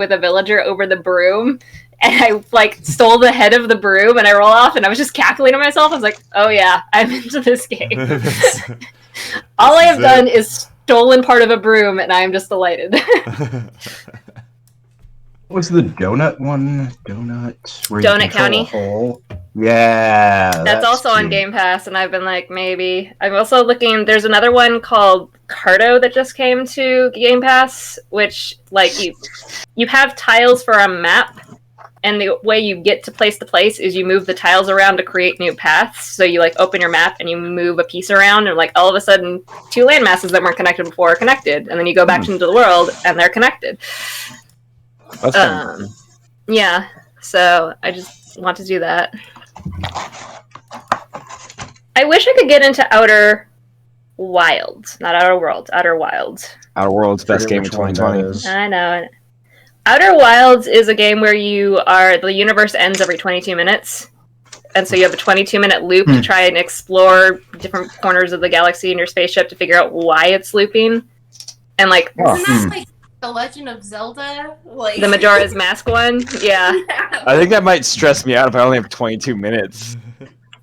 with a villager over the broom, and I like stole the head of the broom, and I roll off, and I was just cackling to myself. I was like, "Oh yeah, I'm into this game." All I have done is stolen part of a broom, and I am just delighted. What was the donut one? Where Donut you control County? a hole? Yeah. That's also on Game Pass, and I've been like, maybe. I'm also looking, there's another one called Cardo that just came to Game Pass, which, like, you have tiles for a map, and the way you get to place is you move the tiles around to create new paths. So you, like, open your map, and you move a piece around, and, like, all of a sudden, two landmasses that weren't connected before are connected, and then you go back into the world, and they're connected. That's yeah, so I just want to do that. I wish I could get into Outer Wilds, not Outer Worlds, Outer Wilds. Outer Worlds, best game of 2020. I know. Outer Wilds is a game where the universe ends every 22 minutes. And so you have a 22-minute loop to try and explore different corners of the galaxy in your spaceship to figure out why it's looping. And like... Isn't that like The Legend of Zelda? Like the Majora's Mask one? Yeah. I think that might stress me out if I only have 22 minutes.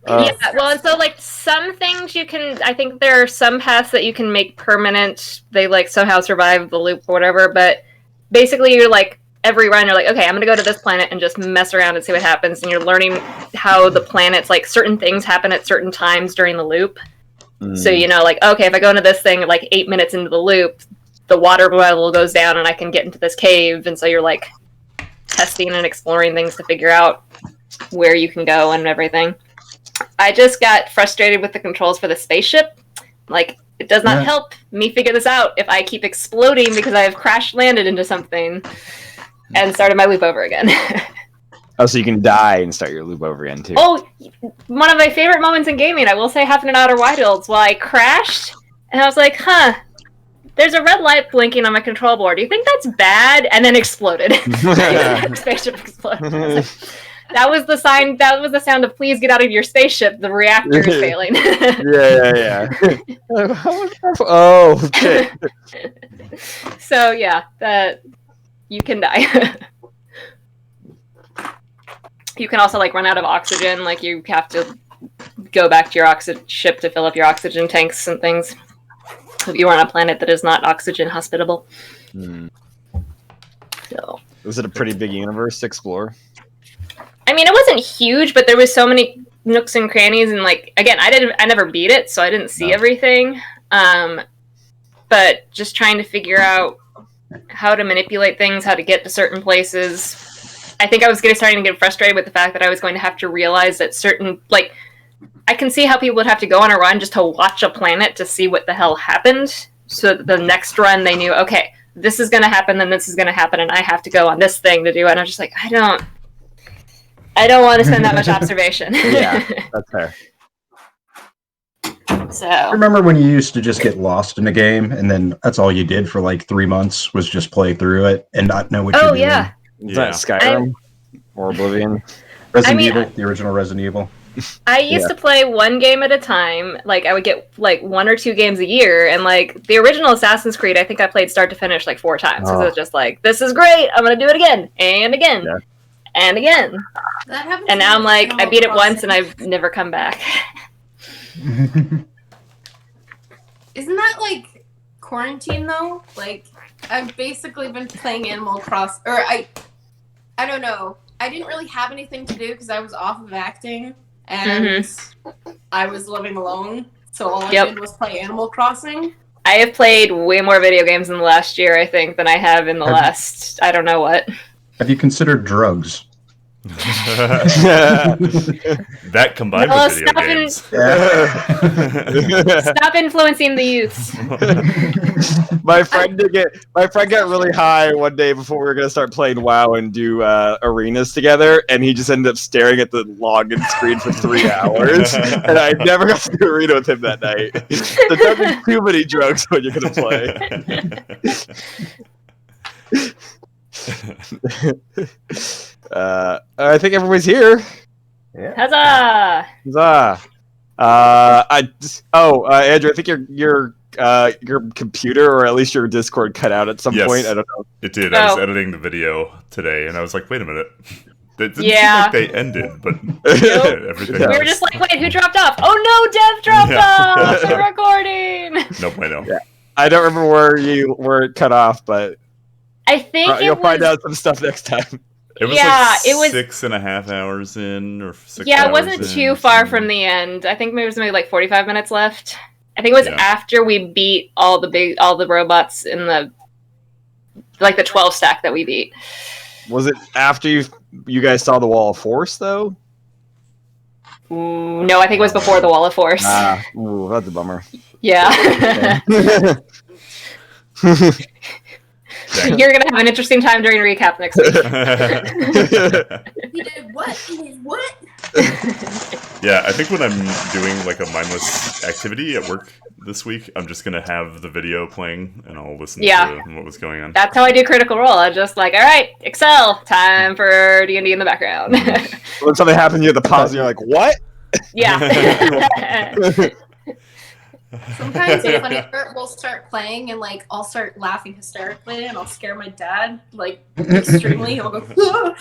Yeah, well, and so, like, some things you can... I think there are some paths that you can make permanent. They, like, somehow survive the loop or whatever, but basically you're, like, every run, you're like, okay, I'm gonna go to this planet and just mess around and see what happens, and you're learning how the planets, like, certain things happen at certain times during the loop. So, you know, like, okay, if I go into this thing, like, 8 minutes into the loop, the water level goes down and I can get into this cave, and so you're, like, testing and exploring things to figure out where you can go and everything. I just got frustrated with the controls for the spaceship. Like, it does not help me figure this out if I keep exploding because I have crash landed into something and started my loop over again. Oh, so you can die and start your loop over again, too. Oh, one of my favorite moments in gaming, I will say, happened in Outer Wilds. While I crashed, and I was like, there's a red light blinking on my control board. Do you think that's bad? And then exploded. Spaceship exploded. That was the sign. That was the sound of "Please get out of your spaceship. The reactor is failing." Yeah. Oh, okay. So yeah, that you can die. You can also like run out of oxygen. Like you have to go back to your ship to fill up your oxygen tanks and things. If you are on a planet that is not oxygen hospitable. So. Was it a pretty big universe to explore? I mean, it wasn't huge, but there was so many nooks and crannies, and like again, I never beat it, so I didn't see everything. But just trying to figure out how to manipulate things, how to get to certain places. I think I was starting to get frustrated with the fact that I was going to have to realize that certain like I can see how people would have to go on a run just to watch a planet to see what the hell happened. So that the next run they knew, okay, this is going to happen, then this is going to happen, and I have to go on this thing to do it. And I'm just like, I don't want to spend that much observation. Yeah, that's fair. So I remember when you used to just get lost in a game, and then that's all you did for like 3 months was just play through it and not know what you're doing. Yeah. Is that Skyrim or Oblivion? Resident Evil, the original Resident Evil. I used to play one game at a time. Like I would get like 1 or 2 games a year, and like the original Assassin's Creed, I think I played start to finish like 4 times. So it was just like, this is great. I'm gonna do it again and again. Yeah. And again. That happens. And now I'm like, I beat it once and I've never come back. Isn't that like quarantine though? Like I've basically been playing Animal Crossing, or I don't know. I didn't really have anything to do because I was off of acting and I was living alone. So all I did was play Animal Crossing. I have played way more video games in the last year, I think, than I have in the last, I don't know what. Have you considered drugs? That combined with video games. Stop influencing the youths. My friend got really high one day before we were gonna start playing WoW and do arenas together, and he just ended up staring at the login screen for 3 hours. And I never got to do arena with him that night. So don't do too many drugs when you're gonna play. I think everybody's here. Yeah. Huzzah! Huzzah! Andrew, I think your your computer or at least your Discord cut out at some Yes. point? I don't know. It did. I was Oh. editing the video today, and I was like, "Wait a minute." It didn't Yeah. seem like they ended, but Nope. everything Yeah. We were else. just like, wait, who dropped off? Oh no, Dev dropped Yeah. off the recording. No bueno. Yeah. I don't remember where it cut off, but I think you'll it find was. out some stuff next time. It was Yeah, like it was- 6.5 hours in, or 6 Yeah, it hours wasn't in, too far something. from the end. I think maybe it was maybe like 45 minutes left. I think it was Yeah. after we beat all the robots in the 12 stack that we beat. Was it after you guys saw the Wall of Force though? Ooh, no, I think it was before the Wall of Force. Ooh, that's a bummer. Yeah. Dang. You're gonna have an interesting time during recap next week. He did what? He did what? Yeah, I think when I'm doing like a mindless activity at work this week, I'm just gonna have the video playing and I'll listen Yeah. to what was going on. That's how I do Critical Role. I'm just like, all right, Excel, time for D&D in the background. When something happens, you have to pause and you're like, what? Yeah. Sometimes the funny part will start playing and like I'll start laughing hysterically and I'll scare my dad like extremely. He'll go.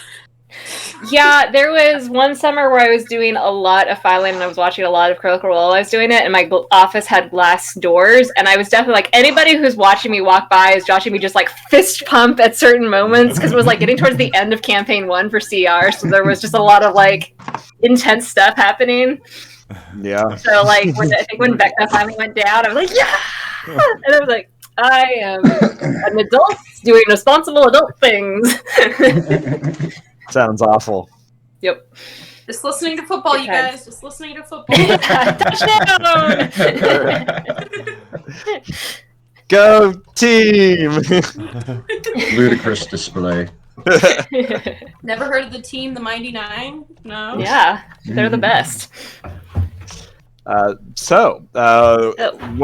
Yeah, there was one summer where I was doing a lot of filing and I was watching a lot of Critical Role. I was doing it and my office had glass doors and I was definitely like, anybody who's watching me walk by is watching me just like fist pump at certain moments because it was like getting towards the end of campaign 1 for CR, so there was just a lot of like intense stuff happening. Yeah. So like I think when Vecna finally went down, I was like, yeah, and I was like, I am an adult doing responsible adult things. Sounds awful. Yep. Just listening to football, Good you times. guys. Just listening to football. Touchdown! Go team! Ludicrous display. Never heard of the team, the Mighty Nine? No. Yeah, they're the best. What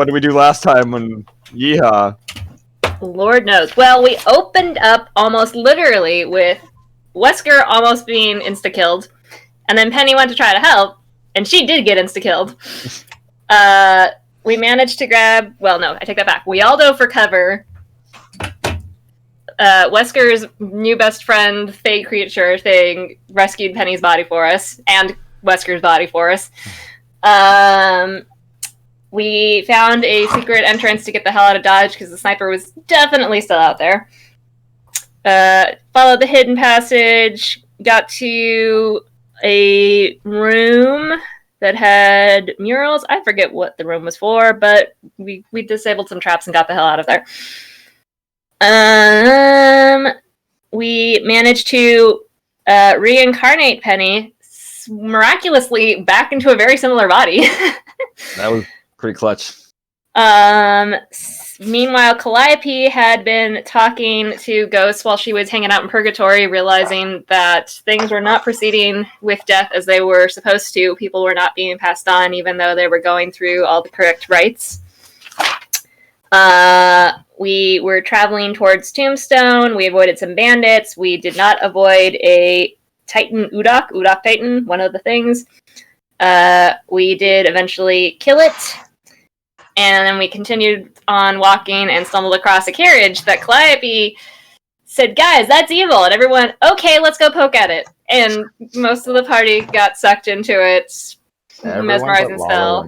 did we do last time when Yeehaw? Lord knows. Well, we opened up almost literally with Wesker almost being insta-killed, and then Penny went to try to help, and she did get insta-killed. We managed to grab... Well, no, I take that back. We all dove for cover. Wesker's new best friend, Fey creature thing, rescued Penny's body for us, and Wesker's body for us. We found a secret entrance to get the hell out of Dodge because the sniper was definitely still out there. Followed the hidden passage, got to a room that had murals. I forget what the room was for, but we disabled some traps and got the hell out of there. We managed to reincarnate Penny miraculously back into a very similar body. That was pretty clutch. Meanwhile, Calliope had been talking to ghosts while she was hanging out in Purgatory, realizing that things were not proceeding with death as they were supposed to. People were not being passed on, even though they were going through all the correct rites. We were traveling towards Tombstone. We avoided some bandits. We did not avoid a Titan Udok Titan, one of the things. We did eventually kill it. And then we continued on walking and stumbled across a carriage that Calliope said, guys, that's evil. And everyone, okay, let's go poke at it. And most of the party got sucked into it, mesmerizing spell.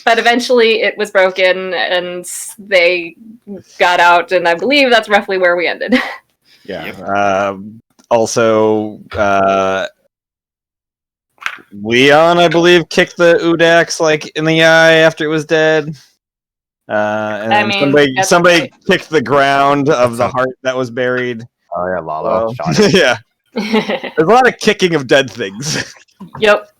But eventually it was broken and they got out, and I believe that's roughly where we ended. Yeah. Also, Leon, I believe, kicked the Udax like in the eye after it was dead. And I mean, somebody kicked the ground of the heart that was buried. Oh yeah, Lalo. Yeah. There's a lot of kicking of dead things. Yep.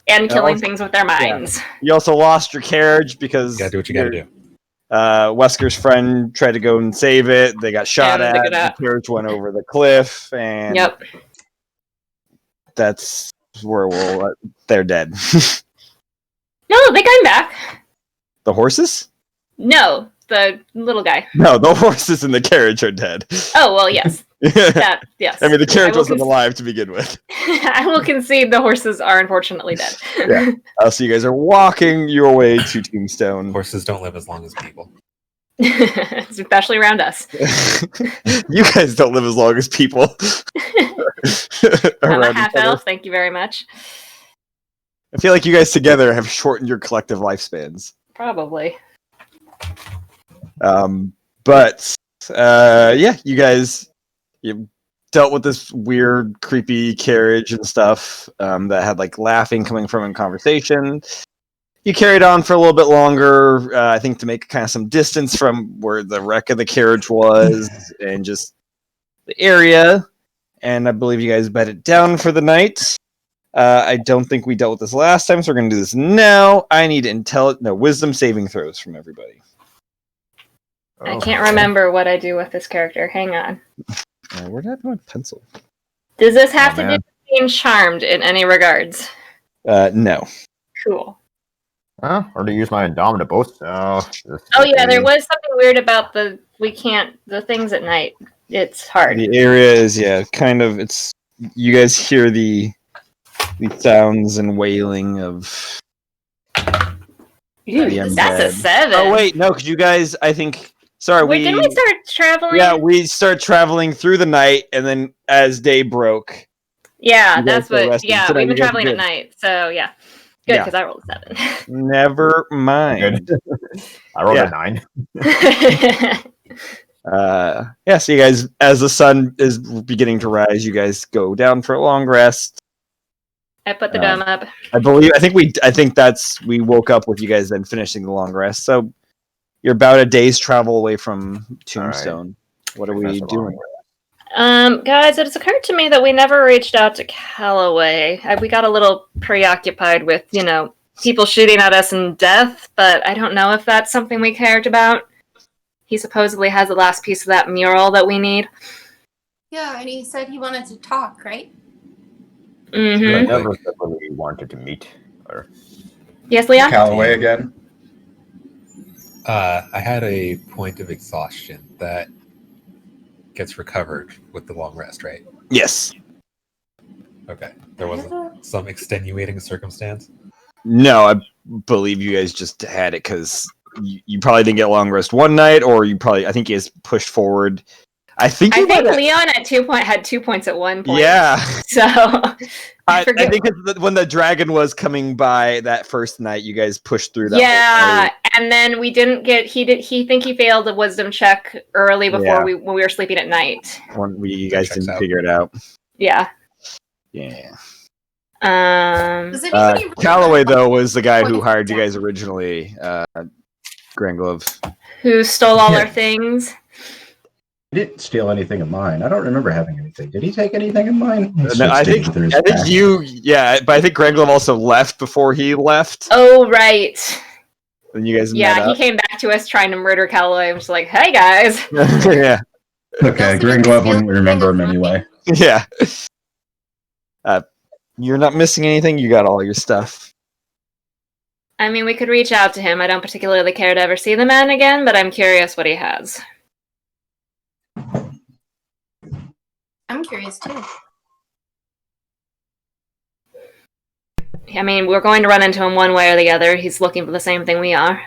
And killing also- things with their minds. You also lost your carriage because You gotta do what you gotta do. Wesker's friend tried to go and save it. They got shot And they at. got The carriage went over the cliff, and Yep. that's where they're dead. No, they came back. The horses? No, the little guy. No, the horses in the carriage are dead. Oh, well, yes. That, yes. I mean, the carriage I will wasn't alive to begin with. I will concede the horses are unfortunately dead. Yeah. So you guys are walking your way to Tombstone. Horses don't live as long as people. Especially around us. You guys don't live as long as people. I'm a around half each other. elf. Thank you very much. I feel like you guys together have shortened your collective lifespans. Probably. But yeah, you guys you dealt with this weird, creepy carriage and stuff that had like laughing coming from in conversation. You carried on for a little bit longer, I think, to make kind of some distance from where the wreck of the carriage was and just the area. And I believe you guys bedded down for the night. I don't think we dealt with this last time, so we're going to do this now. I need wisdom saving throws from everybody. I can't remember what I do with this character. Hang on. Where did I have my pencil? Does this have to do man. with being charmed in any regards? No. Cool. Or to use my Indomitable. Oh yeah, there was something weird about the things at night. It's hard. The area is kind of. It's you guys hear the sounds and wailing of. Ooh, the that's a undead. 7. Oh wait, no, because you guys, I think. Sorry, Wait, didn't we start traveling? Yeah, we start traveling through the night, and then as day broke. Yeah, you guys that's got what. rested. Yeah, So now we've been you guys traveling are at good. night, so yeah, good Yeah. because I rolled a 7. Never mind. Good. I rolled Yeah. a 9. Yeah, so you guys, as the sun is beginning to rise, you guys go down for a long rest. I put the dome up. I think we woke up with you guys then finishing the long rest. So you're about a day's travel away from Tombstone. What are we Finish the long doing? Guys, it has occurred to me that we never reached out to Callaway. We got a little preoccupied with, people shooting at us and death, but I don't know if that's something we cared about. He supposedly has the last piece of that mural that we need. Yeah, and he said he wanted to talk, right? Mm-hmm. I never said when we wanted to meet. Or Yes, Leon? Callaway again. I had a point of exhaustion that gets recovered with the long rest, right? Yes. Okay. There wasn't some extenuating circumstance? No, I believe you guys just had it because you probably didn't get long rest one night, or I think you guys pushed forward. I think Leon had 2 points at one point. Yeah. So I think it's when the dragon was coming by that first night, you guys pushed through that. Yeah, and then we didn't get. He failed a wisdom check early before when we were sleeping at night. You guys didn't figure it out. Yeah. Yeah. Does anybody Callaway though was the guy who hired you guys originally. Grand Glove. Who stole all our things? He didn't steal anything of mine. I don't remember having anything. Did he take anything of mine? No, I think you. Yeah, but I think Grand Glove also left before he left. Oh right. And you guys. Yeah, he came back to us trying to murder Callaway. I'm just like, hey guys. Yeah. Okay, Green Glove wouldn't remember him anyway. Yeah. You're not missing anything. You got all your stuff. I mean, we could reach out to him. I don't particularly care to ever see the man again, but I'm curious what he has. I'm curious too. I mean, we're going to run into him one way or the other. He's looking for the same thing we are.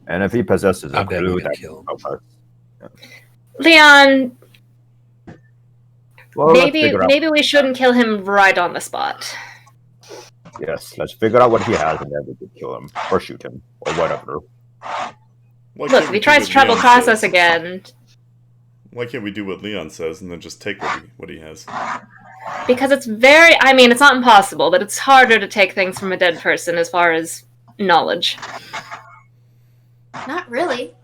And if he possesses a I'm definitely clue gonna that kill him. help us. Leon, Well, let's figure out. maybe we shouldn't kill him right on the spot. Yes, let's figure out what he has and then we can kill him or shoot him or whatever. Why Look, can't if we he do tries what to travel Leon across says? us again, Why can't we do what Leon says and then just take what he has? because it's it's not impossible, but it's harder to take things from a dead person as far as knowledge. Not really.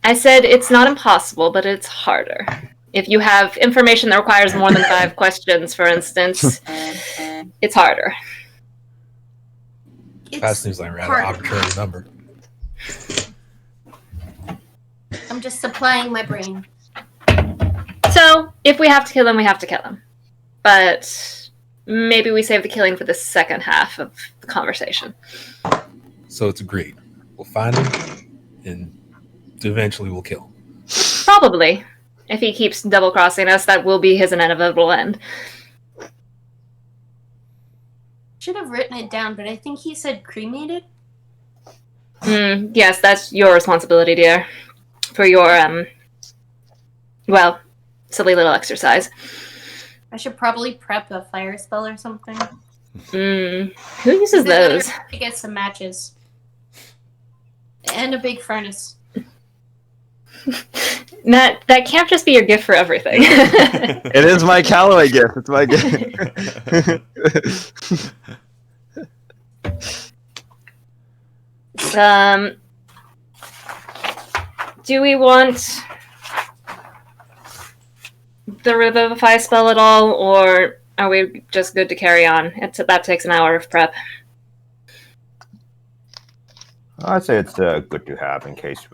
I said it's not impossible, but it's harder. If you have information that requires more than 5 questions, for instance, it's harder. Fast Newsline ran an harder. arbitrary number. I'm just supplying my brain. So, if we have to kill him, we have to kill him. But maybe we save the killing for the second half of the conversation. So it's agreed. We'll find him, and eventually we'll kill him. Probably. If he keeps double-crossing us, that will be his inevitable end. Should have written it down, but I think he said cremated. Yes, that's your responsibility, dear. For your, well, silly little exercise. I should probably prep a fire spell or something. Who uses those? To get some matches. And a big furnace. That can't just be your gift for everything. It is my Callaway gift. It's my gift. Do we want the Revivify spell at all, or are we just good to carry on? That takes an hour of prep. I'd say it's good to have in case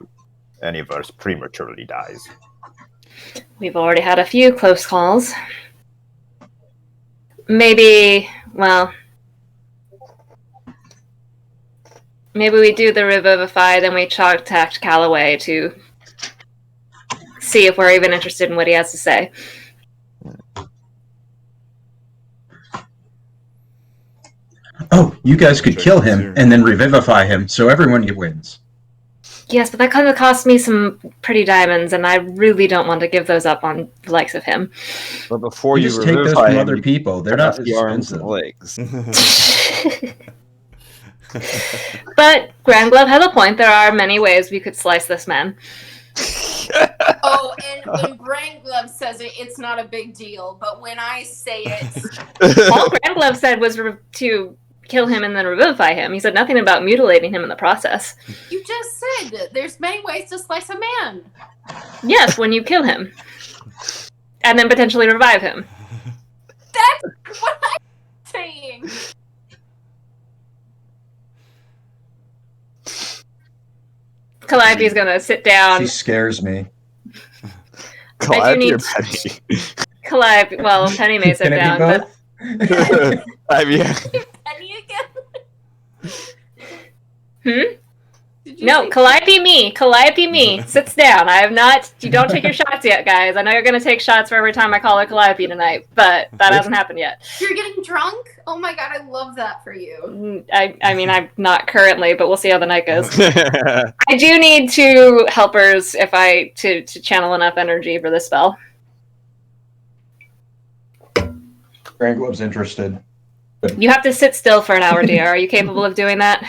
any of us prematurely dies. We've already had a few close calls. Maybe we do the Revivify, then we contact Callaway to see if we're even interested in what he has to say. Oh, you guys could kill him and then revivify him, so everyone wins. Yes, but that kind of cost me some pretty diamonds, and I really don't want to give those up on the likes of him. But before You you just take those revivify from him, other you people. They're cut not off the arms and expensive. legs. But Grand Glove has a point. There are many ways we could slice this man. Oh, and when Grand Glove says it, it's not a big deal. But when I say it, All Grand Glove said was to kill him and then revivify him. He said nothing about mutilating him in the process. you just said there's many ways to slice a man. Yes, when you kill him. And then potentially revive him. That's what I'm saying. Calliope's gonna sit down. She scares me. Calliope or need- Penny? Calliope, well, Penny may sit Can it down, be but both? I mean, Penny again? Did you no, say- Calliope me sits down. I have not. You don't take your shots yet, guys. I know you're gonna take shots for every time I call her Calliope tonight, but that hasn't happened yet. You're getting drunk? Oh my god, I love that for you. I mean, I'm not currently, but we'll see how the night goes. I do need 2 helpers to channel enough energy for this spell. Grand Glove's interested. You have to sit still for an hour, dear. Are you capable of doing that?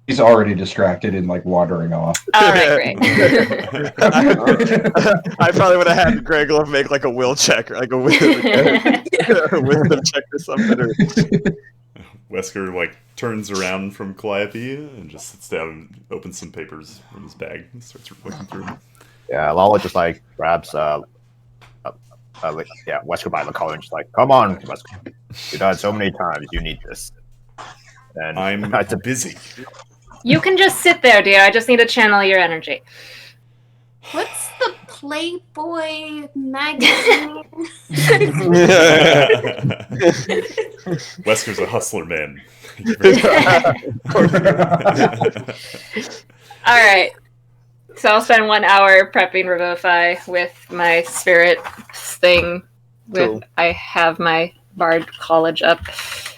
He's already distracted and like wandering off. All right, great. I probably would have had Greg Love make like a will check or like a wisdom check or something. Or... Wesker like turns around from Calliope and just sits down and opens some papers in his bag and starts looking through them. Yeah, Lala just like grabs Wesker by the collar and just like, come on, Wesker. You died so many times, you need this. And I'm busy. You can just sit there, dear. I just need to channel your energy. What's the Playboy magazine? Wesker's a hustler, man. All right. So I'll spend 1 hour prepping Revivify with my spirit thing. Cool. I have my Bard College up.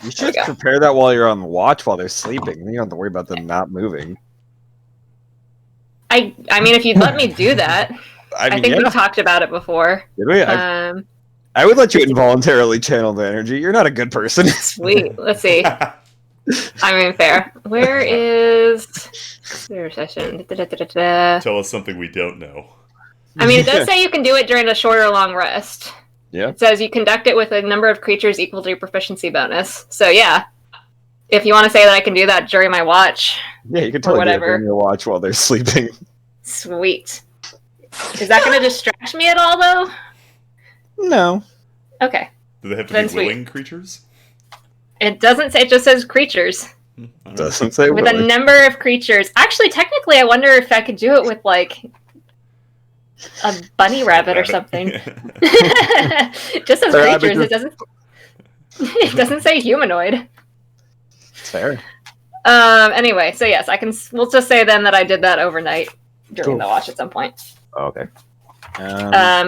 You should prepare that while you're on watch while they're sleeping. You don't have to worry about them not moving. I mean, if you'd let me do that. I think yeah. we've talked about it before. Did we? I would let you involuntarily channel the energy. You're not a good person. Sweet. Let's see. I mean, fair. Where is your session? Tell us something we don't know. I mean, it does say you can do it during a short or long rest. Yeah. It says you conduct it with a number of creatures equal to your proficiency bonus. So yeah, if you want to say that I can do that during my watch. Yeah, you can totally do it whatever. during your watch while they're sleeping. Sweet. Is that going to distract me at all, though? No. Okay. Do they have to Then be sweet. willing creatures? It doesn't say, it just says creatures. I don't know. Doesn't say With willing. a number of creatures. Actually, technically, I wonder if I could do it with, like, a bunny rabbit or something. It just says The rabbit creatures. It doesn't say humanoid. Fair. Anyway, so yes, we'll just say then that I did that overnight during Cool. the watch at some point. Okay.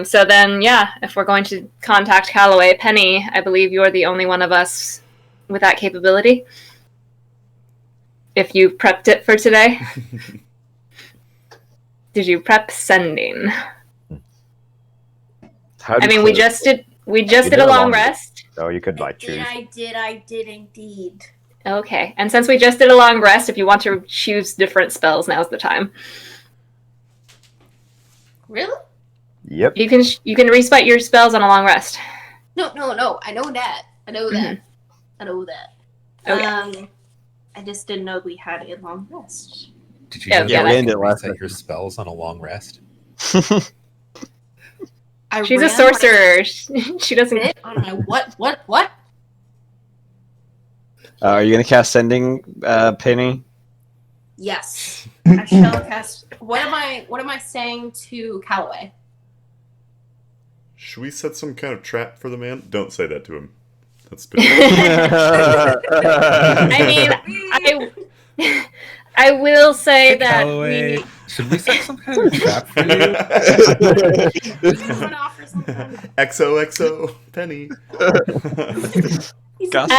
So then, yeah, if we're going to contact Callaway, Penny, I believe you're the only one of us with that capability. If you prepped it for today. Did you prep sending? I mean, we just did a long rest. So you could like choose. I did indeed. Okay, and since we just did a long rest, if you want to choose different spells, now's the time. Really? Yep. You can respite your spells on a long rest. No. I know that. I know that. Okay. I just didn't know we had a long rest. Did you Yeah, know yeah, that we you ended can last reset night. your spells on a long rest? She's a sorcerer. She doesn't. I don't know what. Are you gonna cast sending, Penny? Yes, I shall cast. What am I saying to Callaway? Should we set some kind of trap for the man? Don't say that to him. That's I mean, I will say Hey, that Callaway, we. should we set some kind of trap for you? You wanna offer something? XOXO Penny. Gossip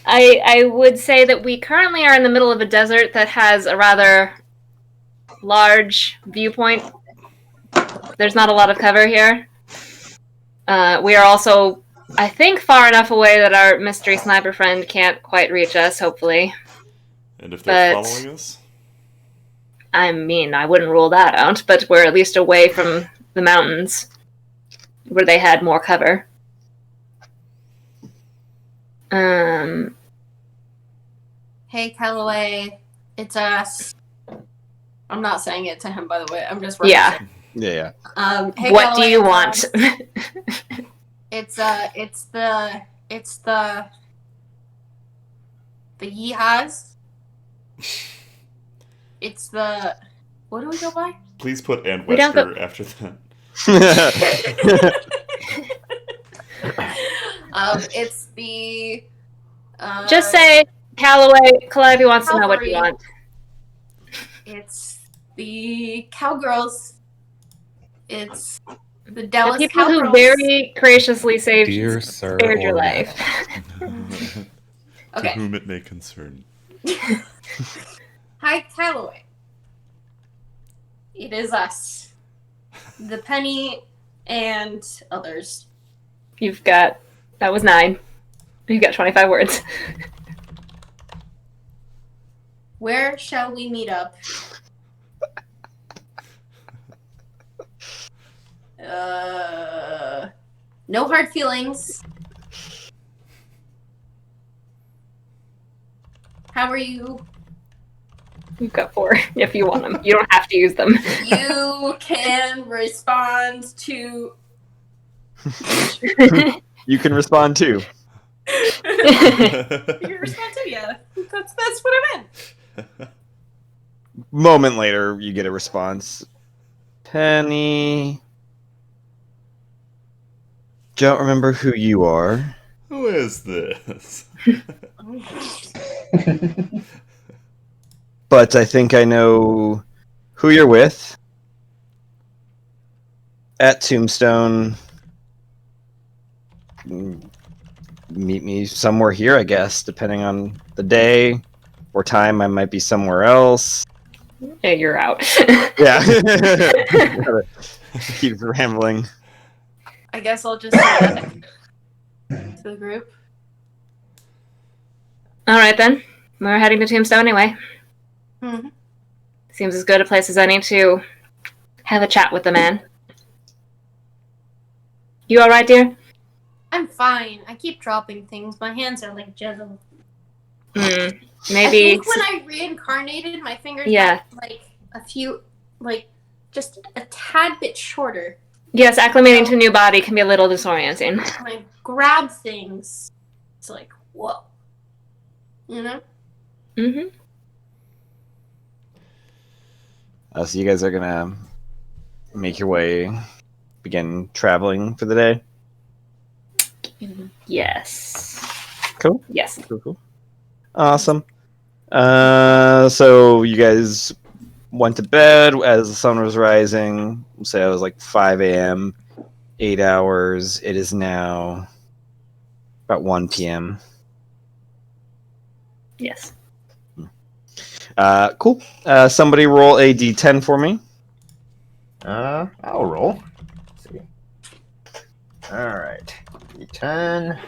I would say that we currently are in the middle of a desert that has a rather large viewpoint. There's not a lot of cover here. We are also, I think, far enough away that our mystery sniper friend can't quite reach us, hopefully. And if they're But- following us? I mean, I wouldn't rule that out, but we're at least away from the mountains where they had more cover. Hey, Callaway, it's us. I'm not saying it to him, by the way. I'm just Yeah. Yeah. Hey, What do Callaway, you it's want? us. It's the Yeehas. It's the what do we go by? Please put and We don't go- Wesker after that. It's the Just say Callaway. Calliope wants to know what you Cavalry. want. It's the cowgirls. It's the The Dallas people who cowgirls. very graciously spared Dear sir, your or life. To Okay. whom it may concern. Hi, Callaway. It is us. The Penny and others. You've got that was 9. You've got 25 words. Where shall we meet up? No hard feelings. How are you? You've got 4 if you want them. You don't have to use them. You can respond to. You can respond too. You can respond to, yeah. That's what I meant. Moment later, you get a response. Penny. Don't remember who you are. Who is this? But I think I know who you're with. At Tombstone. Meet me somewhere here, I guess, depending on the day or time. I might be somewhere else. Yeah, you're out. Yeah. Keep rambling. I guess I'll just say that to the group. All right then. We're heading to Tombstone anyway. Mhm. Seems as good a place as any to have a chat with the man. You all right, dear? I'm fine. I keep dropping things. My hands are like jello. Maybe. I think when I reincarnated, my fingers Yeah. got like a few, like just a tad bit shorter. Yes, acclimating to a new body can be a little disorienting. When I grab things, it's like, whoa. You know? Mm-hmm. So you guys are gonna make your way, begin traveling for the day. Yes. Cool. Yes. Cool. Awesome. So you guys went to bed as the sun was rising. We'll say it was like 5 a.m., 8 hours. It is now about 1 p.m. Yes. Cool. Somebody roll a d10 for me. I'll roll. Let's see. All right. D10.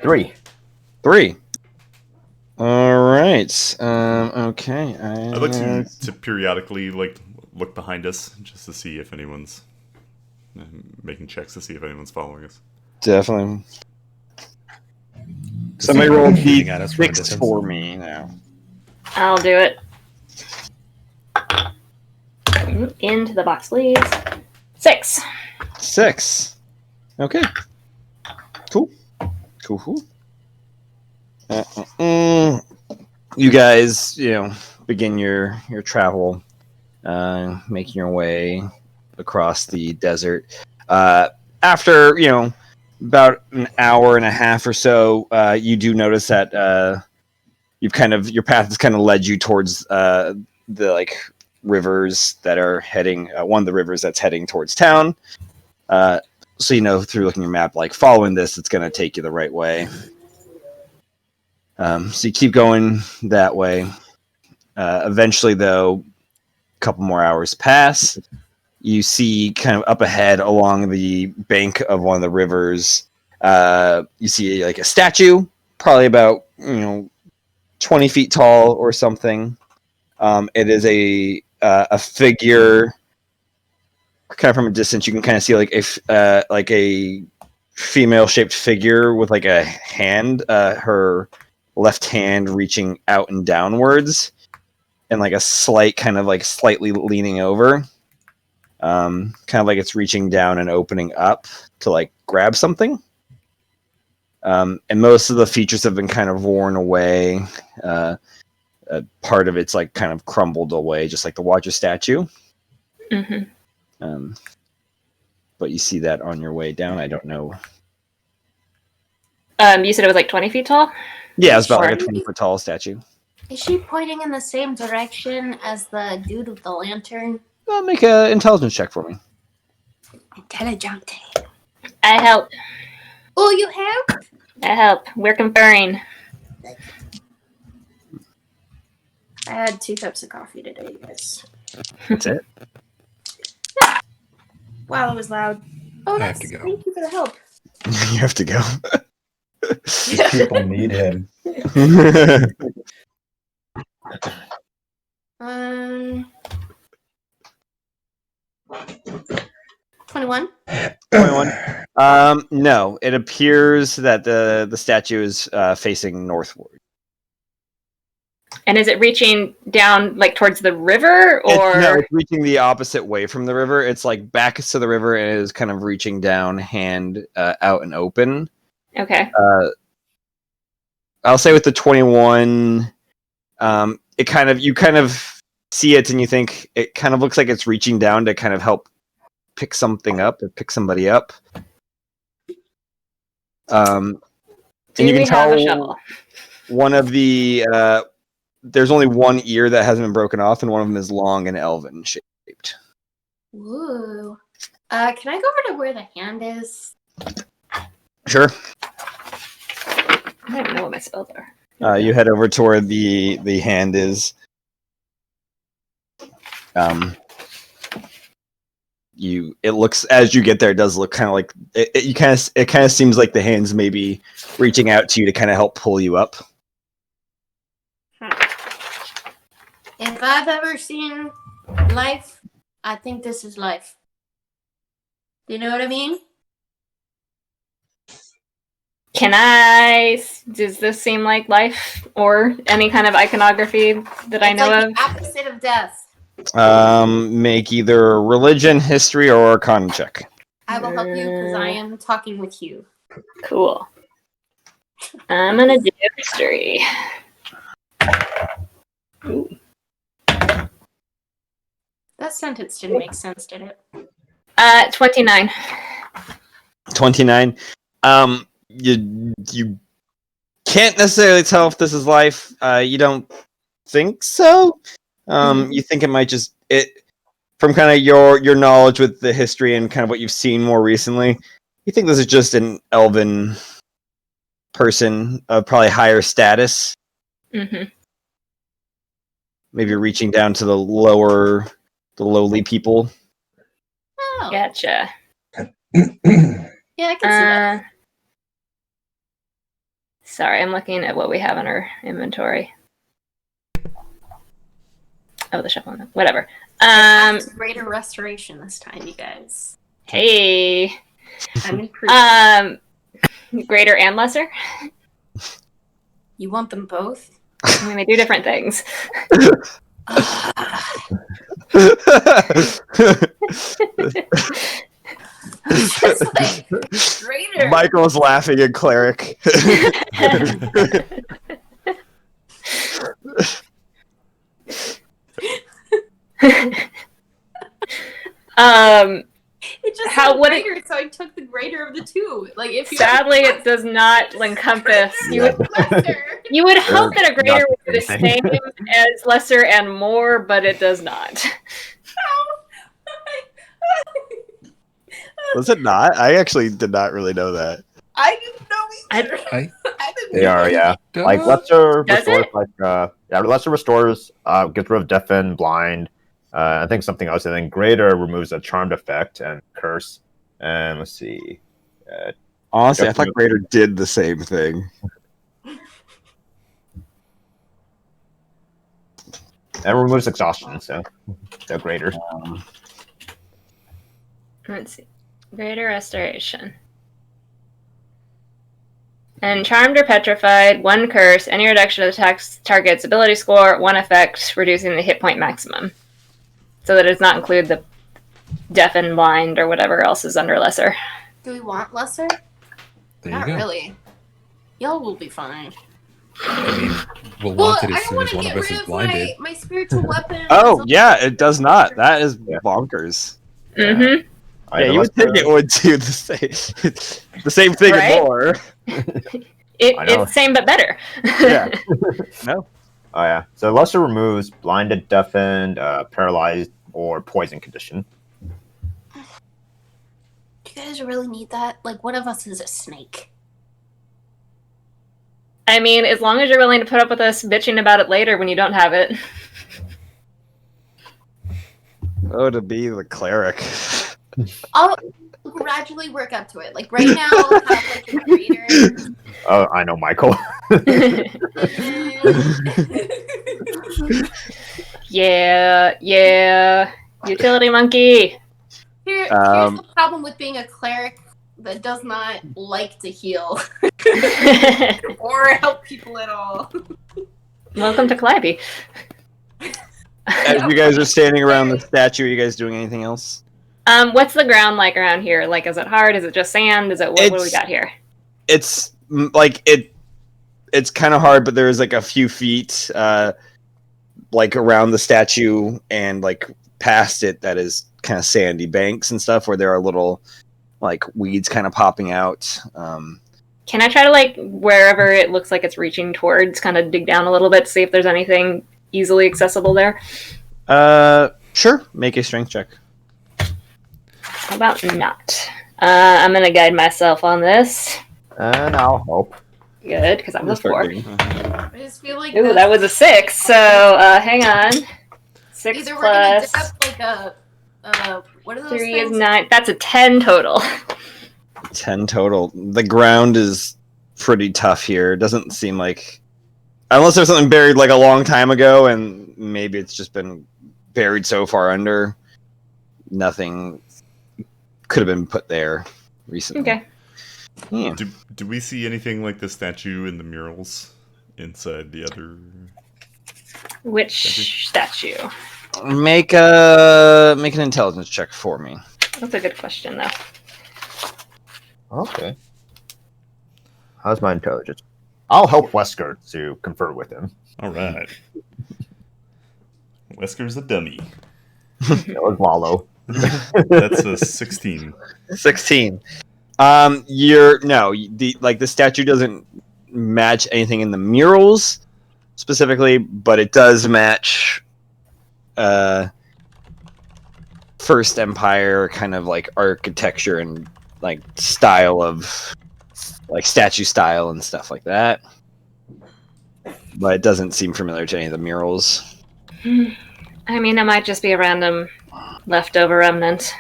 3. 3. All right. Okay. I'd like to periodically look behind us just to see if anyone's making checks to see if anyone's following us. Definitely. Somebody roll shooting at us from a d6 distance. for me now. I'll do it. Into the box, please. 6. 6. Okay. Cool. Cool. You guys, begin your travel, making your way across the desert. After about an hour and a half or so, you do notice that your path has kind of led you towards the rivers that are heading. One of the rivers that's heading towards town. So through looking at your map, following this, it's going to take you the right way. So you keep going that way. Eventually, though, a couple more hours pass. You see kind of up ahead along the bank of one of the rivers, you see a statue, probably about 20 feet tall or something. It is a figure. Kind of from a distance, you can kind of see a female-shaped figure with a hand, her left hand reaching out and downwards, and a slight kind of slightly leaning over, kind of it's reaching down and opening up to grab something. And most of the features have been kind of worn away. Part of it's kind of crumbled away, just like the Watcher statue. Mm-hmm. But you see that on your way down. I don't know. You said it was 20 feet tall? Yeah, it's about a 20-foot tall statue. Is she pointing in the same direction as the dude with the lantern? Make an intelligence check for me. Intelligente. I help. Oh, you have? I help. We're conferring. I had 2 cups of coffee today, guys. That's it. Wow, that was loud. Oh, I have to go. Thank you for the help. You have to go. These people need him. 21. 21. No, it appears that the statue is facing northward. And is it reaching down towards the river, or It's reaching the opposite way from the river. It's back to the river and it is kind of reaching down, hand out and open. okay? I'll say with the 21, you kind of see it and you think it kind of looks like it's reaching down to kind of help pick something up or pick somebody up. And Do you we can have tell a shovel? one of the there's only one ear that hasn't been broken off, and one of them is long and elven shaped. Woo. Can I go over to where the hand is? Sure. I don't even know what my spells are. You head over to where the hand is. It looks, as you get there, it does look kind of like it kind of seems like the hand's maybe reaching out to you to kind of help pull you up. If I've ever seen life, I think this is life. Do you know what I mean? Does this seem like life or any kind of iconography that I know of? The opposite of death. Make either religion, history, or arcana check. I will help you because I am talking with you. Cool. I'm gonna do history. Ooh. That sentence didn't make sense, did it? 29. 29. You can't necessarily tell if this is life. You don't think so. You think it might just from kind of your knowledge with the history and kind of what you've seen more recently. You think this is just an elven person of probably higher status, Mm-hmm. maybe reaching down to the lowly people. Oh, Gotcha. yeah, I can see that. Sorry, I'm looking at what we have in our inventory. Oh, the shuffle. Whatever. Greater restoration this time, you guys. Hey. I'm improved. Greater and lesser? You want them both? I mean, they do different things. Just like greater. Michael's laughing at cleric. It just How said would greater, so I took the greater of the two. Like if you sadly, it does not encompass. You would hope that a greater would be the same as lesser and more, but it does not. Was it not? I actually did not really know that. I didn't know either. I I didn't They know are, yeah. don't Like know. lesser Does restores, it? lesser restores, gets rid of deafen, blind. I think something else. And then greater removes a charmed effect and curse. And let's see. Honestly, I Yep. thought greater did the same thing. And removes exhaustion. So greater. Let's see. Greater restoration. And charmed or petrified, one curse, any reduction of the target's ability score, one effect, reducing the hit point maximum. So that it does not include the deafen, blind, or whatever else is under lesser. Do we want lesser? There Not you go. really. Y'all will be fine. I mean, we'll Well, want it I as don't soon want as to one get of us rid is of blinded. my spiritual weapon. Oh, yeah, it does not. That is Yeah. bonkers. Mm-hmm. Yeah, you would think it would do the same thing Right? and more. I know. It's same but better. Yeah. No. Oh yeah. So lesser removes blinded, deafened, paralyzed, or poison condition. Do you guys really need that? Like, one of us is a snake. I mean, as long as you're willing to put up with us bitching about it later when you don't have it. Oh, to be the cleric. I'll gradually work up to it. Like, right now, I'll have, like, a greater. Oh, I know, Michael. Yeah. Utility monkey. Here's Um, the problem with being a cleric that does not like to heal or help people at all. Welcome to Clappy. As you guys are standing around the statue, are you guys doing anything else? What's the ground like around here? Like, is it hard? Is it just sand? Is it what do we got here? It's like it's kind of hard, but there's like a few feet like around the statue and like past it that is kind of sandy banks and stuff where there are little like weeds kind of popping out. Can I try to, like, wherever it looks like it's reaching towards, kind of dig down a little bit, see if there's anything easily accessible there? Sure. Make a strength check. How about not? I'm gonna guide myself on this. And I'll help. Good, because I'm a 4. I just feel like Ooh, that was a 6, so hang on. 6 either we're gonna plus dip like a what are those 3 is things? 9. That's a 10 total. 10 total. The ground is pretty tough here. It doesn't seem like, unless there's something buried like a long time ago and maybe it's just been buried so far under, nothing could have been put there recently. Okay. Yeah. Do we see anything like the statue in the murals inside the other? Which statue? Make an intelligence check for me. That's a good question, though. Okay. How's my intelligence? I'll help Wesker to confer with him. All right. Wesker's a dummy. That was Wallow. That's a 16. 16. The statue doesn't match anything in the murals specifically, but it does match First Empire kind of like architecture and like style of like statue style and stuff like that. But it doesn't seem familiar to any of the murals. I mean, it might just be a random leftover remnant.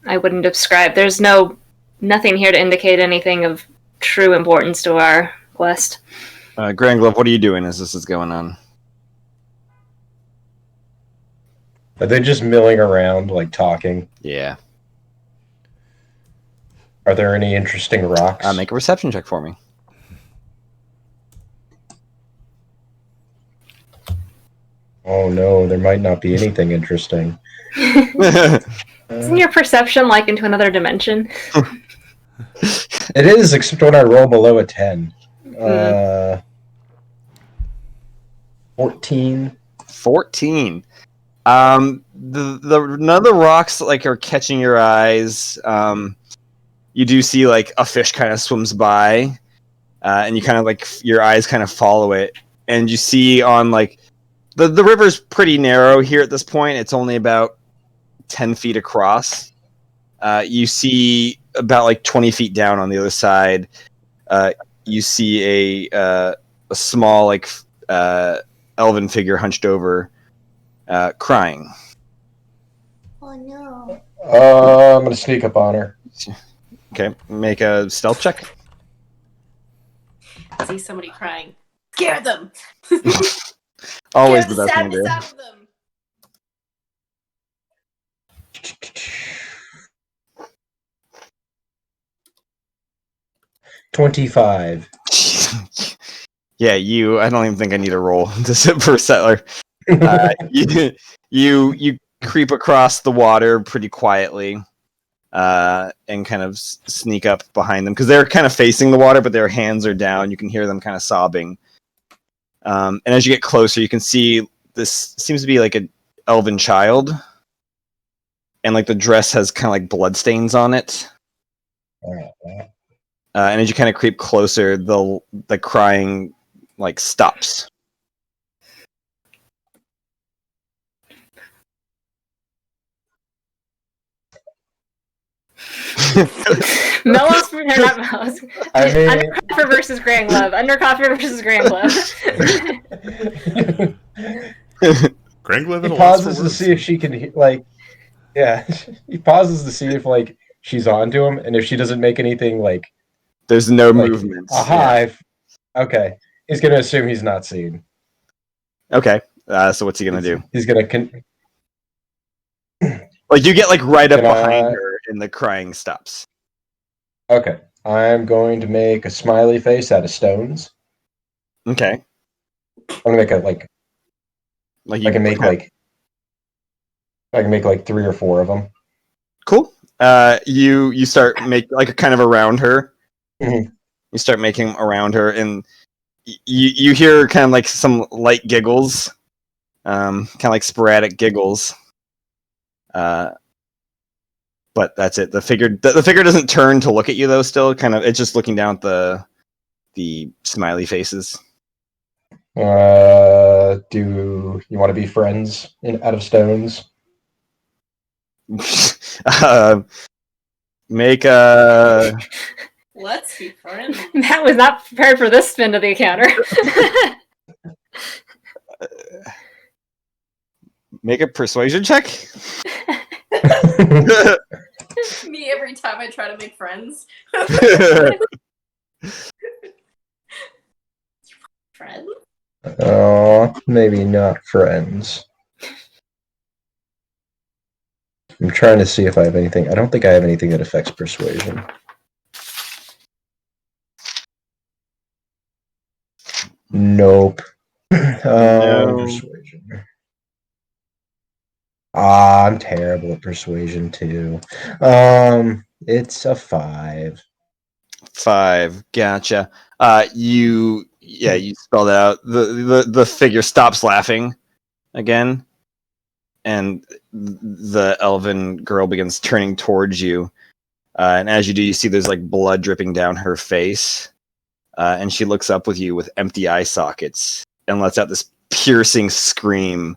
I wouldn't describe. There's nothing here to indicate anything of true importance to our quest. Grand Glove, what are you doing as this is going on? Are they just milling around, like talking? Yeah. Are there any interesting rocks? Make a reception check for me. Oh no, there might not be anything interesting. Isn't your perception like into another dimension? It is, except when I roll below a 10. 14. 14. None of the rocks like are catching your eyes. You do see like a fish kind of swims by, and you kind of like your eyes kind of follow it, and you see on like the river's pretty narrow here at this point. It's only about 10 feet across. You see about like 20 feet down on the other side. You see a small like elven figure hunched over, crying. Oh no. I'm gonna sneak up on her. Okay, make a stealth check. See somebody crying. Scare them. Always Scare the best thing to sadness do. out of them. 25. Yeah, I don't even think I need a roll to sit for a settler. You creep across the water pretty quietly, and kind of sneak up behind them because they're kind of facing the water, but their hands are down. You can hear them kind of sobbing. And as you get closer, you can see this seems to be like an elven child, and like the dress has kind of like blood stains on it. And as you kind of creep closer, the crying like stops. Mellows, or not Mellows. I mean, Undercoffer versus Grand Glove. Undercoffer versus Grand Glove. Grand Glove he at a loss for pauses to words. see if she can, like, yeah, he pauses to see if, like, she's onto him, and if she doesn't make anything, like, There's no like movement. a hive. Okay. He's going to assume he's not seen. Okay. So what's he gonna do? He's going to... Like you get like right up Can I- behind her, and the crying stops. Okay. I'm going to make a smiley face out of stones. Okay. I'm going to make a, like... Like I can make, like... I can make, like, 3 or 4 of them. Cool. You start make like a kind of around her. Mhm. You start making around her, and you hear kind of like some light giggles, kind of like sporadic giggles. But that's it. The figure doesn't turn to look at you though. Still, kind of, it's just looking down at the smiley faces. Do you want to be friends out of stones? Make a Let's be friends. Matt was not prepared for this spin of the encounter. make a persuasion check. Me every time I try to make friends. Friends? Oh, maybe not friends. I'm trying to see if I have anything. I don't think I have anything that affects persuasion. Nope. Persuasion. I'm terrible at persuasion too. It's a 5. 5. Gotcha. You spelled it out. The figure stops laughing again, and the elven girl begins turning towards you. And as you do, you see there's like blood dripping down her face. And she looks up with you with empty eye sockets and lets out this piercing scream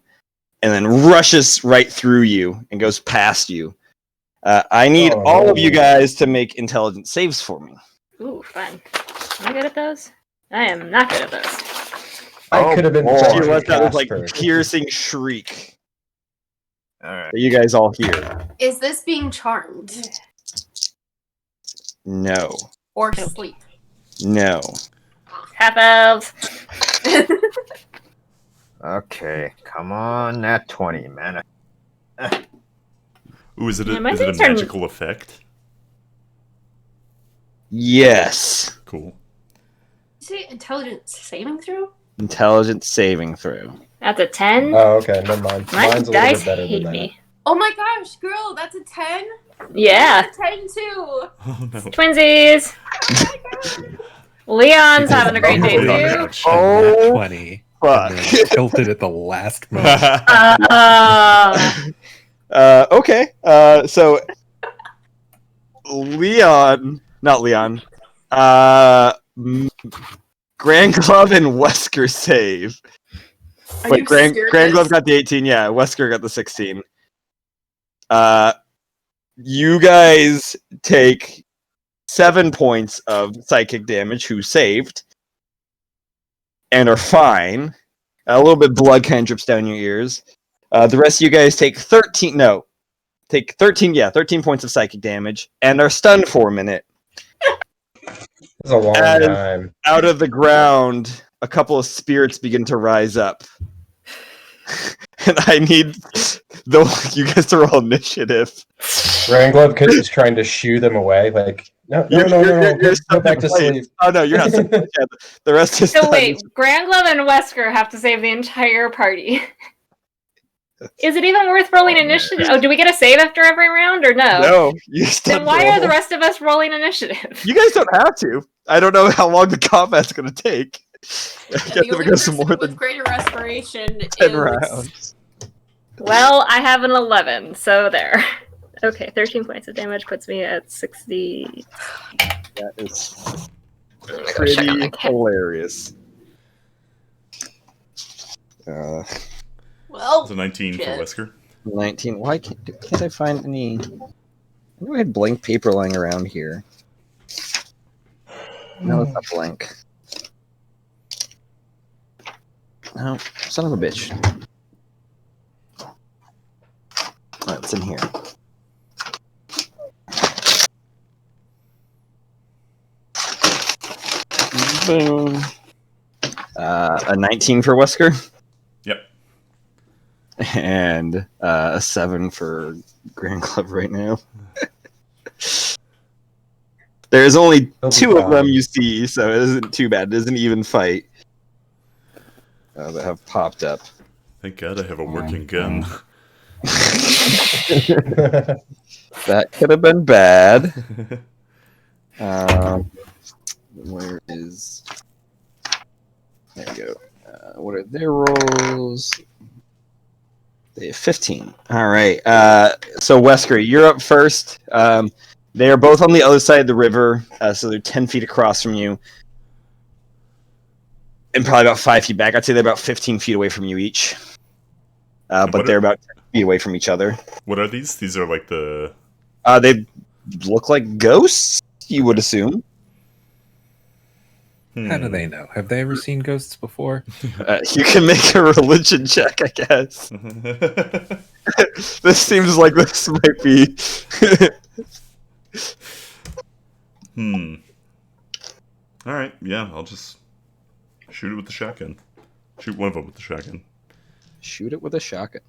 and then rushes right through you and goes past you. I need all of you guys to make intelligence saves for me. Ooh, fun. Am I good at those? I am not good at those. I could have been. She friends lets with out this like Casper. piercing shriek. All right. That you guys all hear. Is this being charmed No. or sleep? No. Half elves. Okay, come on, nat 20, man. Ooh, is it Yeah, my a things are- magical effect? Yes. Cool. Say intelligence saving throw? Intelligence saving throw. That's a 10. Oh, okay, never mind. My Mine's a little dice bit better hate than that. me. Oh my gosh, girl, that's a 10? Yeah. That's a 10 too! Oh no. Twinsies. Leon's having a great day Oh, too. much. Nat 20. fuck. And then tilted at the last moment. Okay. So not Leon. Grand Glove and Wesker save. Are Wait, you Grand serious? Glove got the 18. Yeah, Wesker got the 16. You guys take 7 points of psychic damage. Who saved and are fine. A little bit of blood kind of drips down your ears. The rest of you guys take 13. No, take 13. Yeah, 13 points of psychic damage and are stunned for a minute. It's a long As- time. Out of the ground, a couple of spirits begin to rise up. And I need you guys to roll initiative. Wranglove is trying to shoo them away. Like, no. You're Go stuck back in to place. sleep. Oh no, you're not stuck in place yet. The rest is So stunned. wait, Grand Glove and Wesker have to save the entire party. Is it even worth rolling initiative? Oh, do we get a save after every round or no? No, you Then stunned why roll. are the rest of us rolling initiative? You guys don't have to. I don't know how long the combat's gonna take. I guess The if it only goes person more with than greater respiration 10 is... rounds. Well, I have an 11, so there. Okay, 13 points of damage puts me at 60. That is I'm gonna go check on pretty my cat. hilarious. Well, It's a 19 for Shit. Wesker. 19. Why can't I find any? I know I had blank paper lying around here. No, it's not blank. No, son of a bitch. Oh, it's in here. Boom. A 19 for Wesker. Yep. And a 7 for Grand Club right now. There's only They'll be 2 of them fine. you see, so it isn't too bad. It isn't even fight that have popped up. Thank God I have a working gun. That could have been bad. Where is... There we go. What are their rolls? They have 15. All right. So Wesker, you're up first. They are both on the other side of the river, so they're 10 feet across from you, and probably about 5 feet back. I'd say they're about 15 feet away from you each, but what they're are- about 10 feet away from each other. What are these? These are like the... They look like ghosts, you would assume. How do they know? Have they ever seen ghosts before? You can make a religion check, I guess. This seems like this might be. Alright, yeah, I'll just shoot it with the shotgun. Shoot one of them with the shotgun. Shoot it with a shotgun.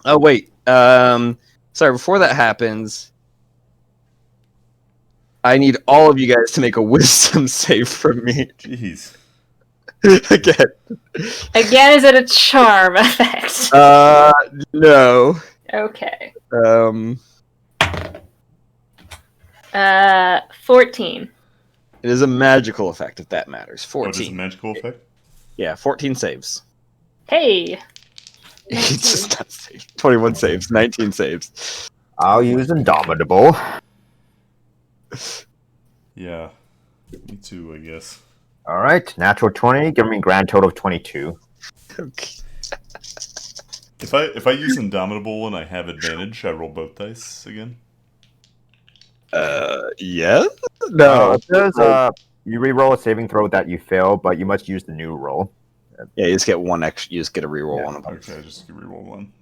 Oh wait, sorry. Before that happens, I need all of you guys to make a wisdom save from me Jeez. again. Again, is it a charm effect? No. Okay. 14. It is a magical effect if that matters. What is a 14. magical effect? Yeah, 14 saves. Hey. It's just not safe. 21 saves, 19 saves. I'll use Indomitable. Yeah. Me too, I guess. All right, natural 20, give me a grand total of 22. Okay. If I use Indomitable and I have advantage, I roll both dice again. Yeah. No. You re-roll a saving throw that you fail, but you must use the new roll. Yeah, you just get one extra. You just get a reroll Yeah. on them. Okay, just reroll one.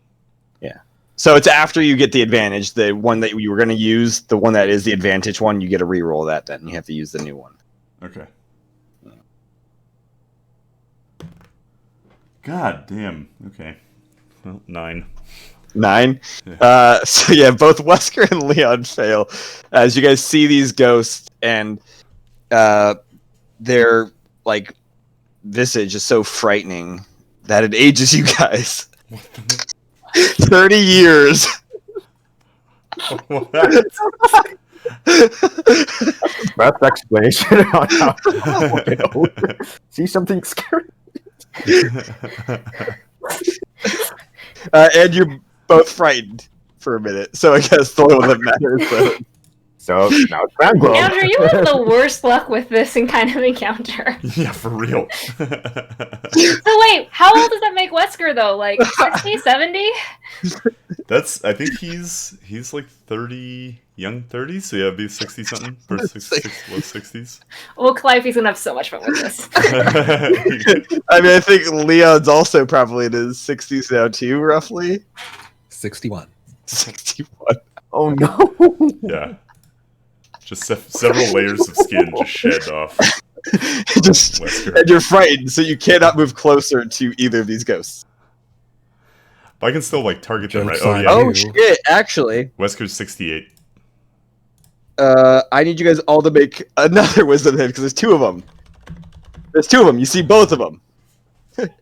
So it's after you get the advantage, the one that you were going to use, the one that is the advantage one, you get a reroll of that. Then you have to use the new one. Okay. God damn. Okay. Well, 9. 9. Yeah. So yeah, both Wesker and Leon fail as you guys see these ghosts, and their like visage is so frightening that it ages you guys 30 years. What? Best explanation on how fucking old. See something scary. And you're both frightened for a minute, so I guess the one that matters. So now it's Crown Globe. Andrew, you have the worst luck with this kind of encounter. Yeah, for real. So wait, how old does that make Wesker though? Like 60, 70? I think he's like 30, young 30s, so yeah, it'd be 60 something, or low 60s. Well, Calliope's gonna have so much fun with this. I mean, I think Leon's also probably in his 60s now too, roughly. 61. 61. Oh no. Yeah. Just several layers of skin just shed off. Wesker. And you're frightened, so you cannot move closer to either of these ghosts. But I can still like target them, right? Joke's Oh on yeah. you. Oh shit! Actually, Wesker's 68. I need you guys all to make another wisdom hit because there's 2 of them. There's 2 of them. You see both of them.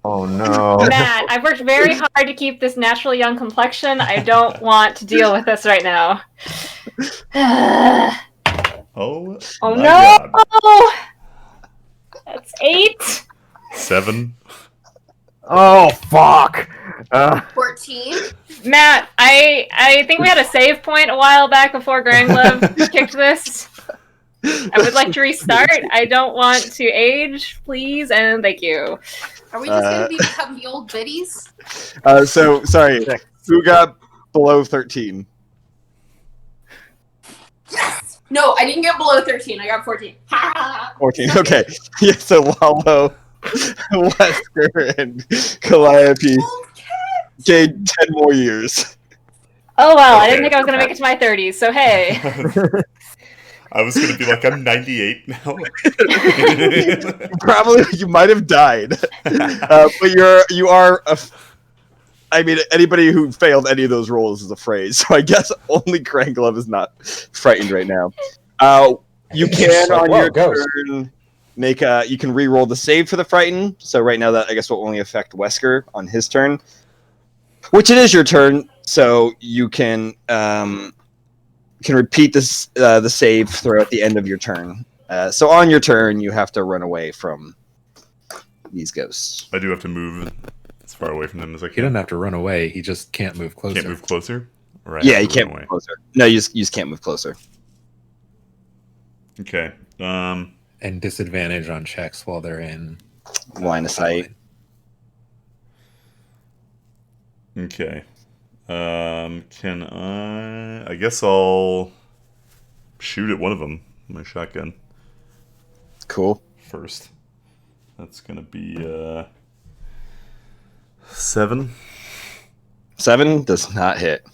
Oh no. Matt, I've worked very hard to keep this naturally young complexion. I don't want to deal with this right now. Oh. Oh my no! God. That's 8. 7. Oh fuck. 14. Matt, I think we had a save point a while back before Granglove kicked this. I would like to restart. I don't want to age, please, and thank you. Are we just gonna become the old biddies? So sorry. Who got below 13? Yes! No, I didn't get below 13. I got 14. 14. Okay. Yeah. So Lalo, Wesker, and Calliope gained 10 more years. Oh wow, I Okay. didn't think I was gonna make it to my 30s, so hey. I was gonna be like, I'm 98 now. Probably you might have died, but you are. I mean, anybody who failed any of those rolls is afraid. So I guess only Granglove is not frightened right now. You can on your turn make you can re-roll the save for the frighten. So right now that I guess will only affect Wesker on his turn, which it is your turn. So you can repeat this the save throw at the end of your turn. So on your turn, you have to run away from these ghosts. I do have to move as far away from them as I He can. doesn't have to run away. He just can't move closer. Can't move closer? Or I Yeah, have you to can't run move away? closer. No, you just can't move closer. Okay. And disadvantage on checks while they're in Line of sight. Okay. Can I guess I'll shoot at one of them. My shotgun Cool. first. That's gonna be 7. 7 does not hit.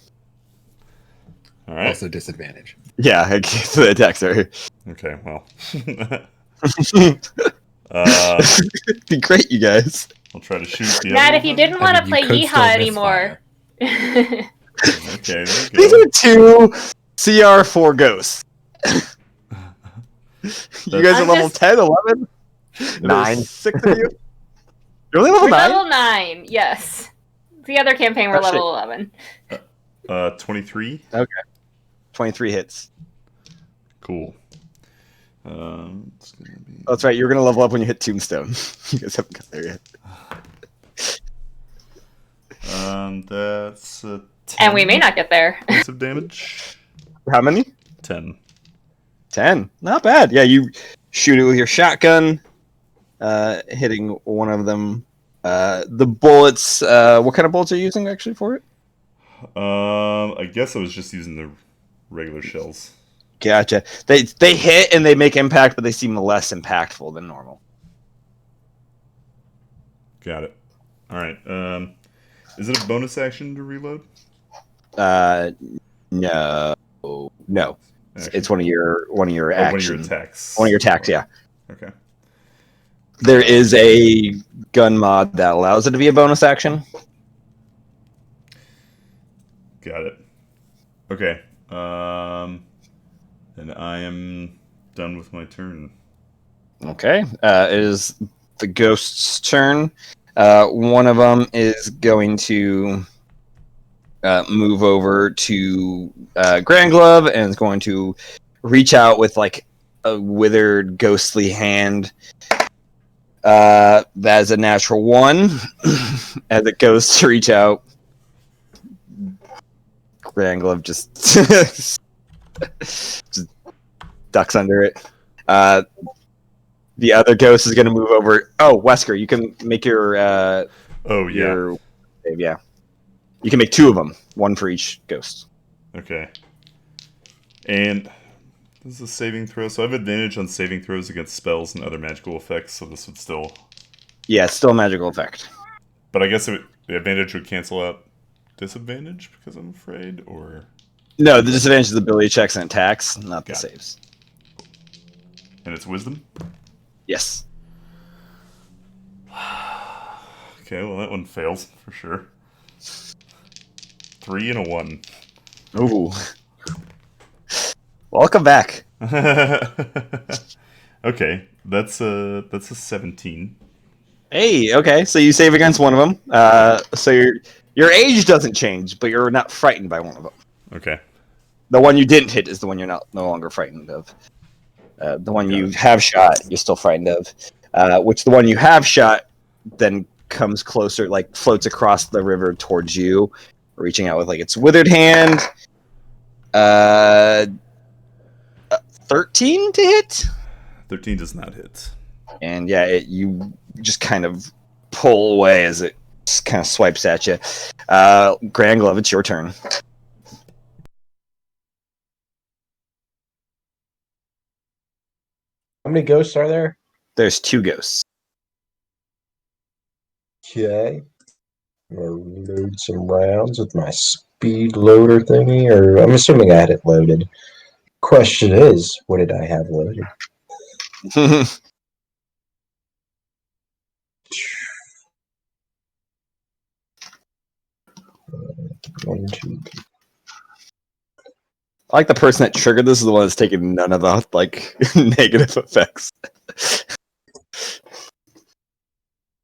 All right. Also disadvantage. Yeah, so the attacks are. Okay. Well. Be great, you guys. I'll try to shoot the Matt, other if you one. didn't want to I mean, play you could still Yeehaw anymore. misfire. Okay. There These you are 2 CR4 ghosts. You guys are I'm level just- 10, 11? 9. There's 6 of you? You're only level We're 9? level 9, yes. The other campaign we're Oh, shit. level 11. 23. 23 hits. Cool. It's gonna be. Oh, that's right, you're going to level up when you hit Tombstone. You guys haven't got there yet. That's 10 And we may not get there. points of damage. How many? 10. 10. Not bad. Yeah, you shoot it with your shotgun, hitting one of them The bullets. What kind of bullets are you using actually for it? I guess I was just using the regular shells. Gotcha. They hit and they make impact, but they seem less impactful than normal. Got it. All right. Is it a bonus action to reload? No. Action. It's one of your Oh, actions. one of your attacks. One of your attacks, yeah. Okay. There is a gun mod that allows it to be a bonus action. Got it. Okay. And I am done with my turn. Okay. It is the ghost's turn. One of them is going to move over to Grand Glove and is going to reach out with like a withered, ghostly hand. That is a natural 1. As it goes to reach out, Grand Glove just, just ducks under it. The other ghost is going to move over. Oh, Wesker, you can make your Oh, yeah. your save, yeah. You can make 2 of them, 1 for each ghost. Okay. And this is a saving throw, so I have advantage on saving throws against spells and other magical effects, so this would still... Yeah, it's still a magical effect. But I guess the advantage would cancel out disadvantage because I'm afraid, or... No, the disadvantage is ability checks and attacks, not the Got it. saves. And it's wisdom? Yes. Okay, well that one fails, for sure. 3 and a 1. Ooh. Welcome back. Okay, that's a 17. Hey, okay, so you save against one of them. So your age doesn't change, but you're not frightened by one of them. Okay. The one you didn't hit is the one you're no longer frightened of. The one you have shot, you're still frightened of. Which the one you have shot then comes closer, like floats across the river towards you, reaching out with like its withered hand. 13 to hit? 13 does not hit. And yeah, you just kind of pull away as it just kind of swipes at you. Grand Glove, it's your turn. How many ghosts are there? There's 2 ghosts. Okay. I'm gonna load some rounds with my speed loader thingy, or I'm assuming I had it loaded. Question is, what did I have loaded? One, two, I like the person that triggered this is the one that's taking none of the like negative effects.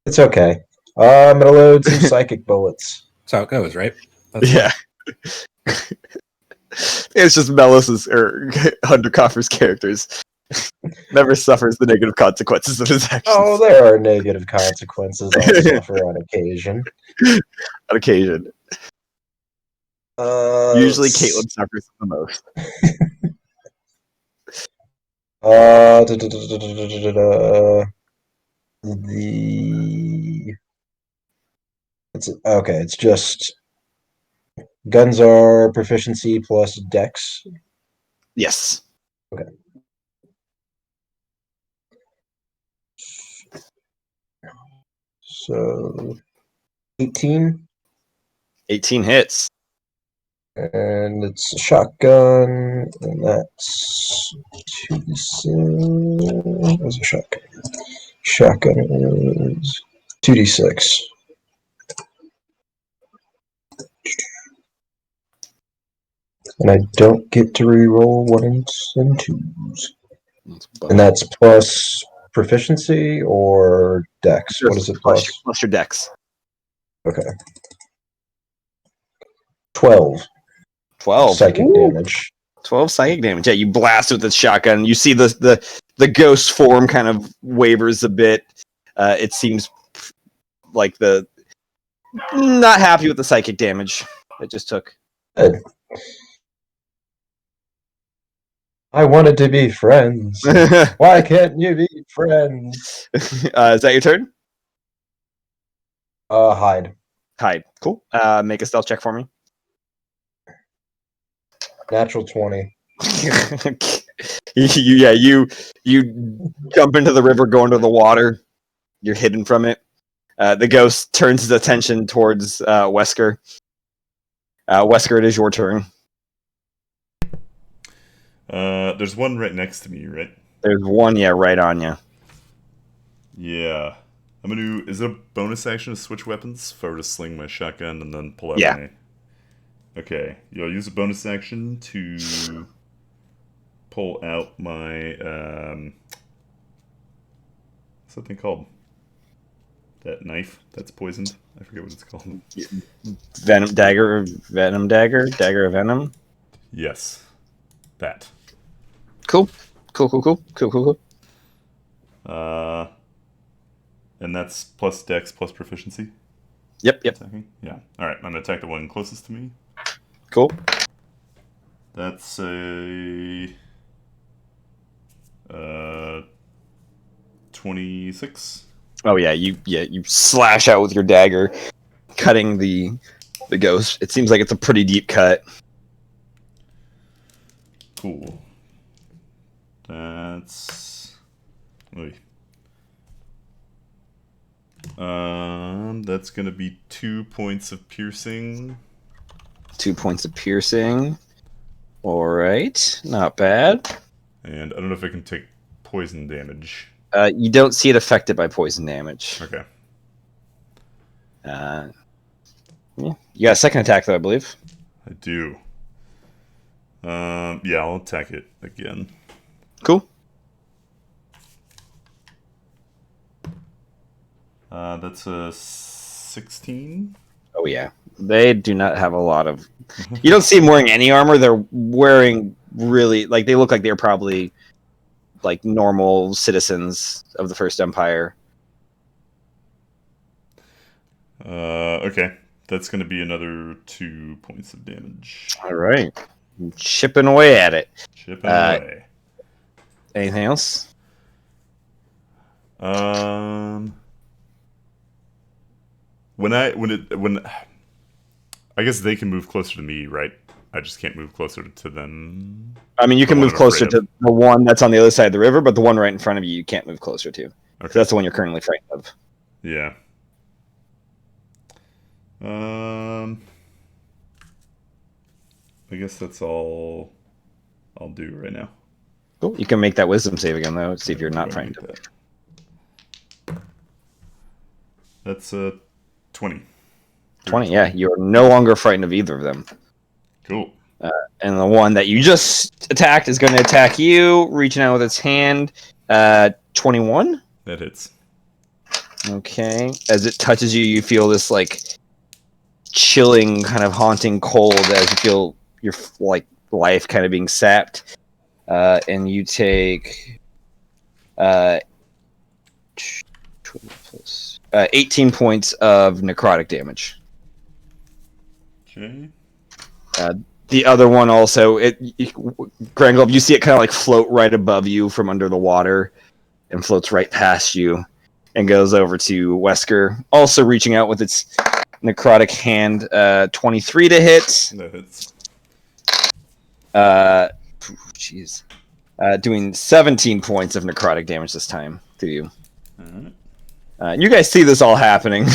It's okay. I'm gonna load some psychic bullets. That's how it goes, right? That's Yeah. It's just Melis's or Undercoffer's characters. Never suffers the negative consequences of his actions. Oh, there are negative consequences I suffer on occasion. On occasion. Usually Caitlyn suffers the most. It's just guns are proficiency plus dex. Yes. Okay. So 18. 18 hits. And it's a shotgun, and that's 2d6. What's a shotgun? Shotgun is 2d6. And I don't get to reroll 1s and 2s. And that's plus proficiency or dex? What is it plus? Plus your dex. Okay. 12. 12 psychic damage. 12 psychic damage. Yeah, you blast with the shotgun. You see the ghost form kind of wavers a bit. It seems like the not happy with the psychic damage it just took. Good. I wanted to be friends. Is Why can't you be friends? that your turn? Hide. Hide. Cool. Make a stealth check for me. Natural 20. you jump into the river, go into the water. You're hidden from it. The ghost turns his attention towards Wesker. Wesker, it is your turn. There's one right next to me, right? There's one, right on you. Yeah. I'm gonna. Is it a bonus action to switch weapons? If I were to sling my shotgun and then pull out my. Okay. You'll use a bonus action to pull out my. What's that thing called? That knife that's poisoned. I forget what it's called. Venom dagger of venom. Yes, that. Cool. And that's plus dex plus proficiency. Yep. Attacking? Yeah. All right. I'm gonna attack the one closest to me. Cool. That's a 26. Oh yeah, you slash out with your dagger, cutting the ghost. It seems like it's a pretty deep cut. Cool. That's. Oy. That's gonna be 2 points of piercing. 2 points of piercing. All right, not bad. And I don't know if I can take poison damage. You don't see it affected by poison damage. Okay. Yeah, you got a second attack though, I believe. I do. Yeah, I'll attack it again. Cool. That's a 16. Oh yeah, they do not have a lot of. You don't see them wearing any armor. They're wearing really they look like they're probably like normal citizens of the First Empire. Okay. That's going to be another 2 points of damage. All right. Chipping away at it. Chipping away. Anything else? When I guess they can move closer to me, right? I just can't move closer to them. I mean, you can move closer to the one that's on the other side of the river, but the one right in front of you can't move closer to. Okay. So that's the one you're currently frightened of. Yeah. I guess that's all I'll do right now. Cool. You can make that wisdom save again, though. See if you're not frightened of it. That's 20. 20, yeah. You're no longer frightened of either of them. Cool. And the one that you just attacked is going to attack you, reaching out with its hand. 21? That hits. Okay. As it touches you, you feel this, chilling, kind of haunting cold as you feel your, life kind of being sapped. And you take 18 points of necrotic damage. Okay. The other one also, Granglove, you see it kind of float right above you from under the water and floats right past you and goes over to Wesker, also reaching out with its necrotic hand. 23 to hit. That hits. Jeez. Doing 17 points of necrotic damage this time to you. Alright. You guys see this all happening.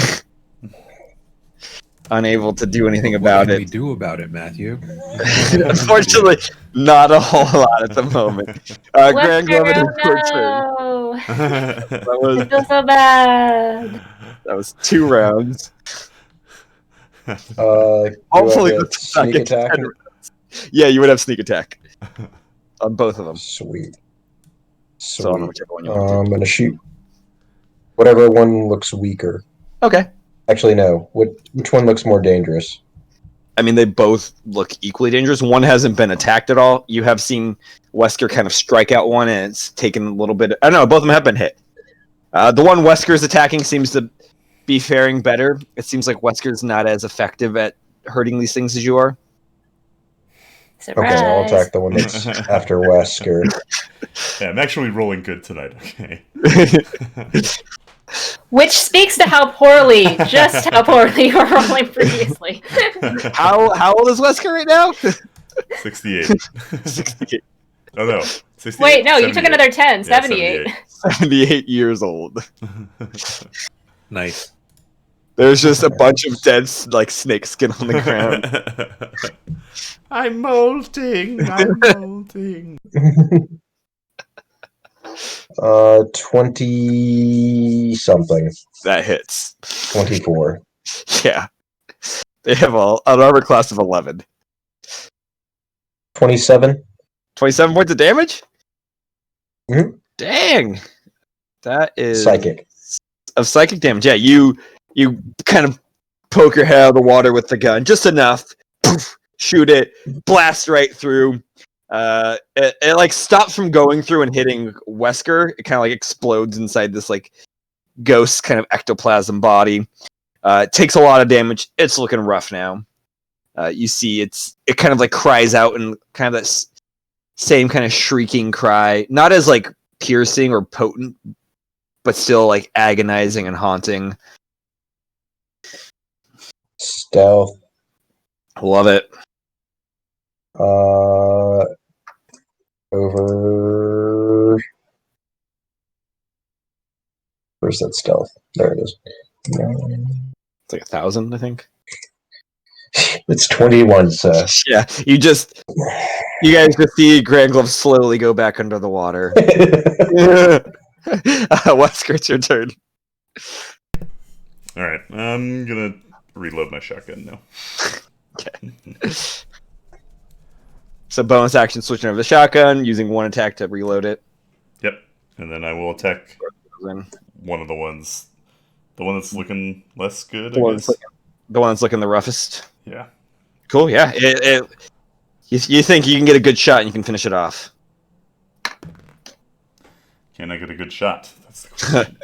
Unable to do anything about it. What can we do about it, Matthew? Unfortunately, not a whole lot at the moment. Grand Glove, it is your turn. I feel so bad. That was 2 rounds. Hopefully, sneak attack. Yeah, you would have sneak attack on both of them. Sweet. So I'm going to shoot whatever one looks weaker. Okay. Actually, no. Which one looks more dangerous? I mean, they both look equally dangerous. One hasn't been attacked at all. You have seen Wesker kind of strike out one, and it's taken a little bit. I don't know. Both of them have been hit. The one Wesker's attacking seems to be faring better. It seems like Wesker's not as effective at hurting these things as you are. Surprise. Okay, I'll attack the one that's after Wesker. Yeah, I'm actually rolling good tonight. Okay. Which speaks to how poorly, just how poorly you were rolling previously. How old is Wesker right now? 68. 68. Oh no. 68? Wait, no, you took 78. another 10. Yeah, 78. 78 years old. Nice. There's just a bunch of dead like snake skin on the ground. I'm molting. I'm molting. 20 something. That hits. 24. Yeah. They have an armor class of 11. 27. 27 points of damage? Mhm. Dang. That is Psychic. of psychic damage. Yeah, you kind of poke your head out of the water with the gun, just enough. Poof, shoot it, blast right through. It like stops from going through and hitting Wesker. It kind of like explodes inside this like ghost kind of ectoplasm body. It takes a lot of damage. It's looking rough now. You see, it kind of like cries out in kind of that same kind of shrieking cry, not as like piercing or potent, but still like agonizing and haunting. Stealth. Love it. Over. Where's that stealth? There it is. It's like 1,000, I think. It's 21, sir. Yeah, you guys just see Grand Glove slowly go back under the water. Wesker, it's your turn. All right, I'm gonna reload my shotgun now. Okay. So bonus action switching over the shotgun, using one attack to reload it. Yep, and then I will attack Then one of the ones. The one that's looking less good, The I one guess. that's looking the roughest. Yeah. Cool, yeah. You think you can get a good shot and you can finish it off. Can I get a good shot? That's the question.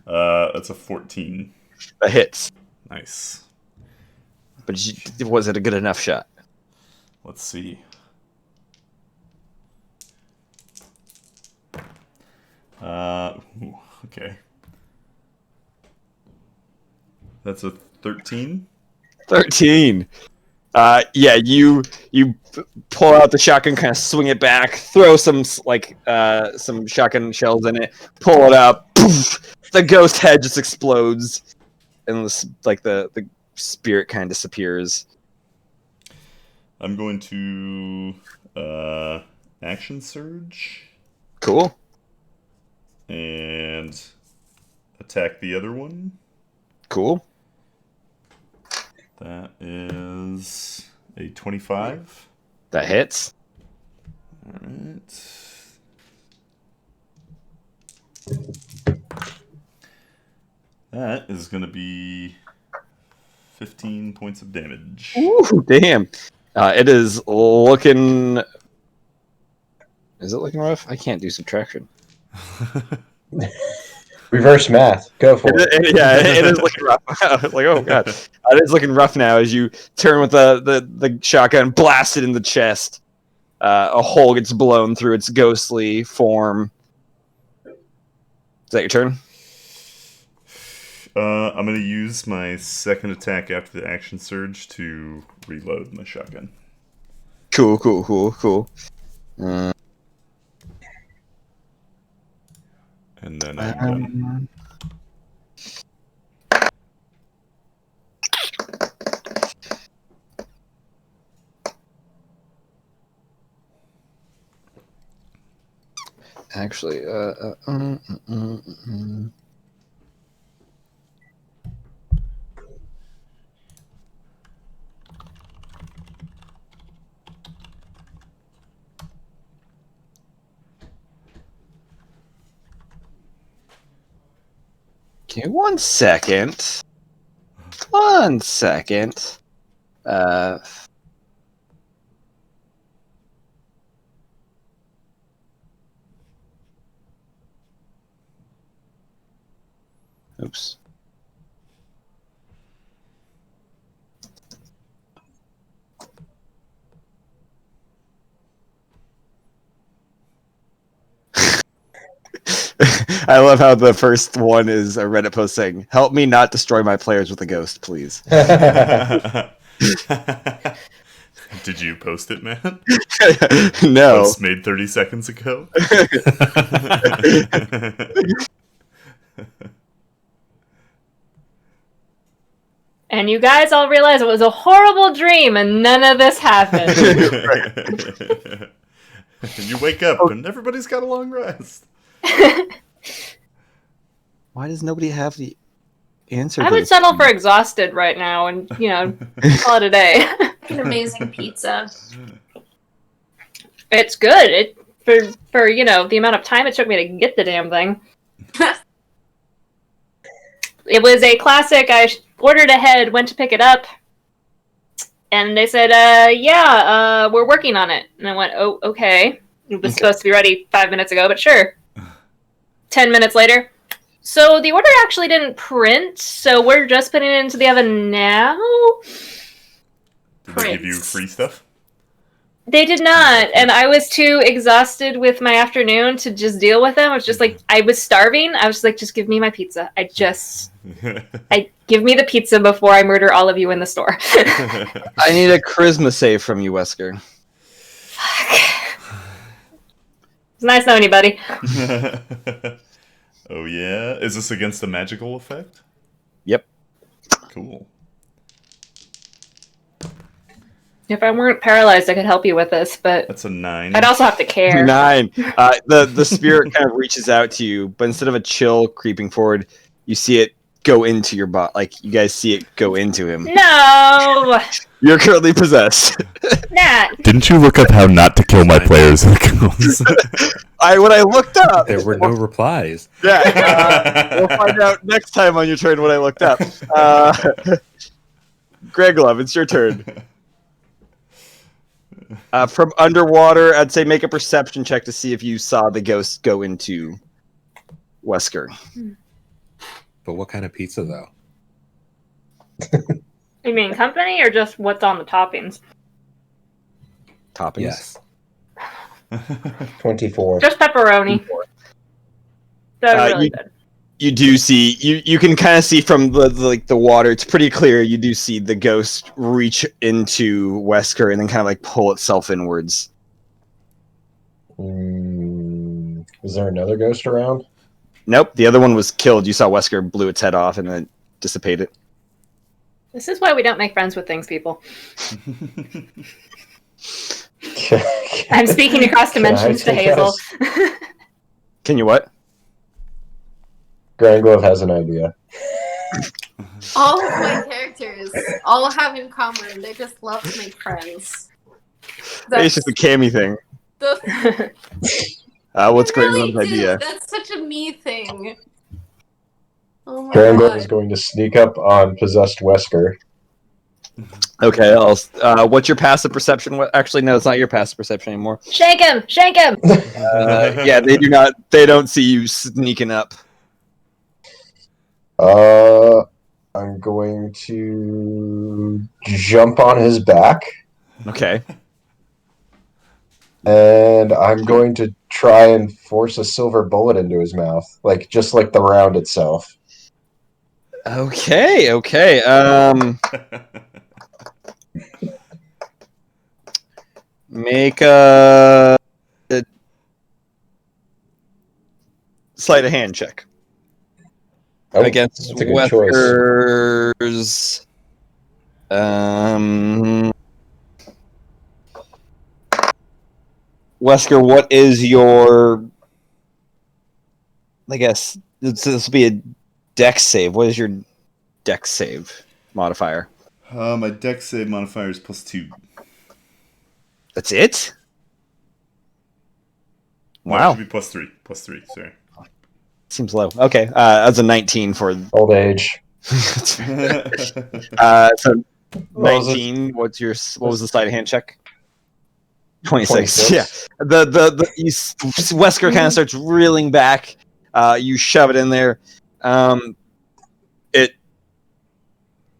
That's a 14. That hits. Nice. But was it a good enough shot? Let's see. Okay. That's a 13. 13. Yeah, you pull out the shotgun, kind of swing it back, throw some shotgun shells in it, pull it up, poof, the ghost head just explodes, and the spirit kind of disappears. I'm going to action surge Cool. and attack the other one. Cool. That is a 25. That hits. All right. That is going to be 15 points of damage. Ooh, damn. It is looking. Is it looking rough? I can't do subtraction. Reverse math. Go for it. Yeah, it is looking rough. I was like, oh god, it is looking rough now. As you turn with the shotgun, blast it in the chest. A hole gets blown through its ghostly form. Is that your turn? I'm going to use my second attack after the action surge to reload my shotgun. Cool. And then I'm done. Actually, give me 1 second. 1 second. Oops. I love how the first one is a Reddit post saying, "Help me not destroy my players with a ghost, please." Did you post it, man? No. Post made 30 seconds ago. And you guys all realize it was a horrible dream and none of this happened. And you wake up and everybody's got a long rest. Why does nobody have the answer? I would settle for exhausted right now and, call it a day. An amazing pizza. It's good. For the amount of time it took me to get the damn thing. It was a classic. I ordered ahead, went to pick it up, and they said, we're working on it. And I went, oh, okay. It was supposed to be ready 5 minutes ago, but sure. 10 minutes later. So the order actually didn't print, so we're just putting it into the oven now. Did they give you free stuff? They did not, and I was too exhausted with my afternoon to just deal with them. I was just like, I was starving. I was just like, just give me my pizza. Give me the pizza before I murder all of you in the store. I need a charisma save from you, Wesker. Fuck. It's nice knowing you, buddy. Oh yeah? Is this against a magical effect? Yep. Cool. If I weren't paralyzed, I could help you with this, but that's a 9. I'd also have to care. 9. The spirit kind of reaches out to you, but instead of a chill creeping forward, you see it go into your body. Like you guys see it go into him. No. You're currently possessed. Nah. Didn't you look up how not to kill my players? When I looked up, there were no replies. Yeah, we'll find out next time on your turn what I looked up. Greg Love, it's your turn. From underwater, I'd say make a perception check to see if you saw the ghost go into Wesker. But what kind of pizza, though? You mean company or just what's on the toppings? Toppings? Yes. 24. Just pepperoni. That was really good. You do see you can kind of see from the water. It's pretty clear. You do see the ghost reach into Wesker and then kind of like pull itself inwards. Is there another ghost around? Nope. The other one was killed. You saw Wesker blew its head off and then dissipated. This is why we don't make friends with things, people. I'm speaking across dimensions to Hazel. Can you what? Grand Glove has an idea. All of my characters all have in common. They just love to make friends. It's just a Cammy thing. What's Grand Glove's idea? That's such a me thing. Oh my Grand Glove God. is going to sneak up on possessed Wesker. Okay, what's your passive perception? Actually, no, it's not your passive perception anymore. Shake him! Shake him! Yeah, they do not. They don't see you sneaking up. I'm going to jump on his back. Okay. And I'm going to try and force a silver bullet into his mouth, just like the round itself. Okay. Make a sleight of hand check. Against that's a good choice. Wesker's. Wesker, what is your? I guess this will be a dex save. What is your dex save modifier? My dex save modifier is +2. That's it? No, Wow. it should be +3. +3, sorry. Seems low. Okay, that's a 19 for old age. So 19. What was the sleight of hand check? 26. Yeah. Wesker kind of starts reeling back. You shove it in there.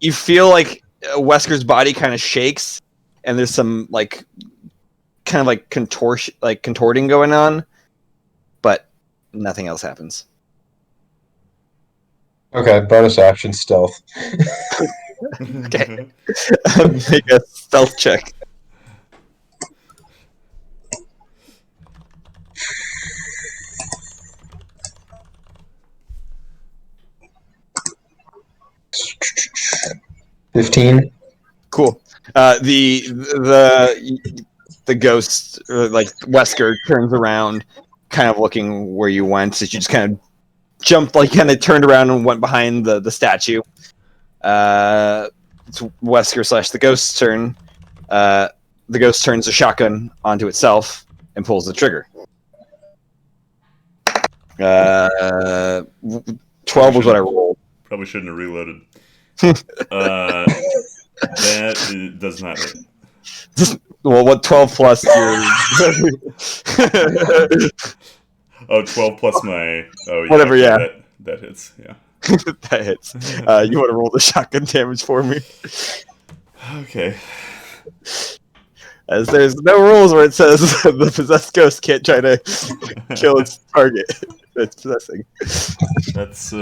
You feel like Wesker's body kind of shakes, and there's some kind of contorting going on, but nothing else happens. Okay, bonus action stealth. Okay. Make a stealth check. $15. Cool. The ghost, like Wesker, turns around, kind of looking where you went. So you just kind of jumped, like kind of turned around and went behind the statue. It's Wesker / the ghost's turn. The ghost turns the shotgun onto itself and pulls the trigger. 12 was what I rolled. Probably shouldn't have reloaded. That does not hit. Well, what 12 plus your... Oh, 12 plus my... Oh, yeah. Whatever, yeah. That hits, yeah. That hits. You want to roll the shotgun damage for me? Okay. As there's no rules where it says the possessed ghost can't try to kill its target it's possessing. That's,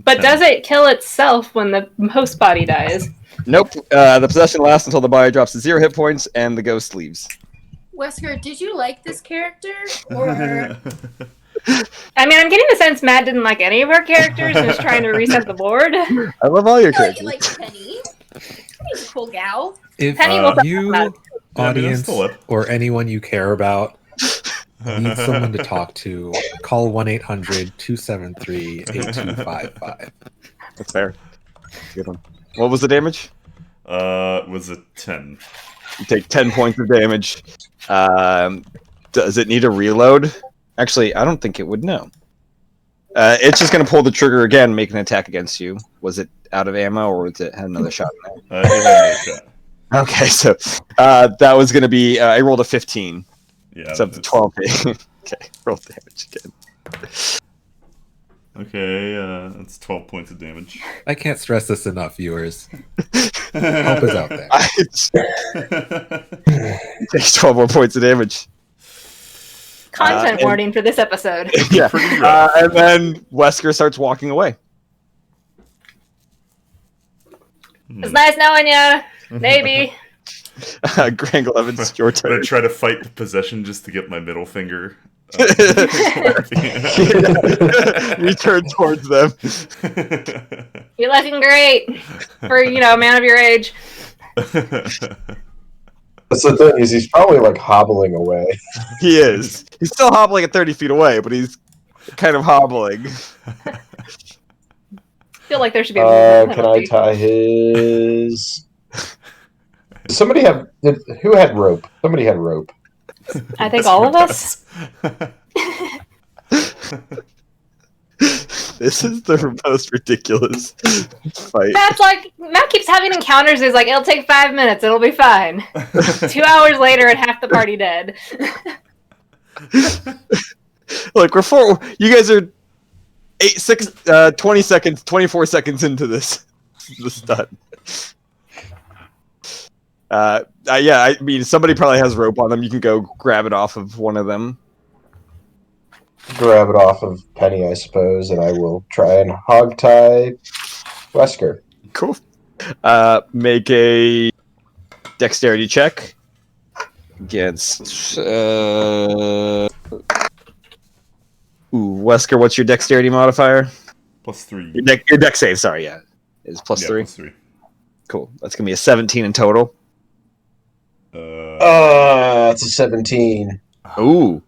But 10. does it kill itself when the host body dies? Nope. The possession lasts until the body drops to 0 hit points and the ghost leaves. Wesker, did you like this character? Or I mean, I'm getting the sense Matt didn't like any of our characters and is trying to reset the board. I love all your I feel characters. like you like Penny. Penny's a cool gal. If Penny will talk you, about it. audience, still up. or anyone you care about need someone to talk to, call 1-800-273-8255. That's fair. Good one. What was the damage? Was a 10. You take 10 points of damage. Does it need a reload? Actually, I don't think it would know. It's just going to pull the trigger again, make an attack against you. Was it out of ammo, or was it had another shot in there? It had another shot. Okay, so that was going to be... I rolled a 15. Yeah. So up to 12. Okay, roll damage again. Okay, that's 12 points of damage. I can't stress this enough, viewers. Help is out there. Takes 12 more points of damage. Content warning for this episode. Yeah. And then Wesker starts walking away. It's nice knowing you. Maybe. Grangle Evans, it's your I'm turn. gonna try to fight the possession just to get my middle finger. You turn towards them. You're looking great for, a man of your age. That's the thing, is he's probably like hobbling away. He is. He's still hobbling at 30 feet away, but he's kind of hobbling. I feel like there should be a movement Can I penalty. tie his... Somebody have... Who had rope? Somebody had rope. I think all of us. This is the most ridiculous fight. Matt keeps having encounters. He's like, it'll take 5 minutes. It'll be fine. 2 hours later and half the party dead. Look, you guys are 20 seconds, 24 seconds into this. This is done. Yeah, I mean, somebody probably has rope on them. You can go grab it off of one of them. Grab it off of Penny, I suppose, and I will try and hog tie Wesker. Cool. Make a dexterity check against. Wesker, what's your dexterity modifier? +3. Your dex save, sorry, yeah. Is +3? +3. Cool. That's going to be a 17 in total. It's a 17. Ooh.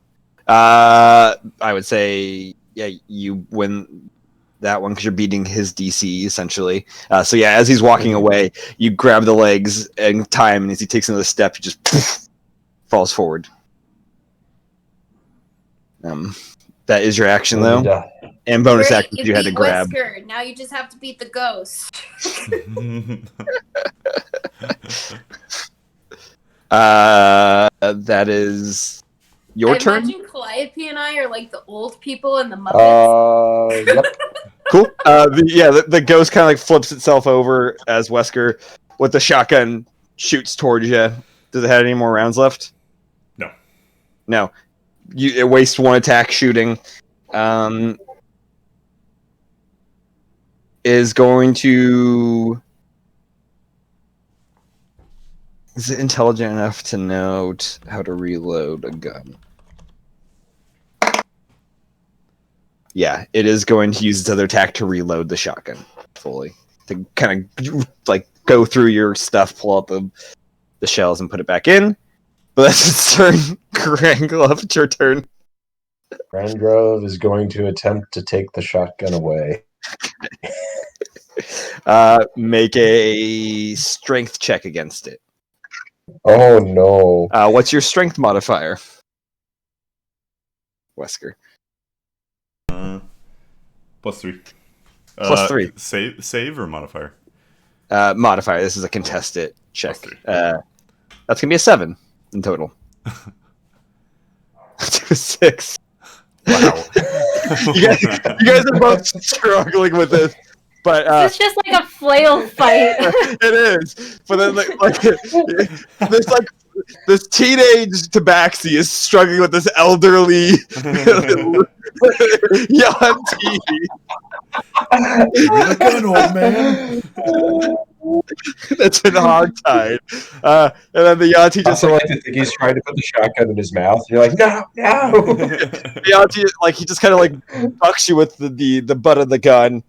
I would say, yeah, you win that one because you're beating his DC, essentially. So yeah, as he's walking away, you grab the legs and tie him, and as he takes another step, he just falls forward. That is your action, though. And bonus Great, action you had to beat grab. Wesker. Now you just have to beat the ghost. That is your turn. Imagine Calliope and I are like the old people in the Muppets. Yep. Cool. The ghost kind of like flips itself over as Wesker with the shotgun shoots towards you. Does it have any more rounds left? No. No. It wastes one attack shooting. is going to. Is it intelligent enough to know how to reload a gun? Yeah, it is going to use its other attack to reload the shotgun fully. To kind of like go through your stuff, pull out the shells, and put it back in. But that's its turn. Granglove, it's your turn. Grandgrove is going to attempt to take the shotgun away. Make a strength check against it. Oh no. What's your strength modifier? Wesker. +3. +3. Save or modifier? Modifier. This is a contested check. +3. That's gonna be a 7 in total. 6. Wow. you guys are both struggling with this, but It's just like a flail fight. it is. But then, this teenage tabaxi is struggling with this elderly Yanti. Give me the gun, old man. That's been hogtied. And then the Yanti I just also like to think he's trying to put the shotgun in his mouth. You're like, no. the Yanti, he just kind of bucks you with the butt of the gun,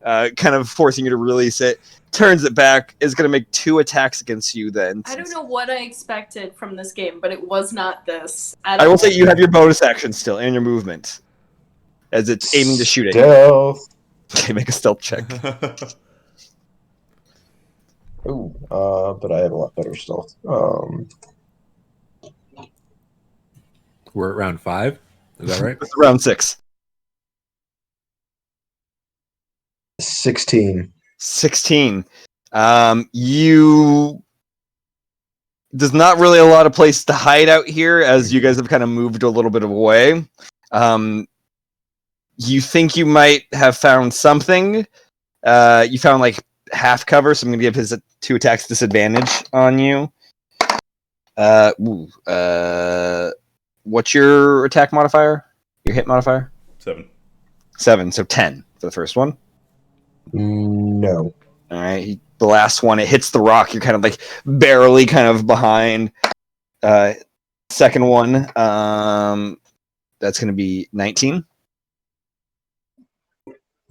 kind of forcing you to release it. Turns it back, is going to make 2 attacks against you then. I don't know what I expected from this game, but it was not this. I will say you have your bonus action still and your movement. As it's aiming to shoot at you. Stealth. Okay, make a stealth check. Ooh, but I have a lot better stealth. We're at round 5. Is that right? It's round 6. 16. 16. You... There's not really a lot of place to hide out here, as you guys have kind of moved a little bit away. You think you might have found something. You found like half cover, so I'm gonna give his 2 attacks disadvantage on you. What's your attack modifier? Your hit modifier? 7. 7, so 10 for the first one. No. All right, the last one, it hits the rock. You're kind of like barely kind of behind. Second one, that's going to be 19.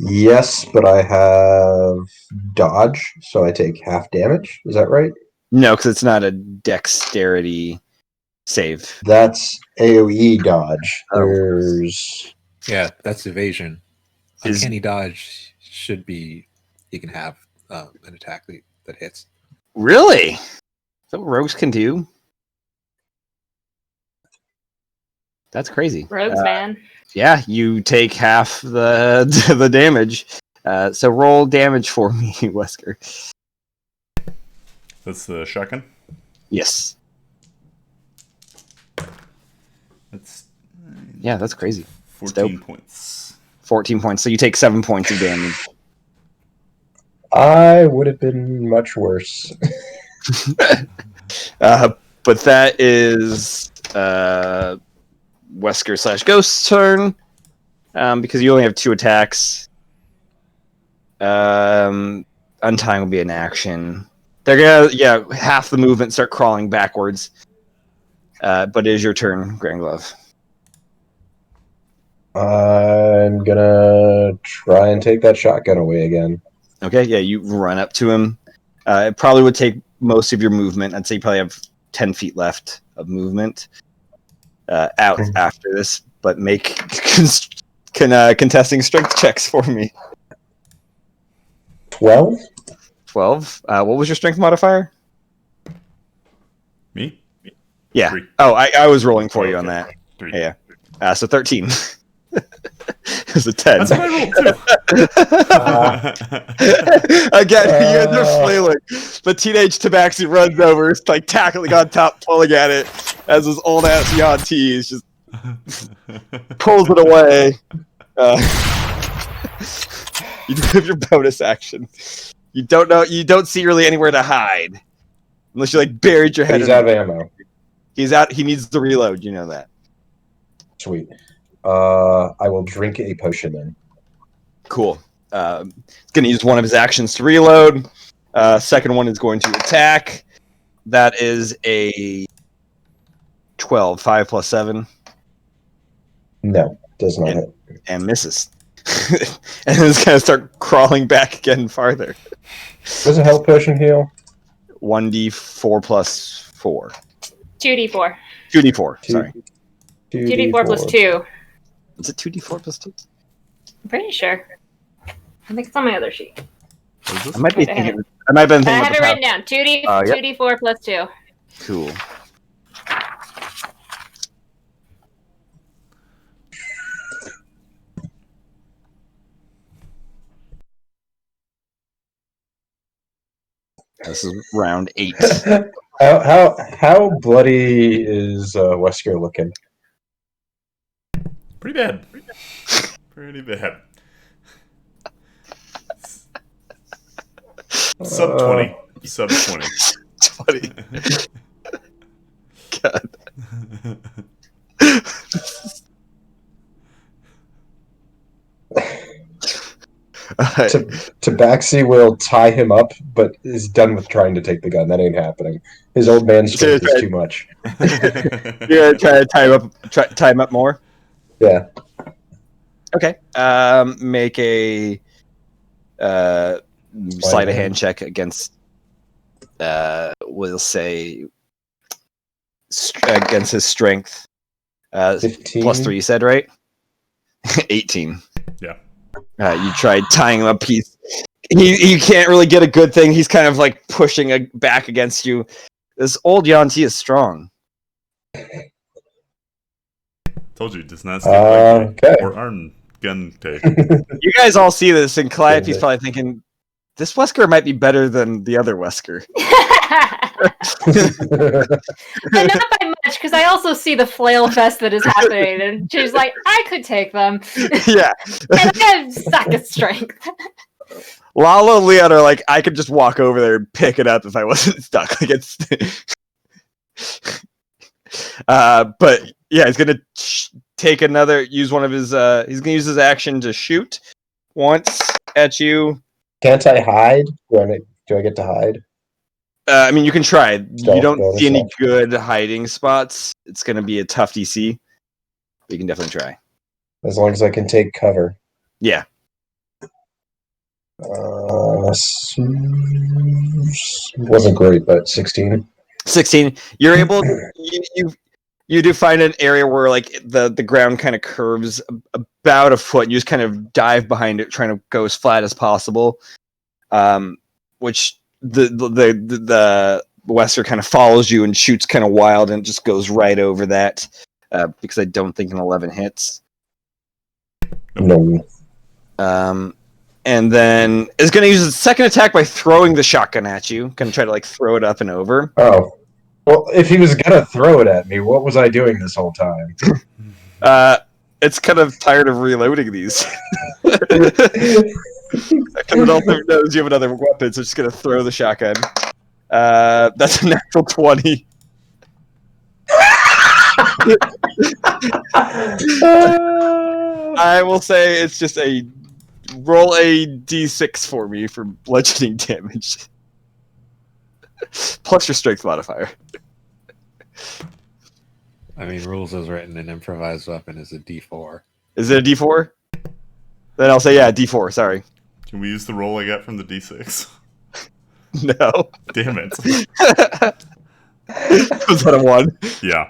Yes, but I have dodge, so I take half damage. Is that right? No, because it's not a dexterity save. That's AoE dodge. Oh. There's... Yeah, that's evasion. Is- Uncanny dodge should be... You can have an attack that hits. Really? Is that what rogues can do? That's crazy. Rogues, man. Yeah, you take half the damage. So roll damage for me, Wesker. That's the shotgun? Yes. That's Yeah, that's crazy. 14 points. 14 points. So you take 7 points of damage. I would have been much worse. But that is Wesker / Ghost's turn. Because you only have 2 attacks. Untying will be an action. They're gonna, half the movement start crawling backwards. But it is your turn, Grandglove. I'm gonna try and take that shotgun away again. Okay, yeah, you run up to him. It probably would take most of your movement. I'd say you probably have 10 feet left of movement out after this. But make contesting strength checks for me. 12? 12. What was your strength modifier? Me? Yeah. 3. Oh, I was rolling for you on Okay. that. 3. Yeah. So 13. It was a 10. That's what I rolled too. Again, you guys are flailing. The teenage tabaxi runs over, like tackling on top, pulling at it, as his old ass Yanti is just pulls it away. You do have your bonus action. You don't see really anywhere to hide. Unless you like buried your head He's in out of ammo. He's out. He needs to reload. You know that. Sweet. I will drink a potion then. Cool. It's going to use one of his actions to reload. Second one is going to attack. That is a 12. 5 plus 7. No, does not hit. And misses. And then it's going to start crawling back again farther. Does a health potion heal? 1d4 plus 4. 2d4. 2d4, sorry. 2d4 plus 2. Is it 2d4 plus 2? I'm pretty sure. I think it's on my other sheet. I might be thinking. I might have been I thinking have it written down. 2d4 plus 2. Cool. This is round 8. How bloody is Wesker looking? Pretty bad. Pretty bad. Sub 20. Sub 20. 20. God. Tabaxi will tie him up, but is done with trying to take the gun. That ain't happening. His old man strength is too much. You're gonna try to tie him up more? Yeah. Okay. Make a sleight of hand check against. We'll say against his strength. 15. Plus 3. You said right? 18. Yeah. You tried tying him up. He can't really get a good thing. He's kind of like pushing back against you. This old Yanti is strong. Told you, does not skip or arm gun take. You guys all see this, and Calliope's probably thinking, this Wesker might be better than the other Wesker. And not by much, because I also see the flail fest that is happening, and she's like, I could take them. Yeah. And I suck at strength. Lalo and Leon are like, I could just walk over there and pick it up if I wasn't stuck. Like it's but yeah, he's gonna take use one of his he's gonna use his action to shoot once at you. Can't I hide? Do I get to hide? I mean, you can try. Stealth You don't see any bonus. good hiding spots. It's going to be a tough DC. But you can definitely try. As long as I can take cover. Yeah. Wasn't great, but 16. 16. You're able. You do find an area where like the ground kind of curves about a foot. You just kind of dive behind it, trying to go as flat as possible. Which the Wesker kind of follows you and shoots kind of wild and just goes right over that because I don't think an 11 hits. No. And then is going to use his second attack by throwing the shotgun at you. Going to try to like throw it up and over. Oh. Well, if he was going to throw it at me, what was I doing this whole time? It's kind of tired of reloading these. Because it also knows you have another weapon, so it's just going to throw the shotgun. That's a natural 20. I will say it's just roll a d6 for me for bludgeoning damage. Plus your strength modifier. I mean, rules as written, an improvised weapon is a D4. Is it a d4? Then I'll say, yeah, d4, sorry. Can we use the roll I got from the D6? No. Damn it. Was that a 1? Yeah.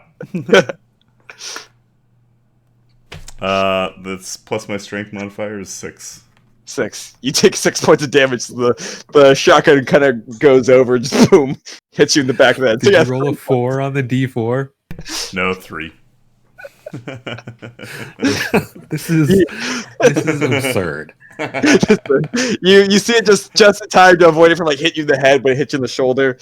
That's plus my strength modifier is 6. 6. You take 6 points of damage. So the shotgun kind of goes over, just boom, hits you in the back of the head. Did you roll a 4 on the D4? No, 3. This is absurd. You see it just in time to avoid it from like hit you in the head, but it hits you in the shoulder.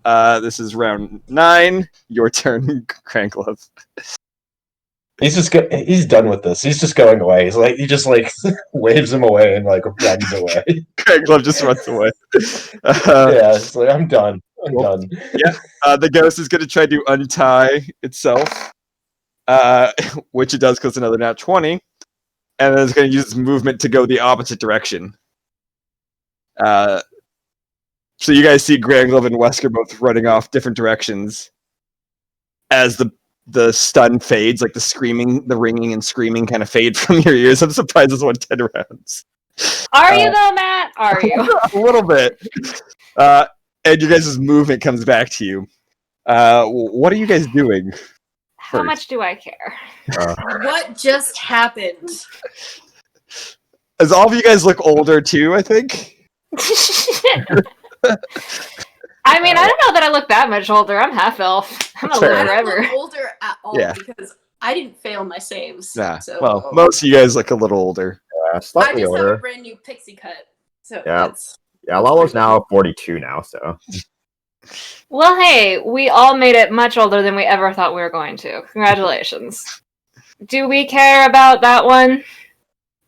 This is round 9. Your turn, Cranklove. He's done with this. He's just going away. He just waves him away and like runs away. Cranklove just runs away. Yeah, it's like I'm done. I'm done. Yeah. The ghost is going to try to untie itself, which it does because another nat 20, and then it's going to use its movement to go the opposite direction. So you guys see Granglove and Wesker both running off different directions as the stun fades, like the ringing and screaming kind of fade from your ears. I'm surprised this went 10 rounds. Are you though, Matt? Are you? A little bit. And your guys' movement comes back to you. What are you guys doing? How much do I care? What just happened? As all of you guys look older too, I think. I mean, I don't know that I look that much older. I'm half elf. I'm gonna live I don't forever. look older at all because I didn't fail my saves. Yeah. So. Well, most of you guys look a little older. I Slightly just older. have a brand new pixie cut. So that's Lalo's now 42 now, so. Well, hey, we all made it much older than we ever thought we were going to. Congratulations. Do we care about that one?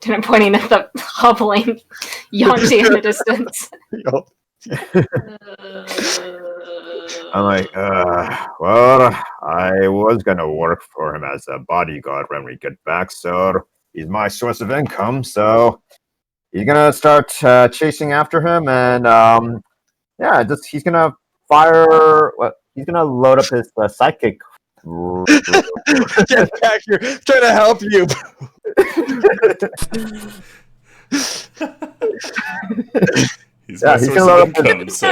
And I'm pointing at the hobbling Yanti in the distance. I'm like, well, I was gonna work for him as a bodyguard when we get back, so he's my source of income, so he's gonna start chasing after him, and he's gonna fire. He's gonna load up his psychic. Get back here! I'm trying to help you. He's my source of income, so.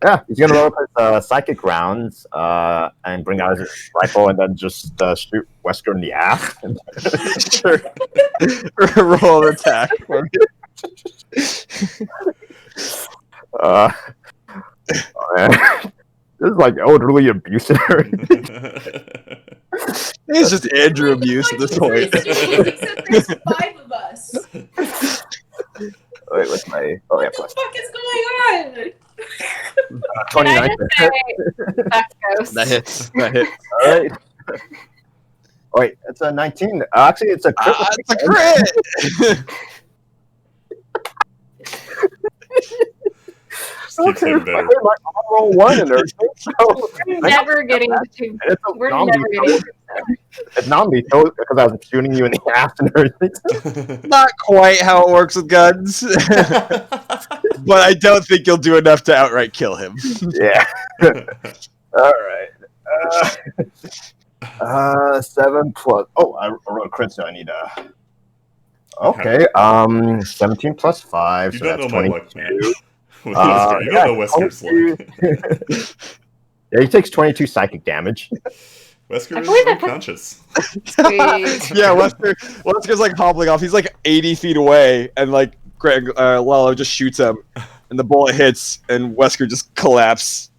Yeah, he's gonna load up his psychic rounds and bring out his rifle and then just shoot Wesker in the ass. Sure. Roll an attack for me. This is like elderly abuse. It's just Andrew abuse at this point. Except there's 5 of us. Wait, what's my? Oh, yeah, What the fuck is going on? 29. That's ghost. That hits. That hits. All right. Oh, wait, it's a 19. Actually, it's a crit. It's a crit. Keeps getting better. I roll 1 in there. So, We're never getting to. it's a We're zombie never getting. It's non-lethal because I was shooting you in the ass and everything. Not quite how it works with guns, but I don't think you'll do enough to outright kill him. Yeah. All right. 7 plus. Oh, I rolled a crit, so I need a. Okay. 17 plus 5. You so don't that's know my 22. luck, man. You don't know Wesker's luck. Yeah, he takes 22 psychic damage. Wesker is believe I put- unconscious. Yeah, Wesker's like hobbling off. He's like 80 feet away, and like Lalo just shoots him, and the bullet hits, and Wesker just collapses.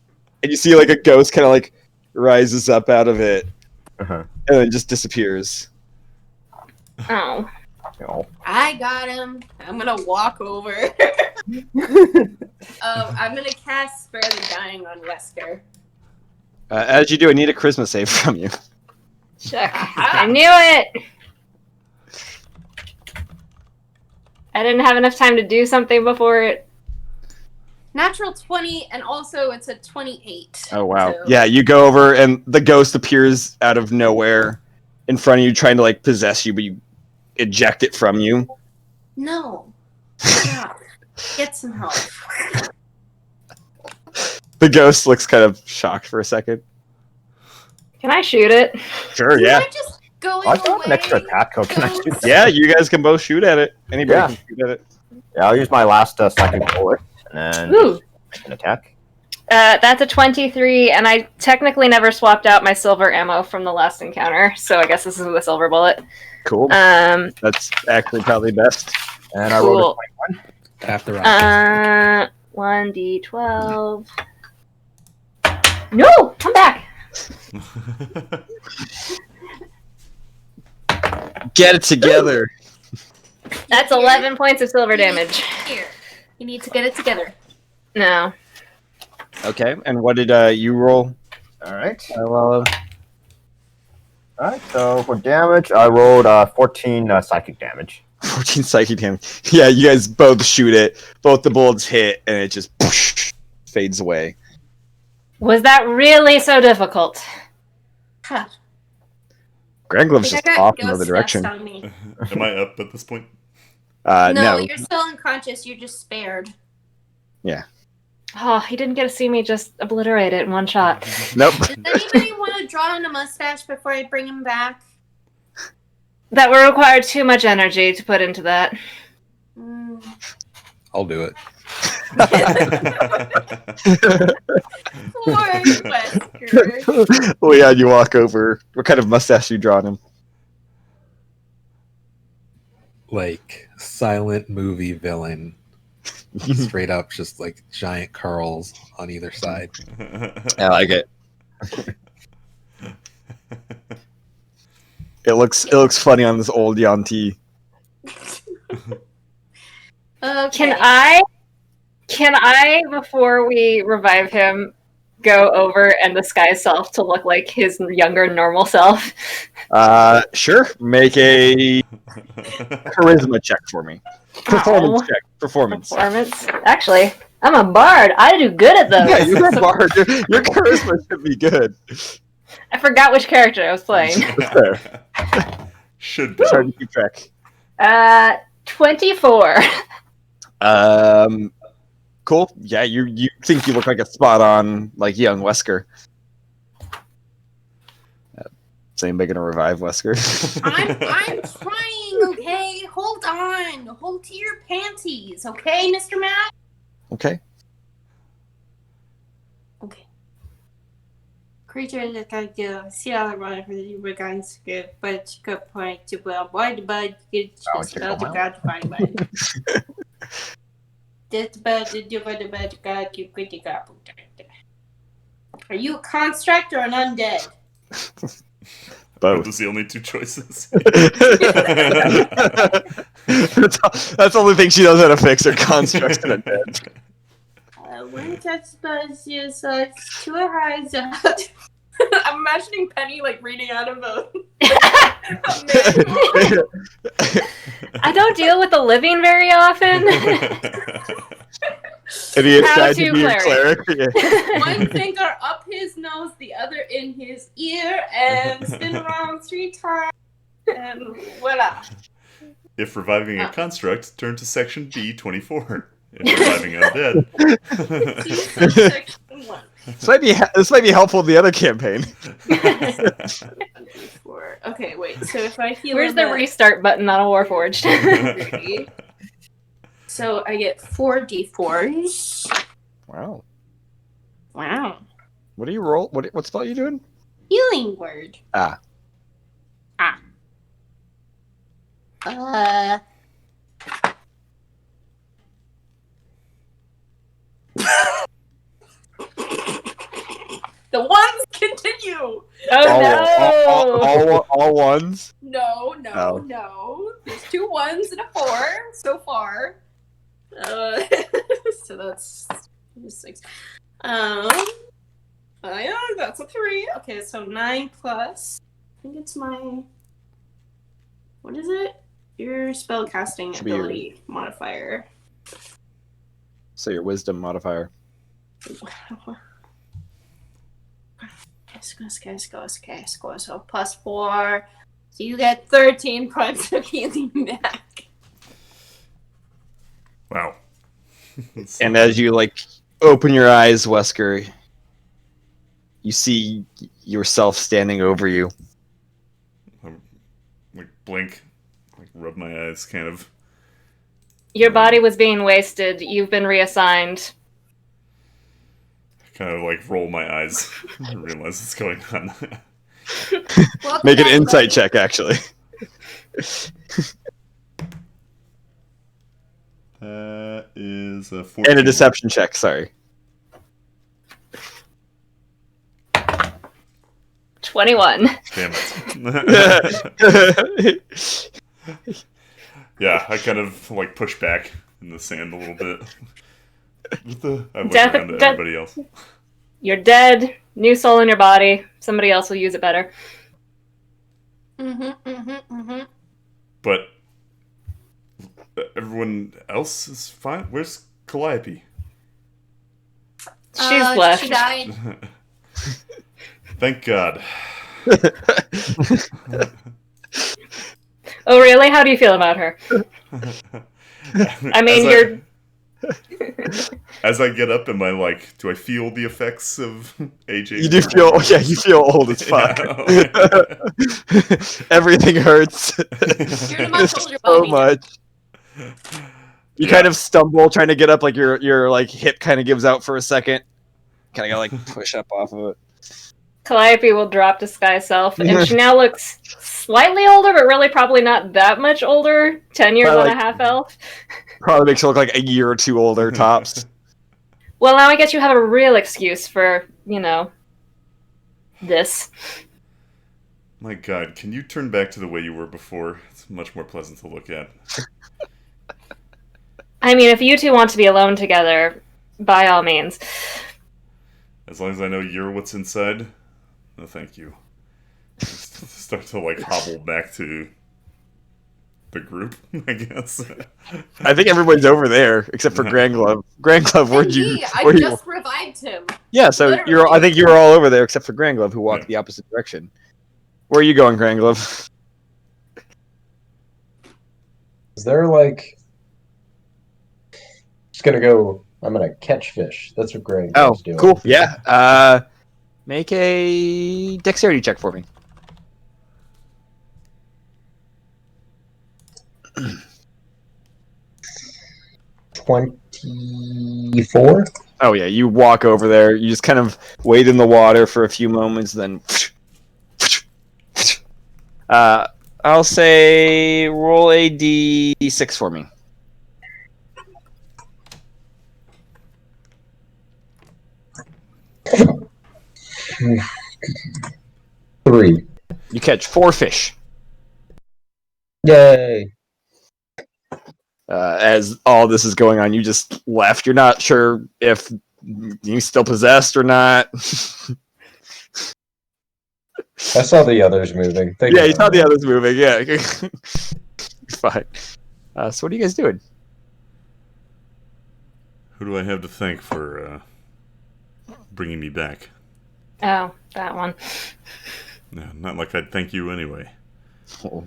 And you see like a ghost kind of like rises up out of it, and then just disappears. Oh. I got him. I'm gonna walk over. I'm gonna cast Spare the Dying on Wesker. As you do, I need a charisma save from you. Check. I knew it! I didn't have enough time to do something before it. Natural 20, and also it's a 28. Oh, wow. So- Yeah, you go over, and the ghost appears out of nowhere in front of you, trying to like possess you, but you eject it from you. No. Stop. Get some help. The ghost looks kind of shocked for a second. Can I shoot it? Sure, Do yeah. I just going I still have an away? extra attack code. Can I shoot that? Yeah, you guys can both shoot at it. Anybody Yeah. can shoot at it. Yeah, I'll use my last psychic bullet and then Ooh. make an attack. That's a 23, and I technically never swapped out my silver ammo from the last encounter, so I guess this is the silver bullet. Cool. That's actually probably best. And I rolled a Cool. 21. Half the round. 1d12. No! Come back! Get it together. That's 11 points of silver damage. Here. You need to get it together. No. Okay, and what did you roll? All right. Lalo? All right. So for damage, I rolled 14 psychic damage. 14 psychic damage. Yeah, you guys both shoot it. Both the bullets hit, and it just fades away. Was that really so difficult? Huh. Granglove's I just got off ghost another direction. dust on me. Am I up at this point? No. You're still unconscious. You're just spared. Yeah. Oh, he didn't get to see me just obliterate it in one shot. Nope. Does anybody want to draw on a mustache before I bring him back? That would require too much energy to put into that. I'll do it. Poor Wesker. Leon, you walk over. What kind of mustache you draw on him? Like silent movie villain. Straight up, just like giant curls on either side. I like it. It looks funny on this old Yanti. Can I, before we revive him, go over and disguise self to look like his younger normal self? Sure. Make a charisma check for me. Performance check. Performance. Actually, I'm a bard. I do good at those. Yeah, you're a bard. Your charisma should be good. I forgot which character I was playing. Should be. It's hard to keep track. 24. Cool. Yeah, you think you look like a spot on like young Wesker. Is anybody gonna revive Wesker? I'm trying, okay? Hold on. Hold to your panties, okay, Mr. Matt? Okay. Okay. Creature that can do see all around for the regards good, but good point to well, why the bud gets Oh, just check about them to gratify bud. Just about to do what the bud got you pretty got. Are you a construct or an undead? Both. Those are the only two choices. That's the only thing she knows how to fix, her constructs and undead. When touched by you such to a high I'm imagining Penny like reading out of a manual. I don't deal with the living very often. And he How decided to to be a cleric. Yeah. One finger up his nose, the other in his ear, and spin around 3 times, and voila. If reviving a construct, turn to section B24. If reviving undead. See section 1. This might be helpful in the other campaign. Okay, wait. So if I heal Where's him the at restart button on a Warforged? 3, so I get 4 d4s. Wow. Wow. What do you roll? What spell are you doing? Healing word. Ah. The ones continue. Oh All ones. No. Oh. No. There's 2 1s and a 4 so far. So that's 6. Yeah, that's a 3. Okay, so 9 plus. I think it's my. What is it? Your spellcasting Should be your- ability modifier. So your wisdom modifier. So plus 4. So you get 13 points of healing back. Wow. And as you open your eyes, Wesker, you see yourself standing over you. Blink, rub my eyes, kind of. Your body was being wasted. You've been reassigned. Kind of roll my eyes and realize what's going on. Make an insight check, actually. That is a 14. And a deception check, sorry. 21. Damn it. Yeah, I kind of push back in the sand a little bit. I look around at everybody else. You're dead. New soul in your body. Somebody else will use it better. But everyone else is fine. Where's Calliope? She's left. She died. Thank God. Oh, really? How do you feel about her? I mean, you're. As I get up, am I like, do I feel the effects of aging? You do feel, yeah, you feel old as fuck. Yeah. Everything hurts. You're in a much older so body. much. You kind of stumble trying to get up, like your like hip kind of gives out for a second. Kind of gotta like push up off of it. Calliope will drop to Sky Self, and she now looks slightly older, but really probably not that much older. 10 years Probably on like- a half elf. Probably makes her look like a year or two older tops. Well, now I guess you have a real excuse for, this. My God, can you turn back to the way you were before? It's much more pleasant to look at. I mean, if you two want to be alone together, by all means. As long as I know you're what's inside, no thank you. Start to like hobble back to the group, I guess. I think everybody's over there except for Grand Glove. Grand Glove, where'd you? I just revived him. Yeah, so Literally. I think you were all over there except for Grand Glove, who walked the opposite direction. Where are you going, Grand Glove? Is there like? Just gonna go. I'm gonna catch fish. That's what Greg is doing. Cool. Yeah. Make a dexterity check for me. $24. Oh yeah, you walk over there. You just kind of wade in the water for a few moments, then. I'll say roll a d6 for me. Three. You catch 4 fish. Yay! As all this is going on, you just left. You're not sure if you still possessed or not. I saw the others moving. Yeah, you saw the others moving. Yeah, fine. So what are you guys doing? Who do I have to thank for bringing me back? Oh, that one. No, not like I'd thank you anyway. Oh.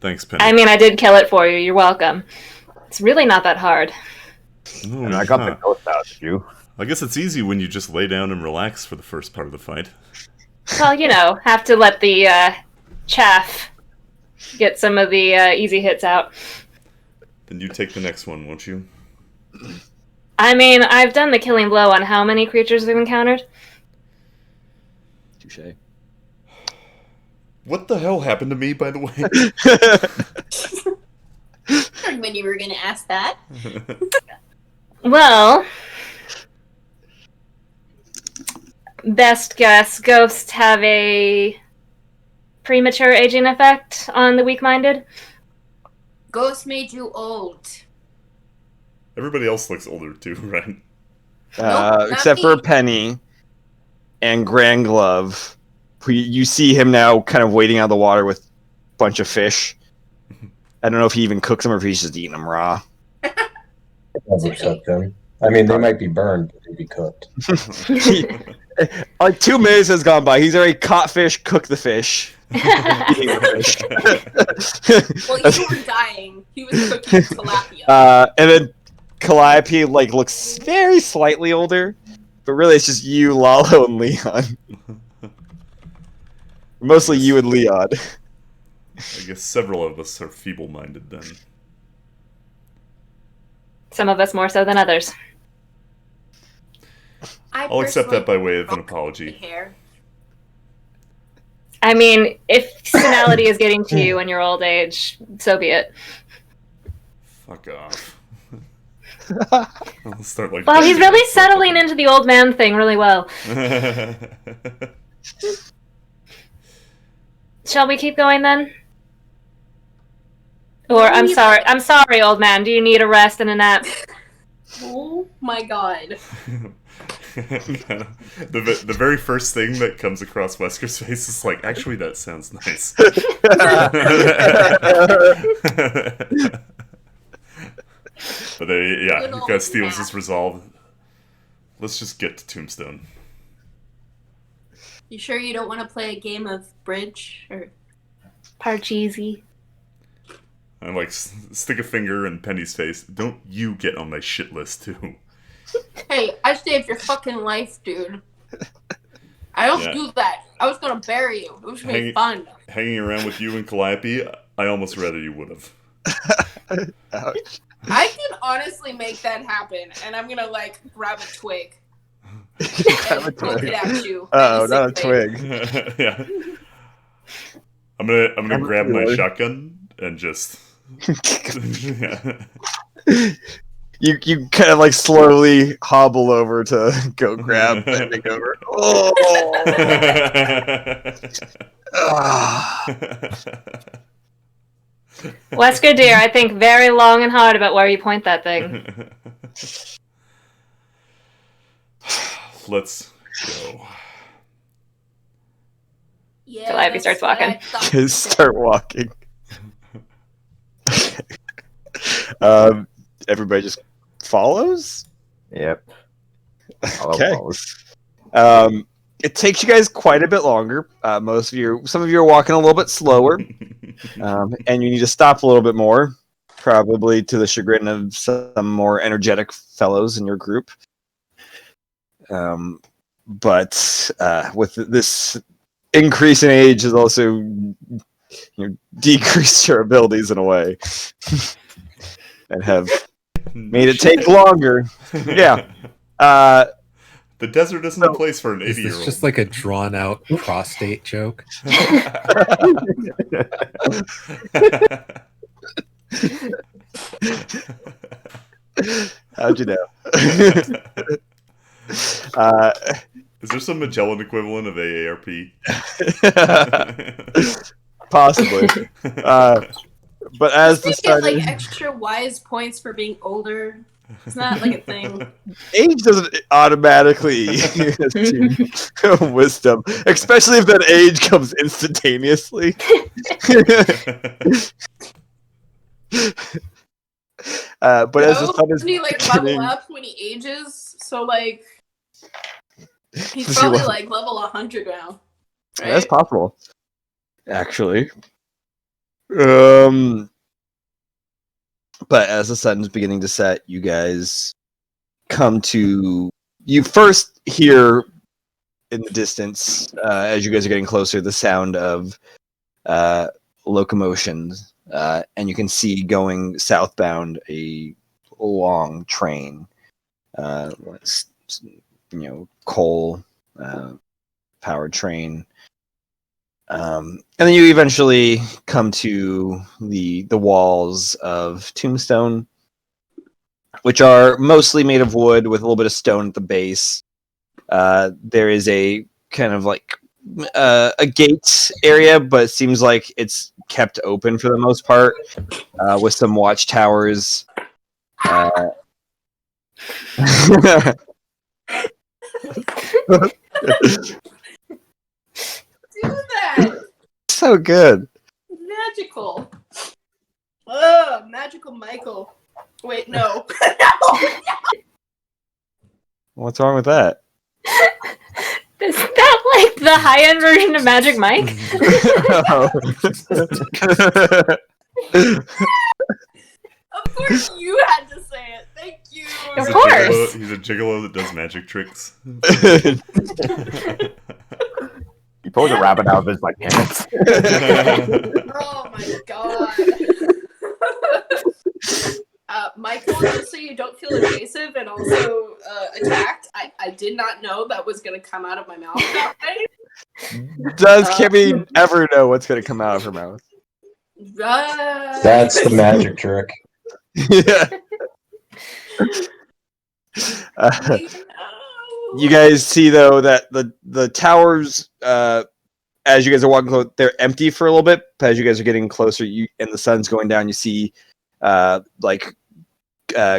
Thanks, Penny. I mean, I did kill it for you. You're welcome. It's really not that hard. No, And I it's got not. the ghost out of you. I guess it's easy when you just lay down and relax for the first part of the fight. Well, have to let the chaff get some of the easy hits out. Then you take the next one, won't you? I mean, I've done the killing blow on how many creatures we've encountered? Touche. What the hell happened to me, by the way? When you were gonna ask that. Well, best guess, ghosts have a premature aging effect on the weak-minded. Ghost made you old. Everybody else looks older too, right? Nope, Except not for me. Penny and Grand Glove, who you see him now kind of wading out of the water with a bunch of fish. I don't know if he even cooks them or if he's just eating them raw. Never cooked them. I mean, they might be burned, but they'd be cooked. Like 2 minutes has gone by. He's already caught fish, cooked the fish. Eating the fish. Well, you were dying. He was cooking tilapia. And then Calliope looks very slightly older, but really it's just you, Lalo, and Leon. Mostly you and Leon. I guess several of us are feeble-minded then. Some of us more so than others. I'll accept that by way of an apology. Hair. I mean, if senility is getting to you in your old age, so be it. Fuck off. I'll start like. Well, he's really settling into the old man thing really well. Shall we keep going then? Or I'm sorry, old man. Do you need a rest and a nap? Oh my god. The very first thing that comes across Wesker's face is like, actually, that sounds nice. But Good you old guys steals nap. his resolve. Let's just get to Tombstone. You sure you don't want to play a game of bridge or Parcheesi. I like stick a finger in Penny's face. Don't you get on my shit list too? Hey, I saved your fucking life, dude. I don't do that. I was gonna bury you. It was gonna be fun. Hanging around with you and Calliope, I almost rather you would have. Ouch. I can honestly make that happen, and I'm gonna like grab a twig. Grab a and poke twig. it at you. Oh, not a basically. twig. Yeah. I'm gonna grab my shotgun and just yeah. You kind of like slowly hobble over to go grab and take over. Oh. Wesker, dear, I think very long and hard about where you point that thing. Let's go. Yeah, Calliope starts walking. Start walking. Everybody just follows. Yep. Okay. It takes you guys quite a bit longer. Some of you are walking a little bit slower, and you need to stop a little bit more, probably to the chagrin of some more energetic fellows in your group. But with this increase in age, has also decreased your abilities in a way, and have made it take longer. Yeah. The desert isn't a place for an Is 80-year-old. this just like a drawn-out prostate joke? How'd you know? Is there some Magellan equivalent of AARP? Possibly. But as the Does he sun, get like extra wise points for being older? It's not like a thing. age doesn't automatically wisdom, especially if that age comes instantaneously. But as the sun is doesn't he like turning, level up when he ages? So like he's Does he probably level- like level 100 now. Right? that's possible, actually. But as the sun's beginning to set, you guys you first hear in the distance, as you guys are getting closer, the sound of locomotions, and you can see going southbound a long train, coal powered train. And then you eventually come to the walls of Tombstone, which are mostly made of wood with a little bit of stone at the base. There is a kind of like a gate area, but it seems like it's kept open for the most part, with some watchtowers. Do that! So good. Magical. Oh, magical Michael. Wait, no. No! What's wrong with that? Is that like the high-end version of Magic Mike? Of course you had to say it. Thank you. Of course. He's a gigolo that does magic tricks. He pulls a rabbit out of his like pants. Oh my god. Michael, just so you don't feel invasive and also attacked, I did not know that was going to come out of my mouth that way. Does Kimmy ever know what's going to come out of her mouth? That's the magic trick. Yeah. You guys see though that the towers, as you guys are walking close, they're empty for a little bit. But as you guys are getting closer, and the sun's going down, you see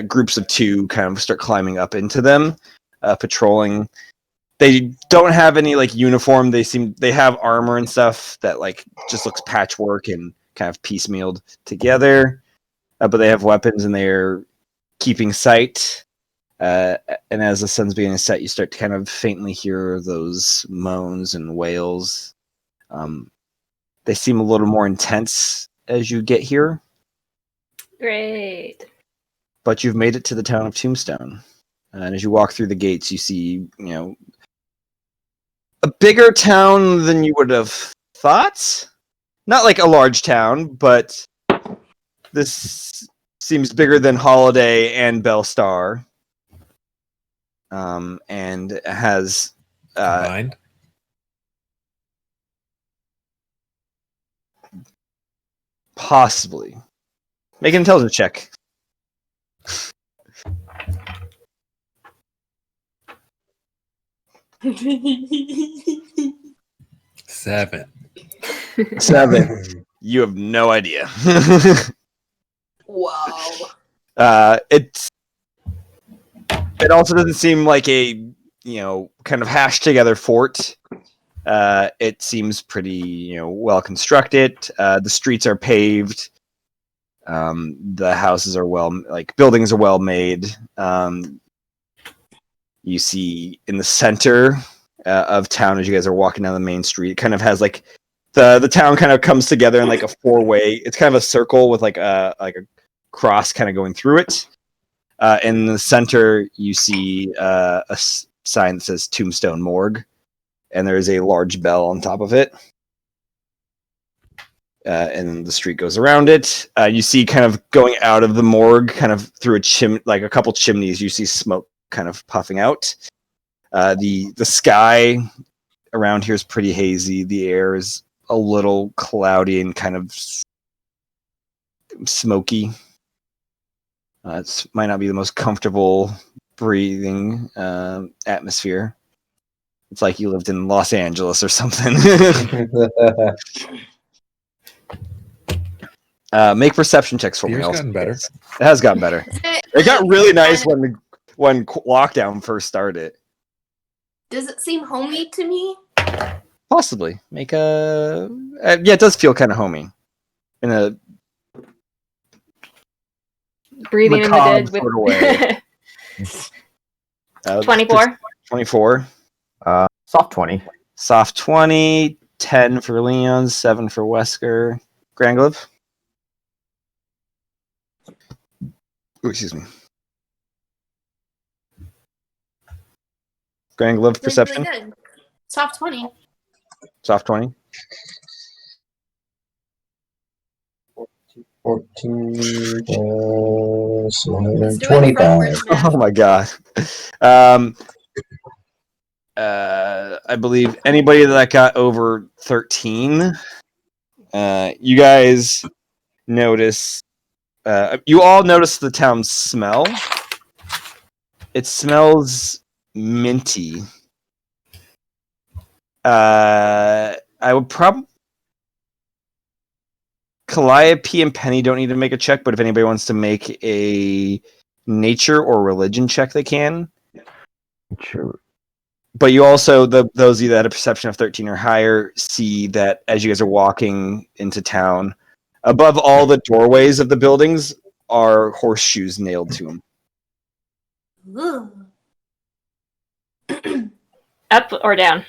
groups of two kind of start climbing up into them, patrolling. They don't have any like uniform. They have armor and stuff that like just looks patchwork and kind of piecemealed together. But they have weapons and they're keeping sight. And as the sun's beginning to set, you start to kind of faintly hear those moans and wails. They seem a little more intense as you get here. Great. But you've made it to the town of Tombstone. And as you walk through the gates, you see, a bigger town than you would have thought. Not like a large town, but this seems bigger than Holiday and Bellstar. And has Combined? possibly. Make an intelligence check. Seven. 7. You have no idea. Wow. It also doesn't seem like a kind of hashed together fort. It seems pretty well constructed. The streets are paved. The houses are buildings are well made. You see in the center of town as you guys are walking down the main street, it kind of has like the town kind of comes together in like a 4-way. It's kind of a circle with like a cross kind of going through it. In the center, you see a sign that says Tombstone Morgue, and there is a large bell on top of it. And the street goes around it. You see kind of going out of the morgue, kind of through a couple chimneys, you see smoke kind of puffing out. The sky around here is pretty hazy. The air is a little cloudy and kind of smoky. It might not be the most comfortable breathing atmosphere. It's like you lived in Los Angeles or something. Make perception checks for me. Beer's gotten better. It has gotten better. It got really nice when lockdown first started. Does it seem homey to me? Possibly. Make a... yeah, it does feel kind of homey. In a... Breathing in the dead sort of way. 24. 24. Soft 20. Soft 20. 10 for Leon. 7 for Wesker. Granglove? Oh, excuse me. Granglove perception? Really good. Soft 20. Soft 20. 14 Let's do it 25. frontwards, man. Oh my god. I believe anybody that got over 13, you guys notice, you all notice the town's smell. It smells minty. I would probably... Calliope and Penny don't need to make a check, but if anybody wants to make a nature or religion check, they can. Sure. But you also, those of you that had a perception of 13 or higher, see that as you guys are walking into town, above all the doorways of the buildings are horseshoes nailed to them. Up or down?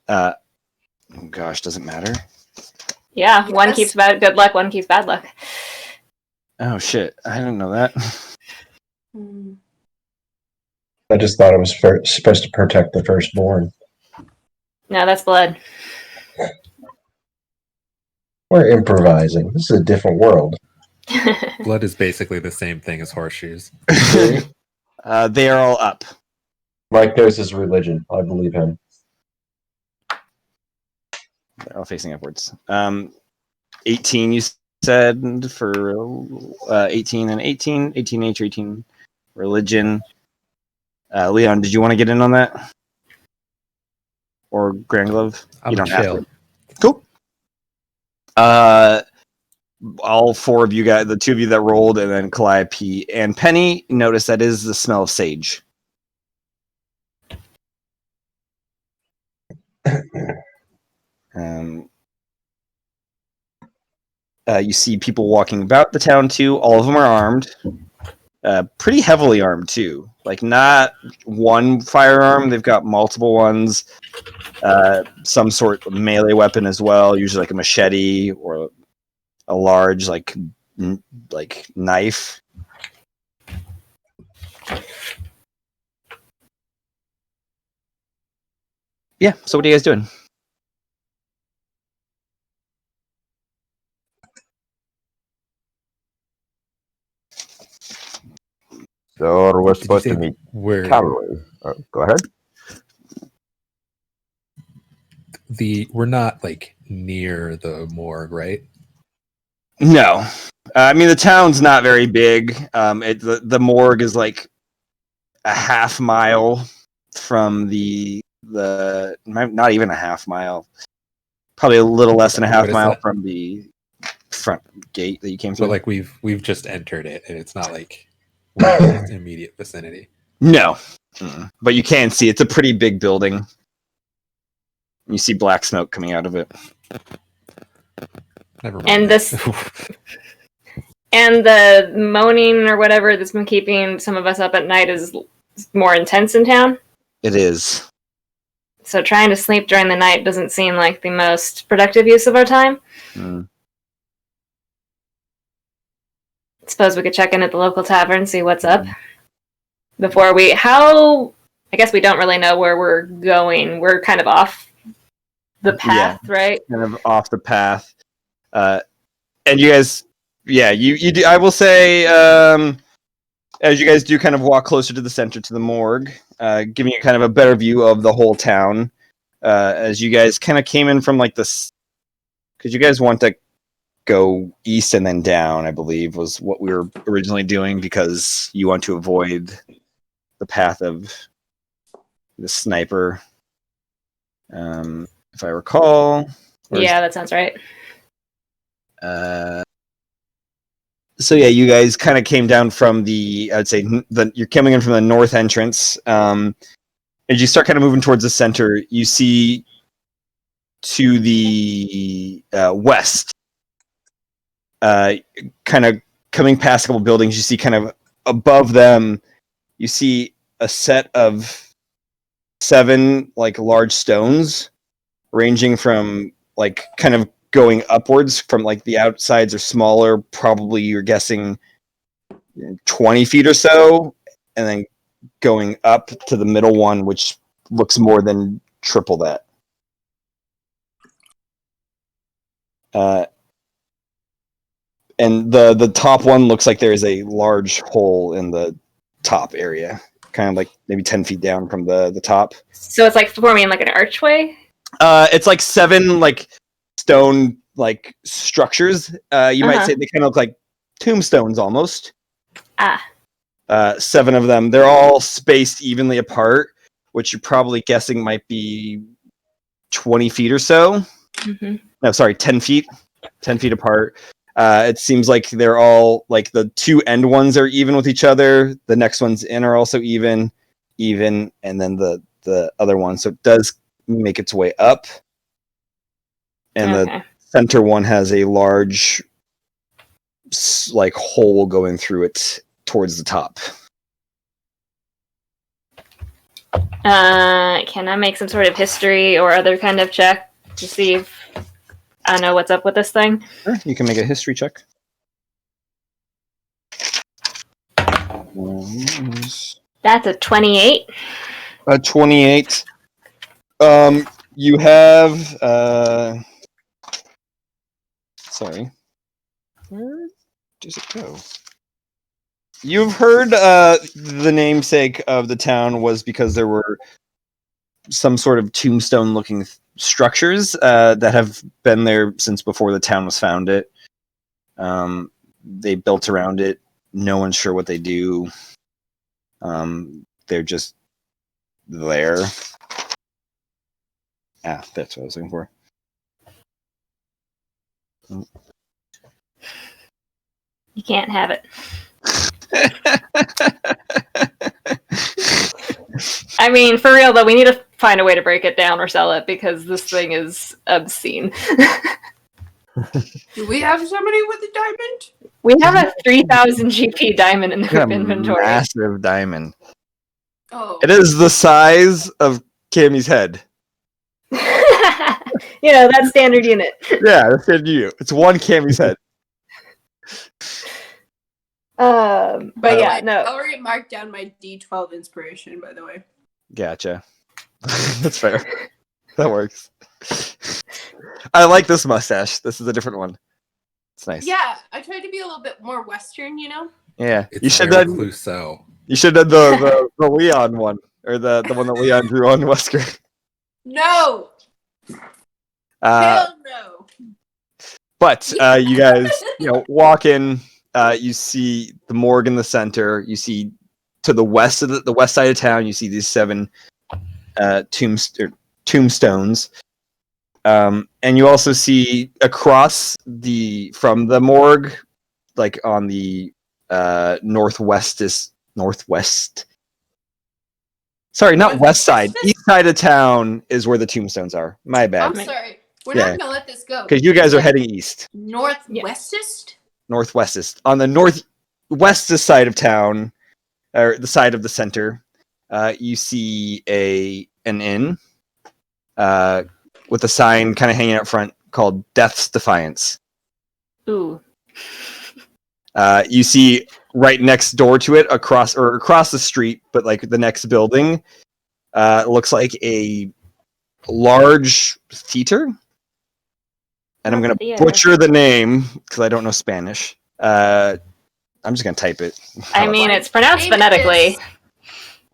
Oh gosh, doesn't matter. Yeah, one keeps good luck, one keeps bad luck. Oh shit, I didn't know that. I just thought it was supposed to protect the firstborn. No, that's blood. We're improvising. This is a different world. Blood is basically the same thing as horseshoes. They are all up. Mike knows his religion. I believe him. They're all facing upwards. 18, you said, for 18 and 18. 18 nature, 18 religion. Leon, did you want to get in on that? Or Granglove? I'm chill. Cool. All 4 of you guys, the 2 of you that rolled, and then Calliope and Penny, notice that is the smell of sage. You see people walking about the town too. All of them are armed, pretty heavily armed too. Like not one firearm; they've got multiple ones. Some sort of melee weapon as well, usually like a machete or a large like like knife. Yeah. So what are you guys doing? So we're Did you supposed say to meet where cavalry. Go ahead. we're not like near the morgue, right? No, I mean the town's not very big. The morgue is like a half mile from the not even a half mile, probably a little less than a half What is mile that? from the front gate that you came But through. like we've just entered it, and it's not like we're in its immediate vicinity. No, but you can see it's a pretty big building. You see black smoke coming out of it. Never mind. And that. And the moaning or whatever that's been keeping some of us up at night is more intense in town. It is. So trying to sleep during the night doesn't seem like the most productive use of our time. Suppose we could check in at the local tavern, see what's up. Before I guess we don't really know where we're going. We're kind of off the path, right? Kind of off the path. And you guys, you do. I will say, as you guys do kind of walk closer to the center, to the morgue, giving you kind of a better view of the whole town. As you guys kind of came in from like this, because you guys want to go east and then down, I believe, was what we were originally doing, because you want to avoid the path of the sniper. If I recall. Yeah, that sounds right. So yeah, you guys kind of came down from I'd say you're coming in from the north entrance. As you start kind of moving towards the center, you see to the west, kind of coming past a couple buildings, you see kind of above them, you see a set of 7 like large stones, ranging from like kind of going upwards from like the outsides are smaller, probably you're guessing 20 feet or so, and then going up to the middle one, which looks more than triple that. And the top one looks like there is a large hole in the top area, kind of like maybe 10 feet down from the top. So it's like forming like an archway? It's like 7 like stone like structures. You might say they kind of look like tombstones almost. 7 of them. They're all spaced evenly apart, which you're probably guessing might be 20 feet or so. No, sorry, 10 feet. 10 feet apart. It seems like they're all like the 2 end ones are even with each other. The next ones in are also even, and then the other one. So it does make its way up. And the center one has a large like hole going through it towards the top. Can I make some sort of history or other kind of check to see if I know what's up with this thing? Sure, you can make a history check. That's a 28. A 28. You have sorry. Where does it go? You've heard the namesake of the town was because there were some sort of tombstone-looking structures that have been there since before the town was founded. They built around it. No one's sure what they do. They're just there. That's what I was looking for. You can't have it. I mean, for real though, we need to find a way to break it down or sell it because this thing is obscene. Do we have somebody with a diamond? We have a 3,000 GP diamond in the inventory. Massive diamond. Oh. It is the size of Cammy's head. You know, that standard unit. Yeah, that's standard unit. It's 1 Cammy's head. But yeah, I no. already marked down my D12 inspiration, by the way. Gotcha. That's fair. That works. I like this mustache. This is a different one. It's nice. Yeah, I tried to be a little bit more Western, you know? Yeah. It's You should very have done, Clouseau. you should have done the Leon one. Or the one that Leon drew on Wesker. No! Hell no! But you guys, walk in. You see the morgue in the center. You see to the west of the west side of town. You see these 7 tombstones, and you also see across from the morgue, like on the northwest. Sorry, not west side. East side of town is where the tombstones are. My bad. I'm sorry. We're not gonna let this go. Because you guys are heading east. Northwestest? Northwestest. On the northwestest side of town, or the side of the center, you see an inn with a sign kind of hanging out front called Death's Defiance. Ooh. You see right next door to it, across the street, but like the next building, looks like a large theater. And I'm going to butcher the name because I don't know Spanish. I'm just going to type it. I mean, it's pronounced phonetically.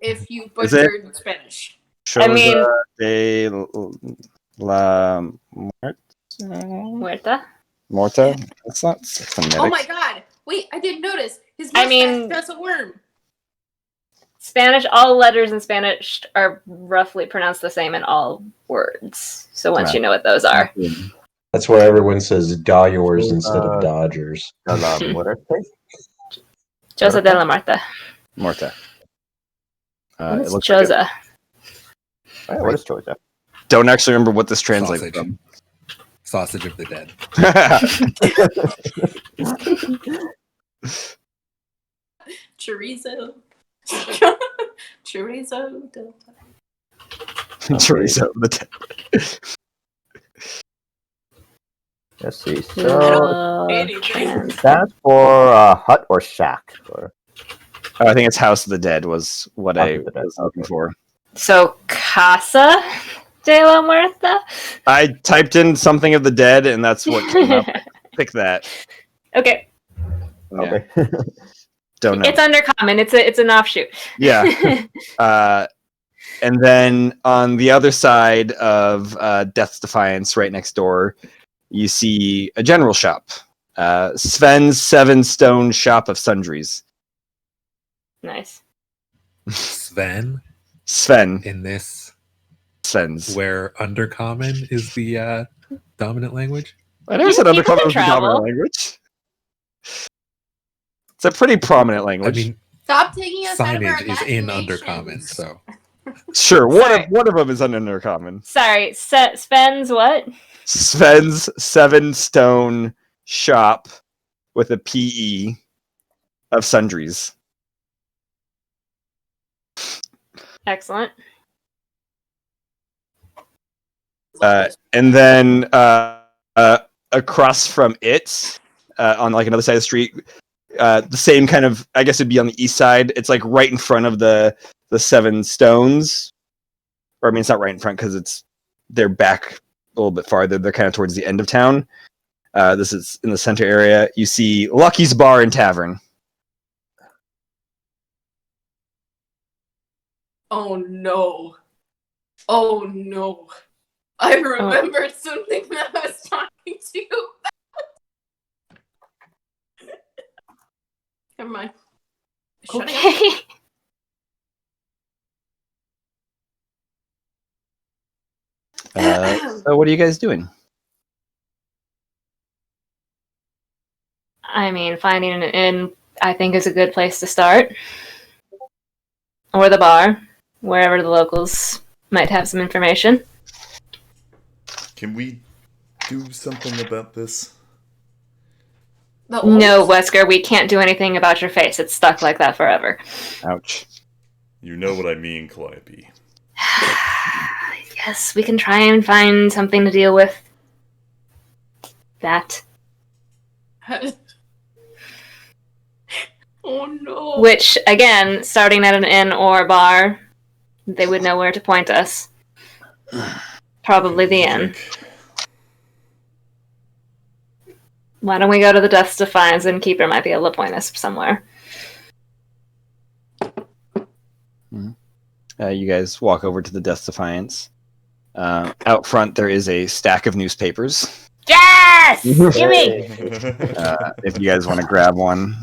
If you butchered Spanish. Choza de la Muerta? Morta? That's not phonetic. Oh my god! Wait, I didn't notice. His mustache does a worm. Spanish, all letters in Spanish are roughly pronounced the same in all words. So once you know what those are. That's why everyone says Dodgers instead of Dodgers. Choza de la Muerta. Morta. It looks Choza. What is Choza? Don't actually remember what this translates from. Sausage of the dead. Chorizo. Chorizo. Chorizo of the dead. Let's see. So that's for hut or shack? I think it's House of the Dead was what I was looking for. So Casa de la Muerta? I typed in something of the dead, and that's what came up. Pick that. Okay. Yeah. Okay. Don't know. It's undercommon. It's an offshoot. Yeah. And then on the other side of Death's Defiance, right next door, you see a general shop. Sven's 7-stone shop of sundries. Nice. Sven. In this. Sven's. Where undercommon is the dominant language? I never said undercommon was the dominant language. It's a pretty prominent language. I mean, stop taking us out of our signage is in undercommon, so. Sure, one of them is undercommon. Sorry, Sven's what? Sven's 7-stone shop with a PE of sundries. Excellent. And then across from it, on like another side of the street, the same kind of, I guess it'd be on the east side. It's like right in front of the 7 stones. Or I mean, it's not right in front because they're back a little bit farther. They're kind of towards the end of town. This is in the center area. You see Lucky's Bar and Tavern. Oh no. Oh no. I remembered something that I was talking to you about. Never mind. Okay. So what are you guys doing? I mean, finding an inn, I think, is a good place to start. Or the bar, wherever the locals might have some information. Can we do something about this? No, Wesker, we can't do anything about your face. It's stuck like that forever. Ouch. You know what I mean, Calliope. Yes, we can try and find something to deal with that. Oh no. Which, again, starting at an inn or a bar, they would know where to point us. Probably the inn. Why don't we go to the Death's Defiance? And Keeper might be able to point us somewhere. You guys walk over to the Death's Defiance. Out front, there is a stack of newspapers. Yes! Gimme! If you guys want to grab one.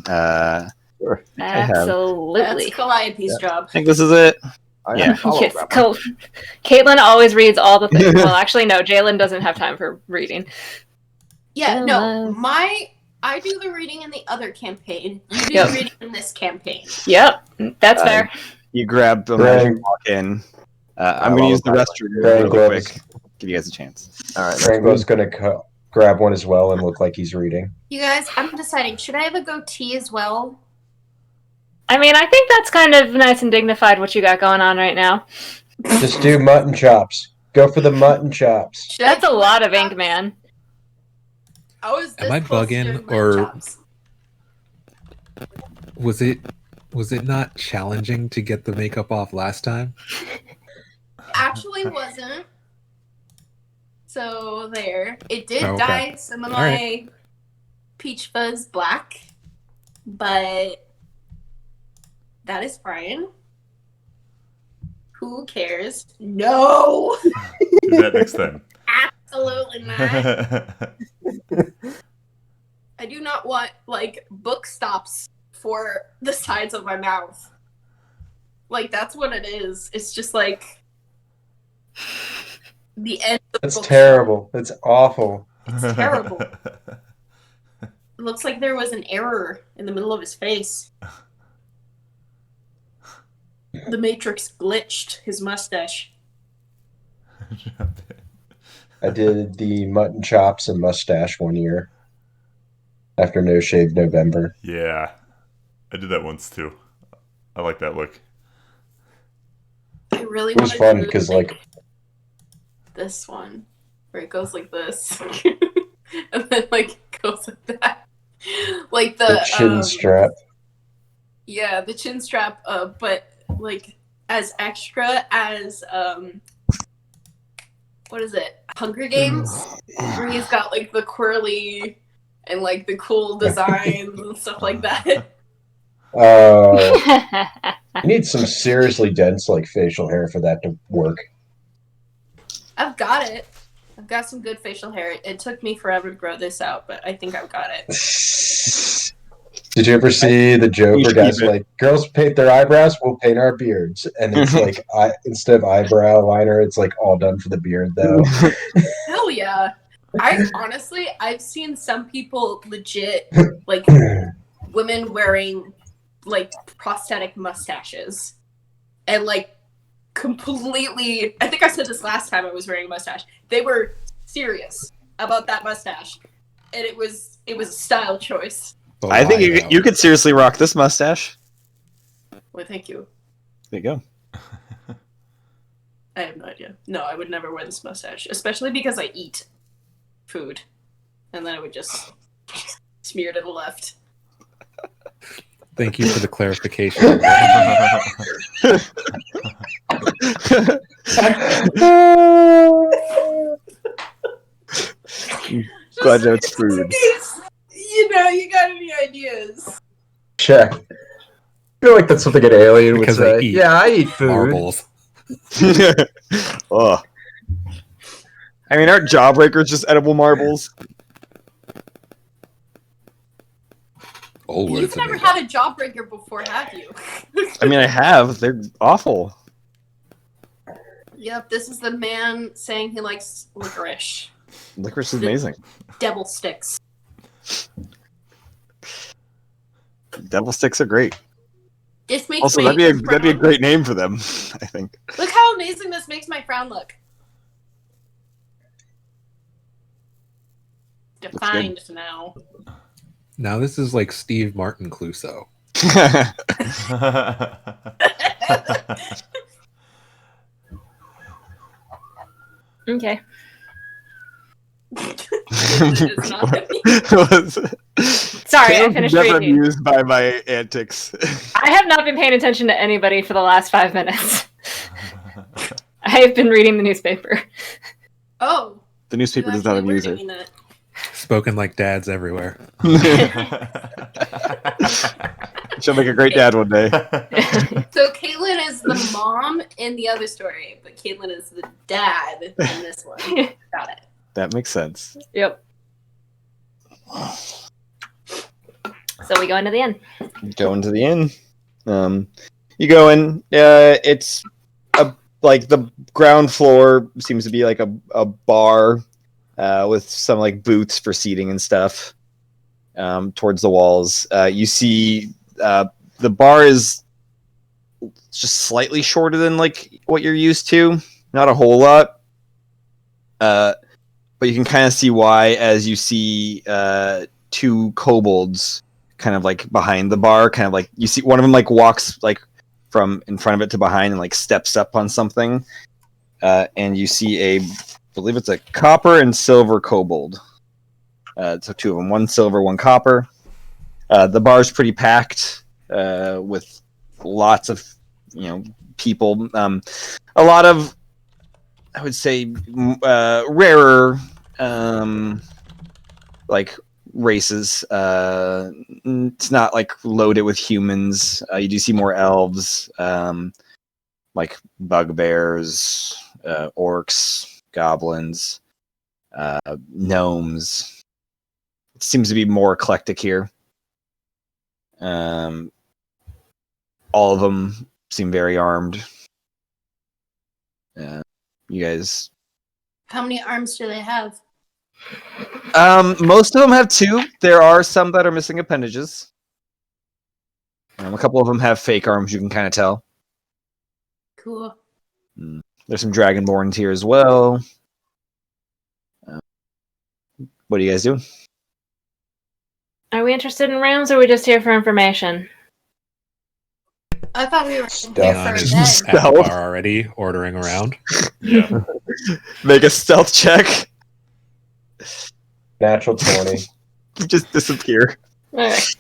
Sure. Absolutely. That's Calliope's job. I think this is it. Yeah. Yes, Caitlin always reads all the things. Well, actually, no. Jalen doesn't have time for reading. Yeah, no. I do the reading in the other campaign. You do the reading in this campaign. Yep, that's fair. You grab them as you walk in. I'm going to use the restroom real quick. Give you guys a chance. All right. Rango's going to grab one as well and look like he's reading. You guys, I'm deciding. Should I have a goatee as well? I mean, I think that's kind of nice and dignified what you got going on right now. Just do mutton chops. Go for the mutton chops. That's a lot of ink, man. Am I bugging, or was it not challenging to get the makeup off last time? Actually wasn't. So there. It did okay. dye some of my peach fuzz black, but that is fine. Who cares? No! Do that next time. Absolutely not. I do not want, like, book stops for the sides of my mouth. Like, that's what it is. It's just, like, the end of the That's book terrible. That's awful. It's terrible. It looks like there was an error in the middle of his face. The Matrix glitched his mustache. I did the mutton chops and mustache one year. After No Shave November. Yeah. I did that once too. I like that look. I really It was wanna fun do, because, like, this one, where it goes like this. And then, like, it goes like that. Like the chin strap. Yeah, the chin strap, but, like, as extra as, what is it? Hunger Games? Where he's got, like, the quirly and, like, the cool designs and stuff like that. You need some seriously dense, like, facial hair for that to work. I've got it. I've got some good facial hair. It took me forever to grow this out, but I think I've got it. Did you ever see the joke where guys are like, girls paint their eyebrows, we'll paint our beards? And it's like, instead of eyebrow liner, it's like all done for the beard, though. Hell yeah. I've seen some people legit, like, women wearing, like, prosthetic mustaches. And, like, completely, I think I said this last time I was wearing a mustache. They were serious about that mustache. And it was a style choice. I think you could seriously rock this mustache. Well, thank you. There you go. I have no idea. No, I would never wear this mustache, especially because I eat food, and then I would just smear to the left. Thank you for the clarification. Glad it's food. You know, you got any ideas? Check. I feel like that's something an alien Because would I say. eat Yeah, I eat food. marbles. Ugh. I mean, aren't jawbreakers just edible marbles? Oh, You've never had a jawbreaker before, have you? I mean, I have. They're awful. Yep, this is the man saying he likes licorice. Licorice is amazing. Devil sticks. Devil sticks are great. This makes Also, my that'd be a great name for them, I think. Look how amazing this makes my frown look. Defined now. Now this is like Steve Martin Clouseau. Okay. It's not What was it? Sorry, I Caleb's finished never reading. amused by my antics. I have not been paying attention to anybody for the last 5 minutes. I have been reading the newspaper. Oh. The newspaper does not amuse her. That. Spoken like dads everywhere. She'll make a great dad one day. So Caitlin is the mom in the other story, but Caitlin is the dad in this one. Got it. That makes sense. Yep. So we go into the inn. Going to the inn. You go in. It's like the ground floor seems to be like a bar with some like booths for seating and stuff. Towards the walls, you see the bar is just slightly shorter than like what you're used to. Not a whole lot, but you can kind of see why as you see two kobolds kind of like behind the bar. Kind of like you see one of them like walks like from in front of it to behind and like steps up on something, and you see I believe it's a copper and silver kobold. So two of them, one silver, one copper. The bar's pretty packed with lots of people. A lot of, I would say, rarer like races. It's not like loaded with humans. You do see more elves, like bugbears, orcs, goblins, gnomes. It seems to be more eclectic here. All of them seem very armed. You guys. How many arms do they have? Most of them have two. There are some that are missing appendages. A couple of them have fake arms. You can kind of tell. Cool. There's some dragonborns here as well. What are you guys doing? Are we interested in rounds, or are we just here for information? I thought we were Stuff. here for a Just bed. at the bar already, ordering around. Yeah. Make a stealth check. Natural 20. Just disappear. Alright.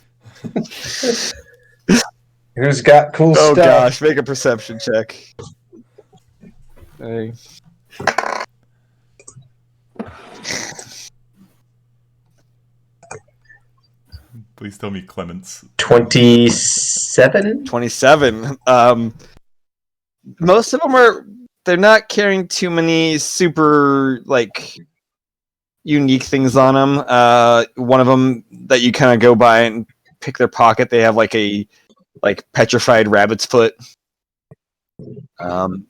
Who's got cool Oh stuff? gosh, make a perception check. Hey. Please tell me Clements. 27? 27. Most of them they're not carrying too many super like unique things on them. One of them that you kind of go by and pick their pocket, they have like a petrified rabbit's foot.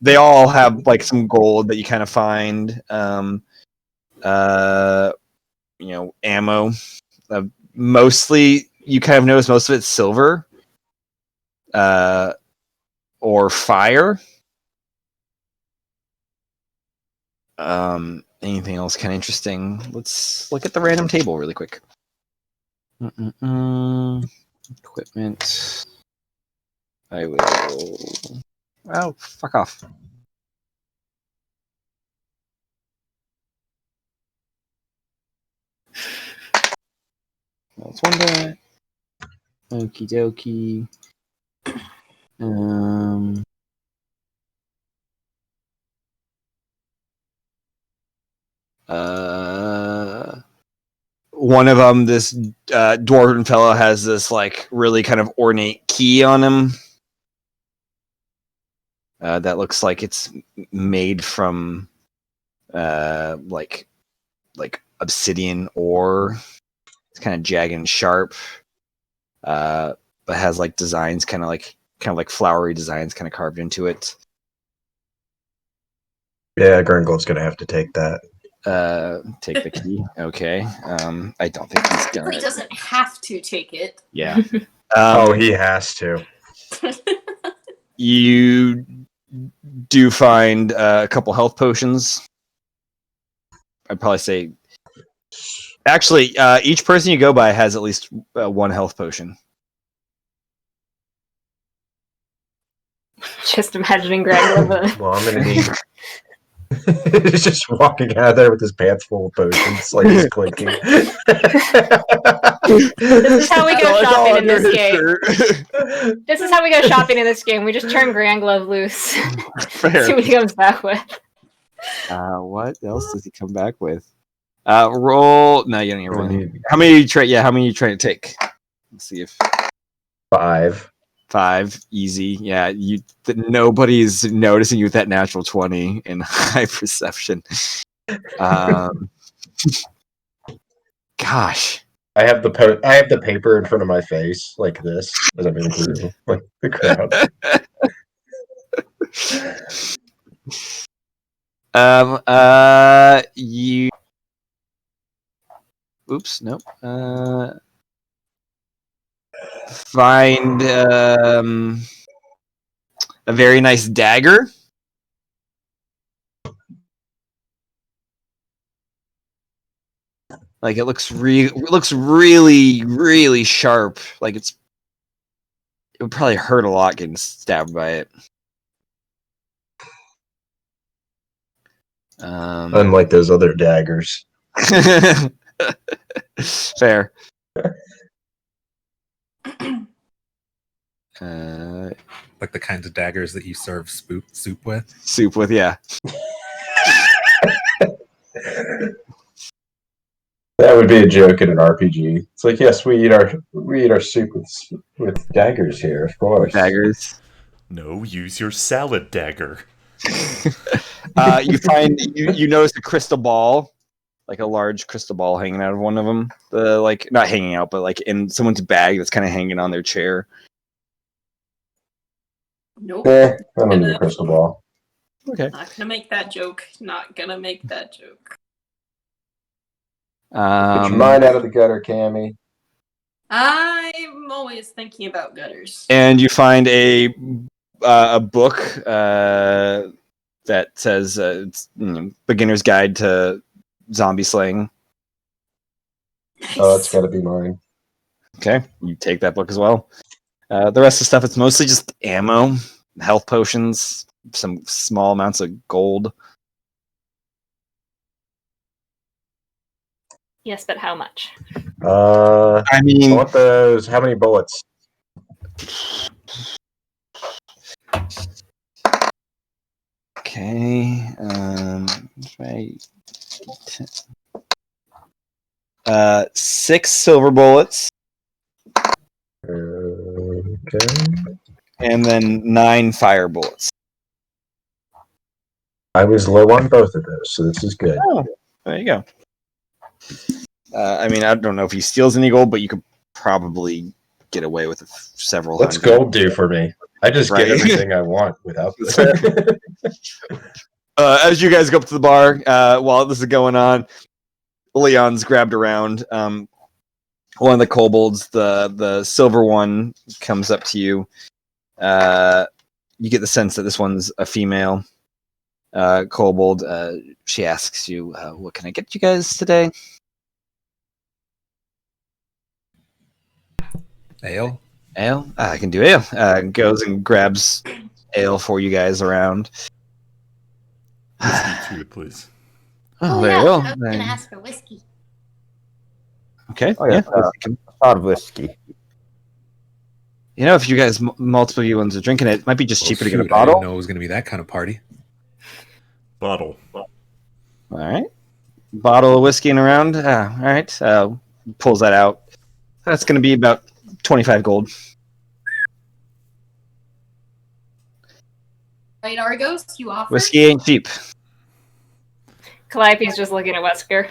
They all have like some gold that you kind of find. Ammo. Mostly, you kind of notice most of it's silver, or fire. Anything else kind of interesting? Let's look at the random table really quick. Equipment. I will. Oh, fuck off. That's one that. Okie dokie. One of them, this dwarven fellow, has this like really kind of ornate key on him. That looks like it's made from like obsidian ore. It's kind of jagged and sharp, but has like designs, kind of like flowery designs, kind of carved into it. Yeah, Gringold's gonna have to take that. Take the key. Okay. I don't think he's He gonna. doesn't have to take it. Yeah. He has to. You do find a couple health potions. I'd probably say. Actually, each person you go by has at least one health potion. Just imagining Greg with a Well, I'm gonna need He's just walking out of there with his pants full of potions, like he's clinking. This is how we go It's all shopping in under this his game. shirt. This is how we go shopping in this game. We just turn Grand Glove loose. Fair. See what he comes back with. What else does he come back with? Roll. No, you don't need to roll. How many How many are you trying to take? Let's see if 5. 5, easy. Yeah, nobody's noticing you with that natural 20 in high perception. Gosh, I have the paper in front of my face like this as I'm in through like the crowd. You. Oops, nope. Find a very nice dagger. Like it looks really, really sharp. Like it would probably hurt a lot getting stabbed by it. Unlike those other daggers. Fair. Like the kinds of daggers that you serve soup with. Soup with, yeah. That would be a joke in an RPG. It's like, yes, we eat our soup with daggers here, of course. Daggers. No, use your salad dagger. You find you notice a crystal ball, like a large crystal ball hanging out of one of them. Not hanging out, but like in someone's bag that's kind of hanging on their chair. Nope. I don't need a crystal ball. Okay. Not gonna make that joke. Not gonna make that joke. Get your mind out of the gutter, Cammy. I'm always thinking about gutters. And you find a book that says it's, Beginner's Guide to Zombie Slaying. Nice. Oh, that's got to be mine. Okay, you take that book as well. The rest of the stuff, it's mostly just ammo, health potions, some small amounts of gold. Yes, but how much? I I mean, want those. How many bullets? okay. Right. 6 silver bullets. Okay. And then 9 fire bullets. I was low on both of those, so this is good. Oh, there you go. I mean, I don't know if he steals any gold, but you could probably get away with several. What's hundred. gold do for me? I just Right. get everything I want without this. As you guys go up to the bar, while this is going on, Leon's grabbed around. One of the kobolds, the silver one, comes up to you. You get the sense that this one's a female kobold. She asks you, "What can I get you guys today?" Ale? Ale? I can do ale. Goes and grabs ale for you guys around. Whiskey too, please. Oh, there you go. I was gonna ask for whiskey. Okay. Oh, yeah. Yeah. Hot whiskey. You know, if you guys, multiple of you ones are drinking it, it might be just cheaper to get a I bottle. didn't know it was going to be that kind of party. Bottle. All right. Bottle of whiskey and around. All right. Pulls that out. That's going to be about 25 gold. Right, Argos, you offer? Whiskey ain't cheap. Calliope's just looking at Wesker.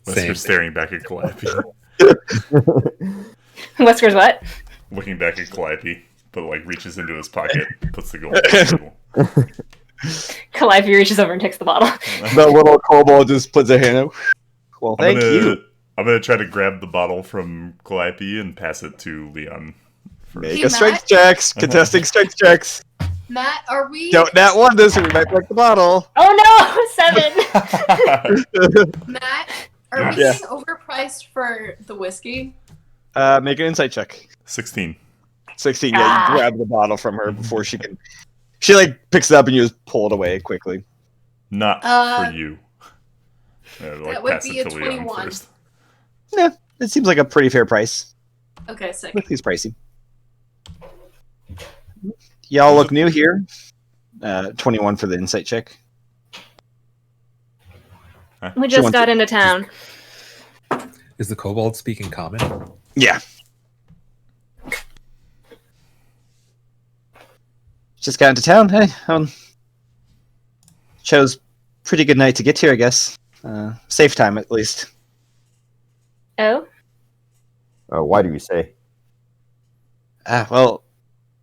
Wesker's staring back at Calliope. Wesker's what? Looking back at Calliope, but like reaches into his pocket, puts the gold on the table. Calliope reaches over and takes the bottle. The little kobold just puts a hand up. Well, thank you. I'm gonna try to grab the bottle from Calliope and pass it to Leon. Make Hey, a strength Matt? checks. Contesting strength checks. Matt, are we? Don't nat one this, or we might break the bottle. Oh no! 7! Matt, are we Yeah. getting overpriced for the whiskey? Make an insight check. 16. 16. Yeah, you grab the bottle from her before she can. She like picks it up and you just pull it away quickly. Not for you. That would be a to Leon 21. first. Yeah, it seems like a pretty fair price. Okay, sick. Whiskey's pricey. Y'all look new here. 21 for the insight check. We just got into town. Is the kobold speaking common? Yeah. Just got into town. Hey, chose pretty good night to get here, I guess. Safe time, at least. Oh? Why do you say? Well,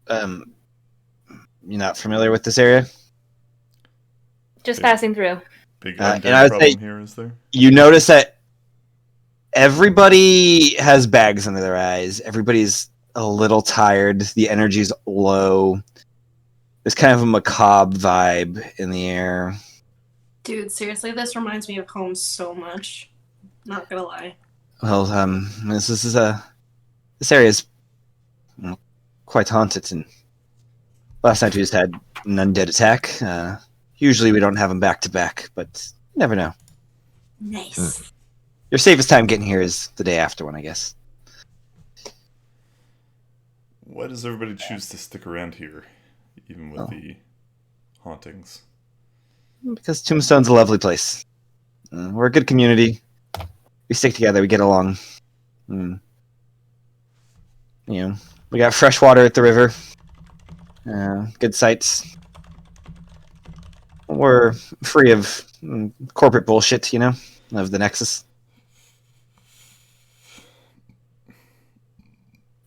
you're not familiar with this area? Just passing through. Big and I would problem say here, is there? you notice that everybody has bags under their eyes. Everybody's a little tired. The energy's low. There's kind of a macabre vibe in the air. Dude, seriously, this reminds me of home so much. Not gonna lie. Well, this area is quite haunted, and last night we just had an undead attack. Usually we don't have them back to back, but you never know. Nice. Your safest time getting here is the day after one, I guess. Why does everybody choose to stick around here, even with the hauntings? Because Tombstone's a lovely place. We're a good community. We stick together. We get along. You know, we got fresh water at the river. Good sights. We're free of corporate bullshit, you know, of the Nexus.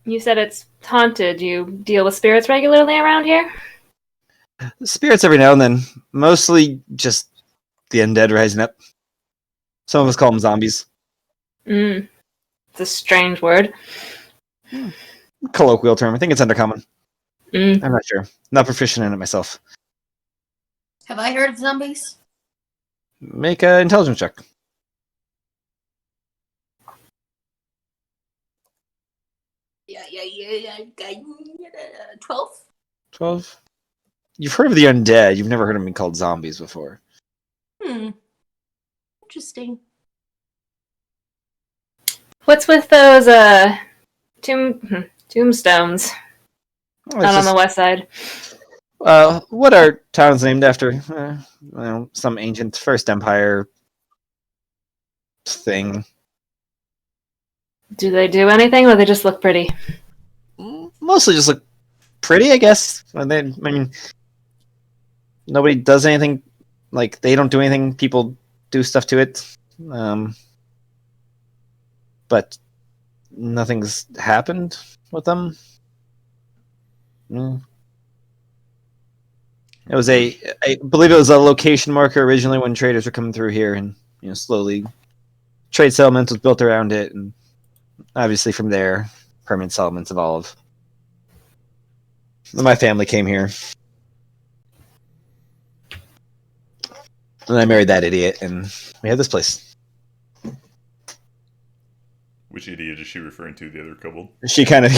You said it's haunted. You deal with spirits regularly around here? Spirits every now and then. Mostly just the undead rising up. Some of us call them zombies. It's a strange word. Colloquial term. I think it's undercommon. Mm. I'm not sure. Not proficient in it myself. Have I heard of zombies? Make an intelligence check. Yeah. 12? 12. You've heard of the undead. You've never heard of them called zombies before. Interesting. What's with those tombstones out on the west side? What are towns named after? Some ancient First Empire thing. Do they do anything, or they just look pretty? Mostly just look pretty, I guess. I mean, nobody does anything. Like, they don't do anything. People do stuff to it. But nothing's happened with them. It was I believe it was a location marker originally when traders were coming through here, and slowly trade settlement was built around it, and obviously from there, permanent settlements evolve. My family came here, and I married that idiot, and we have this place. Which idiot is she referring to? The other kobold? She kind of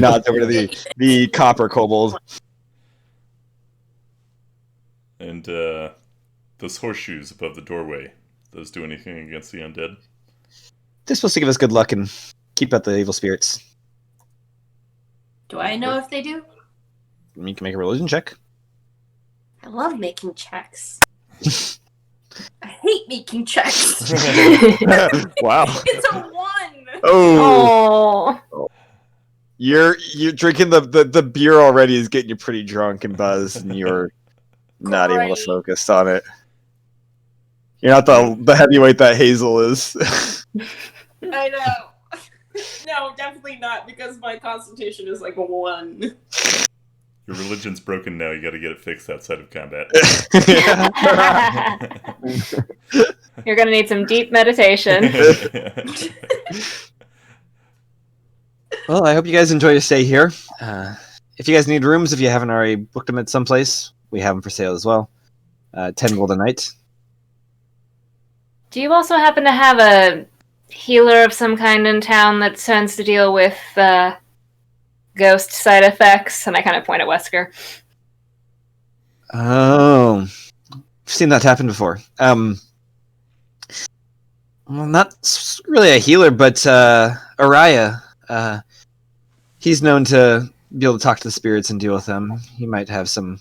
nods over to the copper kobold. And those horseshoes above the doorway, those do anything against the undead? They're supposed to give us good luck and keep out the evil spirits. Do I know if they do? You can make a religion check. I love making checks. I hate making checks. Wow. It's a 1. Oh. Oh. You're drinking the beer already is getting you pretty drunk and buzzed, and you're not able to focus on it. You're not the heavyweight that Hazel is. I know. No, definitely not, because my constitution is like a 1. Your religion's broken now. You got to get it fixed outside of combat. You're gonna need some deep meditation. Well, I hope you guys enjoy your stay here. If you guys need rooms, if you haven't already booked them at some place, we have them for sale as well. 10 gold a night. Do you also happen to have a healer of some kind in town that tends to deal with ghost side effects? And I kind of point at Wesker. Oh, I've seen that happen before. Well, not really a healer, but Araya. He's known to be able to talk to the spirits and deal with them. He might have some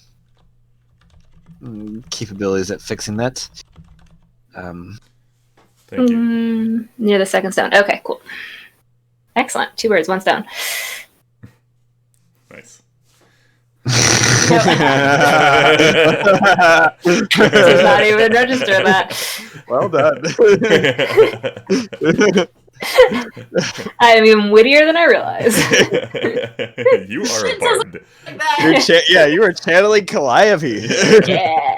capabilities at fixing that. Thank you. Near the second stone. Okay, cool. Excellent. 2 birds, 1 stone. Nice. Does not even register that. Well done. I am even wittier than I realized. You are a bard. You were channeling Calliope. Yeah.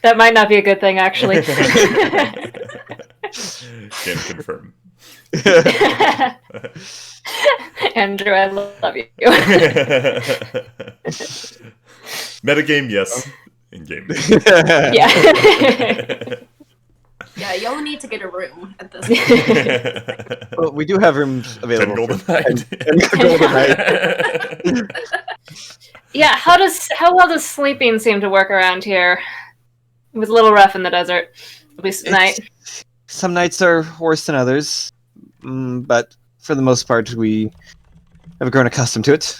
That might not be a good thing, actually. Can confirm. Andrew, I love you. Metagame, yes. In-game. Yeah. Yeah, you'll need to get a room at this point. Well, we do have rooms 10 available. golden knight. Golden Knight. Yeah, how well does sleeping seem to work around here? It was a little rough in the desert, at least at night. Some nights are worse than others, but for the most part, we have grown accustomed to it.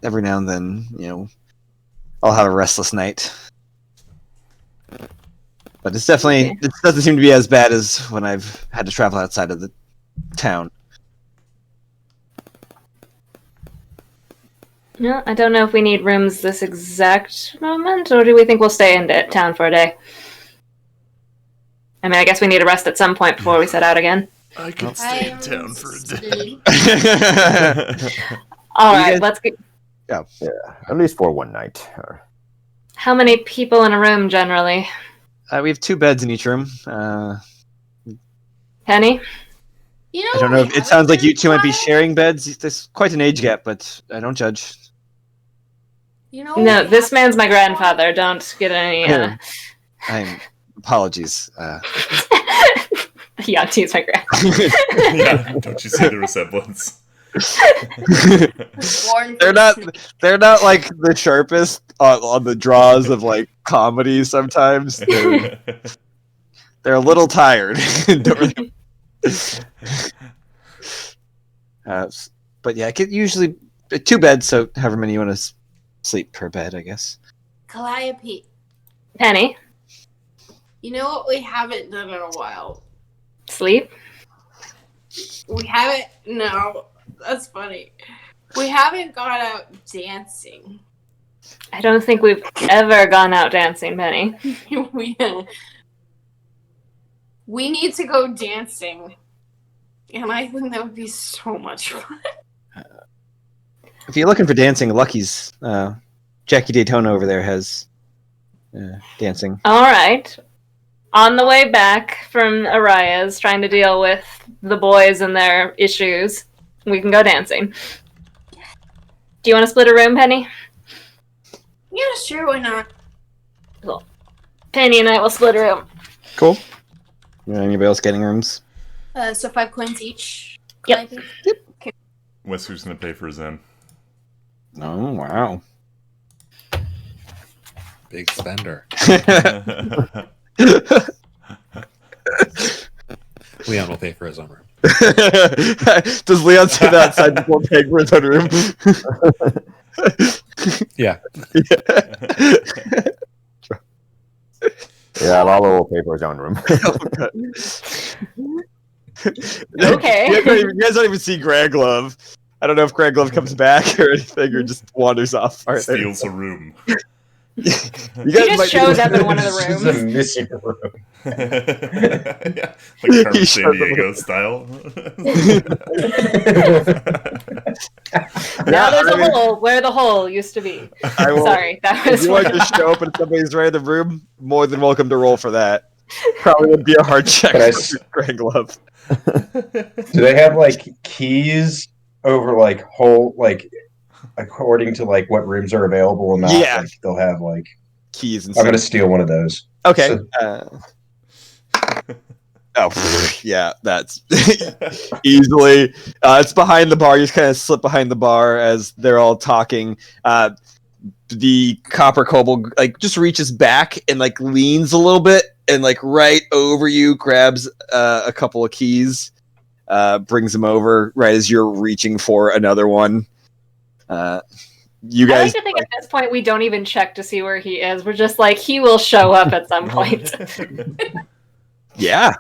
Every now and then, I'll have a restless night. But it's definitely, it doesn't seem to be as bad as when I've had to travel outside of the town. No, I don't know if we need rooms this exact moment, or do we think we'll stay in town for a day? I mean, I guess we need to rest at some point before we set out again. I could stay in town for a day. All right, let's get... Yeah, at least for one night. How many people in a room, generally? We have 2 beds in each room. Penny? I don't know. It sounds like you 2 might be sharing beds. There's quite an age gap, but I don't judge. No, this man's my grandfather. Don't get any... Apologies. Yeah, he's my grandfather. Yeah, don't you see the resemblance? They're not like the sharpest on the draws of like comedy sometimes. They're a little tired. But yeah, I could usually 2 beds, so however many you want to sleep per bed, I guess. Calliope. Penny? You know what we haven't done in a while? Sleep? We haven't... No, that's funny. We haven't gone out dancing. I don't think we've ever gone out dancing, Penny. We need to go dancing. And I think that would be so much fun. If you're looking for dancing, Lucky's Jackie Daytona over there has dancing. All right. On the way back from Araya's, trying to deal with the boys and their issues, we can go dancing. Do you want to split a room, Penny? Yeah, sure, why not? Cool. Penny and I will split a room. Cool. Anybody else getting rooms? So 5 coins each. Yep. Okay. Wes, who's going to pay for his Zen? Oh, wow. Big spender. Leon will pay for his own room. Does Leon say that outside before paying for his own room? Yeah. Yeah, Lalo will pay for his own room. Okay. You guys don't even see Grand Glove. I don't know if Grand Glove comes back or anything, or just wanders off. Steals a room. You He just shows up in one of the This is rooms. a missing room. Yeah, like Carmen San Diego style. Now there's a hole where the hole used to be. Sorry, that If was... you want to just show up and somebody's right in the room, more than welcome to roll for that. Probably would be a hard check for Grand Glove. Do they have like keys over like whole like according to like what rooms are available and not? Yeah. Like, they'll have like Keys and I'm gonna stuff. steal one of those. Okay. So- Yeah, that's easily. It's behind the bar. You just kind of slip behind the bar as they're all talking. the copper kobold like just reaches back and like leans a little bit and like right over you grabs a couple of keys, brings them over right as you're reaching for another one. You I guys like to think at this point we don't even check to see where he is. We're just like, he will show up at some point. yeah.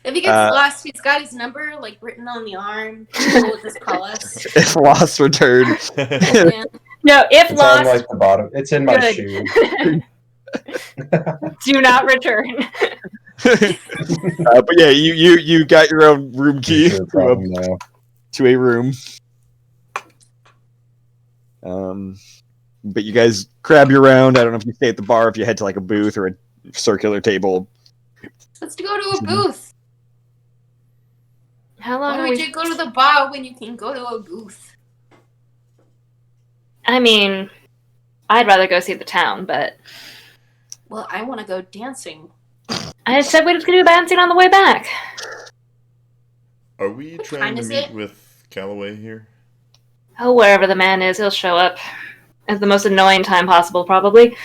If he gets lost, he's got his number like written on the arm. He'll just call us. If lost, return. Yeah. No, if It's lost, on like the bottom. It's in my good. shoe. Do not return. But yeah, you got your own room key Is there a problem now? to a room. But you guys grab your round. I don't know if you stay at the bar, if you head to like a booth or a circular table. Let's go to a booth. How long Why are would we? you go to the bar when you can go to a booth? I mean, I'd rather go see the town, but Well, I want to go dancing. I said we were going to do dancing on the way back. Are we What trying time to is meet it? with Calloway here? Oh, wherever the man is, he'll show up at the most annoying time possible, probably.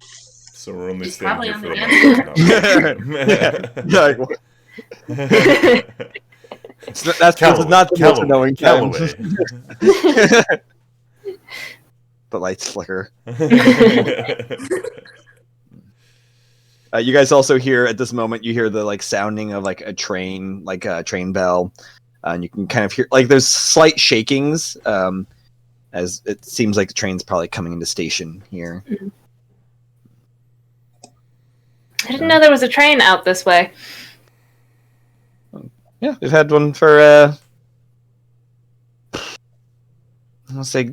So we're only He's staying probably here on for the the dance night. Yeah, that's not the most annoying time. The lights flicker. You guys also hear at this moment, you hear the like sounding of like a train, like a train bell, and you can kind of hear like there's slight shakings, as it seems like the train's probably coming into station here. I didn't know there was a train out this way. Yeah, we've had one for I'll say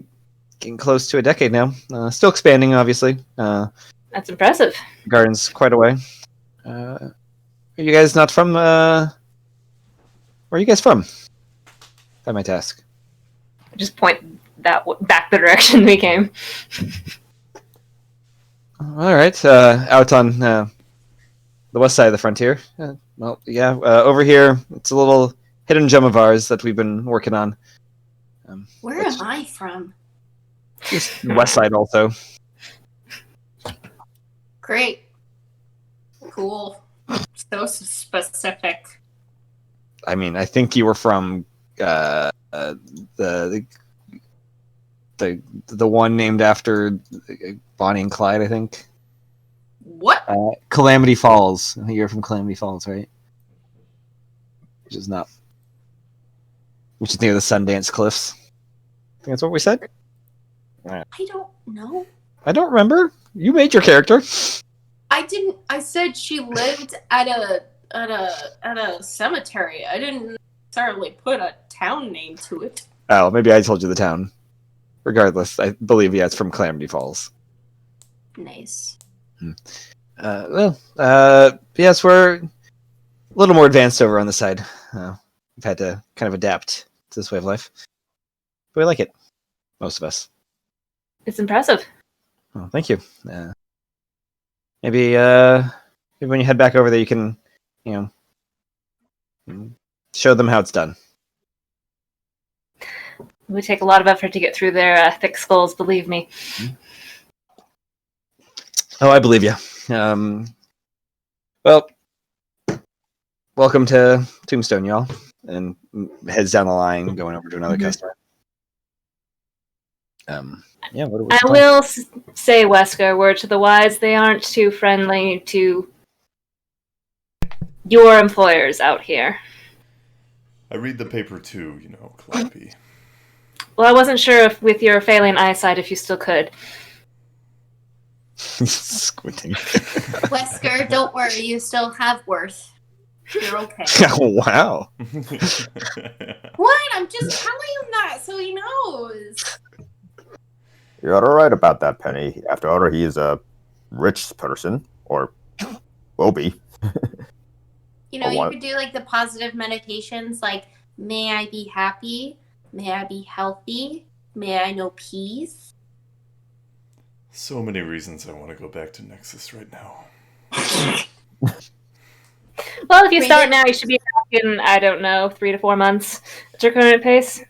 getting close to a decade now. Still expanding, obviously. That's impressive. Garden's quite a way. Are you guys not from? Where are you guys from? If I might ask. Just point back the direction we came. All right, out on the west side of the frontier. Well, yeah, over here it's a little hidden gem of ours that we've been working on. Where am I from? Just the west side also. Great. Cool. So specific. I mean, I think you were from the one named after Bonnie and Clyde, I think. What? Calamity Falls. I think you're from Calamity Falls, right? Which is near the Sundance Cliffs. I think that's what we said. I don't know. I don't remember. You made your character. I didn't. I said she lived at a cemetery. I didn't necessarily put a town name to it. Oh, maybe I told you the town. Regardless, I believe it's from Calamity Falls. Nice. Yes, we're a little more advanced over on the side. We've had to kind of adapt to this way of life. But we like it. Most of us. It's impressive. Oh, thank you. Maybe when you head back over there, you can, show them how it's done. It would take a lot of effort to get through their thick skulls, believe me. Oh, I believe you. Well, welcome to Tombstone, y'all. And heads down the line, going over to another customer. Yeah, what's I the plan? will say, Wesker, word to the wise, they aren't too friendly to your employers out here. I read the paper too, Clappy. Well, I wasn't sure if with your failing eyesight if you still could. Squinting. Wesker, don't worry. You still have worth. You're okay. Wow. What? I'm just telling him that so he knows. You're all right about that, Penny. After all, he is a rich person, or will be. You could do like the positive meditations, like, may I be happy? May I be healthy? May I know peace? So many reasons I want to go back to Nexus right now. Well, if you start now, you should be back in, I don't know, 3 to 4 months at your current pace.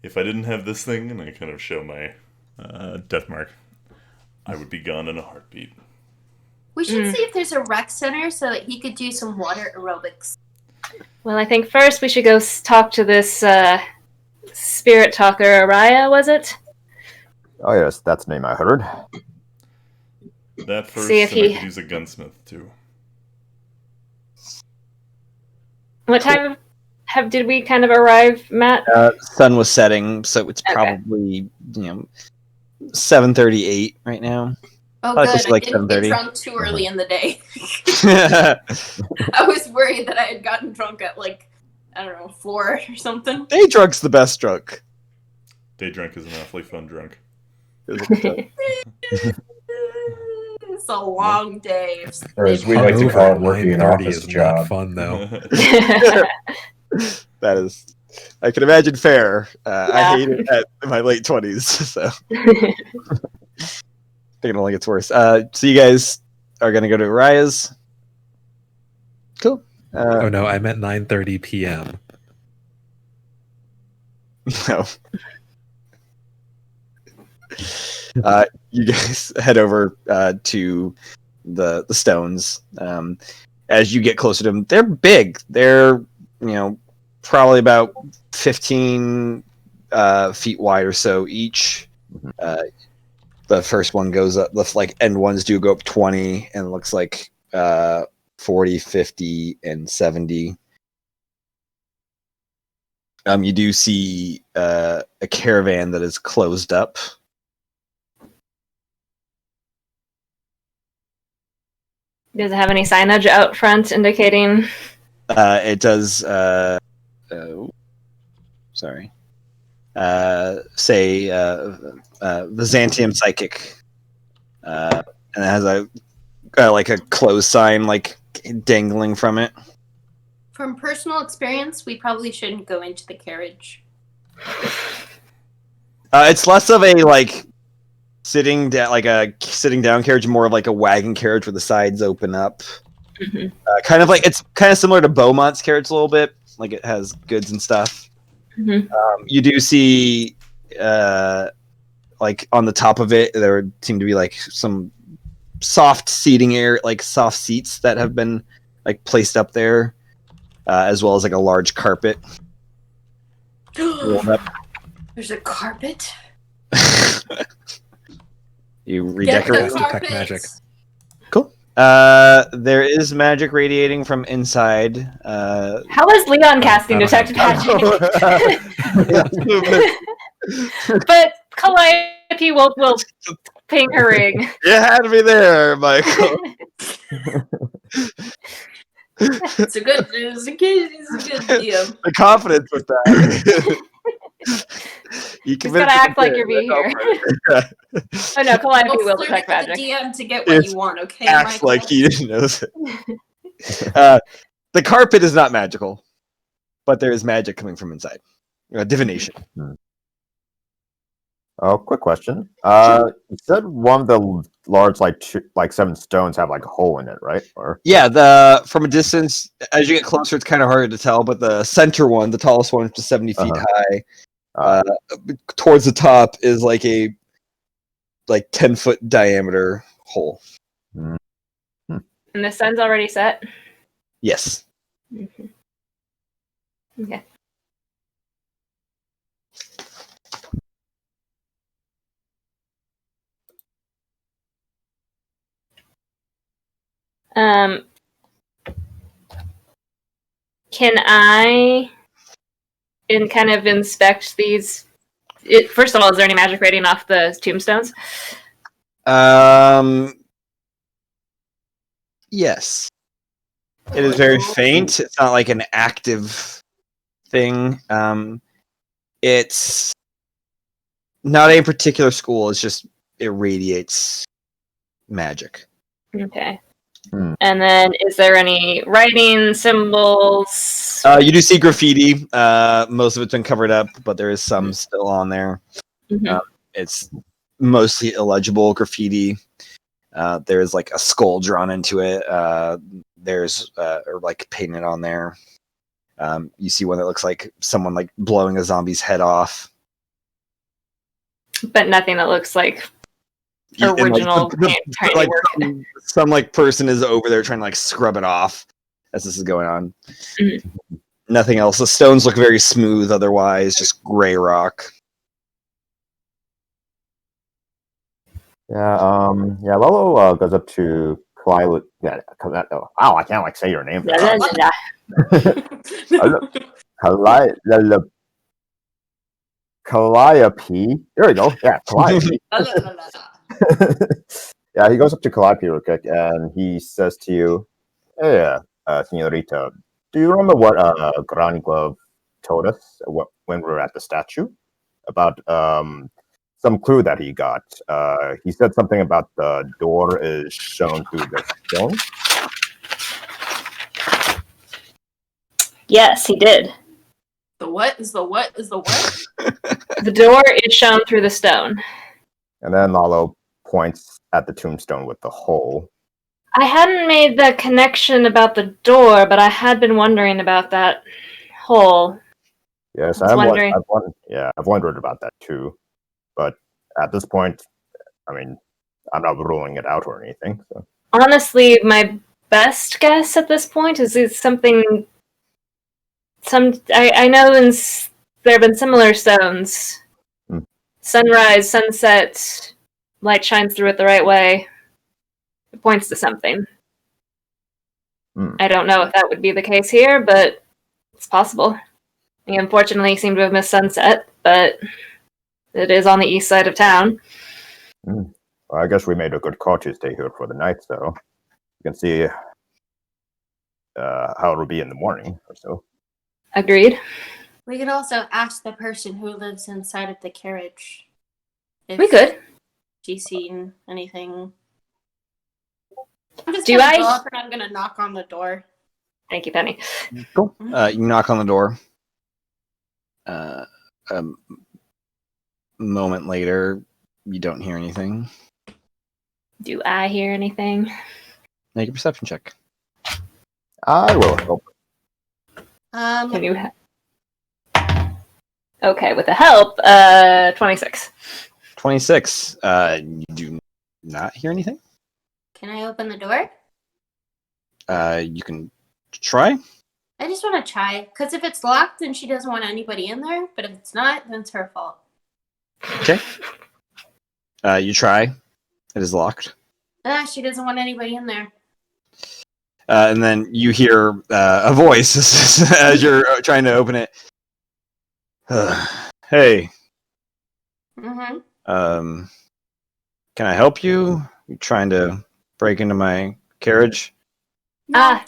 if I didn't have this thing, and I kind of show my death mark, I would be gone in a heartbeat. We should see if there's a rec center so that he could do some water aerobics. Well, I think first we should go talk to this spirit talker, Araya, was it? Oh yes, that's the name I heard. That first, See if and I he- could use a gunsmith too. What time did we kind of arrive, Matt? Sun was setting, so it's Okay. probably 7:38 right now. Oh, Probably good. close to, I like, didn't get 7:30. drunk too early in the day. Day I was worried that I had gotten drunk at, like, I don't know, 4 or something. drunk's the best drunk. Day drunk is an awfully fun drunk. It's a long day. Or as we like to call it, working an 9:30 office is job. not fun though. That is, I can imagine fair. Yeah. I hate it at my late 20s, so I think it only gets worse. So you guys are gonna go to Raya's. Cool. Oh no, I meant 9:30 p.m. No. You guys head over to the stones. As you get closer to them, they're big. They're probably about 15 feet wide or so each. The first one goes up. The end ones do go up 20, and it looks like 40, 50, and 70. You do see a caravan that is closed up. Does it have any signage out front indicating? It does. Sorry. Say Byzantium Psychic, and it has a like a closed sign like dangling from it. From personal experience, we probably shouldn't go into the carriage. It's less of a sitting down carriage, more of like a wagon carriage where the sides open up. Mhm. It's kind of similar to Beaumont's carriage a little bit. Like it has goods and stuff. Mhm. You do see, like on the top of it, there seem to be like some soft seating area, like soft seats that have been like placed up there, as well as like a large carpet. rolled up. There's a carpet. You Get redecorate. the Detect carpet. magic. Cool. There is magic radiating from inside. How is Leon casting I don't detect have magic? But Calliope will ping her ring. You had me there, Michael. It's a good DM. The confidence with that. You Just gotta act like you're being here. Oh no, Calliope Don't will flirt detect with the magic. DM to get what It's you want, okay, Acts Michael? like he knows it. The carpet is not magical, but there is magic coming from inside. Divination. Oh, quick question. You said one of the large, like 7 stones have like a hole in it, right? Or Yeah, from a distance, as you get closer, it's kind of harder to tell. But the center one, the tallest one, which is 70 feet high, towards the top is like a 10-foot diameter hole. And the sun's already set. Yes. Mhm. Okay. Can I kind of inspect these? First of all, is there any magic radiating off the tombstones? Yes. It is very faint. It's not like an active thing. It's not a particular school. It's just it radiates magic. Okay. And then, is there any writing, symbols? You do see graffiti. Most of it's been covered up, but there is some still on there. Mhm. It's mostly illegible graffiti. There's like a skull drawn into it. There's or like painted on there. You see one that looks like someone like blowing a zombie's head off. but nothing that looks like And, like, original tiny like work. some like person is over there trying to like scrub it off as this is going on. Mhm. Nothing else. The stones look very smooth otherwise, just gray rock. Yeah, Lolo goes up to Kalila. Yeah, wow, I can't like say your name. La, la, la, la. Calliope. There we go. Yeah, Calliope. Yeah, he goes up to Calliope real quick and he says to you, "Hey, Senorita, do you remember what Granny Glove told us when we were at the statue about some clue that he got? He said something about the door is shown through the stone." Yes, he did. The what is the what is the what? The door is shown through the stone. And then Lalo points at the tombstone with the hole. I hadn't made the connection about the door, but I had been wondering about that hole. Yes, I was wondering. I've wondered about that too. But at this point, I mean, I'm not ruling it out or anything. So. Honestly, my best guess at this point is it's something. I know there have been similar stones. Sunrise, sunset, light shines through it the right way. It points to something. I don't know if that would be the case here, but it's possible. We unfortunately seem to have missed sunset, but it is on the east side of town. Well, I guess we made a good call to stay here for the night, so you can see how it'll be in the morning or so. Agreed. We could also ask the person who lives inside of the carriage. If We could. she's seen anything. I'm just Do gonna I- go up and I'm gonna knock on the door. Thank you, Penny. Cool. You knock on the door. A moment later, you don't hear anything. Do I hear anything? Make a perception check. I will help. Can you? Okay, with the help, 26. 26. You do not hear anything. Can I open the door? You can try. I just want to try. Because if it's locked, then she doesn't want anybody in there. But if it's not, then it's her fault. Okay. You try. It is locked. She doesn't want anybody in there. And then you hear a voice as you're trying to open it. Hey. Mm-hmm. Can I help you? You trying to break into my carriage? No,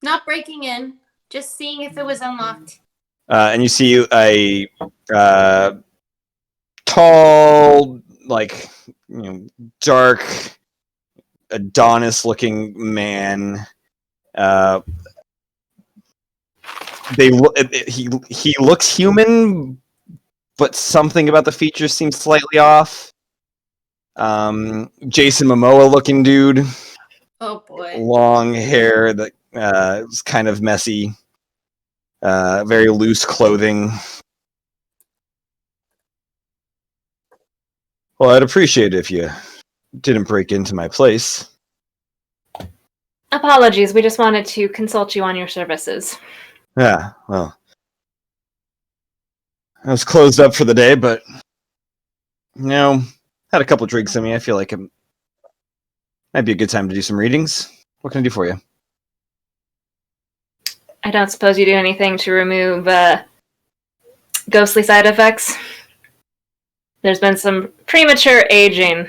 not breaking in. Just seeing if it was unlocked. And you see a tall, like, dark, Adonis-looking man. He looks human, but something about the features seems slightly off. Jason Momoa-looking dude. Oh boy. Long hair that was kind of messy. Very loose clothing. Well, I'd appreciate it if you didn't break into my place. Apologies, we just wanted to consult you on your services. Yeah, well, I was closed up for the day, but had a couple drinks in me. I feel like it might be a good time to do some readings. What can I do for you? I don't suppose you do anything to remove ghostly side effects? There's been some premature aging.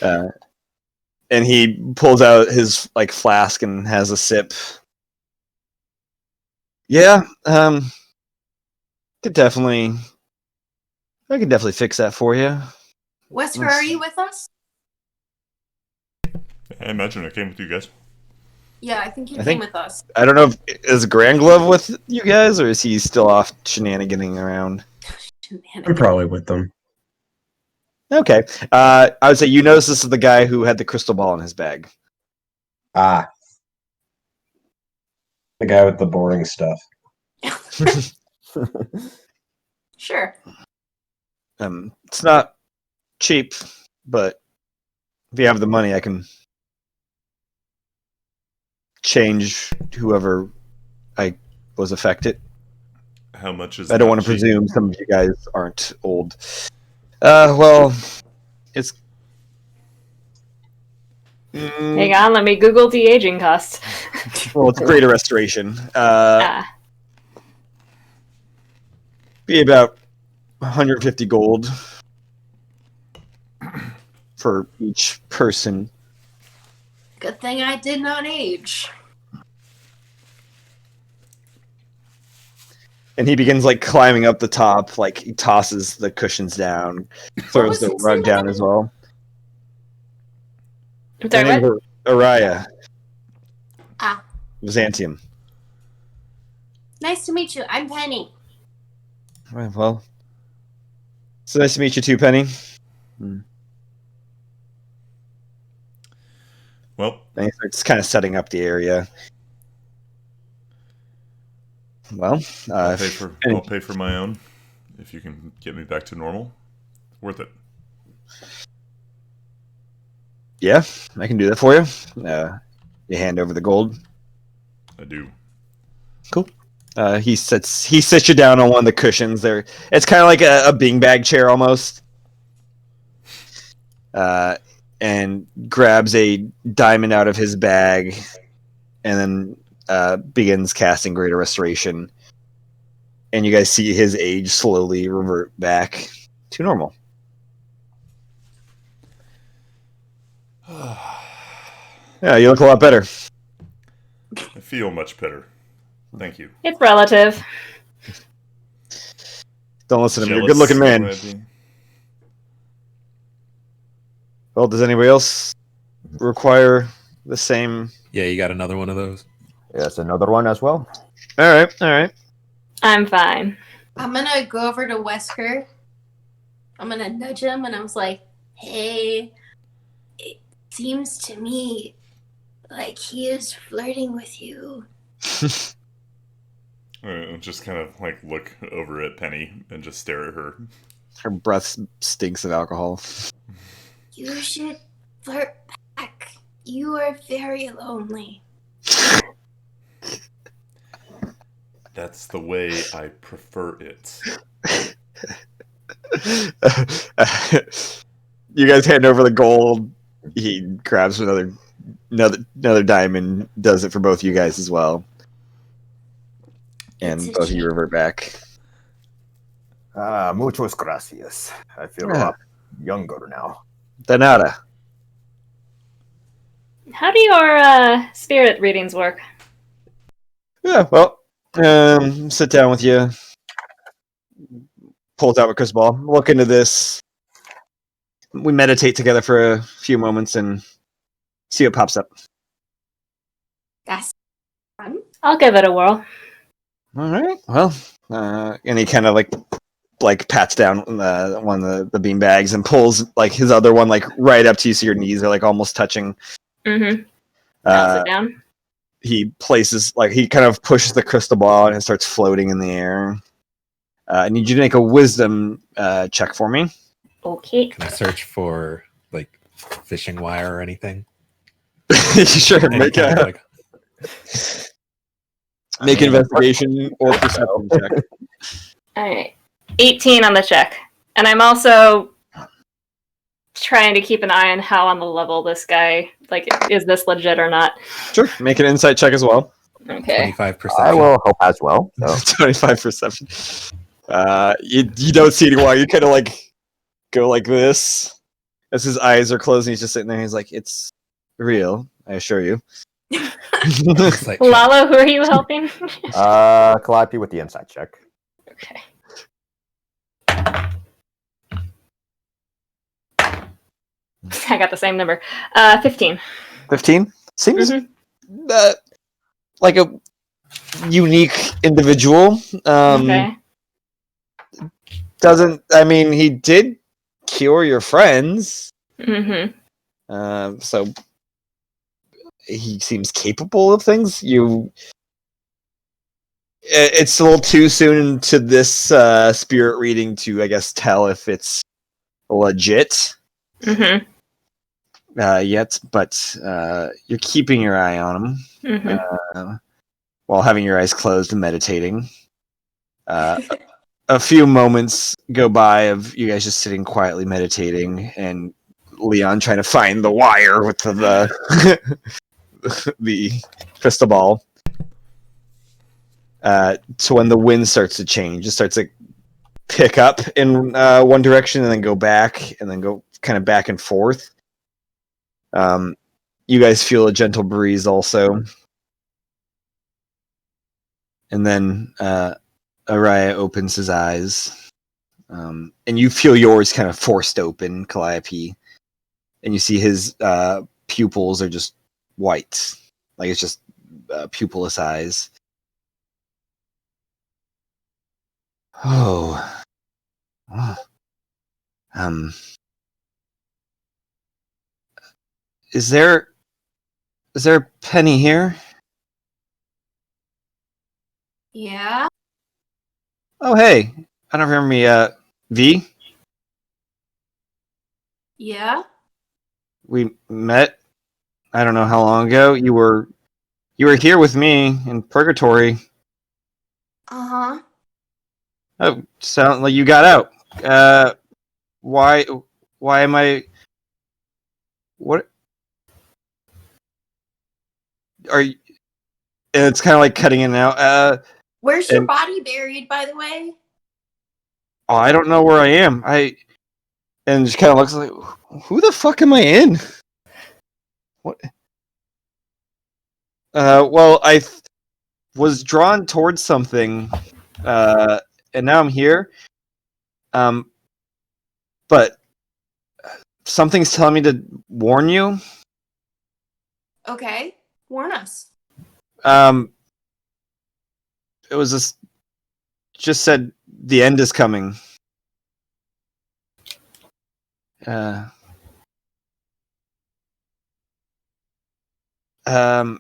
And he pulls out his flask and has a sip. Yeah, I could definitely fix that for you. Wesker, are you with us? I imagine I came with you guys. Yeah, I think you I came think- with us. I don't know is Grand Glove with you guys, or is he still off shenaniganing around? I'm probably with them. Okay. I would say you notice this is the guy who had the crystal ball in his bag. Ah. The guy with the boring stuff. Sure. It's not cheap, but if you have the money, I can change whoever I was affected. How much is I don't not want to cheap? presume some of you guys aren't old. Well, it's. Hang on, let me Google de-aging costs. Well, it's greater restoration. Be about 150 gold for each person. Good thing I did not age. And he begins like climbing up the top, like he tosses the cushions down, throws was the his rug name down again? as well. I'm Her sorry, name what? was Araya. Ah. Byzantium. Nice to meet you. I'm Penny. Right, well, it's nice to meet you too, Penny. Well, And he starts kind of setting up the area. Well, I'll pay for my own. If you can get me back to normal, worth it. Yeah, I can do that for you. You hand over the gold. I do. Cool. He sits you down on one of the cushions there. It's kind of like a beanbag chair almost. And grabs a diamond out of his bag, and then begins casting Greater Restoration. And you guys see his age slowly revert back to normal. Yeah, you look a lot better. I feel much better. Thank you. It's relative. Don't listen to me. You're a Jealous, good-looking man. might be. Well, does anybody else require the same? Yeah, you got another one of those. Yes, another one as well. All right. I'm fine. I'm gonna go over to Wesker. I'm gonna nudge him and I was like, hey, it seems to me like he is flirting with you. I'll just kind of like look over at Penny and just stare at her. Her breath stinks of alcohol. You should flirt back. You are very lonely. That's the way I prefer it. You guys hand over the gold. He grabs another diamond, does it for both you guys as well, and both of you revert back. Muchos gracias. I feel a Yeah. lot younger now. De nada. How do your spirit readings work? Yeah, well, sit down with you. Pulls out a crystal ball. Look into this. We meditate together for a few moments and see what pops up. That's fun. I'll give it a whirl. All right. Well, and he kind of like pats down one of the bean bags and pulls like his other one like right up to you, so your knees are like almost touching. Mm-hmm. I'll sit down. He places he kind of pushes the crystal ball and it starts floating in the air. I need you to make a wisdom check for me. Okay. Can I search for like fishing wire or anything? Sure. Any Make kind a of, make an investigation or perception check. All right. 18 on the check. And I'm also trying to keep an eye on how on the level this guy, like, is this legit or not? Sure. Make an insight check as well. Okay. 25%. I will help as well. So. 25 perception. You don't see any wire. You kind of like go like this as his eyes are closed and he's just sitting there. He's like, "It's real, I assure you." Insight check. Lalo, who are you helping? Calliope with the inside check. Okay. I got the same number. 15. 15 seems Mhm. like a unique individual. Okay. He did cure your friends. Mm-hmm. So he seems capable of things. You It's a little too soon into this spirit reading to, I guess, tell if it's legit Mm-hmm. yet, but you're keeping your eye on him Mm-hmm. while having your eyes closed and meditating. A few moments go by of you guys just sitting quietly meditating, and Leon trying to find the wire with the the crystal ball. To when the wind starts to change, it starts to pick up in one direction and then go back and then go kind of back and forth. You guys feel a gentle breeze also. And then Araya opens his eyes. And you feel yours kind of forced open, Calliope. And you see his pupils are just white. Like it's just pupilless eyes. Oh. Is there a penny here? Yeah. Oh, hey. I don't remember me. V? Yeah. We met. I don't know how long ago. You were here with me in Purgatory. Uh-huh. Oh, sound like you got out. Why am I? What are you? And it's kind of like cutting in and out. Where's your and- body buried, by the way? Oh, I don't know where I am. And just kind of looks like, who the fuck am I in? What? Well, was drawn towards something, and now I'm here. But something's telling me to warn you. Okay. Warn us. It was just said the end is coming.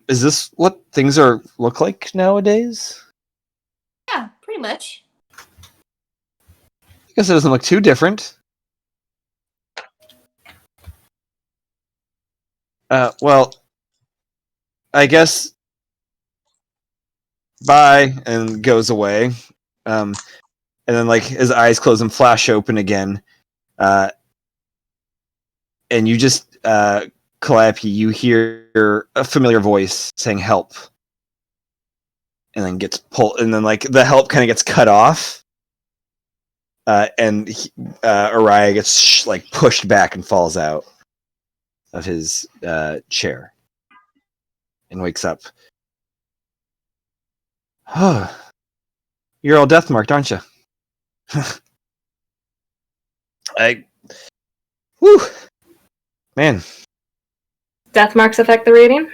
Is this what things look like nowadays? Yeah, pretty much. I guess it doesn't look too different. Well, I guess bye, and goes away. And then like his eyes close and flash open again. And you just Calliope, you hear a familiar voice saying help. And then gets pulled, and then like the help kind of gets cut off. And Araya gets like pushed back and falls out of his chair and wakes up. Oh, you're all death marked, aren't you? Whew, man. Death marks affect the reading?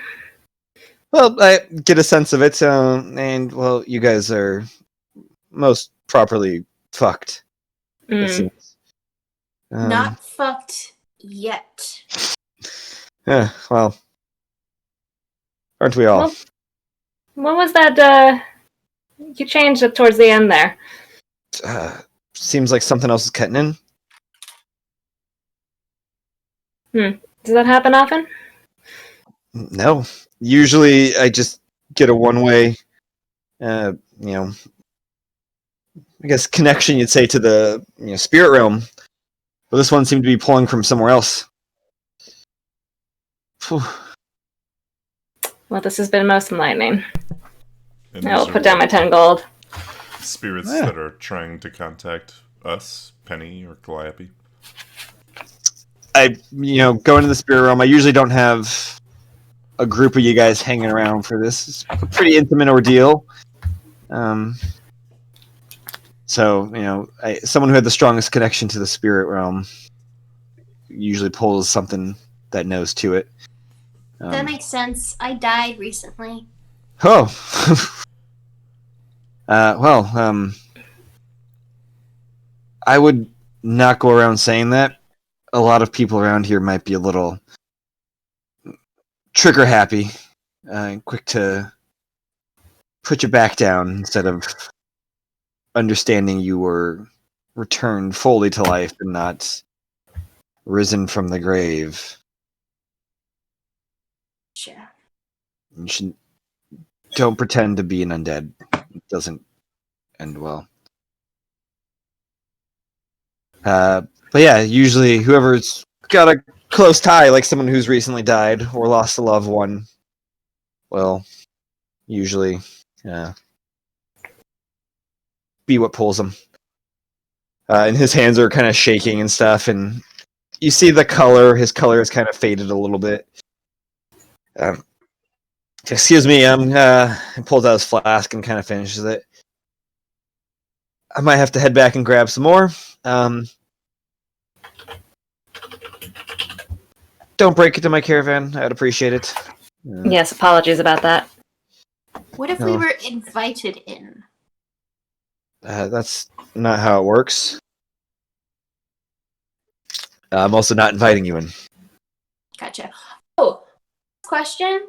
Well, I get a sense of it, and well, you guys are most properly fucked. It seems. Not fucked yet. Yeah, well, aren't we all? Well, what was that? You changed it towards the end there. Seems like something else is cutting in. Does that happen often? No. Usually I just get a one-way, I guess connection, you'd say, to the spirit realm. But this one seemed to be pulling from somewhere else. Whew. Well, this has been most enlightening. And I will these put are down my 10 gold. spirits Yeah. that are trying to contact us, Penny or Calliope. I, go into the spirit realm. I usually don't have a group of you guys hanging around for this. It's a pretty intimate ordeal. So, someone who had the strongest connection to the spirit realm usually pulls something that knows to it. That makes sense. I died recently. Oh. I would not go around saying that. A lot of people around here might be a little trigger happy, quick to put you back down instead of understanding you were returned fully to life and not risen from the grave. Sure. You should, don't pretend to be an undead. It doesn't end well. But yeah, usually whoever's got a close tie, like someone who's recently died or lost a loved one, will usually be what pulls him. And his hands are kind of shaking and stuff, and you see the color. His color has kind of faded a little bit. Excuse me. He pulls out his flask and kind of finishes it. I might have to head back and grab some more. Don't break into my caravan. I'd appreciate it. Yes, apologies about that. What if we were invited in? That's not how it works. I'm also not inviting you in. Gotcha. Oh, question.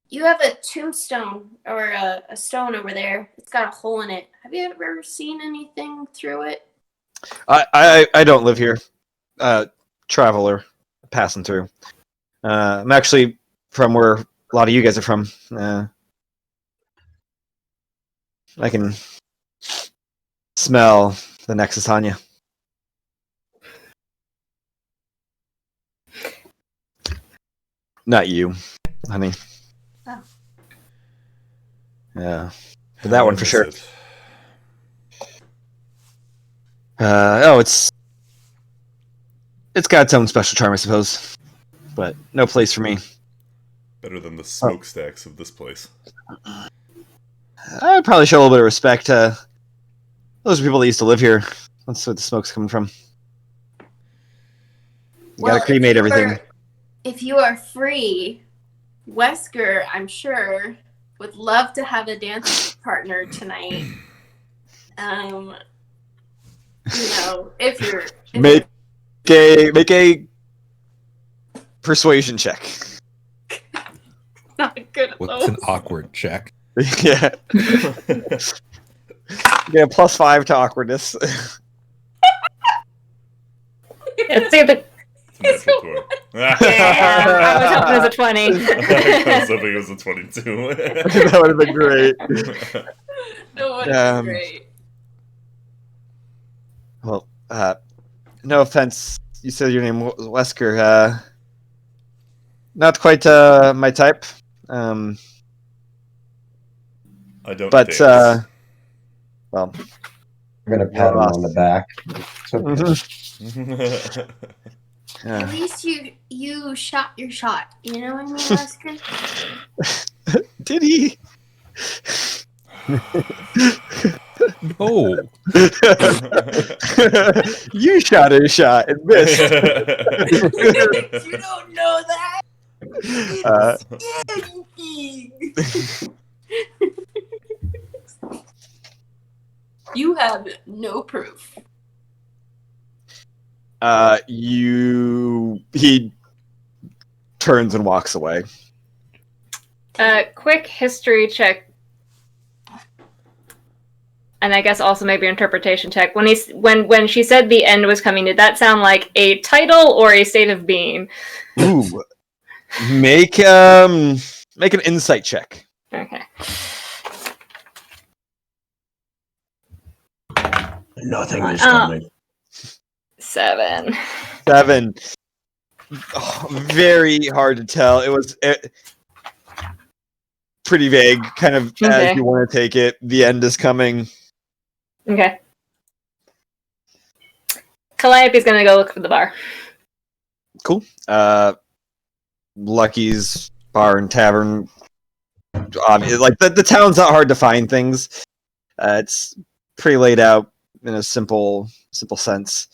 You have a tombstone or a stone over there. It's got a hole in it. Have you ever seen anything through it? I don't live here. Traveler, passing through. I'm actually from where a lot of you guys are from. I can smell the Nexus on you. Not you, honey. Oh. Yeah, but that one for sure. It? It's got its own special charm, I suppose, but no place for me. Better than the smokestacks of this place. I'd probably show a little bit of respect to those people that used to live here. That's where the smoke's coming from. You gotta cremate everything. If you are free, Wesker, I'm sure, would love to have a dance partner tonight. If you're Make a persuasion check. not good at What's those. an awkward check? Yeah. Yeah, +5 to awkwardness. It's either. It's a natural 20. Yeah, I was hoping it was a 20. I was hoping it was a 22. That would have been great. No, it's great. Well, no offense. You said your name was Wesker. Not quite my type. I don't But, dance. well. I'm gonna pat him on the back. Mhm. At least you shot your shot. You know what I mean, Wesker? Did he? No. You shot a shot and missed. You don't know that. You have no proof. He turns and walks away. Quick history check. And I guess also maybe interpretation check. When she said the end was coming, did that sound like a title or a state of being? Ooh. Make an insight check. Okay. Nothing is coming. 7. 7. Oh, very hard to tell. It was pretty vague, kind of as you want to take it. The end is coming. Okay. Calliope's gonna go look for the bar. Cool. Lucky's Bar and Tavern. Like the town's not hard to find things. It's pretty laid out in a simple sense.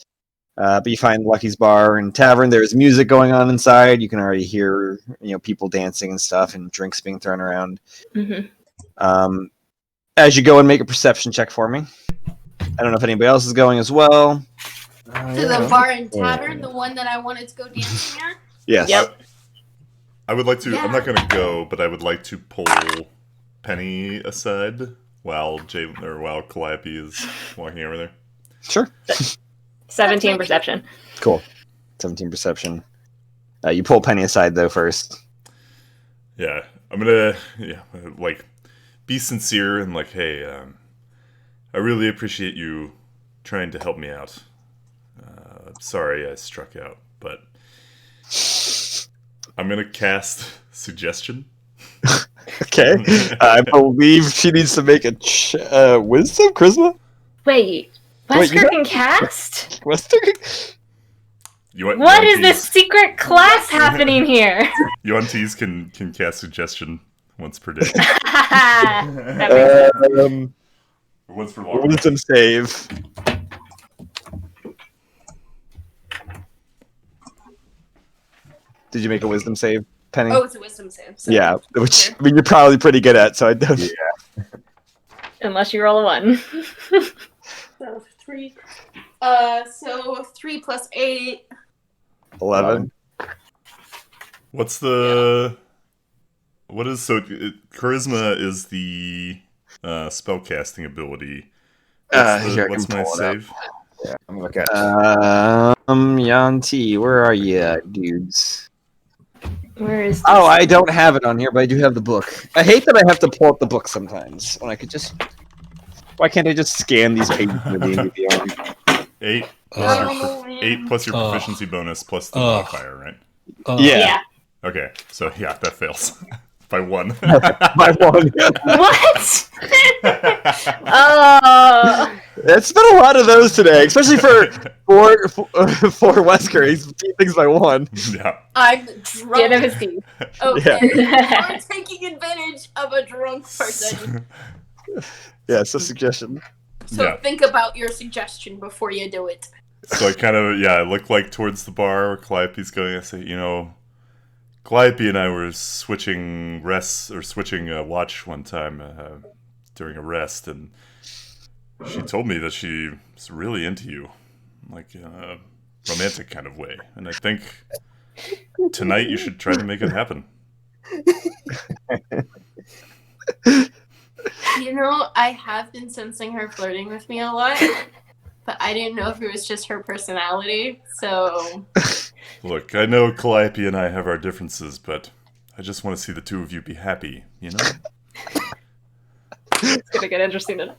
But you find Lucky's Bar and Tavern. There's music going on inside. You can already hear people dancing and stuff, and drinks being thrown around. Mm-hmm. As you go and make a perception check for me. I don't know if anybody else is going as well. To the bar and tavern, the one that I wanted to go dancing at? Yes. Yep. I would like to. Yeah. I'm not going to go, but I would like to pull Penny aside while Calliope is walking over there? Sure. 17 perception. Cool. 17 perception. You pull Penny aside though first. Yeah, I'm gonna be sincere and hey, I really appreciate you trying to help me out. Sorry I struck out, but I'm gonna cast suggestion. Okay. I believe she needs to make a wisdom charisma. Wait, Wait, Wesker can cast? Wisdom. What is this secret class happening here? UNTs can cast suggestion once per day. That makes sense. Once per long. Wisdom save. Did you make a wisdom save, Penny? Oh, it's a wisdom save. So. Yeah, which I mean you're probably pretty good at, so I don't. Yeah. Unless you roll a 1. So 3. So 3 plus 8. 11. What's the... What is... So, charisma is the spellcasting ability. What's my save? Yeah, I'm looking at Yanti, where are you, dudes? Where is this? Oh, I don't have it on here, but I do have the book. I hate that I have to pull up the book sometimes when I could just... Why can't I just scan these pages in the D&D? 8. Oh, 8 plus your proficiency bonus plus the modifier, right? Yeah. Okay, so yeah, that fails. By 1. By 1. What? Oh. It's been a lot of those today, especially for Wesker. He's beat things by 1. Yeah. I'm Skin drunk. of his teeth. Okay. Yeah. We're taking advantage of a drunk person. Yeah, it's a suggestion. So Yeah. think about your suggestion before you do it. So I look towards the bar where Calliope's going. I say, Calliope and I were switching watch one time during a rest, and she told me that she's really into you, in a romantic kind of way. And I think tonight you should try to make it happen. I have been sensing her flirting with me a lot, but I didn't know if it was just her personality, so... Look, I know Calliope and I have our differences, but I just want to see the two of you be happy, It's gonna get interesting tonight.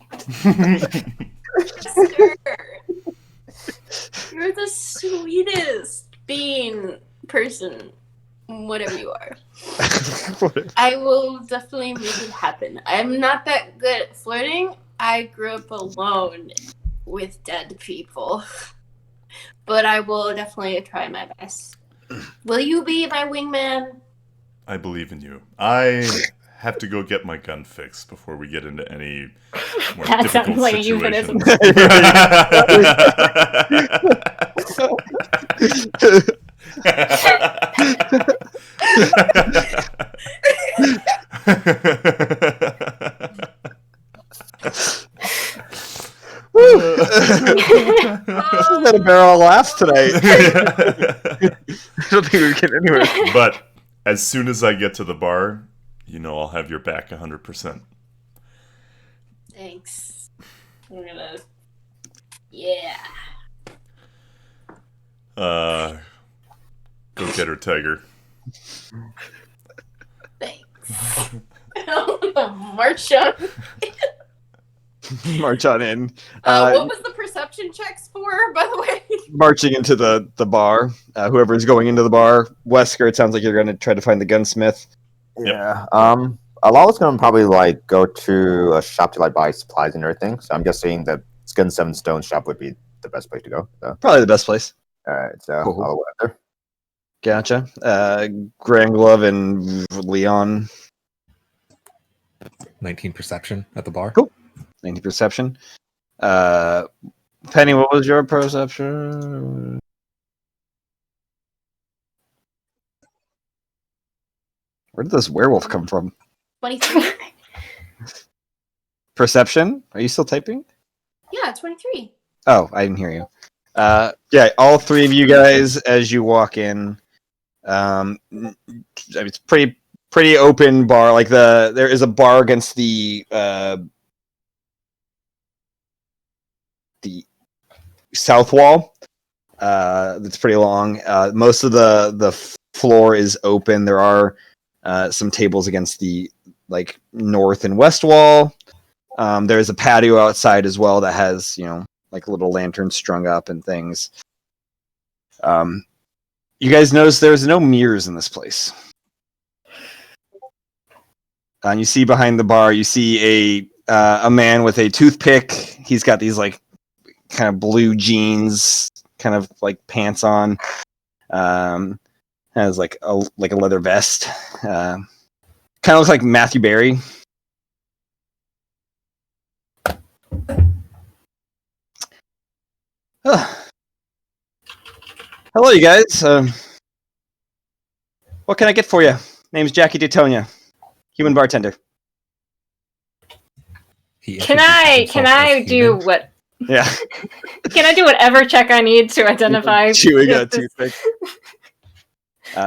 Sure. You're the sweetest being person, whatever you are. I will definitely make it happen. I'm not that good at flirting. I grew up alone with dead people. But I will definitely try my best. Will you be my wingman? I believe in you. I have to go get my gun fixed before we get into any more That difficult sounds like a situations. We've had a barrel of laughs tonight. I don't think we can anywhere. But as soon as I get to the bar, I'll have your back 100%. Thanks. We're gonna... Yeah. Go get her, Tiger. Thanks. March on. March on in. What was the perception checks for, by the way? Marching into the bar. Whoever's going into the bar. Wesker, it sounds like you're going to try to find the gunsmith. Yeah. Alala's gonna probably go to a shop to buy supplies and everything. So I'm guessing the Skin 7 Stone shop would be the best place to go. So. Probably the best place. All right, so Cool. I'll go there. Gotcha. Grand Glove and Leon. 19 perception at the bar. Cool. 90 perception. Penny, what was your perception? Where did this werewolf come from? 23. Perception? Are you still typing? Yeah, 23. Oh, I didn't hear you. Yeah, all three of you guys, as you walk in, it's pretty pretty open bar. Like there is a bar against the south wall. That's pretty long. Most of the floor is open. There are some tables against the like north and west wall. There's a patio outside as well that has like little lanterns strung up and things. You guys notice there's no mirrors in this place. And you see behind the bar, you see a man with a toothpick. He's got these like kind of blue jeans, kind of like pants on. Has like a leather vest. Kind of looks like Matthew Berry. Hello, you guys. What can I get for you? Name's Jackie Daytonia, human bartender. Can I do what? Yeah. Can I do whatever check I need to identify? Chewing a toothpick.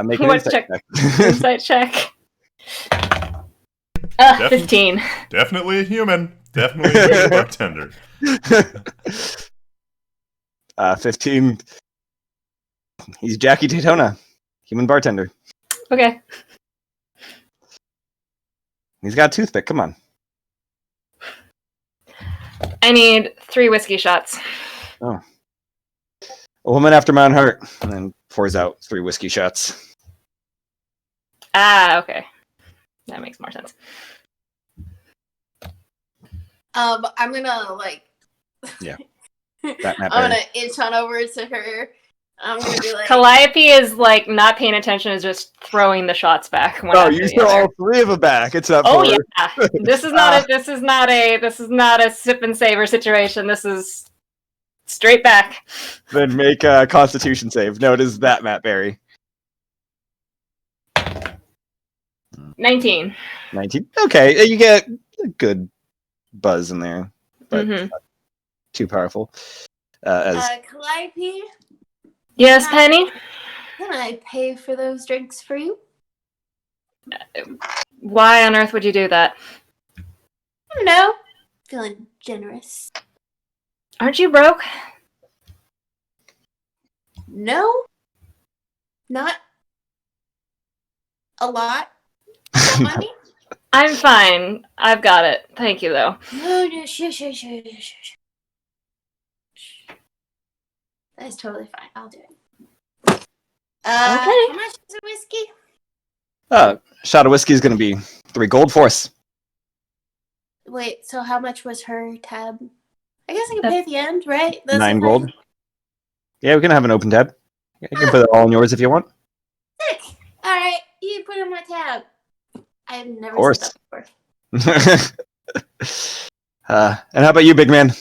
Make an What insight check? check. Insight check. 15. Definitely a human. Definitely a human bartender. 15. He's Jackie Daytona, human bartender. Okay. He's got a toothpick. Come on. I need 3 whiskey shots. Oh. A woman after my own heart. And then pours out 3 whiskey shots. Okay. That makes more sense. I'm gonna like. Yeah. I'm gonna inch on over to her. I'm gonna be like. Calliope is like not paying attention, is just throwing the shots back. Oh, you throw all 3 of them back. It's up. Oh yeah. This is not a sip and savor situation. This is straight back. Then make a Constitution save. No, it is that Matt Berry. 19. 19. Okay, you get a good buzz in there, but not too powerful. Calliope? Yes, Penny? Can I pay for those drinks for you? Why on earth would you do that? I don't know. Feeling generous. Aren't you broke? No. Not a lot of money. I'm fine. I've got it. Thank you, though. No, shush. That's totally fine. I'll do it. Okay. How much is a whiskey? Shot of whiskey is going to be 3 gold for us. Wait, so how much was her tab? I guess I can pay at the end, right? 9 gold. Yeah, we can have an open tab. You can put it all in yours if you want. Sick. All right, you put it on my tab. I've never Of said that before. And how about you, big man?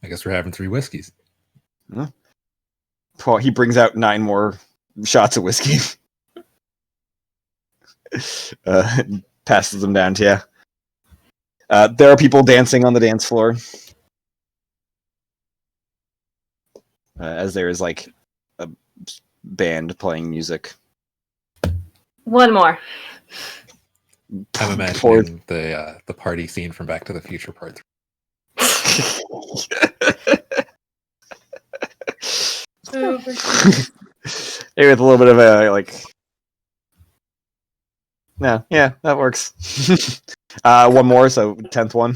I guess we're having 3 whiskeys. Well, he brings out 9 more shots of whiskey. Passes them down to you. There are people dancing on the dance floor. As there is like a band playing music. One more. I'm imagining the party scene from Back to the Future Part 3. Maybe with a little bit of a like. No, yeah, that works. One more, so 10th one.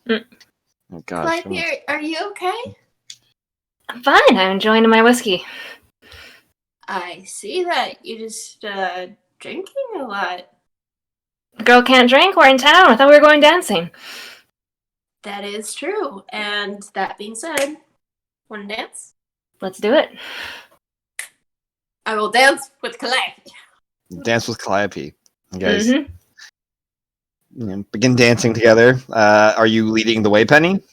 Oh God! Calliope, are you okay? I'm fine. I'm enjoying my whiskey. I see that. You just drinking a lot. The girl can't drink. We're in town. I thought we were going dancing. That is true. And that being said, want to dance? Let's do it. I will dance with Calliope. Dance with Calliope. You guys begin dancing together. Are you leading the way, Penny?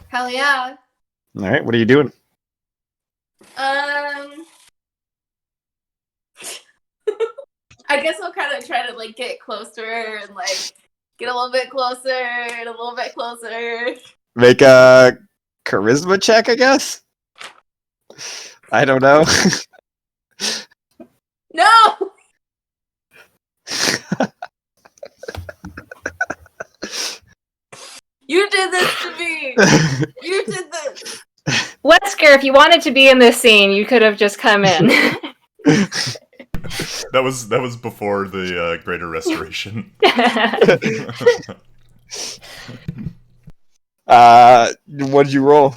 Hell yeah. All right. What are you doing? I guess I'll kind of try to like get closer and like get a little bit closer and a little bit closer. Make a charisma check, I guess. I don't know. No! You did this to me! You did this! Wesker, if you wanted to be in this scene, you could have just come in. That was before the Greater Restoration. What'd you roll?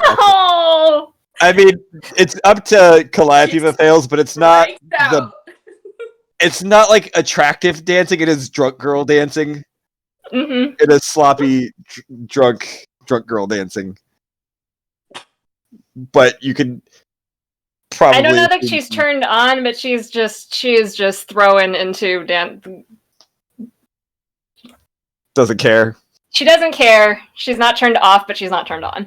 Oh! I mean, it's up to Calliope if it fails, but it's not Freaked out. it's not like attractive dancing. It is drunk girl dancing. Mm-hmm. It is sloppy drunk girl dancing. But you can probably. I don't know that she's turned on, but she is just throwing into dance. Doesn't care. She doesn't care. She's not turned off, but she's not turned on.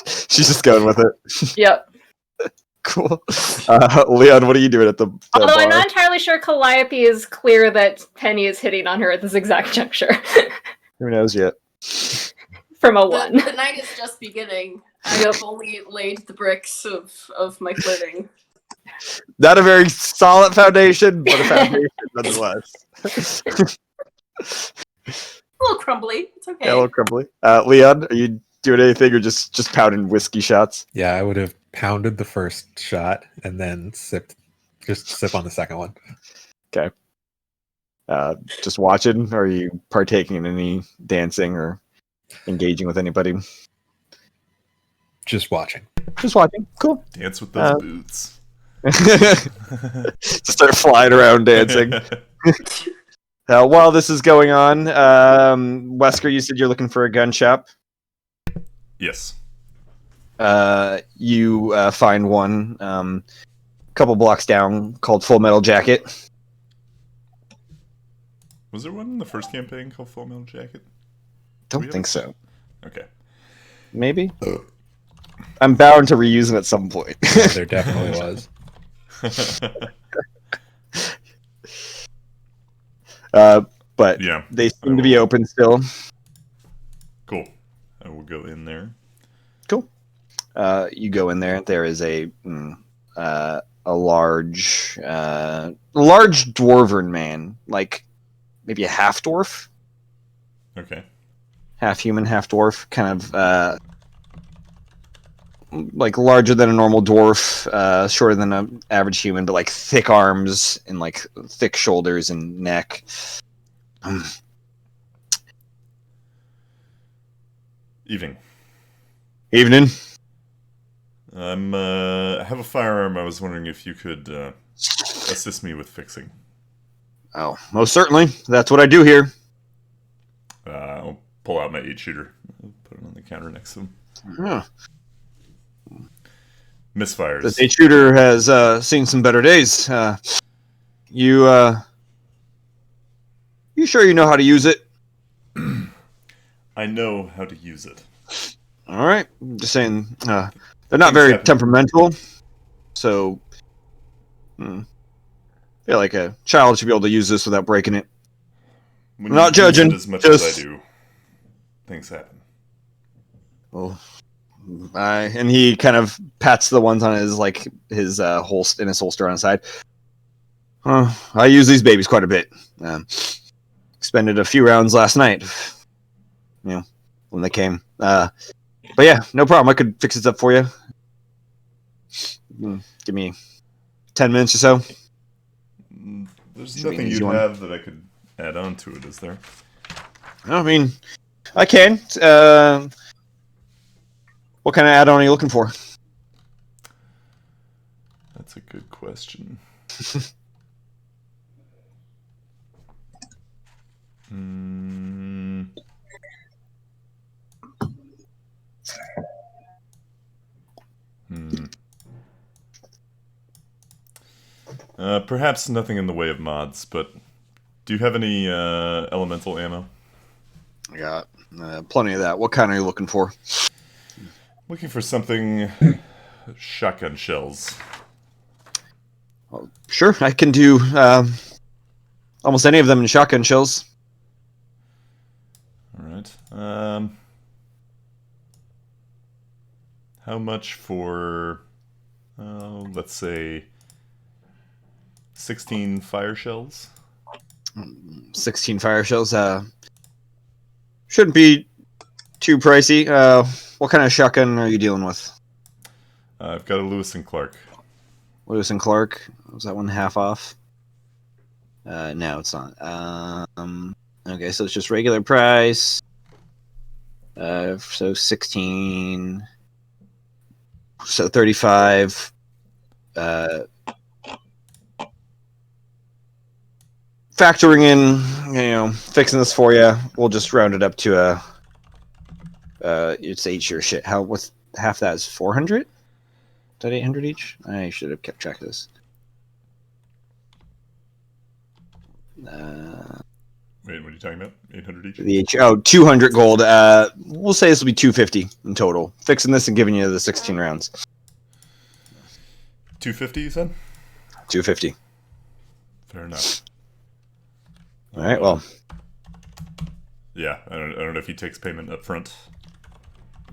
She's just going with it. Yep. Cool. Leon, what are you doing at the Although bar? I'm not entirely sure Calliope is clear that Penny is hitting on her at this exact juncture. Who knows yet? From a one. The night is just beginning. I have only laid the bricks of my flirting. Not a very solid foundation, but a foundation nonetheless. A little crumbly. It's okay. Yeah, a little crumbly. Leon, are you doing anything or just pounding whiskey shots? Yeah, I would have pounded the first shot and then sip on the second one. Okay. Just watching? Or are you partaking in any dancing or engaging with anybody? Just watching. Just watching. Cool. Dance with those boots. Start flying around dancing. While this is going on, Wesker, you said you're looking for a gun shop. Yes. You find one a couple blocks down called Full Metal Jacket. Was there one in the first campaign called Full Metal Jacket? Don't think so. Okay. Maybe? I'm bound to reuse it at some point. Yeah, there definitely was. But Yeah. they seem to be open still. Cool. I will go in there. Cool. You go in there. There is a large dwarven man, like maybe a half dwarf, Okay. half human, half dwarf, kind of like larger than a normal dwarf, shorter than an average human, but like thick arms and like thick shoulders and neck. Evening. Evening. I have a firearm. I was wondering if you could assist me with fixing. Oh, most certainly. That's what I do here. I'll pull out my 8-shooter. I'll put it on the counter next to him. Yeah. Misfires. The 8-shooter has seen some better days. You sure you know how to use it? I know how to use it. All right. Just saying, they're not very temperamental, so feel like a child should be able to use this without breaking it. When I'm not you use judging. it as much Just... as I do, things happen. Well, and he kind of pats the ones on his holster on his side. I use these babies quite a bit. Expended a few rounds last night. You know, when they came. But yeah, no problem. I could fix this up for you. Give me 10 minutes or so. There's Should be an nothing easy you'd one. have that I could add on to it, is there? I mean, I can. What kind of add-on are you looking for? That's a good question. Perhaps nothing in the way of mods, but do you have any elemental ammo? I got plenty of that. What kind are you looking for? Looking for something shotgun shells. Sure, I can do almost any of them in shotgun shells. All right. How much for Let's say 16 fire shells. 16 fire shells. Shouldn't be too pricey. What kind of shotgun are you dealing with? I've got a Lewis and Clark. Lewis and Clark. Was that one half off? No, it's not. Okay, so it's just regular price. So 16. So 35. Factoring in, fixing this for you, we'll just round it up to it's each your shit. What's half that is 400? Is that 800 each? I should have kept track of this. Wait, what are you talking about? 800 each? 200 gold. We'll say this will be 250 in total. Fixing this and giving you the 16 rounds. 250, you said? 250. Fair enough. All right, well. Yeah, I don't know if he takes payment up front.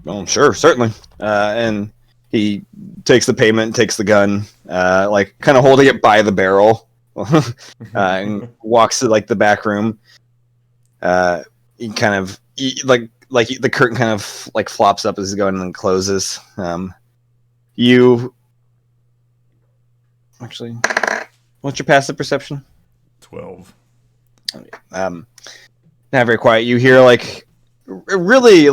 Well, sure, certainly. And he takes the payment, takes the gun, kind of holding it by the barrel, and walks to the back room. He kind of the curtain kind of flops up as he's going and then closes. You actually, what's your passive perception? 12. Not very quiet. You hear really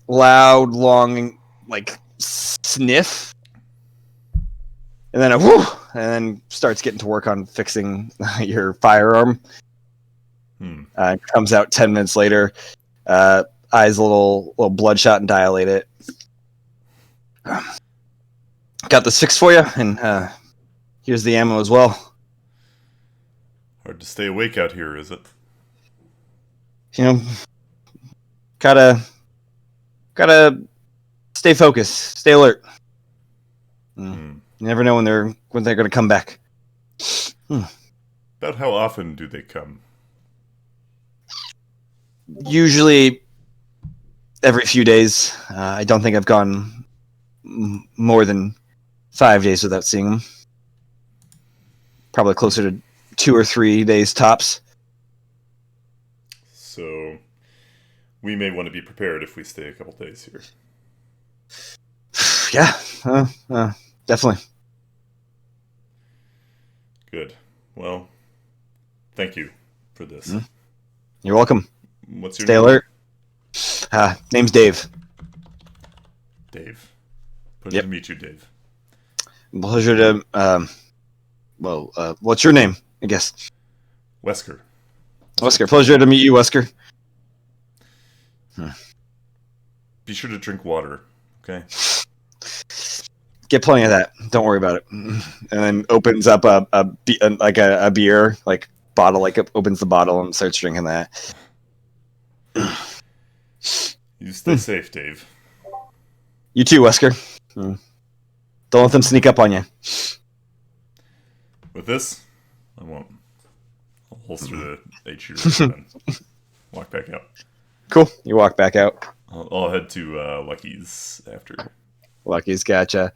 loud, long sniff, and then and then starts getting to work on fixing your firearm. Comes out 10 minutes later. Eyes a little bloodshot and dilated. Got the 6 for you, and here's the ammo as well. Hard to stay awake out here, is it? Gotta stay focused, stay alert. You never know when they're gonna come back. About how often do they come? Usually every few days. I don't think I've gone more than 5 days without seeing them. Probably closer to 2 or 3 days tops. So we may want to be prepared if we stay a couple days here. Yeah, definitely. Good. Well, thank you for this. You're welcome. What's your Stay name? Alert. Name's Dave. Dave. Pleasure to meet you, Dave. Pleasure to. What's your name? I guess. Wesker. Wesker. Pleasure to meet you, Wesker. Be sure to drink water, okay? Get plenty of that. Don't worry about it. And then opens up a beer bottle, opens the bottle and starts drinking that. You stay safe, Dave. You too, Wesker. Don't let them sneak up on you. With this, I won't. I'll holster the 8-shooter and walk back out. Cool. You walk back out. I'll head to Lucky's after. Lucky's, gotcha.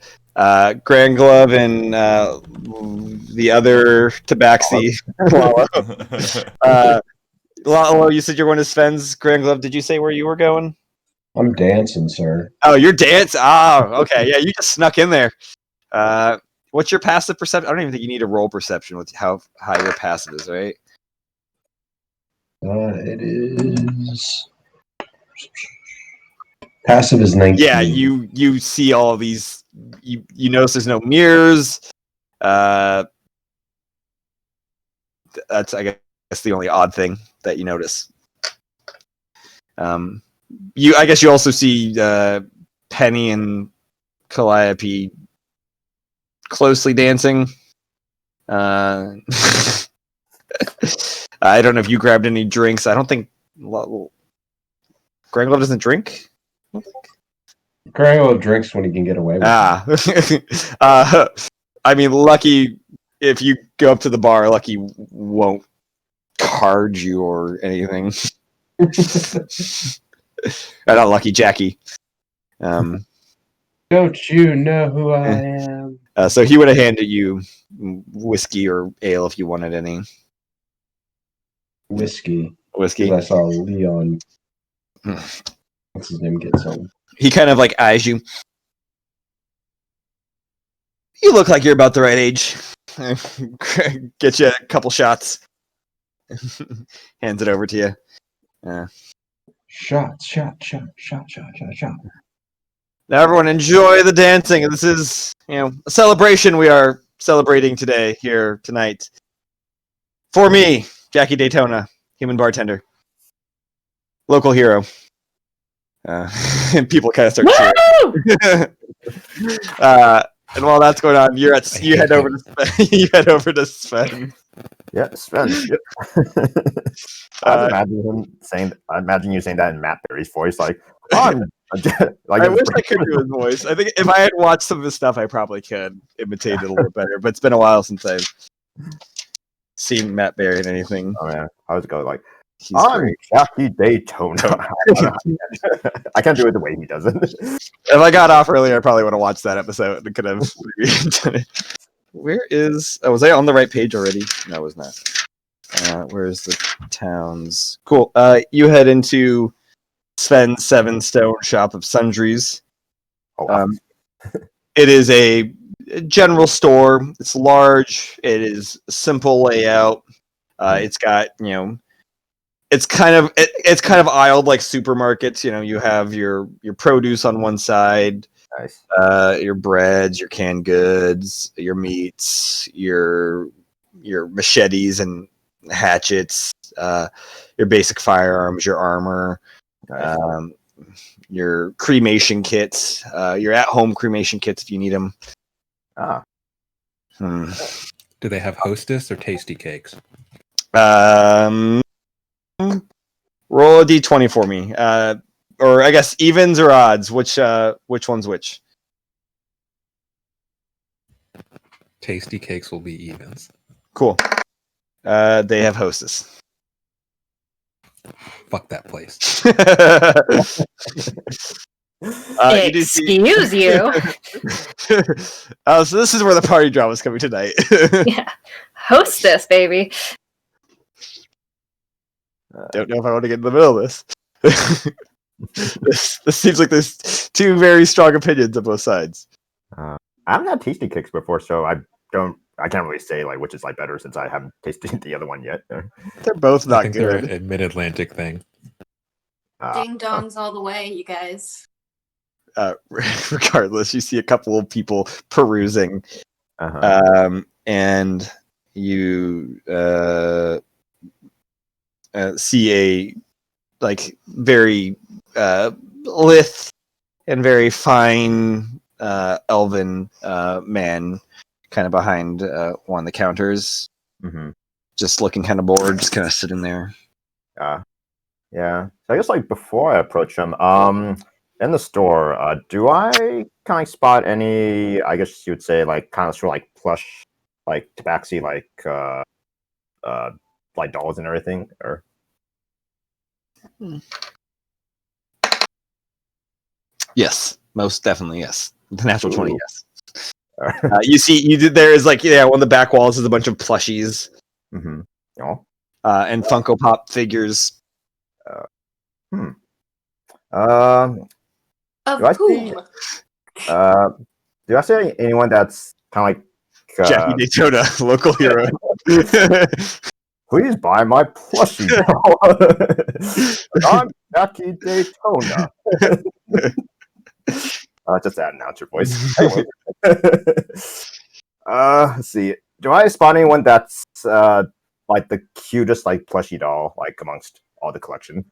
Grand Glove and the other Tabaxi. Lalo, you said you're going to Sven's. Grand Glove, did you say where you were going? I'm dancing, sir. Oh, you're dancing? Oh, okay. Yeah, you just snuck in there. What's your passive perception? I don't even think you need a roll perception with how high your passive is, right? It is... Passive is 19. Yeah, you see all of these. You notice there's no mirrors. That's, I guess, the only odd thing that you notice. I guess you also see Penny and Calliope closely dancing. I don't know if you grabbed any drinks. I don't think Grand Glove doesn't drink. Grego drinks when he can get away with it. I mean, Lucky, if you go up to the bar, Lucky won't card you or anything. Not Lucky, Jackie. Don't you know who I am? So he would have handed you whiskey or ale if you wanted any. Whiskey. Whiskey. Because I saw Leon. What's his name? Get some. He kind of like eyes you. You look like you're about the right age. Get you a couple shots. Hands it over to you. Shot. Now everyone enjoy the dancing. This is, a celebration we are celebrating today here tonight. For me, Jackie Daytona, human bartender. Local hero. And people kind of start cheering. And while that's going on, you head over to Sven. Yeah, Sven. Yep. I imagine you saying that in Matt Berry's voice, like, like I wish I could do his voice. I think if I had watched some of his stuff, I probably could imitate it a little better. But it's been a while since I've seen Matt Berry in anything. Oh man, I was going like, He's I'm great. Jackie Daytona. I can't do it the way he does it. If I got off earlier, I probably would have watched that episode and could have done it. Where is? Oh, was I on the right page already? No, I was not. Where's the towns? Cool. You head into Sven's Seven Stone Shop of Sundries. Oh, wow. It is a general store. It's large. It is simple layout. It's got it's kind of aisled like supermarkets. You have your produce on one side, nice. Your breads, your canned goods, your meats, your machetes and hatchets, your basic firearms, your armor, Nice. your cremation kits, your at-home cremation kits if you need them. Ah. Do they have Hostess or Tasty Cakes? Roll a d20 for me, or I guess evens or odds. Which one's which? Tasty Cakes will be evens. Cool. They have Hostess. Fuck that place. Excuse you. Oh, so this is where the party drama is coming tonight. Yeah. Hostess, baby. Don't know if I want to get in the middle of this. This seems like there's two very strong opinions on both sides. I haven't had Tasty Cakes before, so I can't really say like which is like better since I haven't tasted the other one yet. They're both I not think good. they're a mid-Atlantic thing. Ding dongs all the way, you guys. Regardless, you see a couple of people perusing, and you see a like very lithe and very fine elven man kind of behind one of the counters, just looking kind of bored, just kind of sitting there. Yeah. So I guess like before I approach him, in the store, do I kind of spot any? I guess you would say like kind of sort of like plush, like tabaxi, like dolls and everything, or. Yes, most definitely. Yes, the natural 20. Yes. There is like one of the back walls is a bunch of plushies, Oh. and Funko Pop figures. Of Do I whom? Do I see anyone that's kind of like Jackie Daytona, local hero. Please buy my plushie. I'm Jackie Daytona. Just that announcer voice. Anyway. Let's see. Do I spot anyone that's like the cutest like plushie doll like amongst all the collection?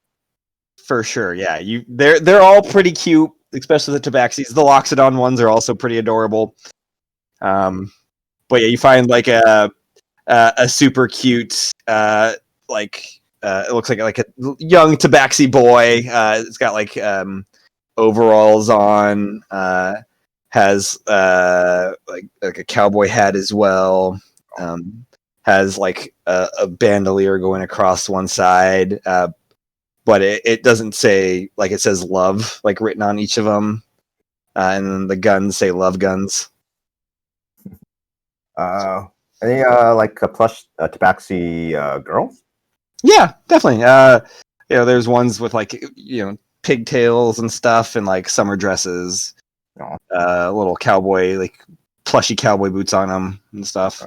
For sure, yeah. They're all pretty cute, especially the Tabaxis. The Loxodon ones are also pretty adorable. But yeah, you find like a super cute it looks like a young Tabaxi boy. It's got like overalls on, has like a cowboy hat as well. Has like a bandolier going across one side. But it doesn't say, like, it says love, like, written on each of them. and then the guns say "Love Guns." Any like a plush tabaxi girl? Yeah, definitely. There's ones with like pigtails and stuff, and like summer dresses, little cowboy plushy cowboy boots on them and stuff.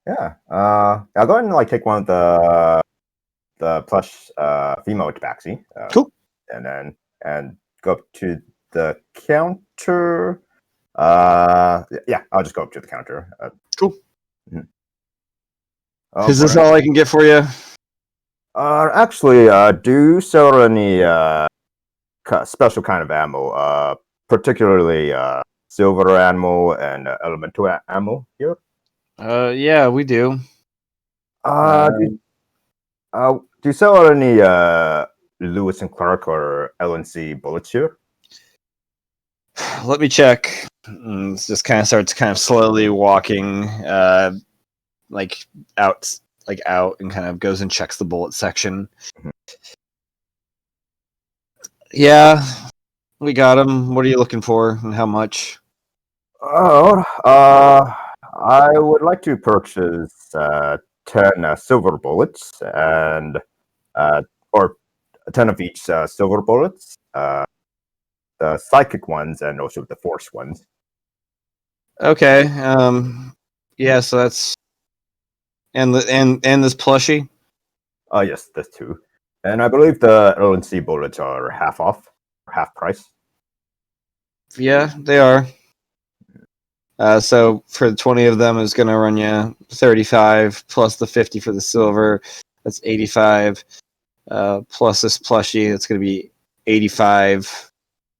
Yeah. I'll go ahead and like take one of the plush female tabaxi. Cool. And go up to the counter. Yeah, I'll just go up to the counter. Cool. Oh, Is this what- all I can get for you? Actually, do you sell any special kind of ammo? Particularly silver ammo and elemental ammo here. Yeah, we do. Do you sell any Lewis and Clark or LNC bullets here? Let me check. Just kind of starts kind of slowly walking, out, and kind of goes and checks the bullet section. Mhm. Yeah, we got them. What are you looking for, and how much? Oh, I would like to purchase 10 silver bullets and or 10 of each silver bullets. The psychic ones and also the force ones. Okay. Yeah. So that's and this plushie. Oh yes, that's 2. And I believe the LNC bullets are half off, half price. Yeah, they are. So for 20 of them, it's going to run you 35 plus the 50 for the silver. That's 85. Plus this plushie, that's going to be 85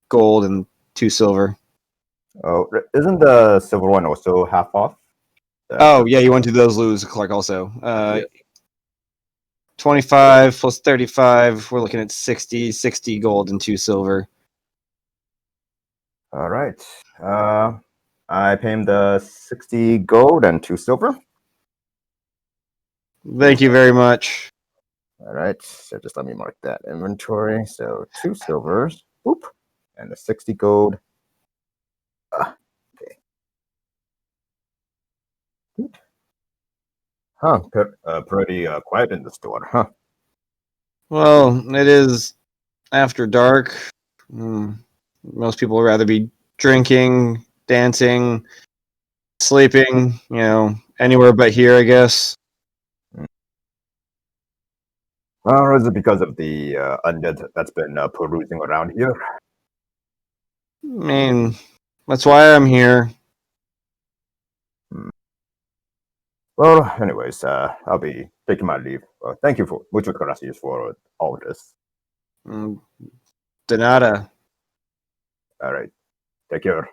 gold and 2 silver. Oh, isn't the silver one also half off? Oh, yeah, you want to do those Lewis and Clark also. Yeah. 25 plus 35, we're looking at 60 gold and 2 silver. All right. I pay him the 60 gold and 2 silver. Thank you very much. All right. So just let me mark that inventory. So 2 silvers. Whoop. And the 60 gold. Okay. Huh. Pretty quiet in the store, huh? Well, it is after dark. Most people would rather be drinking, dancing, sleeping, anywhere but here, I guess. Or is it because of the undead that's been perusing around here? I mean, that's why I'm here. Well, anyways, I'll be taking my leave. Thank you for muchas gracias for all of this. De nada. All right. Take care.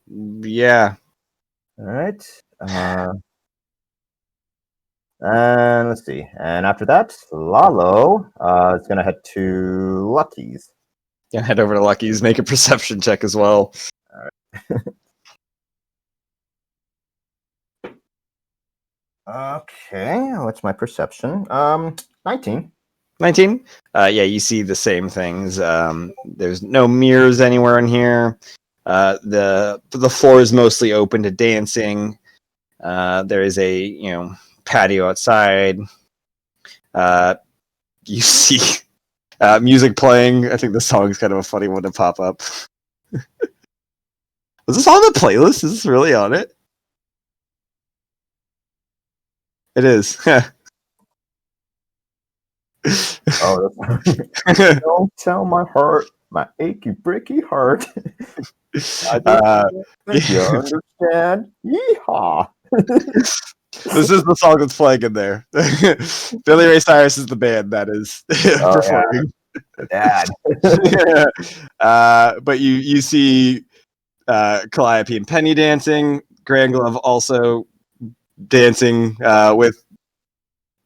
Yeah. All right. And let's see. And after that, Lalo is going to head to Lucky's. Yeah, head over to Lucky's, make a perception check as well. All right. Okay, what's my perception? 19. 19? Yeah, you see the same things. There's no mirrors anywhere in here. The floor is mostly open to dancing. There is a patio outside. You see music playing. I think the song is kind of a funny one to pop up. Was this on the playlist? Is this really on it? It is. Oh, don't tell my heart, my achy breaky heart. I think you understand. Yeehaw! This is the song that's playing in there. Billy Ray Cyrus is the band that is performing. Dad. But you see Calliope and Penny dancing. Grand Glove also dancing with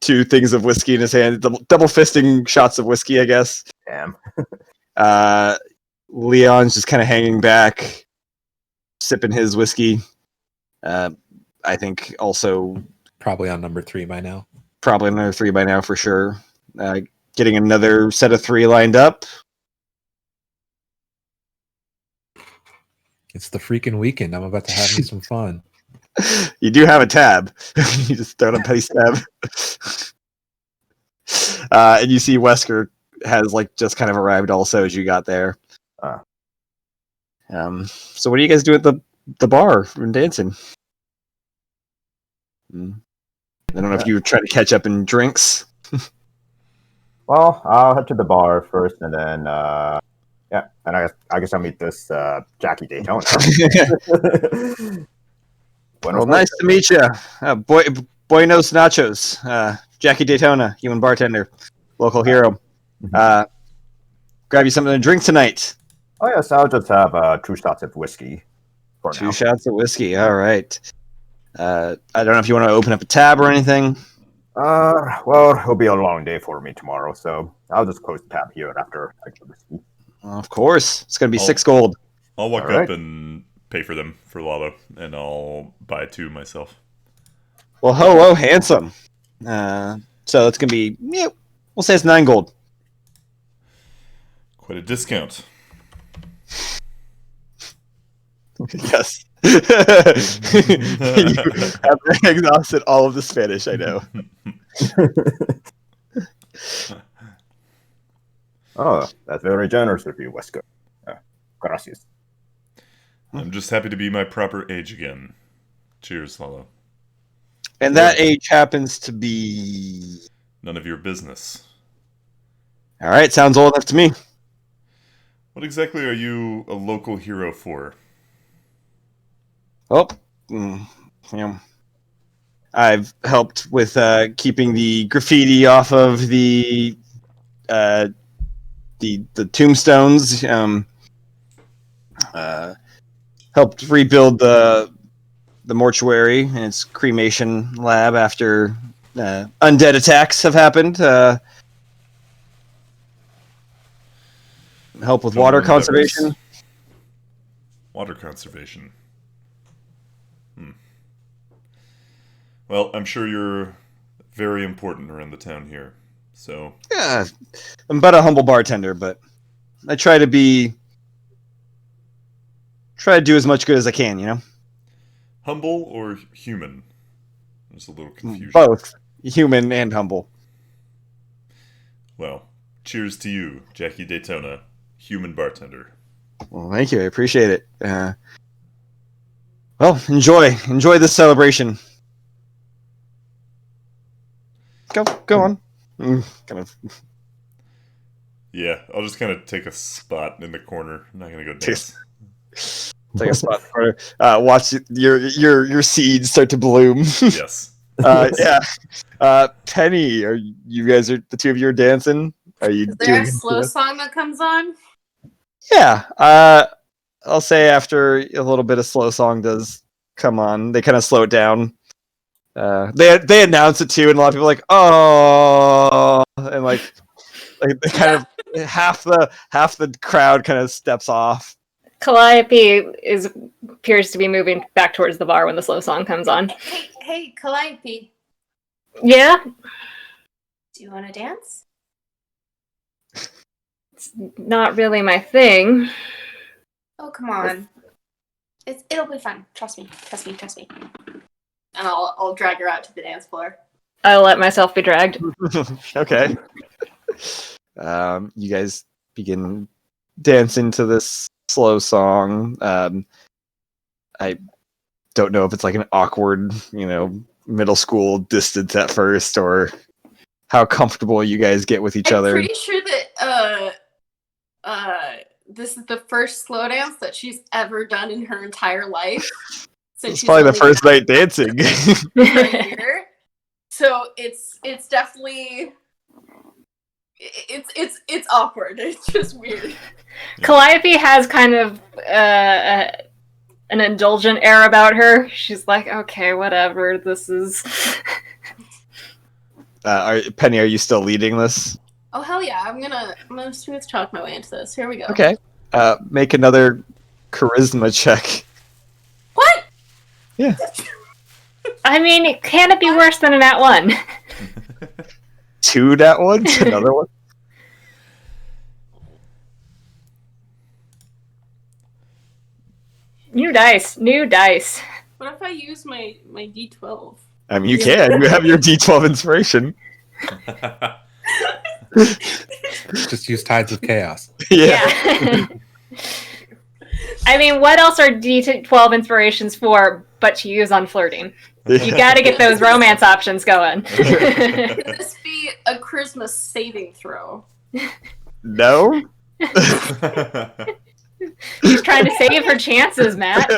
2 things of whiskey in his hand, double fisting shots of whiskey, I guess. Damn. Leon's just kind of hanging back, sipping his whiskey. I think also Probably on number 3 by now. probably another 3 by now for sure. Getting another set of 3 lined up. It's the freaking weekend. I'm about to have me some fun. You do have a tab. You just throw it on Petty's tab. And you see Wesker has like just kind of arrived also as you got there. So what do you guys do at the bar and dancing? I don't know if you were trying to catch up in drinks. Well, I'll head to the bar first, and then yeah, and I guess I'll meet this Jackie Daytona. Well, nice to meet you, Buenos Nachos, Jackie Daytona, human bartender, local hero. Grab you something to drink tonight. Oh yes, I'll just have 2 shots of whiskey. For now. 2 shots of whiskey. All right. I don't know if you want to open up a tab or anything. Well, it'll be a long day for me tomorrow, so I'll just close the tab here after I get whiskey. Of course, it's going to be 6 gold. I'll walk up and pay for them for Lalo, and I'll buy 2 myself. Well, ho, handsome. So it's going to be, we'll say it's 9 gold. Quite a discount. Yes. You have exhausted all of the Spanish, I know. Oh, that's very generous of you, Wesker. Gracias. I'm just happy to be my proper age again. Cheers, Lalo. And that age happens to be... None of your business. All right, sounds old enough to me. What exactly are you a local hero for? Oh, I've helped with keeping the graffiti off of the tombstones. Helped rebuild the mortuary and its cremation lab after undead attacks have happened. Help with water conservation. Water conservation. Well, I'm sure you're very important around the town here, so... Yeah, I'm but a humble bartender, but I try to do as much good as I can, you know? Humble or human? There's a little confusion. Both. Human and humble. Well, cheers to you, Jackie Daytona, human bartender. Well, thank you. I appreciate it. Well, enjoy this celebration. Go on. Kind of. Yeah, I'll just kind of take a spot in the corner. I'm not gonna go dance. Take a spot in the corner. Watch your seeds start to bloom. Yes. Yeah. Penny, the 2 of you are dancing? Are you Is there a slow song that comes on? Yeah. I'll say after a little bit of slow song does come on, they kind of slow it down. They announce it too, and a lot of people are like, oh, and like they kind of half the crowd kind of steps off. Calliope appears to be moving back towards the bar when the slow song comes on. Hey, Calliope. Yeah? Do you want to dance? It's not really my thing. Oh, come on. It'll be fun. Trust me. And I'll drag her out to the dance floor. I'll let myself be dragged. Okay. You guys begin dancing to this slow song. I don't know if it's like an awkward, middle school distance at first, or how comfortable you guys get with each other. I'm pretty sure that this is the first slow dance that she's ever done in her entire life. It's probably the first night dancing. So it's definitely it's awkward. It's just weird. Calliope has kind of an indulgent air about her. She's like, okay, whatever. This is. Penny, are you still leading this? Oh hell yeah! I'm gonna smooth talk my way into this. Here we go. Okay. Make another charisma check. What? Yeah. I mean, can it be worse than a nat 1? 2 nat 1s? Another one? New dice. New dice. What if I use my D12? I mean, you can. You have your D12 inspiration. Just use Tides of Chaos. Yeah. I mean, what else are D12 inspirations for but to use on flirting? You gotta get those romance options going. Could this be a Christmas saving throw? No? She's trying to save her chances, Matt.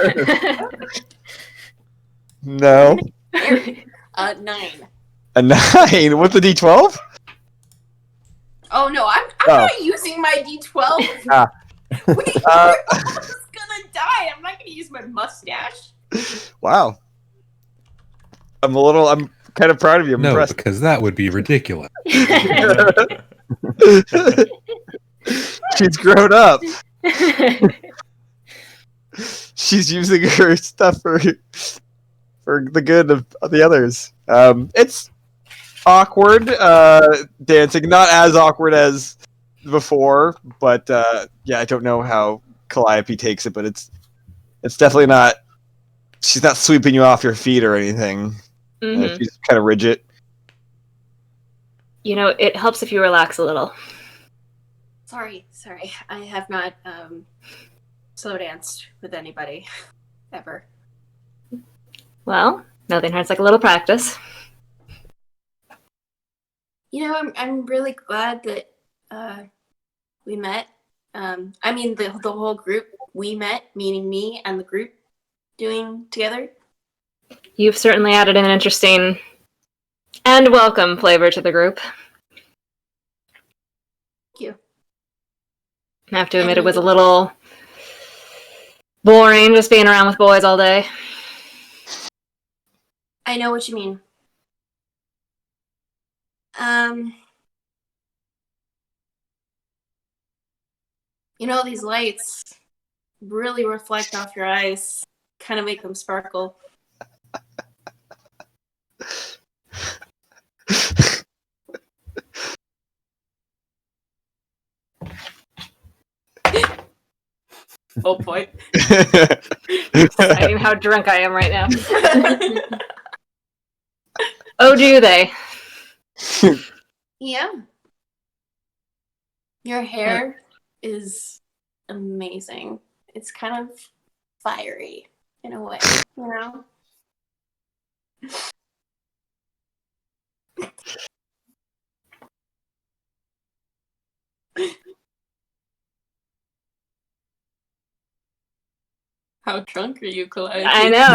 No. 9. A 9 with the D12? Oh no, I'm not using my D12. Wait, we're almost gonna die. I'm not gonna use my mustache. Wow. I'm kind of proud of you. I'm No, impressed. because that would be ridiculous. She's grown up. She's using her stuff for the good of the others. It's awkward dancing, not as awkward as before, but yeah, I don't know how Calliope takes it, but it's definitely not. She's not sweeping you off your feet or anything. Mhm. She's kind of rigid. You know, it helps if you relax a little. Sorry. I have not slow danced with anybody ever. Well, nothing hurts like a little practice. You know, I'm really glad that we met. I mean, the whole group we met, meaning me and the group doing together. You've certainly added an interesting and welcome flavor to the group. Thank you. I have to admit, it was a little boring just being around with boys all day. I know what you mean. You know, these lights really reflect off your eyes, kind of make them sparkle. Oh boy. Exciting how drunk I am right now. Oh, do they? Yeah. Your hair is amazing. It's kind of fiery in a way, you know? How drunk are you, Calliope? I know.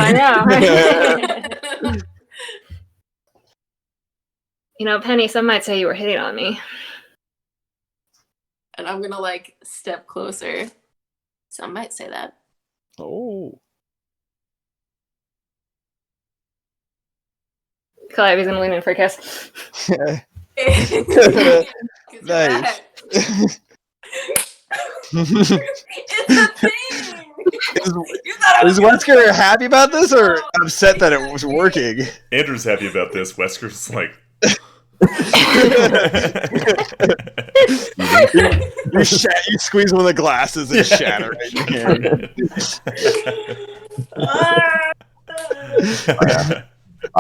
You know, Penny, some might say you were hitting on me. And I'm gonna like step closer. Some might say that. Oh. Calliope's gonna lean in for a kiss. Nice. It's a thing. Is Wesker happy about this or upset that it was working? Andrew's happy about this. Wesker's like, you squeeze one of the glasses and shatter it in your hand.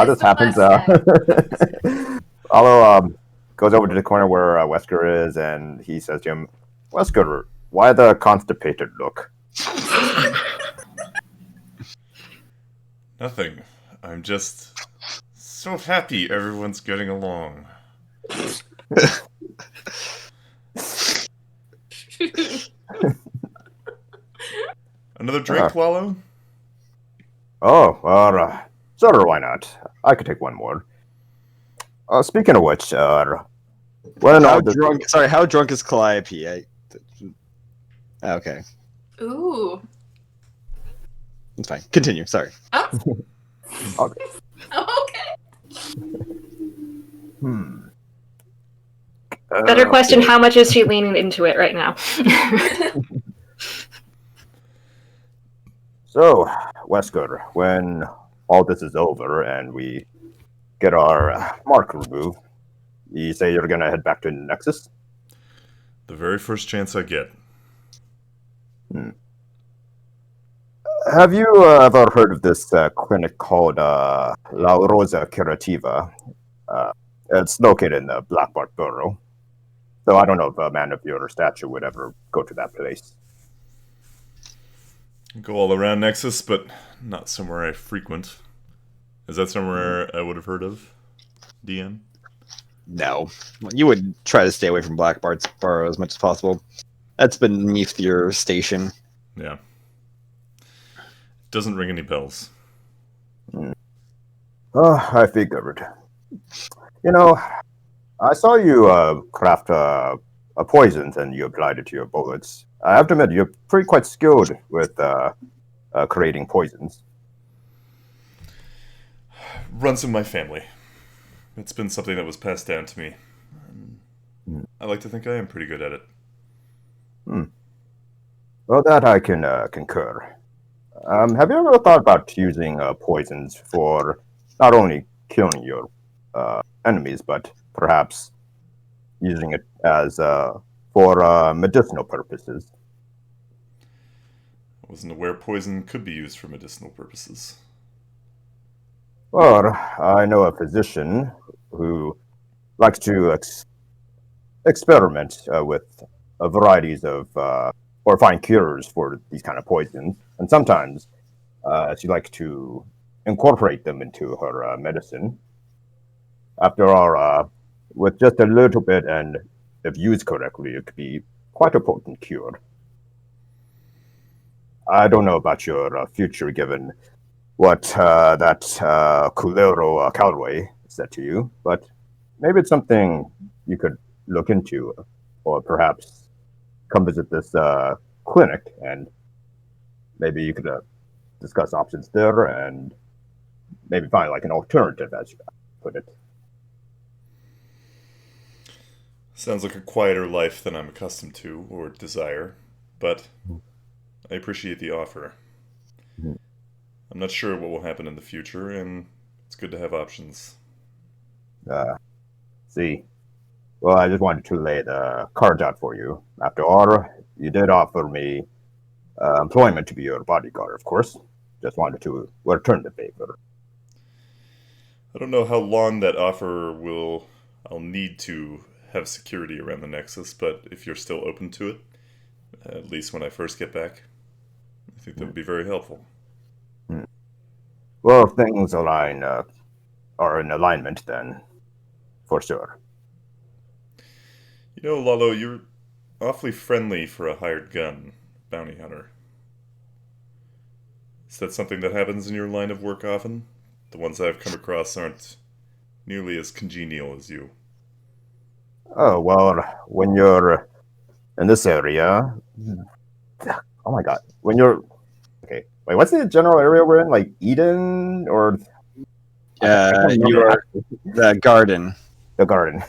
This happens. Although goes over to the corner where Wesker is, and he says to him, "Wesker, why the constipated look?" nothing. I'm just so happy everyone's getting along. Another drink, Wallow? Oh, well, sure, why not? I could take one more. Speaking of which, when How drunk is Calliope? Okay. Ooh. It's fine. Continue, sorry. Oh. Okay. Okay. Better question, how much is she leaning into it right now? So, Wesker, when all this is over and we get our mark removed, you say you're gonna head back to Nexus? The very first chance I get. Have you ever heard of this clinic called La Rosa Curativa? It's located in the Blackbart Borough. So I don't know if a man of your stature would ever go to that place. Go all around Nexus, but not somewhere I frequent. Is that somewhere I would have heard of, DM? No, you would try to stay away from Black Bart's Burrow as much as possible. That's beneath your station. Yeah. Doesn't ring any bells. Oh, I figured. You know, I saw you craft a poison and you applied it to your bullets. I have to admit, you're pretty quite skilled with creating poisons. Runs in my family. It's been something that was passed down to me. I like to think I am pretty good at it. Well, that I can concur. Have you ever thought about using poisons for not only killing your enemies, but perhaps using it as for medicinal purposes? I wasn't aware poison could be used for medicinal purposes. Well, I know a physician who likes to experiment with varieties of or find cures for these kind of poisons, and sometimes she likes to incorporate them into her medicine. After all, with just a little bit, and if used correctly, it could be quite a potent cure. I don't know about your future, given what that Culero Calway said to you, but maybe it's something you could look into, or perhaps come visit this clinic, and maybe you could discuss options there, and maybe find like an alternative, as you put it. Sounds like a quieter life than I'm accustomed to or desire, but I appreciate the offer. I'm not sure what will happen in the future, and it's good to have options. See, well, I just wanted to lay the cards out for you. After all, you did offer me employment to be your bodyguard, of course. Just wanted to return the favor. I don't know how long that offer will... I'll need to have security around the Nexus, but if you're still open to it, at least when I first get back, I think that would be very helpful. Well, if things are in alignment, then for sure. You know, Lalo, you're awfully friendly for a hired gun bounty hunter. Is that something that happens in your line of work often? The ones I've come across aren't nearly as congenial as you. Oh, well, when you're in this area... Oh my god. When you're... Okay, wait, what's the general area we're in? Like, Eden, or... You are the garden. The garden.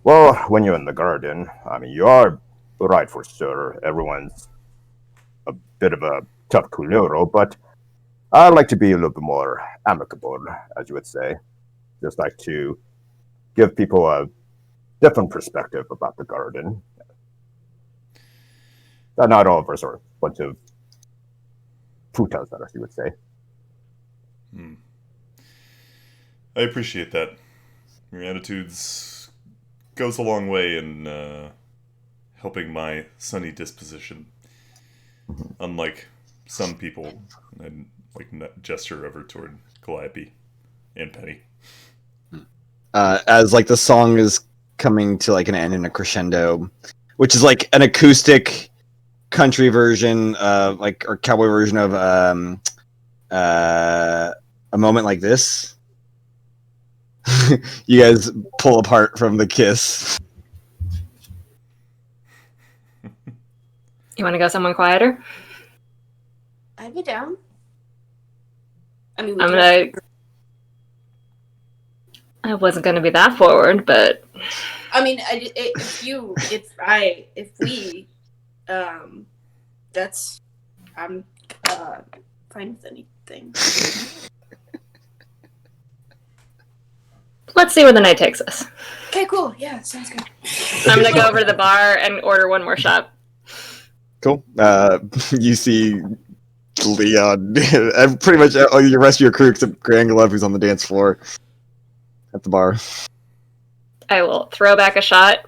Well, when you're in the garden, I mean, you are right for sure. Everyone's a bit of a tough culero, but I like to be a little bit more amicable, as you would say. Just like to give people a different perspective about the garden. Not all of us are a bunch of putas, as you would say. I appreciate that. Your attitudes goes a long way in helping my sunny disposition. Unlike some people, and like gesture over toward Calliope and Penny. As like the song is coming to like an end in a crescendo, which is like an acoustic country version of like or cowboy version of A Moment Like This. You guys pull apart from the kiss. You want to go someone quieter? I'd be down. I mean, I wasn't gonna be that forward, but I mean, that's I'm fine with anything. let's see where the night takes us. Okay, cool. Yeah, sounds good. I'm gonna go over to the bar and order one more shot. Cool. You see Leon, and pretty much the rest of your crew except Grangolov, who's on the dance floor at the bar. I will throw back a shot,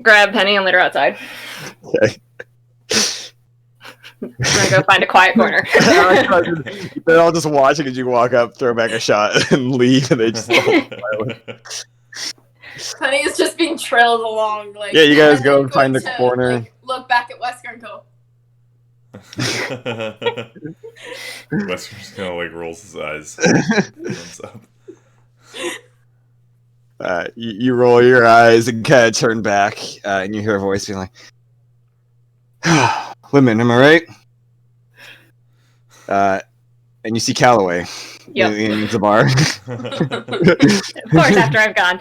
grab Penny, and let her outside. Okay. I'm gonna go find a quiet corner. They're all just watching as you walk up, throw back a shot, and leave, and they just. Honey is just being trailed along. Like, Yeah, you guys and go then and find going the to, corner. Like, look back at Wesker and go, Wesker's kind of like rolls his eyes. Thumbs up. You roll your eyes and kind of turn back, and you hear a voice being like, "Women, am I right?" And you see Calloway in the bar. Of course, after I'm gone.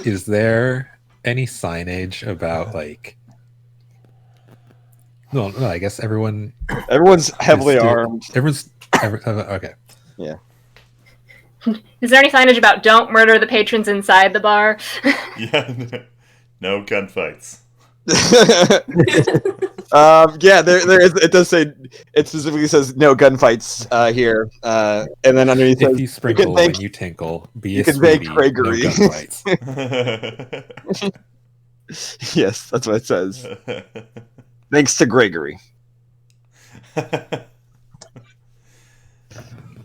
Is there any signage about like? No, I guess Everyone's heavily armed. Okay. Yeah. Is there any signage about "Don't murder the patrons inside the bar"? Yeah, no gunfights. Yeah, there is. It does say. It specifically says no gunfights here, and then underneath If says, you sprinkle thank- when you tinkle, be you a can thank sweetie, no Gregory. gunfights. Yes, that's what it says. Thanks to Gregory.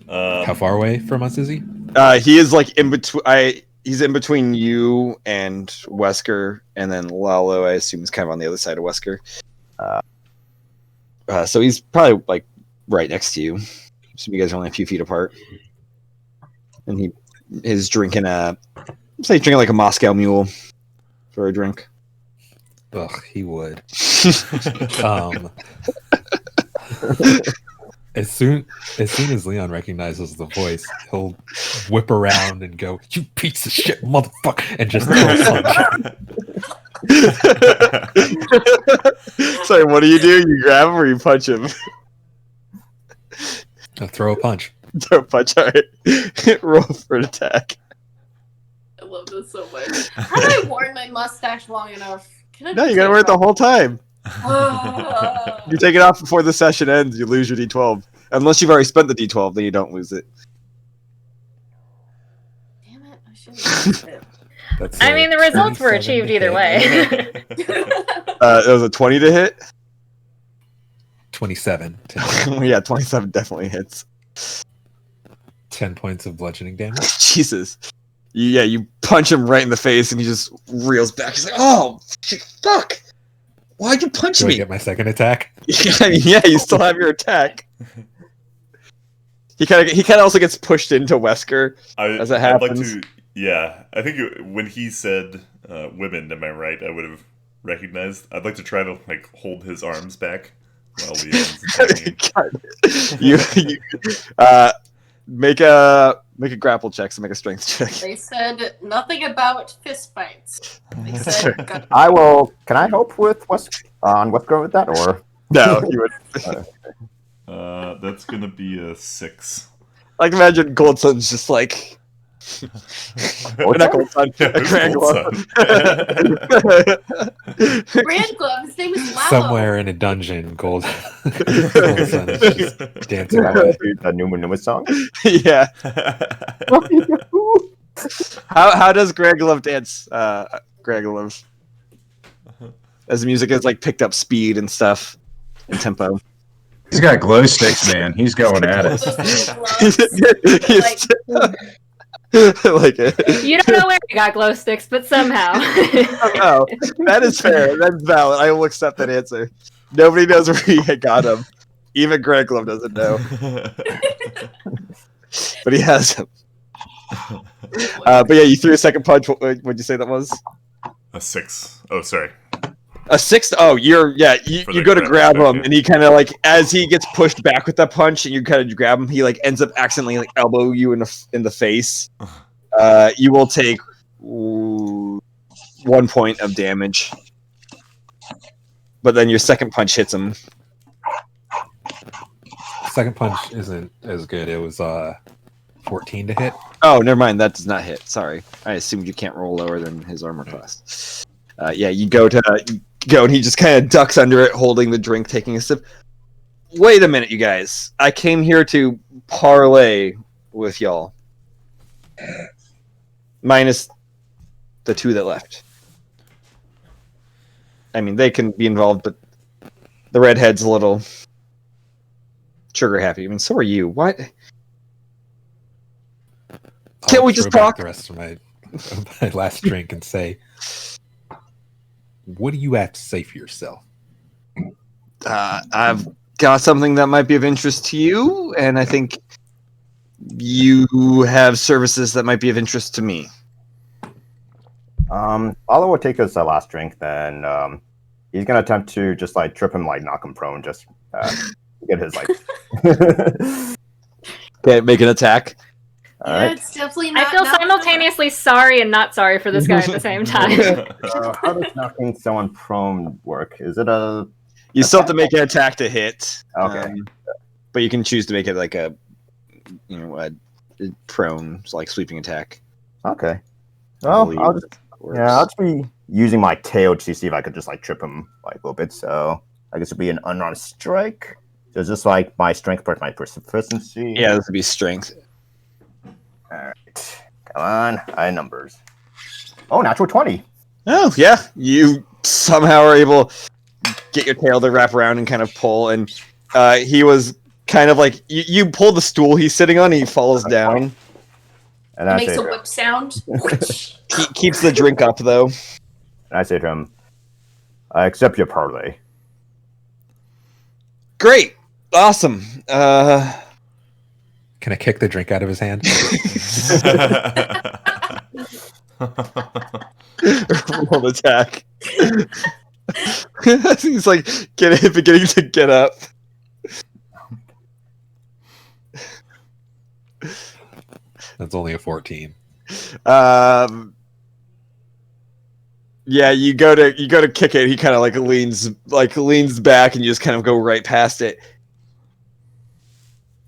How far away from us is he? He is like in between. He's in between you and Wesker, and then Lalo, I assume, is kind of on the other side of Wesker. So he's probably like right next to you. So you guys are only a few feet apart. And he is drinking like a Moscow Mule for a drink. Ugh, he would. As soon as Leon recognizes the voice, he'll whip around and go, "You piece of shit, motherfucker!" and just throw a punch. Sorry, what do? You grab him or you punch him? I'll throw a punch. Throw a punch, alright. Roll for an attack. I love this so much. How do I worn my mustache long enough? Can I No, you gotta wear it the whole time. whole. You take it off before the session ends, you lose your D12. Unless you've already spent the D12, then you don't lose it. Damn it! I should have used it. I mean, the results were achieved either way. It was a 20 to hit? 27. Yeah, 27 definitely hits. 10 points of bludgeoning damage. Jesus. You punch him right in the face and he just reels back. He's like, "Oh, shit, fuck! Why'd you punch Do I me?" get my second attack? Yeah, you still have your attack. He kind of also gets pushed into Wesker as it happens. I'd like to, yeah, I think when he said "women," am I right? I would have recognized. I'd like to try to like hold his arms back while Leon's attacking him. Make a grapple check, so make a strength check. They said nothing about fistfights. They said gun- I will. Can I help with Wesker with that, or No, you would. That's gonna be a 6. Like, imagine Goldson's just like. Not Goldson, Yeah, who's Grand Glove. Grand Glove. His name is Lalo. Somewhere in a dungeon, Goldson is just dancing away. the Numa song? Yeah. How does Greg Love dance? Greg Love, as the music has like picked up speed and stuff and tempo. He's got glow sticks, man. He's going at it. Like it. You don't know where you got glow sticks, but somehow. No, that is fair. That's valid. I will accept that answer. Nobody knows where he got them. Even Greg Love doesn't know, but he has them. But yeah, you threw a second punch. What'd you say that was? A 6. Oh, sorry. A 6. Oh, you go to grab him, and he kind of like, as he gets pushed back with that punch, and you kind of grab him, he like ends up accidentally like elbow you in the face. You will take 1 point of damage, but then your second punch hits him. Second punch isn't as good. It was 14 to hit. Oh, never mind. That does not hit. Sorry, I assumed you can't roll lower than his armor class. Yeah, you go to go, and he just kind of ducks under it, holding the drink, taking a sip. Wait a minute, you guys. I came here to parlay with y'all. Minus the two that left. I mean, they can be involved, but the redhead's a little trigger happy. I mean, so are you. What? Can't we just throw back talk? the rest of my last drink and say, what do you have to say for yourself? I've got something that might be of interest to you, and I think you have services that might be of interest to me. Oliver will take his last drink, then he's gonna attempt to just like trip him, like knock him prone, just get his like. Okay, make an attack. All Yeah, right. it's definitely I not. feel not simultaneously sorry and not sorry for this guy at the same time. How does knocking someone prone work? Is it a? You still have to make an attack to hit. Okay. But you can choose to make it like a prone, like sweeping attack. Okay. I Well, believe I'll just works. I'll just be using my tail to see if I could just like trip him like a little bit. So I guess it'd be an unarmed strike. So is this like my strength plus my proficiency? Yeah, this would be strength. All right. Come on, high numbers. Oh, natural 20. Oh yeah, you somehow are able to get your tail to wrap around and kind of pull, and he was kind of like you pull the stool he's sitting on, and he falls down. And It I makes say a whip sound. He keeps the drink up though. and I say to him, I accept your parlay. Great, awesome. Can I kick the drink out of his hand? Roll attack. He's like beginning to get up. That's only a 14. Yeah, you go to kick it. He kind of leans back, and you just kind of go right past it.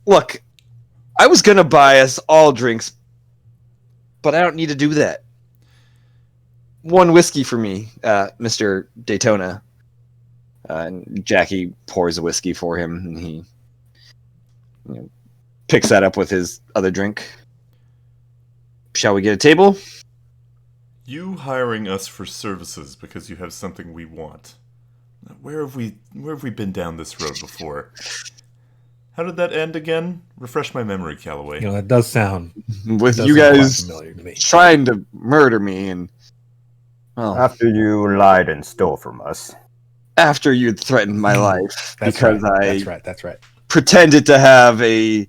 Look, I was gonna buy us all drinks, but I don't need to do that. One whiskey for me, Mr. Daytona. And Jackie pours a whiskey for him, and he picks that up with his other drink. Shall we get a table? You hiring us for services because you have something we want. Where have we been down this road before? How did that end again? Refresh my memory, Calloway. You know, that does sound With does you sound quite guys familiar to me. trying to murder me, and well, After you lied and stole from us. after you threatened my life That's because right. That's right. pretended to have a,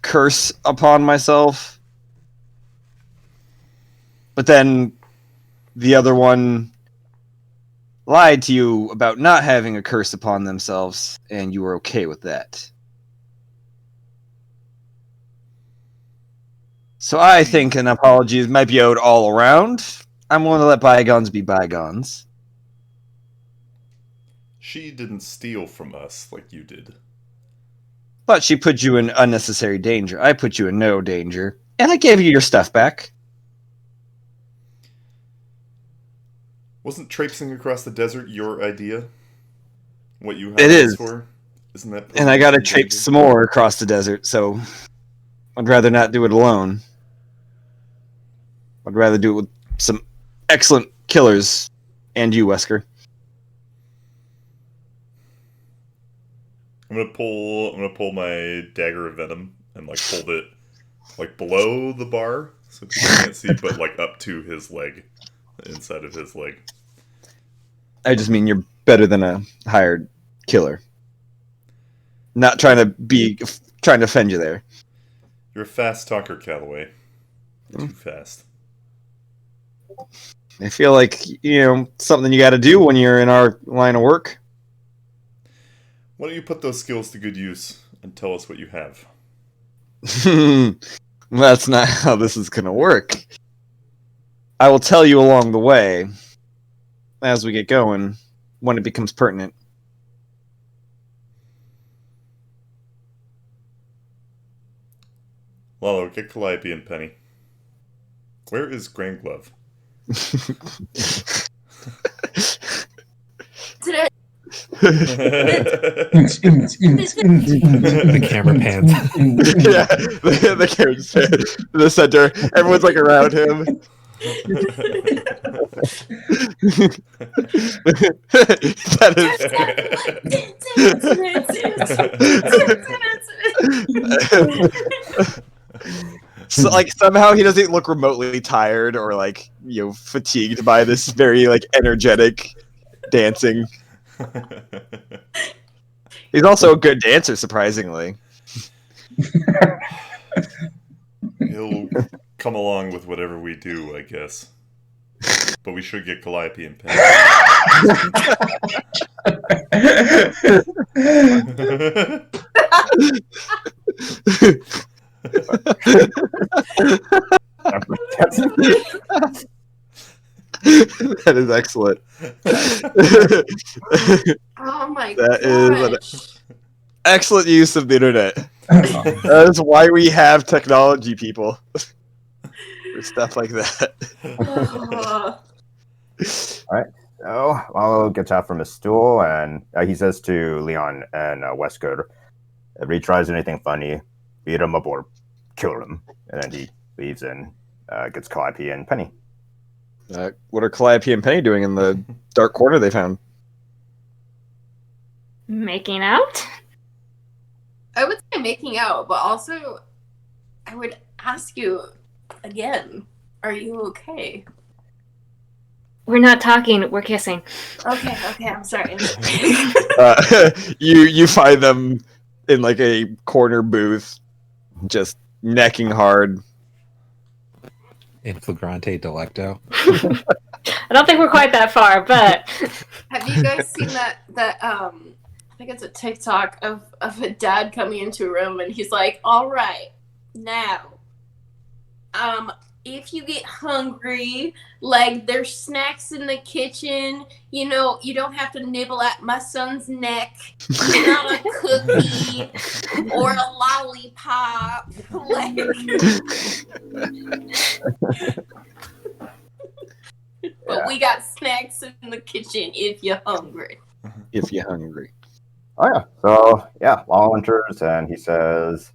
curse upon myself. But then the other one lied to you about not having a curse upon themselves, and you were okay with that. So I think an apology might be owed all around. I'm willing to let bygones be bygones. She didn't steal from us like you did. But she put you in unnecessary danger. I put you in no danger. And I gave you your stuff back. Wasn't traipsing across the desert your idea? What you It hired us is. for? Isn't that? And I gotta something you traipse did? some more across the desert, so I'd rather not do it alone. I'd rather do it with some excellent killers. And you, Wesker. I'm gonna pull my dagger of venom and like hold it like below the bar so people can't see, but like up to his leg, inside of his leg. I just mean you're better than a hired killer. Not trying to offend you there. You're a fast talker, Calloway. Too fast. I feel like, something you gotta do when you're in our line of work. Why don't you put those skills to good use and tell us what you have? That's not how this is gonna work. I will tell you along the way, as we get going, when it becomes pertinent. Lalo, get Calliope and Penny. Where is Grand Glove? The camera pans. Yeah, the camera's to the center. Everyone's like around him. That is. So, like, somehow he doesn't look remotely tired or like fatigued by this very like energetic dancing. He's also a good dancer, surprisingly. He'll come along with whatever we do, I guess. But we should get Calliope and Penny. That is excellent. Oh my That gosh. is an excellent use of the internet. That is why we have technology, people. For stuff like that. Oh. So, Lalo gets out from his stool and he says to Leon and Westcoat, if he tries anything funny, beat him up or kill him. And then he leaves and gets Calliope and Penny. What are Calliope and Penny doing in the dark corner they found? Making out? I would say making out, but also I would ask you again, are you okay? We're not talking, we're kissing. Okay, I'm sorry. You find them in like a corner booth, just necking hard. In flagrante delicto. I don't think we're quite that far, but Have you guys seen that I think it's a TikTok of a dad coming into a room and he's like, all right, now, if you get hungry, like there's snacks in the kitchen, you don't have to nibble at my son's neck. Not a cookie or a lollipop. Like, but we got snacks in the kitchen if you're hungry. If you're hungry. Oh, yeah. So, yeah, Lalo enters and he says,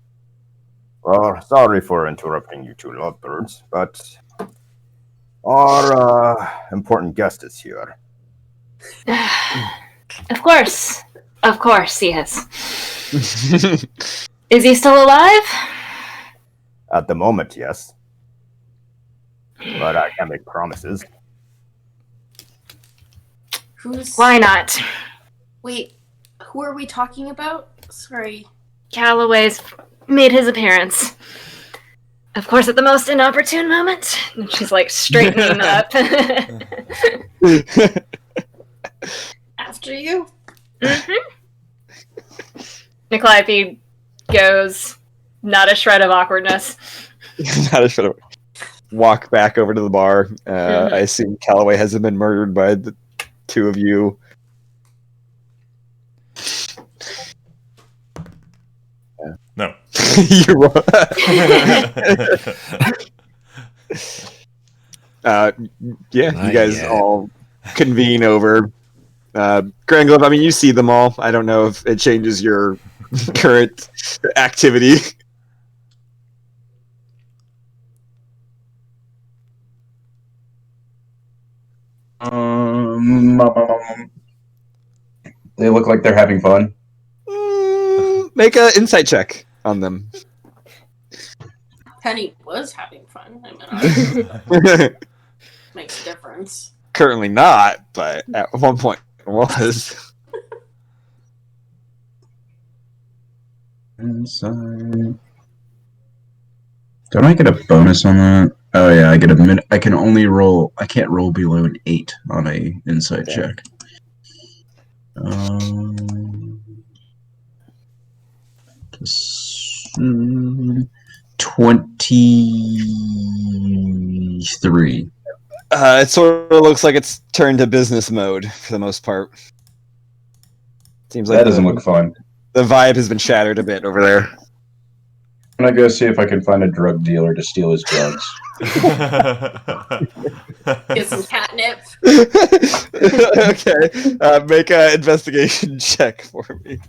well, sorry for interrupting you two lovebirds, but our important guest is here. Of course he is. Is he still alive? At the moment, yes. But I can't make promises. Why not? Wait, who are we talking about? Sorry. Calloway's made his appearance. Of course, at the most inopportune moment. And she's like straightening up. After you? Calliope goes, not a shred of awkwardness. Not a shred of. Walk back over to the bar. I assume Calloway hasn't been murdered by the two of you. No. You're wrong. Yeah, you guys all convene over Grand Glove. I mean, you see them all. I don't know if it changes your current activity. They look like they're having fun. Make an insight check on them. Penny was having fun. I mean, makes a difference. Currently not, but at one point it was. Inside. Don't I get a bonus on that? Oh yeah, I get a minute. I can only roll. I can't roll below an 8 on a insight check. 23. It sort of looks like it's turned to business mode for the most part. Seems like That doesn't look fun. The vibe has been shattered a bit over there. I'm gonna go see if I can find a drug dealer to steal his drugs. Get some catnip. Okay, make an investigation check for me.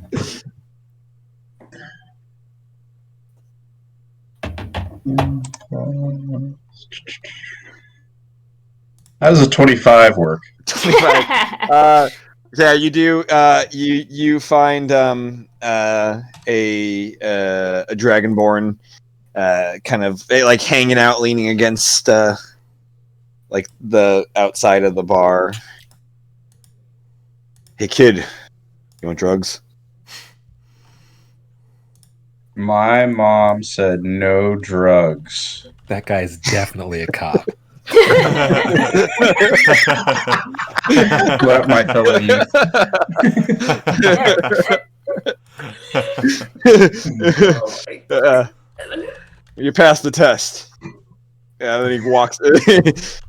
How does a 25 work? 25. Yeah, you do. You find a dragonborn, kind of like hanging out, leaning against like the outside of the bar. Hey, kid, you want drugs? My mom said no drugs. That guy's definitely a cop. Let my fellow youth. You passed the test. Yeah, and then he walks.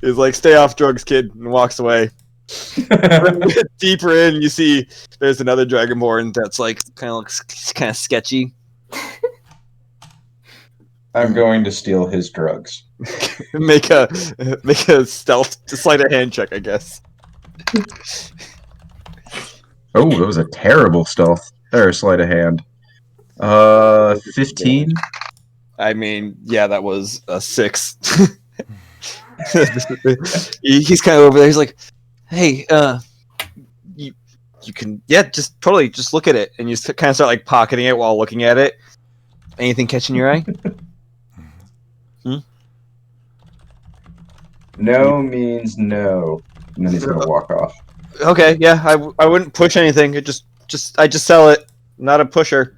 He's like, "Stay off drugs, kid," and walks away. Deeper in, you see there's another dragonborn that's like looks kind of sketchy. I'm going to steal his drugs. make a stealth, sleight of hand check, I guess. Oh, that was a terrible stealth. Or sleight of hand. 15. I mean, yeah, that was a 6. He's kind of over there. He's like, "Hey, you can, yeah, just look at it," and you kind of start like pocketing it while looking at it. Anything catching your eye? No means no. And then he's gonna walk off. Okay, yeah, I wouldn't push anything. I just sell it. I'm not a pusher.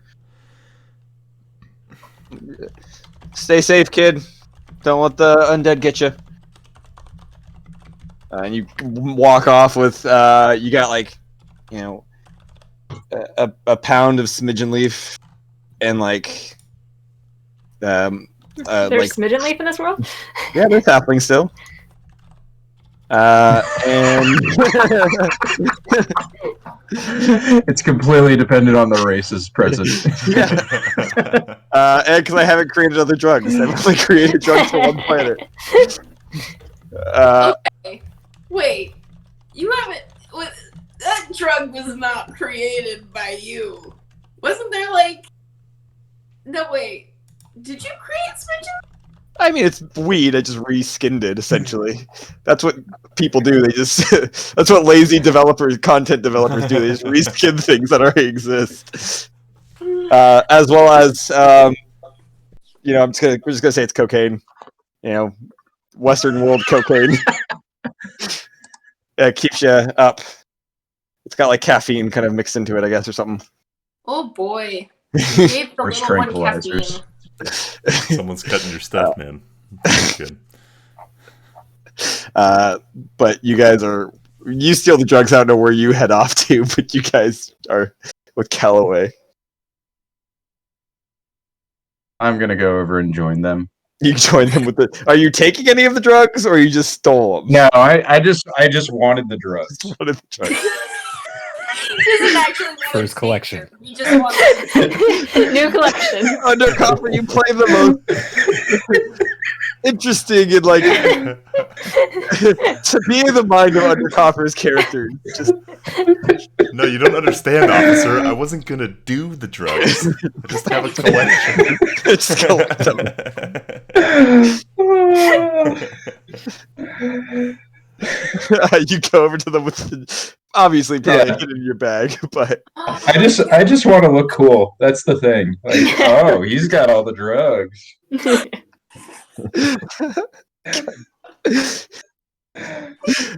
Stay safe, kid. Don't let the undead get you. And you walk off with you got like, you know, a pound of smidgen leaf and like There's like smidgen leaf in this world? yeah, there's halfling still. And It's completely dependent on the races present. yeah. And because I haven't created other drugs, I've only created drugs for one planet. Okay. Wait. You haven't. That drug was not created by you. Wasn't there like. No, wait. Did you create smidgen? I mean, it's weed. I just reskinned it, essentially. That's what people do. They just that's what lazy developers, content developers do. They just reskin things that already exist. As well as, you know, we're just gonna say it's cocaine. You know, Western world cocaine. It keeps you up. It's got like caffeine kind of mixed into it, I guess, or something. Oh boy. You gave the Or little one tranquilizers. caffeine. Someone's cutting your stuff, man. That's good. But you guys you steal the drugs. I don't know where you head off to, but you guys are with Callaway. I'm gonna go over and join them. You join them with the. Are you taking any of the drugs, or you just stole them? No, I just wanted the drugs. What are the drugs? He doesn't actually want For his to take collection. them. He just wants New collection. Undercover, you play the most interesting and like to be in the mind of Undercover's character. Just No, you don't understand, officer. I wasn't gonna do the drugs. I just have a collection. just collect them. You go over to them with the, obviously probably Yeah. hidden in your bag, but I just want to look cool. That's the thing. Like, oh, he's got all the drugs.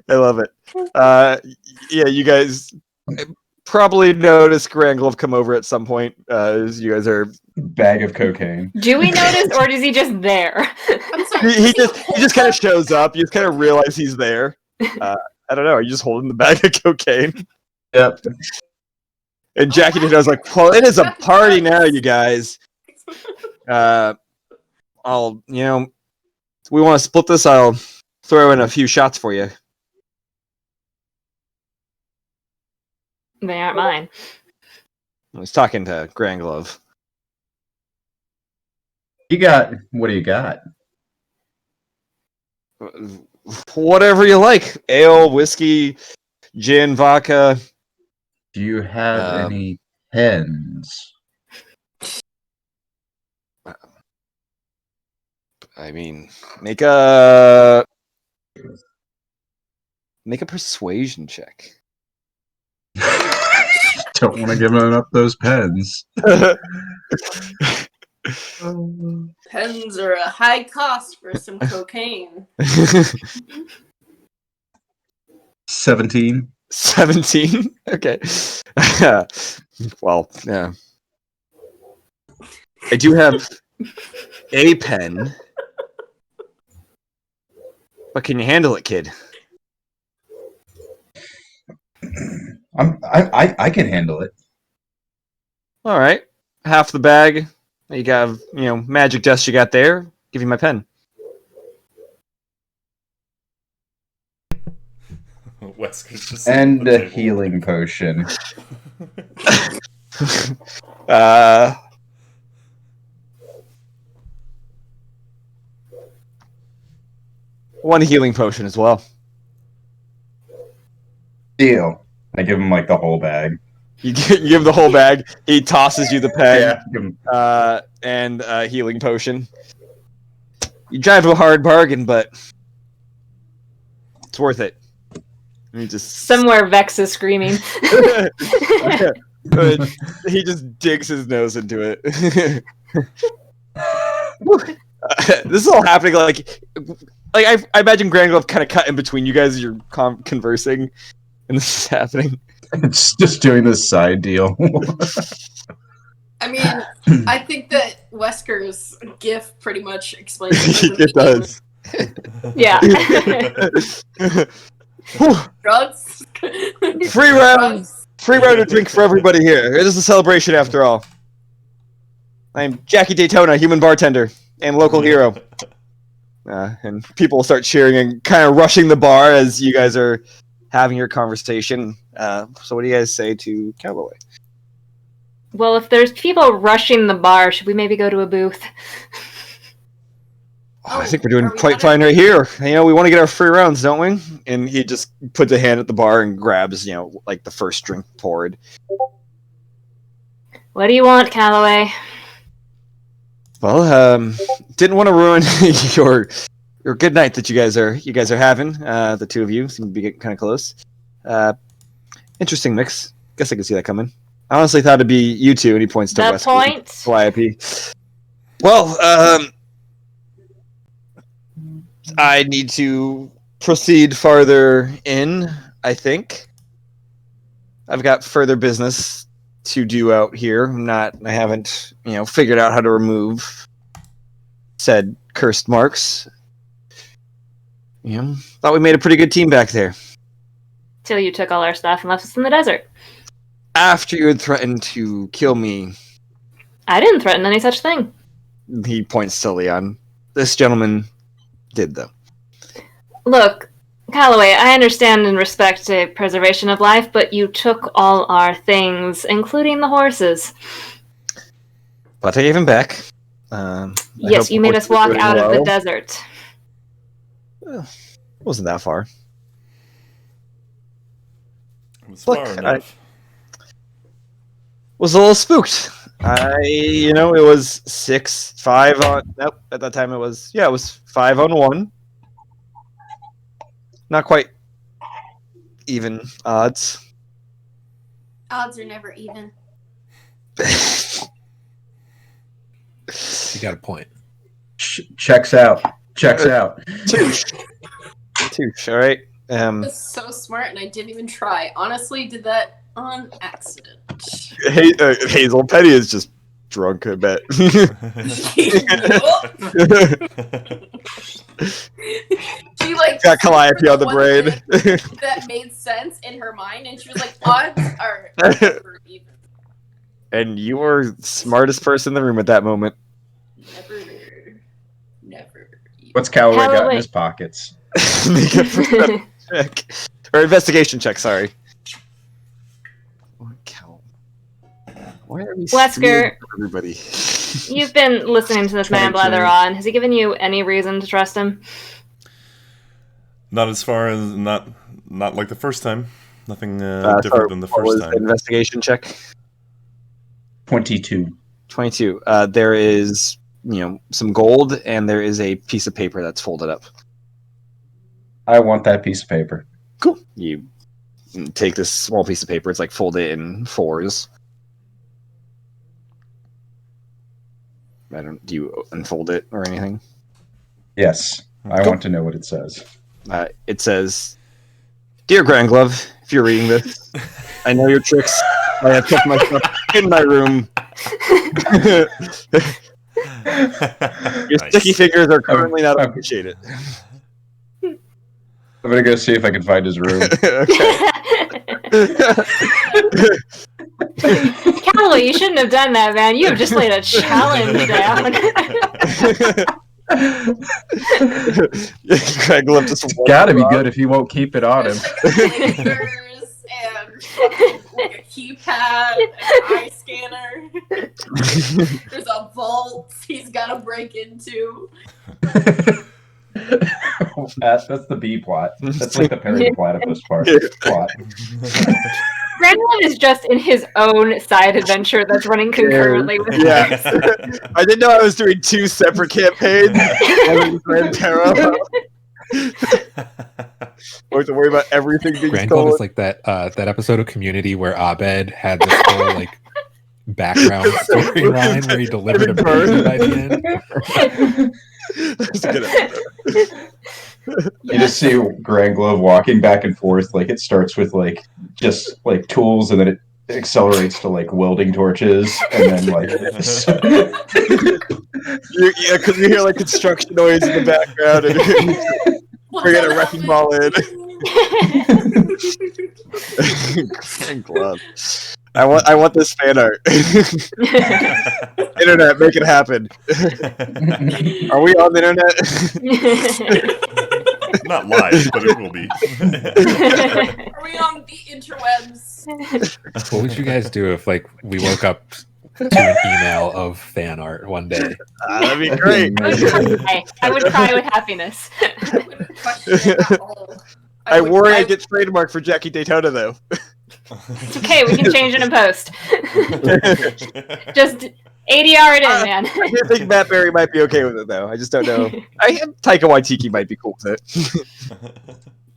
I love it. Yeah, you guys probably noticed Granglove come over at some point. As you guys are, Bag of cocaine. Do we notice, or is he just there? I'm sorry. he just kind of shows up. You just kind of realize he's there. I don't know. Are you just holding the bag of cocaine? Yep. And Jackie was like, "Well, it is a party now, you guys. I'll, you know, we want to split this. I'll throw in a few shots for you." They aren't mine. I was talking to Granglove. You got what do you got? Whatever you like. Ale, whiskey, gin, vodka. Do you have any pens? I mean, make a persuasion check. Don't want to give up those pens. Pens are a high cost for some cocaine. 17. 17. Okay. Well, yeah. I do have a pen. But can you handle it, kid? I can handle it. All right. Half the bag. You got, magic dust you got there. Give you my pen. Wesker's just And a healing potion. One healing potion as well. Deal. I give him like the whole bag. You give the whole bag. He tosses you the pen and a healing potion. You drive a hard bargain, but it's worth it. Somewhere Vex is screaming. He just digs his nose into it. This is all happening like I imagine Granglove kind of cut in between you guys as you're conversing, and this is happening. It's just doing this side deal. I mean, I think that Wesker's GIF pretty much explains it. It does. Yeah. Drugs. Free round of drink for everybody here. It is a celebration after all. I'm Jackie Daytona, human bartender and local hero. And people start cheering and kind of rushing the bar as you guys are having your conversation. So what do you guys say to Cowboy? Well, if there's people rushing the bar, should we maybe go to a booth? I think we're doing quite fine right here. We want to get our free rounds, don't we? And he just puts a hand at the bar and grabs, like the first drink poured. What do you want, Calloway? Well, didn't want to ruin your good night that you guys are having. The two of you seem to be getting kind of close. Interesting mix. Guess I could see that coming. I honestly thought it'd be you two, and he points to That West. point. YIP. Well, I need to proceed farther in, I think. I've got further business to do out here. I haven't, figured out how to remove said cursed marks. Thought we made a pretty good team back there. Till you took all our stuff and left us in the desert. After you had threatened to kill me. I didn't threaten any such thing. He points to Leon. This gentleman did, though. Look, Calloway, I understand and respect the preservation of life, but you took all our things, including the horses. But I gave him back. Yes, you made us walk out of the desert. Well, it wasn't that far. It was far enough. Was a little spooked. It was 6-5 on. Nope, at that time it was 5-on-1. Not quite even odds. Odds are never even. You got a point. Checks out. Touche. All right. That's so smart, and I didn't even try. Honestly, did that on accident. Hazel Petty is just drunk, I bet. She got Calliope on the brain. That made sense in her mind, and she was like, odds are never even. And you were the smartest person in the room at that moment. Never. What's Calloway got in his pockets? Make a perception check. Or investigation check, sorry. Why are we Wesker, everybody? You've been listening to this man 22. blather on. Has he given you any reason to trust him? Not as far as not like the first time. Nothing different than the what first was time. the investigation check? 22. 22. There is, some gold, and there is a piece of paper that's folded up. I want that piece of paper. Cool. You take this small piece of paper. It's like folded in fours. Do you unfold it or anything? Yes. I want to know what it says. It says, "Dear Granglove, if you're reading this, I know your tricks. I have kept my stuff in my room. Your sticky fingers are currently not appreciated." I'm gonna go see if I can find his room. Okay. Calloway, you shouldn't have done that, man. You have just laid a challenge down. Granglove just It's gotta be good if you won't keep it on him. Fingers and fucking, like a keypad, an eye scanner. There's a vault he's gotta break into. That's the B plot. That's like the Perry the Platypus plot. Granglove is just in his own side adventure that's running concurrently with Yeah. yours. I didn't know I was doing 2 separate campaigns. I ran parallel. I have to worry about everything being Granglove stolen. is like that episode of Community where Abed had this whole like background storyline where he delivered a burn by the end. That's a good episode. You just see Granglove walking back and forth. Like it starts with like just like tools, and then it accelerates to like welding torches, and then like Yeah, because you hear like construction noise in the background, and bringing a wrecking ball in. Glove. I want this fan art. Internet, make it happen. Are we on the internet? Not live, but it will be. Are we on the interwebs? What would you guys do if like we woke up to an email of fan art one day? That'd be great. I would cry with happiness. I wouldn't question it at all. I worry I get trademarked for Jackie Daytona though. It's okay, we can change it in post. Just ADR it in, man. I do think Matt Berry might be okay with it though. I just don't know. Taika Waititi might be cool with it.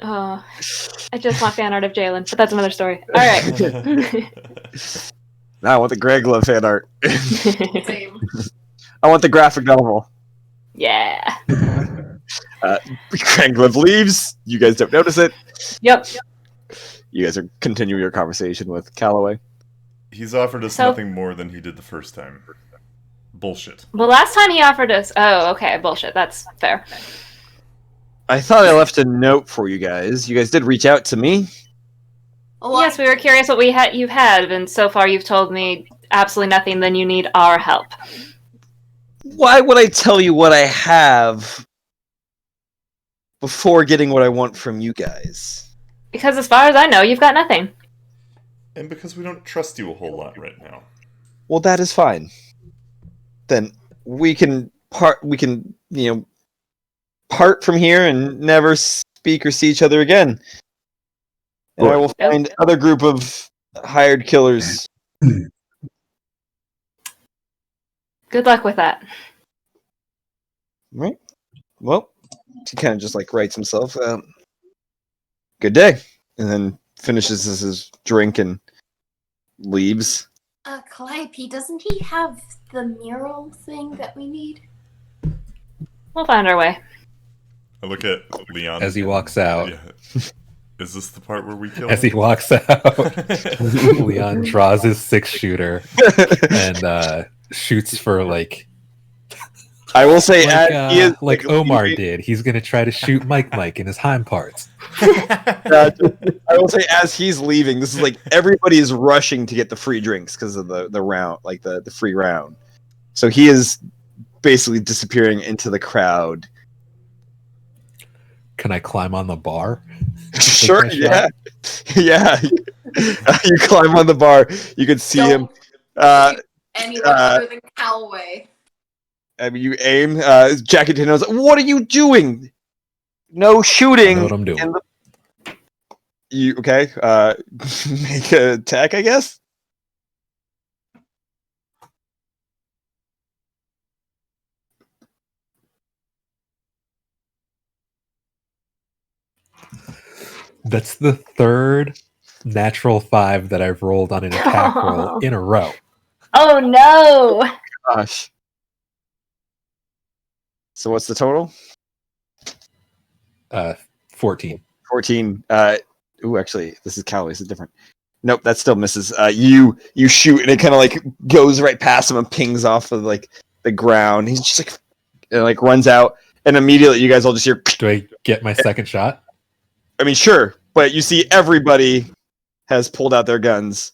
Oh, I just want fan art of Jalen, but that's another story. All right. Now I want the Granglove fan art. Same. I want the graphic novel. Yeah. Granglove leaves. You guys don't notice it. Yep. You guys are continuing your conversation with Calloway. He's offered us nothing more than he did the first time. Bullshit. The last time he offered us. Oh, okay. Bullshit. That's fair. I thought I left a note for you guys. You guys did reach out to me. Yes, we were curious what you've had, and so far you've told me absolutely nothing. Then you need our help. Why would I tell you what I have before getting what I want from you guys? Because as far as I know, you've got nothing. And because we don't trust you a whole lot right now. Well, that is fine. Then we can part from here and never speak or see each other again. And I will find other group of hired killers. Good luck with that. Right. Well, he kind of just like writes himself, good day, and then finishes his drink and leaves. Calliope, doesn't he have the mural thing that we need? We'll find our way. I look at Leon. As he walks out. Yeah. Is this the part where we kill As him? he walks out, Leon draws his 6-shooter and shoots for like. I will say, Like, he is like Omar did. He's gonna try to shoot Mike in his hind parts. I will say, as he's leaving, this is like everybody is rushing to get the free drinks because of the round, like the free round. So he is basically disappearing into the crowd. Can I climb on the bar? Sure, my yeah. Yeah. You climb on the bar, you can see him. And anyone other than Callaway. I mean, you aim. Jackie Tino's like, what are you doing? No shooting. I know what I'm doing. You okay? Make an attack, I guess. That's the third natural 5 that I've rolled on an attack roll in a row. Oh no! Gosh. So what's the total? 14. 14. Actually, this is Callaway's. It's different. Nope, that still misses. You shoot and it kind of like goes right past him and pings off of like the ground. He's just like, and, like runs out, and immediately you guys all just hear. Do I get my second shot? I mean, sure, but you see everybody has pulled out their guns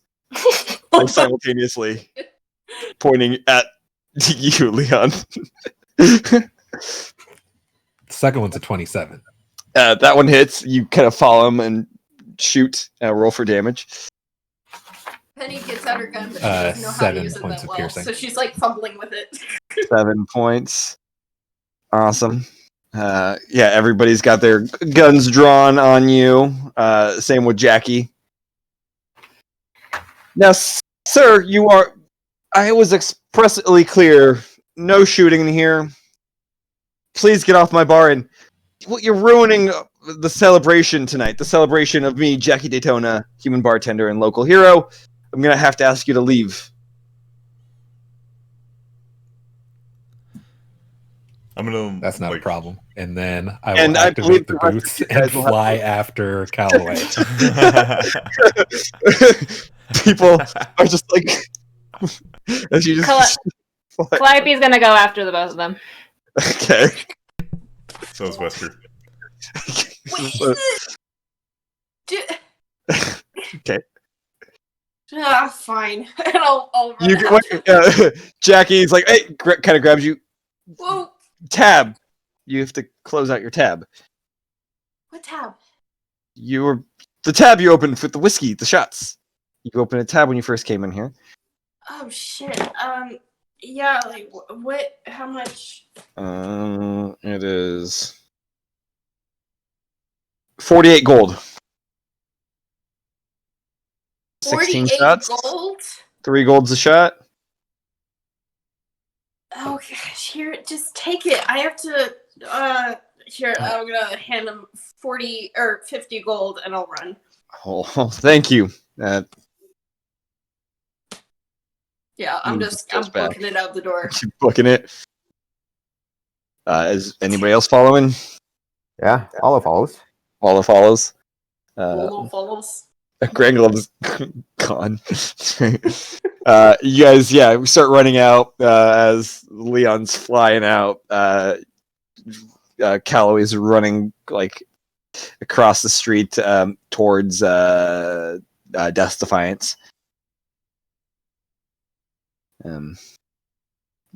like simultaneously, pointing at you, Leon. Second one's a 27. That one hits. You kind of follow him and shoot. Roll for damage. Penny gets out her gun, but she doesn't know how to 7 use it points that of well, piercing. so she's like fumbling with it. 7 points. Awesome. Yeah, everybody's got their guns drawn on you. Same with Jackie. Now, sir, you are. I was expressly clear. No shooting in here. Please get off my bar, and you're ruining the celebration tonight. The celebration of me, Jackie Daytona, human bartender and local hero. I'm gonna have to ask you to leave. I'm gonna. That's not a like, problem. And then I will And I believe activate the the rest of boots you guys and will have fly to- after Callaway. People are just like, as you just. Calliope's gonna go after the both of them. Okay. So is Wesker. Wait, Okay. Fine. And I'll run You after. Jackie's like, hey, kind of grabs you. Whoa, Tab. You have to close out your tab. what tab? The tab you opened with the whiskey, the shots. You opened a tab when you first came in here. Oh shit. Yeah, like what? How much? It is 48 gold. 16 48 shots. gold. 3 golds a shot. Okay, here, just take it. I have to. Here, I'm gonna hand him 40 or 50 gold, and I'll run. Oh, thank you. Yeah, I'm Just I'm goes back. booking it out the door. Keep booking it. Is anybody else following? Yeah, all follows. All follows. Little follows. Granglov's gone. You guys, yeah, we start running out as Leon's flying out. Callaway's running like across the street towards Death Defiance.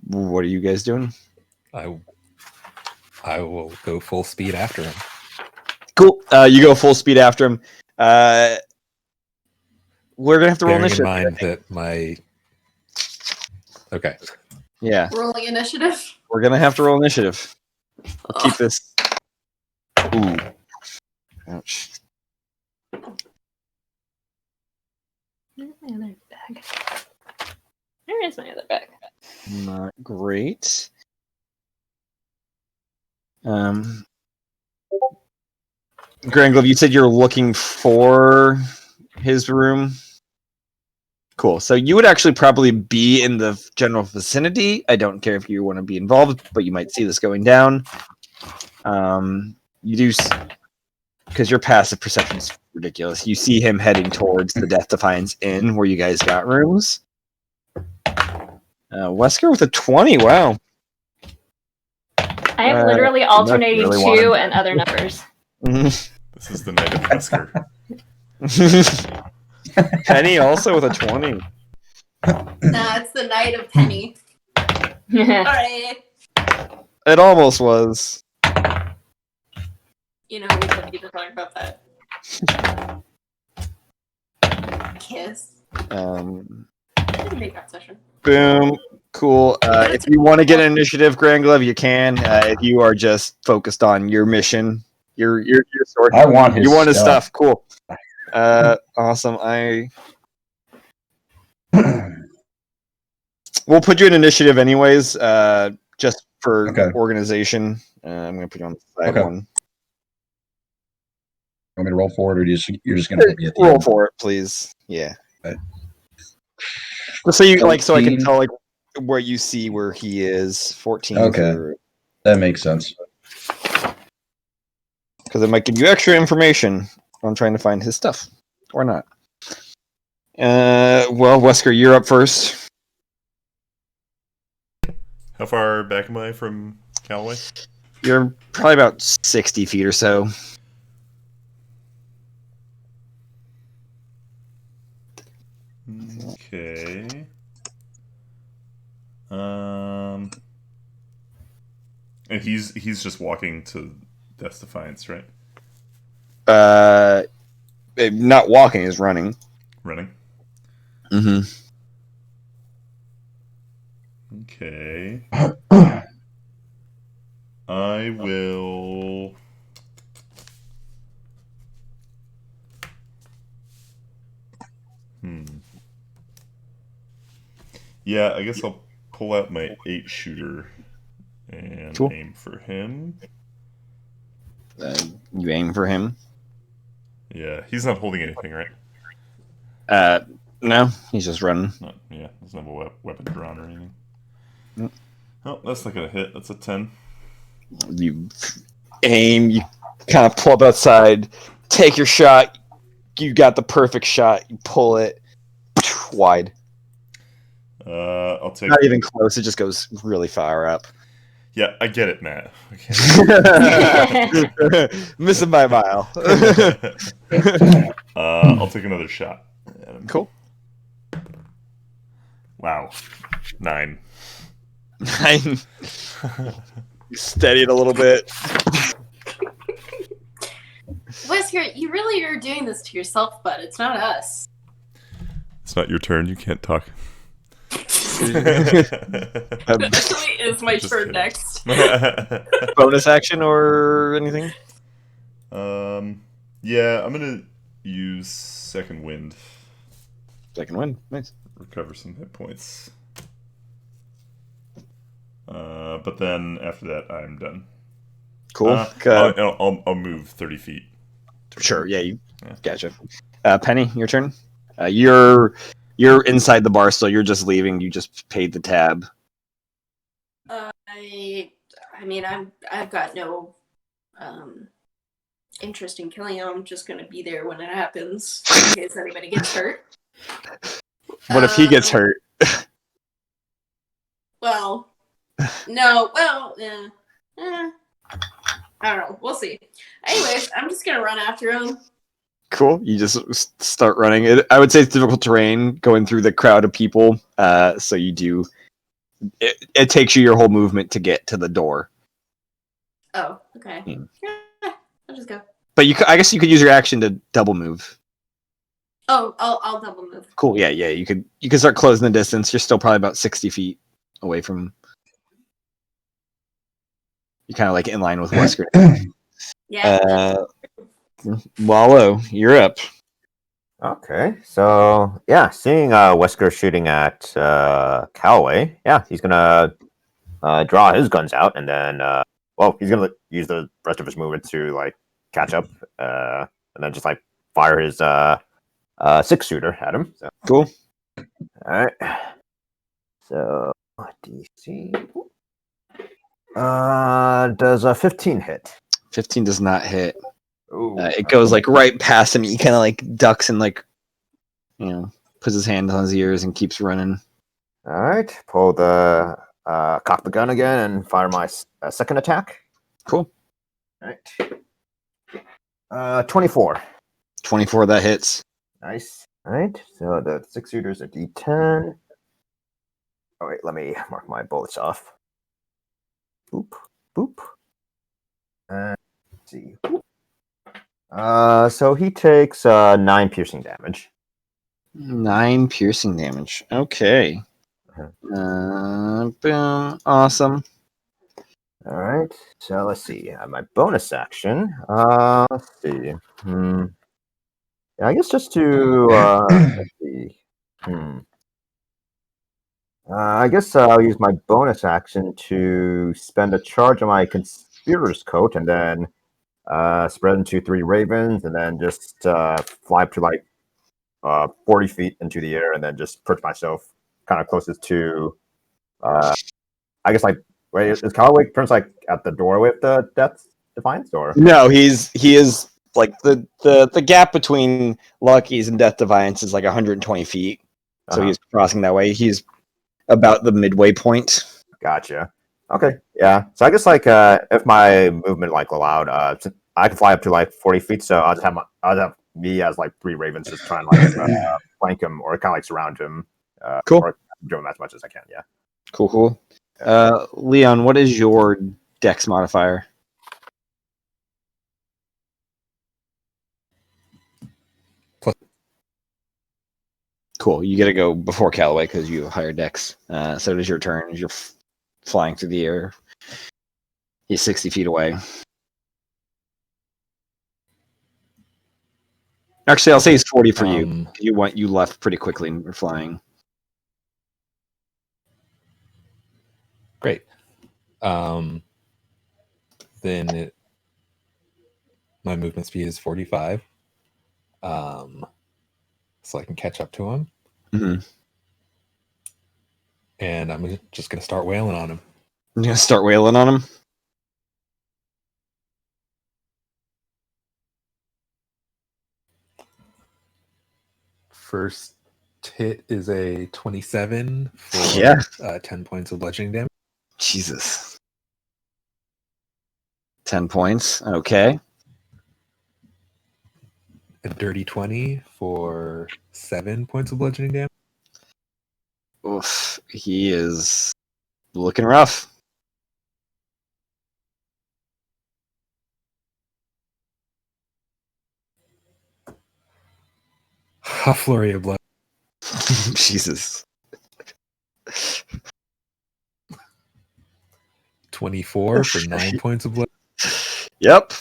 What are you guys doing? I will go full speed after him. Cool. You go full speed after him. We're gonna have to roll Bearing in initiative. mind that my... Okay. Yeah, Rolling initiative. we're gonna have to roll initiative. We'll keep this. Ooh. Ouch. Where's my other bag? Where is my other bag? Not great. Granglove, you said you're looking for his room. Cool. So you would actually probably be in the general vicinity. I don't care if you want to be involved, but you might see this going down. You do, because your passive perception is ridiculous. You see him heading towards the Death Defiance Inn, where you guys got rooms. Wesker with a 20. Wow. I am literally alternating really 2 wanted- and other numbers. This is the night of Wesker. Penny also with a 20. Nah, it's the night of Penny. Alright. It almost was. You know, we don't need to talk about that. Kiss. Um, Make that session. Boom. Cool. If you want to get an initiative, Grand Glove, you can. If you are just focused on your mission, your sword. I want his You want his stuff. stuff. Cool. Awesome. We'll put you in initiative anyways, just for Okay. organization. I'm going to put you on the side Okay. one. Want me to roll for it, or you're just going to hit me at the Roll end? for it, please. Yeah. Okay. So you so I can 14. tell where you see where he is. 14. Okay. That makes sense. Because it might give you extra information on trying to find his stuff, or not. Well, Wesker, you're up first. How far back am I from Callaway? You're probably about 60 feet or so. Okay. And he's just walking to Death's Defiance, right? Not walking, is running. Running. Mm-hmm. Okay. I will. Yeah, I guess I'll pull out my 8-shooter and aim for him. You aim for him? Yeah, he's not holding anything, right? No, he's just running. Doesn't have a weapon drawn or anything. Yep. Oh, that's not gonna hit. That's a 10. You aim, you kind of pull up outside, take your shot. You got the perfect shot. You pull it wide. I'll take. Not even close. It just goes really far up. Yeah, I get it, Matt. Okay. Missing by a mile. I'll take another shot. Cool. Wow. 9. 9. Steady it a little bit. Wesker, you really are doing this to yourself, bud. It's not us. It's not your turn. You can't talk. Actually, it's my Just turn kidding. next. Bonus action or anything? Yeah, I'm gonna use Second Wind. Second wind. Nice. Recover some hit points. But then after that, I'm done. Cool. I'll move 30 feet. Sure. Yeah. Gotcha. Penny, your turn. You're inside the bar, so you're just leaving. You just paid the tab. I mean, I've got no interest in killing him. I'm just gonna be there when it happens in case anybody gets hurt. What if he gets hurt? Well, no. Well, I don't know. We'll see. Anyways, I'm just gonna run after him. Cool. You just start running. I would say it's difficult terrain going through the crowd of people. So you do. It takes you your whole movement to get to the door. Oh, okay. Yeah, I'll just go. But I guess you could use your action to double move. Oh, I'll double move. Cool. Yeah. You could start closing the distance. You're still probably about 60 feet away from. You're kind of like in line with Wesker. Yeah. Wallow, you're up. Okay, so yeah, seeing Wesker shooting at Callaway, yeah, he's gonna draw his guns out, and then he's gonna use the rest of his movement to like catch up, and then just like fire his 6-shooter at him. So. Cool. All right. So DC does a 15 hit? 15 does not hit. It goes like right past him. He kind of like ducks and like, puts his hand on his ears and keeps running. All right, pull the cock the gun again and fire my second attack. Cool. All right. 24. 24, that hits. Nice. All right, so the 6-shooter's a D10. Oh wait, let me mark my bullets off. Boop, boop. Let's see. So he takes 9 piercing damage. 9 piercing damage. Okay. Boom. Awesome. All right. So let's see. My bonus action. Let's see. Yeah, I guess just to let's see. I guess I'll use my bonus action to spend a charge on my conspirator's coat, and then spread into 3 ravens, and then just fly up to like 40 feet into the air, and then just perch myself kind of closest to. I guess like wait, is Callaway turns like at the doorway of the Death Defiance, or No, he is like the gap between Lucky's and Death Defiance is like 120 feet. So he's crossing that way. He's about the midway point. Gotcha. Okay, yeah. So I guess like if my movement like allowed, I can fly up to like 40 feet. So I'll have me as like 3 ravens just trying like flank him or kind of like surround him. Cool. Or do him as much as I can. Yeah. Cool. Leon, what is your Dex modifier? Cool. You get to go before Callaway because you have higher Dex. So it is your turn as you're flying through the air. He's 60 feet away. Actually, I'll say he's 40 for you. You left pretty quickly and were flying. Great. My movement speed is 45. So I can catch up to him. Mm-hmm. And I'm just going to start wailing on him. You're going to start wailing on him? First hit is a 27 for 10 points of bludgeoning damage. Jesus. 10 points. Okay. A dirty 20 for 7 points of bludgeoning damage. Oof. He is looking rough. A flurry of blood. Jesus. 24 for 9 points of blood. Yep.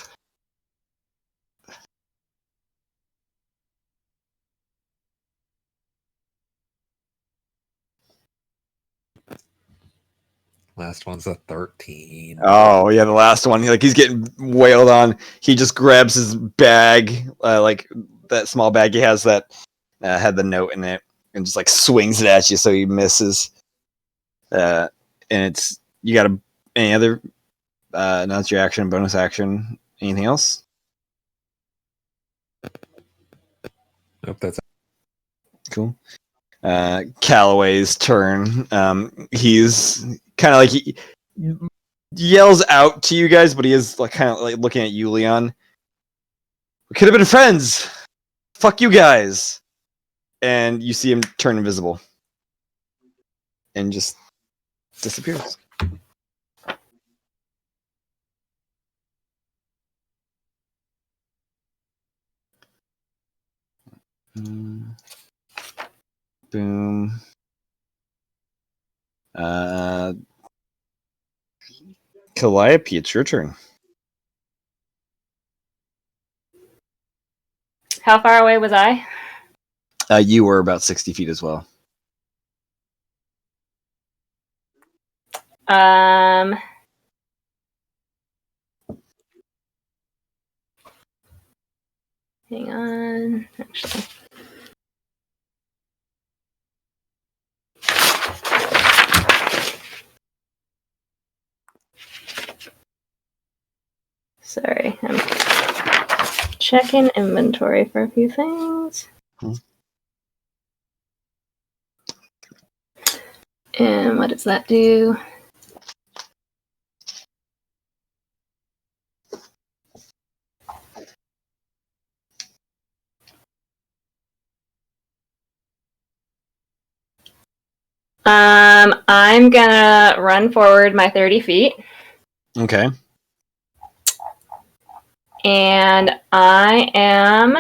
Last one's a 13. Oh yeah, the last one. He's getting wailed on. He just grabs his bag, like that small bag he has that had the note in it, and just like swings it at you, so he misses. And it's you got to any other announce your action, bonus action, anything else? Nope, that's Cool. Callaway's turn. He's kind of like he yells out to you guys, but he is like kind of like looking at you, Leon. We could have been friends. Fuck you guys. And you see him turn invisible and just disappears. Boom. Calliope, it's your turn. How far away was I? You were about 60 feet as well. Hang on. Actually. Sorry, I'm checking inventory for a few things. And what does that do? I'm gonna run forward my 30 feet. Okay. And I am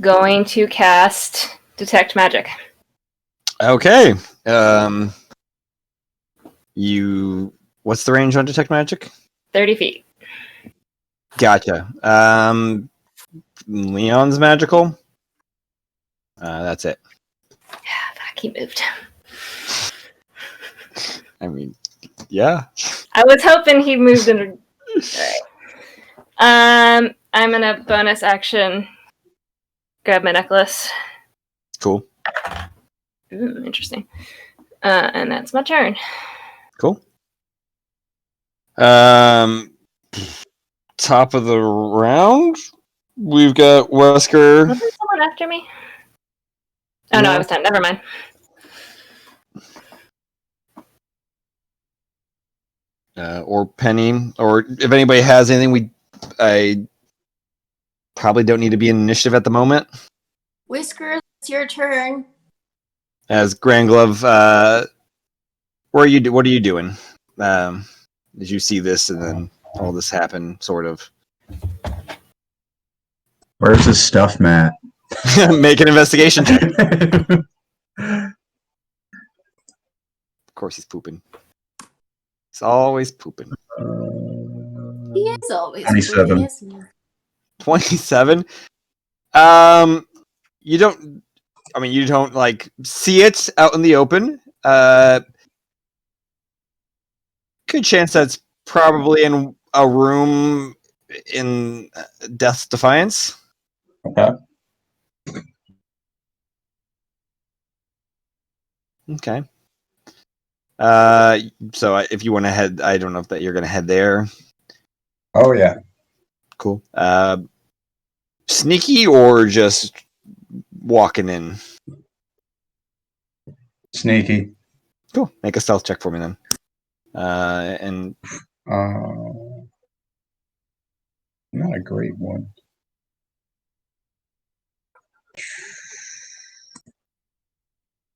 going to cast detect magic. Okay. What's the range on detect magic? 30 feet. Gotcha. Leon's magical. That's it. Yeah, fuck, he moved. I mean, yeah. I was hoping he moved in. Alright. I'm gonna bonus action grab my necklace. Cool. Ooh, interesting. And that's my turn. Cool. Top of the round, we've got Wesker. Wasn't someone after me? Oh no, I was 10. Never mind. Or Penny, or if anybody has anything, I probably don't need to be in initiative at the moment. Whisker, it's your turn. As Grand Glove, what are you doing? Did you see this and then all this happen? Sort of. Where's his stuff, Matt? Make an investigation check. Of course, he's pooping. He's always pooping. He is always 27. pooping, isn't he? 27. You don't. I mean, you don't like see it out in the open. Good chance that's probably in a room in Death's Defiance. Okay. Okay. So if you want to head, I don't know if that you're going to head there. Oh yeah. Cool. Sneaky or just walking in? Sneaky. Cool. Make a stealth check for me then. And Not a great one.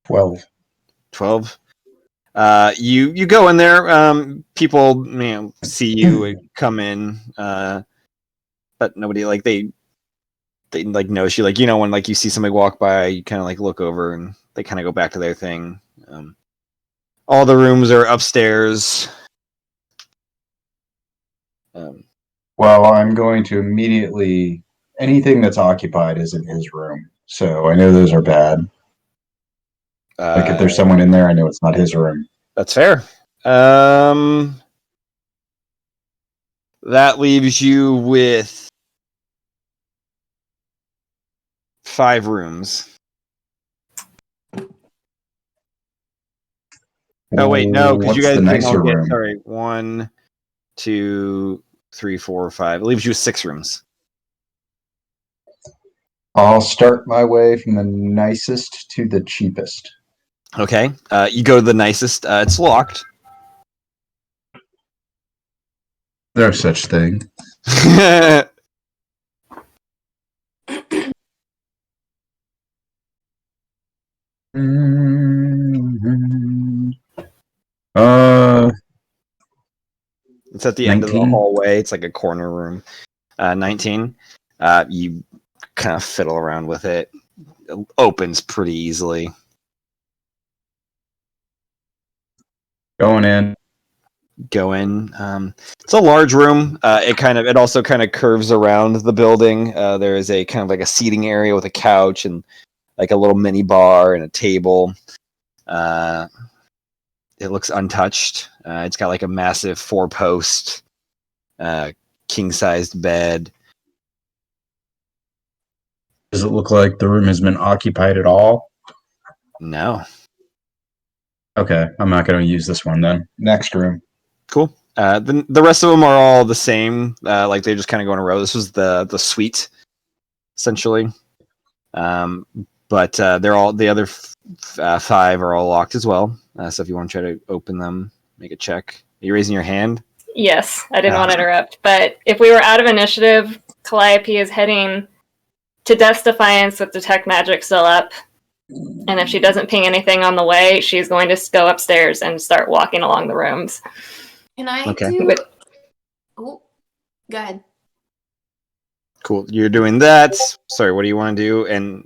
12. 12. You go in there. People see you and come in, but nobody like they like notice you. Like when like you see somebody walk by, you kind of like look over and they kind of go back to their thing. All the rooms are upstairs. Well, I'm going to immediately. Anything that's occupied is in his room, so I know those are bad. Like if there's someone in there, I know it's not his room. That's fair. That leaves you with 5 rooms. Oh wait, no, because you What's guys the didn't all nicer get. room? Sorry, 1, 2, 3, 4, 5. It leaves you with 6 rooms. I'll start my way from the nicest to the cheapest. Okay. You go to the nicest. It's locked. There's such thing. It's at the end of the 19? hallway. It's like a corner room. 19. You kind of fiddle around with it. It opens pretty easily. Going in. Go in. It's a large room. It also kind of curves around the building. There is a kind of like a seating area with a couch and like a little mini bar and a table. It looks untouched. It's got like a massive 4-post king-sized bed. Does it look like the room has been occupied at all? No. Okay, I'm not going to use this one then. Next room. Cool. The rest of them are all the same. Like they just kind of go in a row. This was the suite, essentially. But they're all the other 5 are all locked as well. So if you want to try to open them, make a check. Are you raising your hand? Yes, I didn't want to interrupt, but if we were out of initiative, Calliope is heading to Death's Defiance with Detect Magic still up. And if she doesn't ping anything on the way, she's going to go upstairs and start walking along the rooms. Can I Okay. do... Oh, go ahead. Cool. You're doing that. Sorry, what do you want to do? And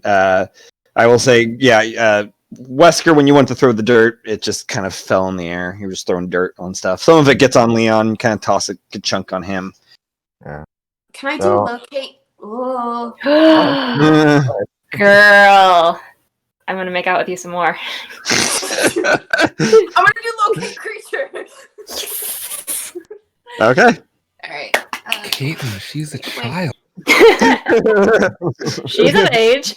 I will say, yeah, Wesker, when you went to throw the dirt, it just kind of fell in the air. You were just throwing dirt on stuff. Some of it gets on Leon, kind of toss a good chunk on him. Yeah. Can I do So- locate? Oh. Girl, I'm gonna make out with you some more. I'm gonna do locate creature. Okay. All right. Caitlin, she's a child. She's of age.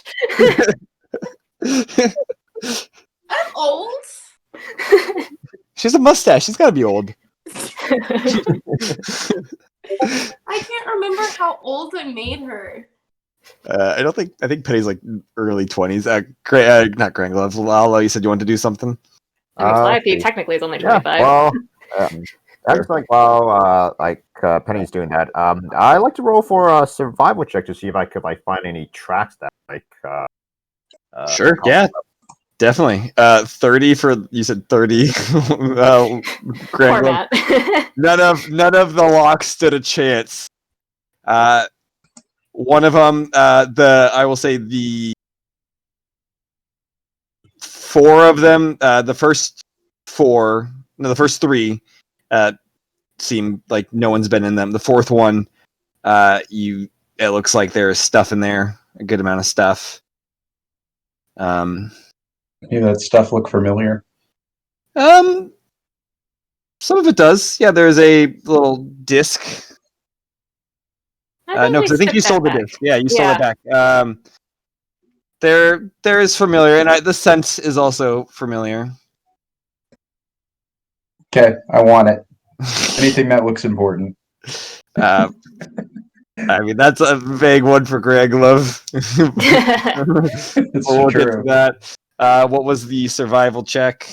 I'm old. She's a mustache. She's got to be old. I can't remember how old I made her. I think Penny's like early 20s. Not Grand Glove. Lalo, you said you wanted to do something? I mean, Flappy Okay. technically is only Yeah, 25. well, I just like while Penny's doing that, I like to roll for a survival check to see if I could like find any tracks that Sure. Yeah. Definitely. 30 for you said 30. Poor Grand Glove. Matt. None of the locks stood a chance. One of them, I will say the four of them, the first three, seem like no one's been in them. The fourth one, it looks like there's stuff in there, a good amount of stuff. Any of that stuff look familiar? Some of it does. Yeah, there's a little disc. No, because I think you sold the disc. Yeah, you sold it back. There is familiar, and the scent is also familiar. Okay, I want it. Anything that looks important. I mean, that's a vague one for Greg Love. It's We'll get to true. that. What was the survival check?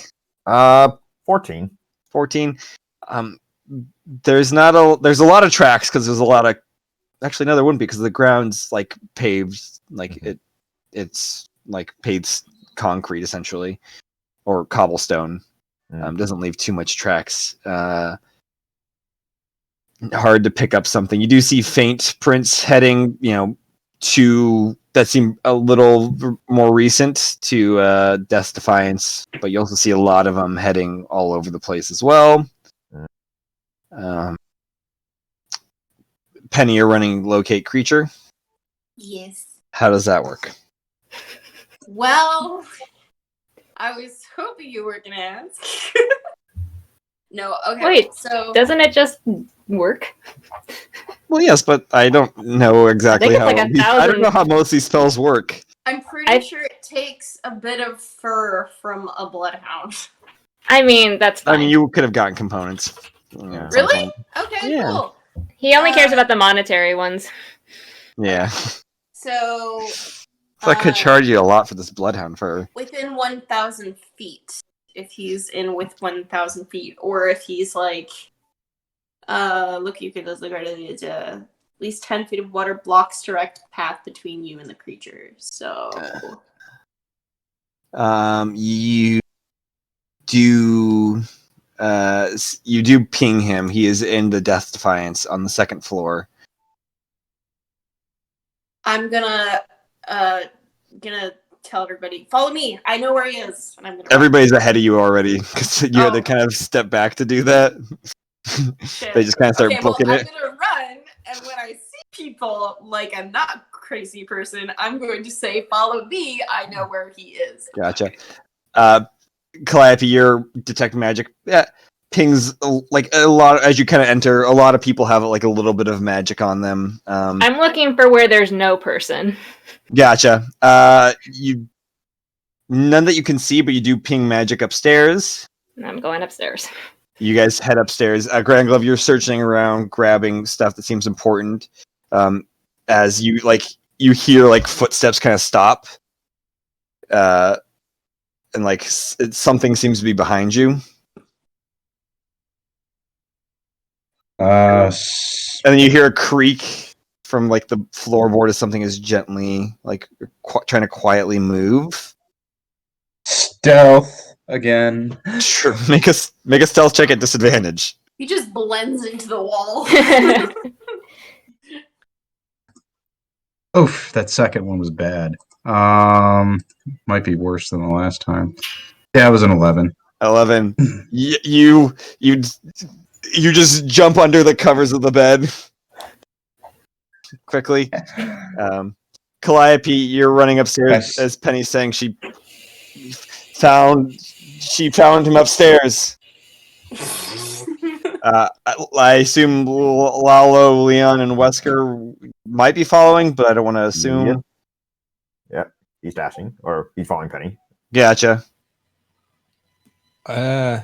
14. 14. There's a lot of tracks because there's a lot of. Actually, no, there wouldn't be because the ground's like paved, like it's like paved concrete essentially, or cobblestone. Doesn't leave too much tracks. Hard to pick up something. You do see faint prints heading, to that seem a little more recent to Death's Defiance, but you also see a lot of them heading all over the place as well. Penny, you're running locate creature. Yes. How does that work? Well, I was hoping you were gonna ask. No, okay. Wait, so doesn't it just work? Well, yes, but I don't know exactly it's how. like 1,000. I don't know how most of these spells work. I'm pretty sure it takes a bit of fur from a bloodhound. I mean, that's fine. I mean, you could have gotten components. At some Really? point. Okay, Yeah. cool. He only cares about the monetary ones. Yeah. So I could charge you a lot for this bloodhound fur. within 1,000 feet, if he's in with 1,000 feet, or if he's like, look, you could look right at least 10 feet of water blocks direct path between you and the creature. So You do ping him. He is in the Death Defiance on the second floor. I'm gonna tell everybody, follow me. I know where he is. And I'm gonna Everybody's ahead of you already because you had to kind of step back to do that. They just kind of start booking I'm it. gonna run, and when I see people like a not crazy person, I'm going to say, follow me. I know where he is. Gotcha. Calliope, your detect magic pings like a lot as you kind of enter. A lot of people have like a little bit of magic on them. I'm looking for where there's no person. Gotcha. None that you can see, but you do ping magic upstairs. I'm going upstairs. You guys head upstairs. Grand Glove, you're searching around, grabbing stuff that seems important. As you hear like footsteps kind of stop, and like something seems to be behind you. And then you hear a creak from like the floorboard as something is gently like trying to quietly move. Stealth again. Sure, make a stealth check at disadvantage. He just blends into the wall. Oof, that second one was bad. Might be worse than the last time. Yeah, it was an 11. 11. You just jump under the covers of the bed quickly. Calliope, you're running upstairs as Penny's saying she found him upstairs. I assume Lalo, Leon, and Wesker might be following, but I don't want to assume. Yep. He's dashing, or he's following Penny. Gotcha. Yeah,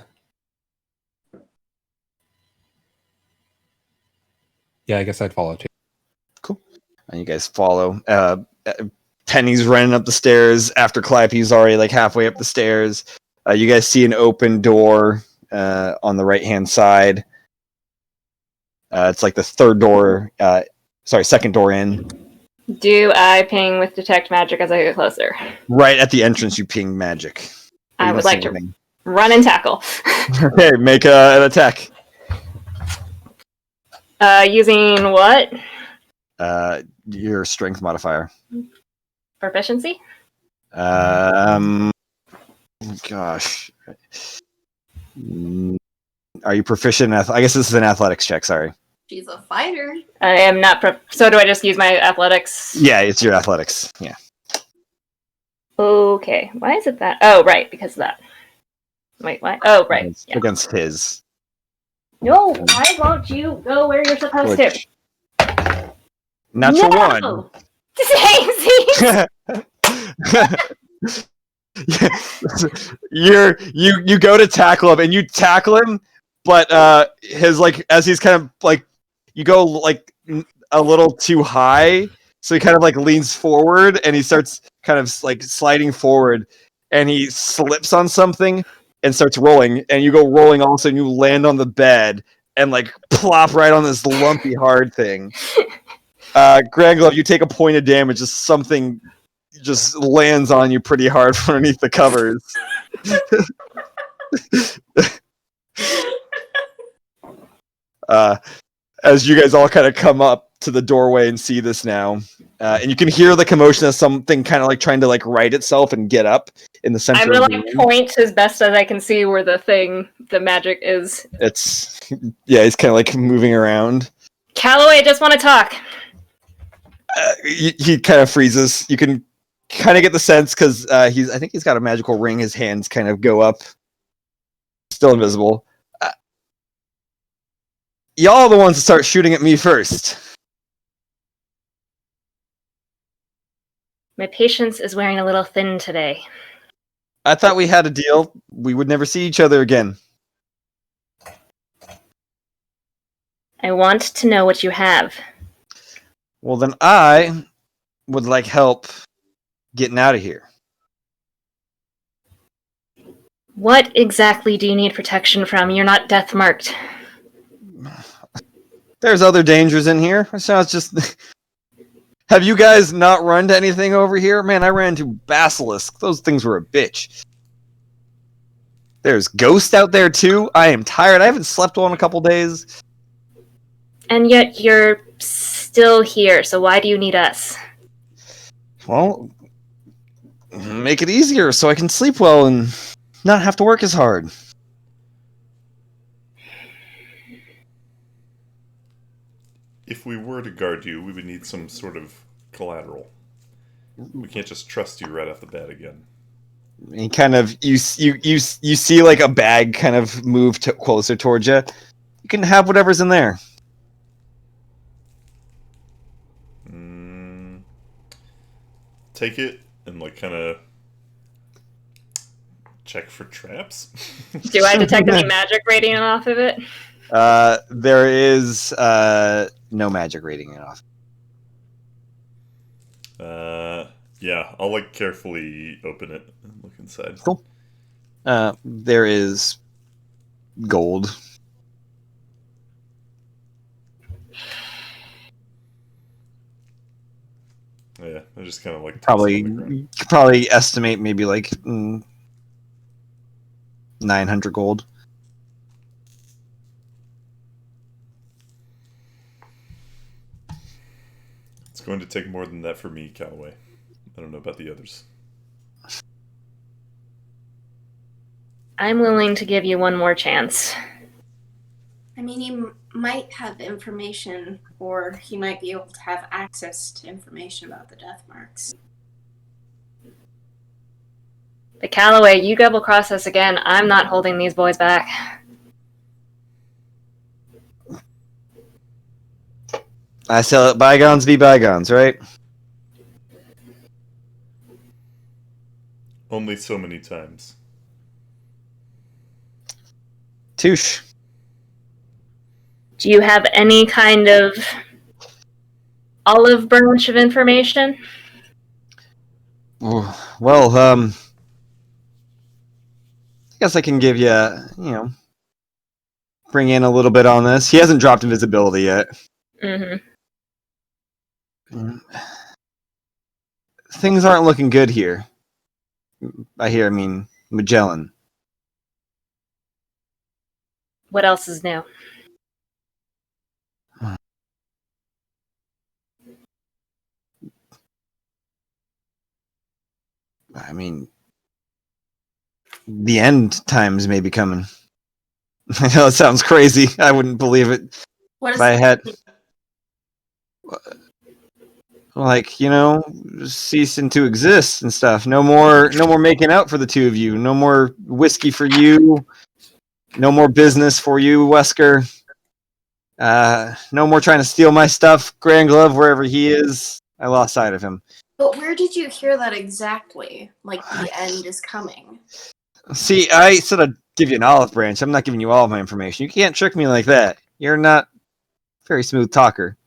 I guess I'd follow too. Cool. And you guys follow. Penny's running up the stairs after Calliope's already like halfway up the stairs. You guys see an open door on the right-hand side. It's like the second door in. Do I ping with detect magic as I get closer? Right at the entrance, you ping magic. I would like to run and tackle. Okay, make an attack. Using what? Your strength modifier. Proficiency? Gosh. Are you proficient in I guess this is an athletics check, sorry. She's a fighter. I am not. So do I just use my athletics? Yeah, it's your athletics. Yeah. Okay. Why is it that? Oh, right, because of that. Wait, what? Oh, right. Against his. No, why won't you go where you're supposed to? Natural one. Daisy! You go to tackle him and you tackle him, but his like as he's kind of like you go like a little too high, so he kind of like leans forward and he starts kind of like sliding forward and he slips on something and starts rolling, and you go rolling also and you land on the bed and like plop right on this lumpy hard thing. Grand Glove, you take a point of damage as something just lands on you pretty hard from underneath the covers. As you guys all kind of come up to the doorway and see this now, and you can hear the commotion of something kind of like trying to like right itself and get up in the center. I'm gonna like point as best as I can see where the magic is. It's he's kind of like moving around. Calloway, I just want to talk. He kind of freezes. You can kind of get the sense because I think he's got a magical ring. His hands kind of go up, still invisible. Y'all are the ones to start shooting at me first. My patience is wearing a little thin today. I thought we had a deal. We would never see each other again. I want to know what you have. Well, then I would like help getting out of here. What exactly do you need protection from? You're not death marked. There's other dangers in here. So it's just... Have you guys not run to anything over here? Man, I ran to Basilisk. Those things were a bitch. There's ghosts out there too. I am tired. I haven't slept well in a couple days. And yet you're still here, so why do you need us? Well, make it easier so I can sleep well and not have to work as hard. If we were to guard you, we would need some sort of collateral. We can't just trust you right off the bat again. And kind of you see like a bag kind of move closer towards you. You can have whatever's in there. Take it and like kind of check for traps. Do I detect any magic radiating off of it? There is no magic radiating off. Yeah, I'll like carefully open it and look inside. Cool. There is gold. Yeah, I just kind of like probably estimate maybe like 900 gold. It's going to take more than that for me, Calloway. I don't know about the others. I'm willing to give you one more chance. I mean, he might have information, or he might be able to have access to information about the death marks. But Calloway, you double cross us again. I'm not holding these boys back. I sell it bygones be bygones, right? Only so many times. Touche. Do you have any kind of olive branch of information? Well, I guess I can give you, bring in a little bit on this. He hasn't dropped invisibility yet. Mm-hmm. Things aren't looking good here. I mean, Magellan. What else is new? I mean, the end times may be coming. I know it sounds crazy. I wouldn't believe it What if is I that? had. Like, ceasing to exist and stuff. No more making out for the two of you. No more whiskey for you. No more business for you, Wesker. No more trying to steal my stuff. Grand Glove, wherever he is. I lost sight of him. But where did you hear that exactly? Like, the end is coming. See, I said I'd give you an olive branch. I'm not giving you all of my information. You can't trick me like that. You're not a very smooth talker.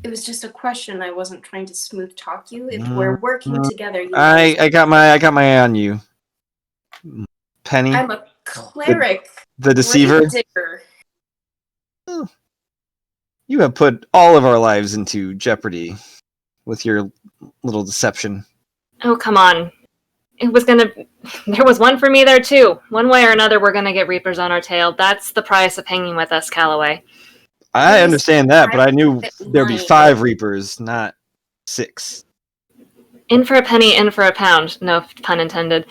It was just a question. I wasn't trying to smooth talk you. If we're working together, you I got my eye on you. Penny. I'm a cleric. The deceiver. Grave digger. You have put all of our lives into jeopardy with your little deception. Oh, come on. There was one for me there too. One way or another, we're gonna get Reapers on our tail. That's the price of hanging with us, Calloway. I understand that, but I knew there'd be 5 Reapers, not 6. In for a penny, in for a pound. No pun intended.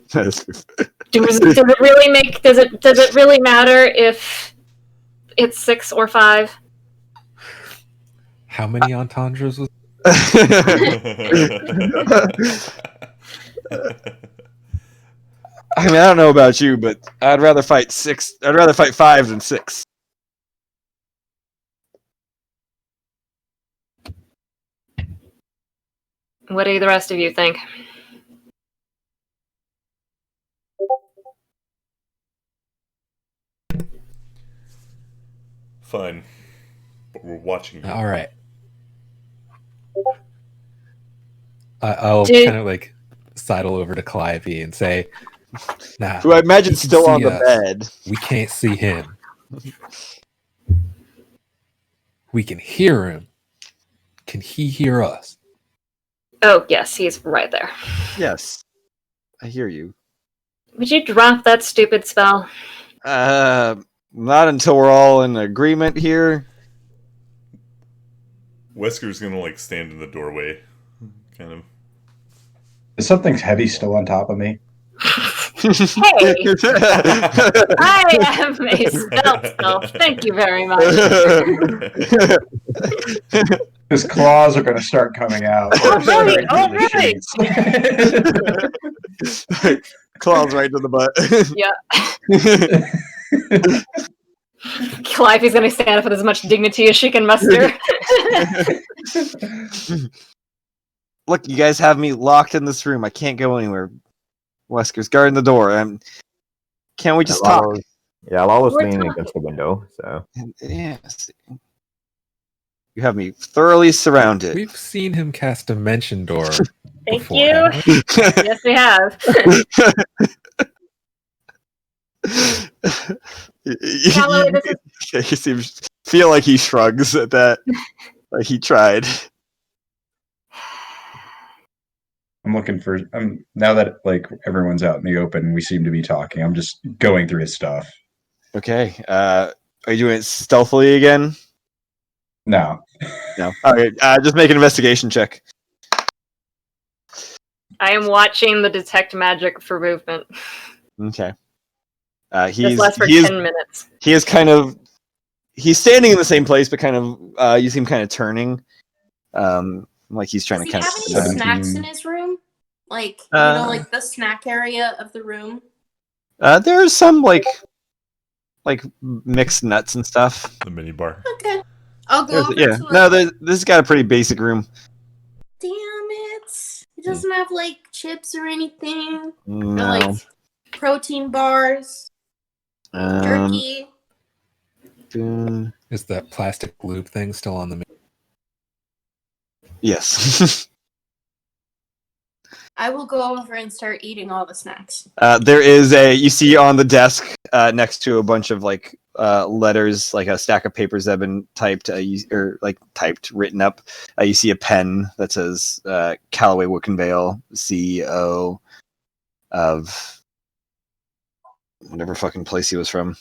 Does it really matter if it's 6 or 5? How many entendres was? I mean, I don't know about you, but I'd rather fight 6. I'd rather fight 5 than 6. What do the rest of you think? Fine. But we're watching you. All right. I'll kind of like sidle over to Clivey and say, "Nah." Who I imagine still on the bed. We can't see him. We can hear him. Can he hear us? Oh, yes, he's right there. Yes. I hear you. Would you drop that stupid spell? Not until we're all in agreement here. Wesker's gonna stand in the doorway, kind of. Is something heavy still on top of me? Hey! I am a stealth elf. Thank you very much. His claws are going to start coming out. Oh, really? Oh, really? Claws right to the butt. Yeah. Clivey's going to stand up with as much dignity as she can muster. Look, you guys have me locked in this room. I can't go anywhere. Wesker's guarding the door. Can't we just talk? Yeah, Lalo's We're leaning talking. against the window, so. Yes. You have me thoroughly surrounded. We've seen him cast Dimension Door. Thank before, you. haven't we? Yes, we have. Calloway, He seems feel like he shrugs at that. Like he tried. I'm looking for. Now that everyone's out in the open, we seem to be talking. I'm just going through his stuff. Okay. Are you doing it stealthily again? No. No. Okay. Just make an investigation check. I am watching the detect magic for movement. Okay. This lasts for 10 minutes. He is kind of. He's standing in the same place, but kind of. You see him kind of turning. Like he's trying Does to he kind have of. any 17. snacks in his room? Like, like the snack area of the room? There's some like mixed nuts and stuff. The mini bar. Okay. I'll go over Yeah. to No, this has got a pretty basic room. Damn it. It doesn't have, like, chips or anything. No. Or, like, protein bars. Jerky. Is that plastic lube thing still on the menu? Yes. I will go over and start eating all the snacks. There is you see on the desk next to a bunch of like letters, like a stack of papers that have been typed, written up. You see a pen that says Callaway Wickenvale, CEO of whatever fucking place he was from.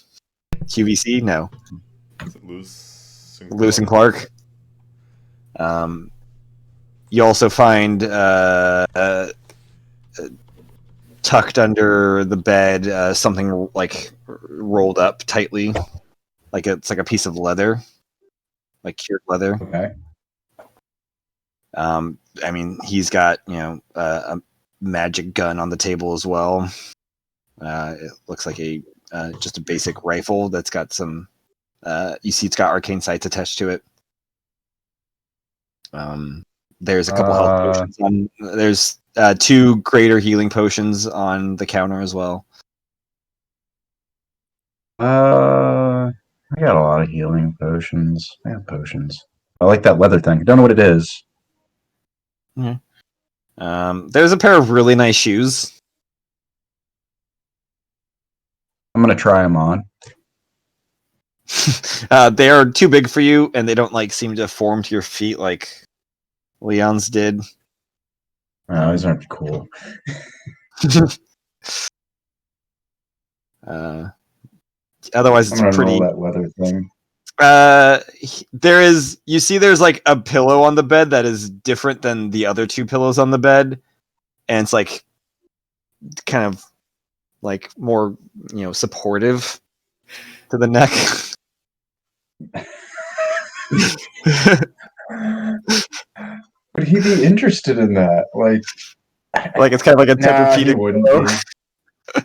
QVC? No. Is it Lewis and Clark. You also find tucked under the bed something like rolled up tightly, like it's like a piece of leather, like cured leather. Okay. I mean, he's got a magic gun on the table as well. It looks like a just a basic rifle that's got some. You see, it's got arcane sights attached to it. There's a couple health potions on. There's 2 greater healing potions on the counter as well. I got a lot of healing potions. I have potions. I like that leather thing. I don't know what it is. There's a pair of really nice shoes. I'm gonna try them on. They are too big for you, and they don't like seem to form to your feet like Leon's did. Oh, these aren't cool. Otherwise, it's I'm gonna pretty. roll that leather thing. There's like a pillow on the bed that is different than the other 2 pillows on the bed, and it's like kind of like more supportive to the neck. Would he be interested in that? Like it's kind of like a Tempur-Pedic. He wouldn't pillow. be.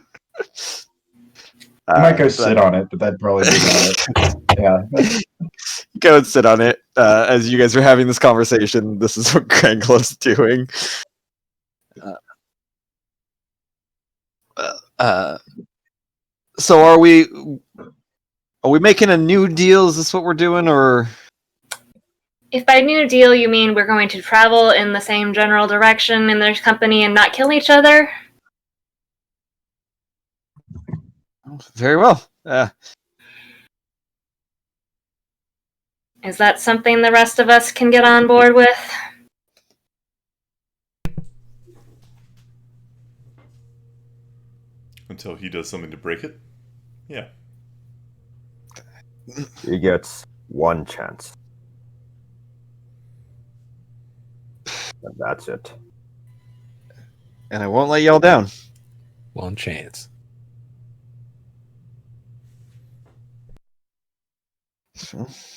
I might go sit on it, but that'd probably be about it. Yeah. Go and sit on it. As you guys are having this conversation, this is what Cranklo's doing. So are we making a new deal? Is this what we're doing, or? If by new deal you mean we're going to travel in the same general direction in their company and not kill each other? Very well. Is that something the rest of us can get on board with? Until he does something to break it? Yeah. He gets 1 chance. And that's it. And I won't let y'all down. 1 chance.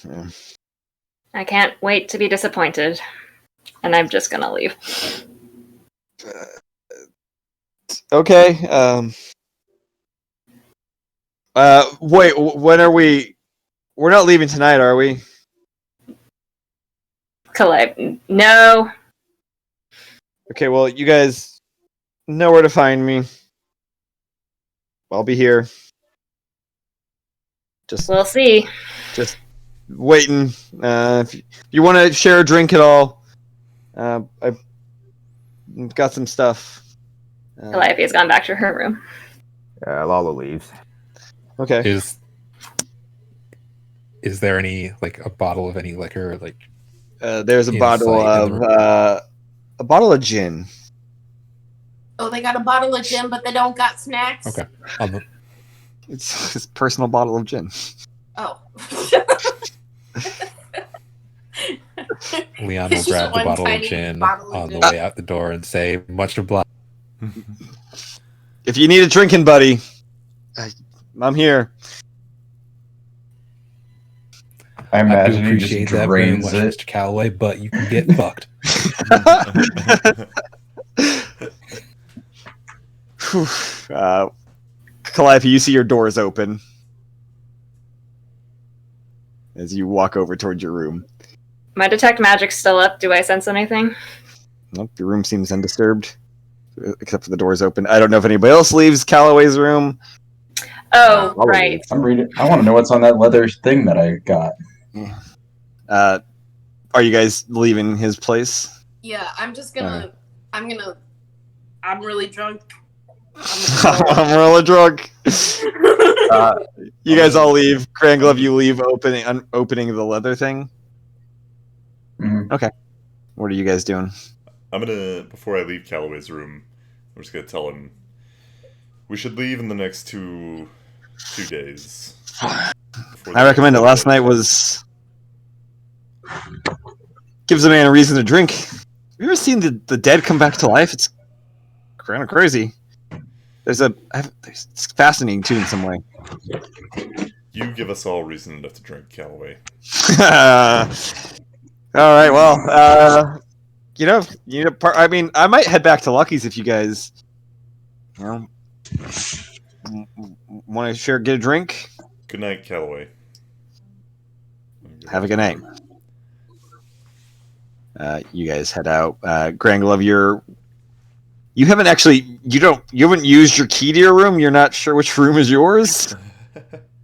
Yeah. I can't wait to be disappointed. And I'm just gonna leave. Okay. Wait. When are we? We're not leaving tonight, are we? No. Okay. Well, you guys know where to find me. I'll be here. We'll see. Just waiting. If you want to share a drink at all, I've got some stuff. Calliope's gone back to her room. Yeah, Lala leaves. Okay. Is there any a bottle of any liquor there's a bottle of gin. Oh, they got a bottle of gin, but they don't got snacks? Okay. It's his personal bottle of gin. Oh. Leon will It's just grab the one bottle of tiny gin bottle of on the gin. way out the door and say, "Much obliged." If you need a drinking buddy, I'm here. I I do imagine he just appreciate that very drains much, it. Mr. Calloway, but you can get fucked. Calliope, you see your doors open as you walk over towards your room. My detect magic's still up. Do I sense anything? Nope, your room seems undisturbed, except for the doors open. I don't know if anybody else leaves Calloway's room. Oh, Probably. right. I'm reading. I want to know what's on that leather thing that I got. Are you guys leaving his place? Yeah, I'm just gonna. I'm really drunk. I'm really drunk. You guys all leave. Cranglove, you leave opening the leather thing. Mhm. What are you guys doing? I'm gonna, before I leave Calloway's room, I'm just gonna tell him we should leave in the next two days. I recommend it. Last night gives a man a reason to drink. Have you ever seen the dead come back to life? It's kind of crazy. It's fascinating too in some way. You give us all reason enough to drink, Calloway. All right. Well, I mean, I might head back to Lucky's if you guys, want to get a drink. Good night, Calloway. Have a good night. You guys head out. Granglove, you haven't used your key to your room. You're not sure which room is yours.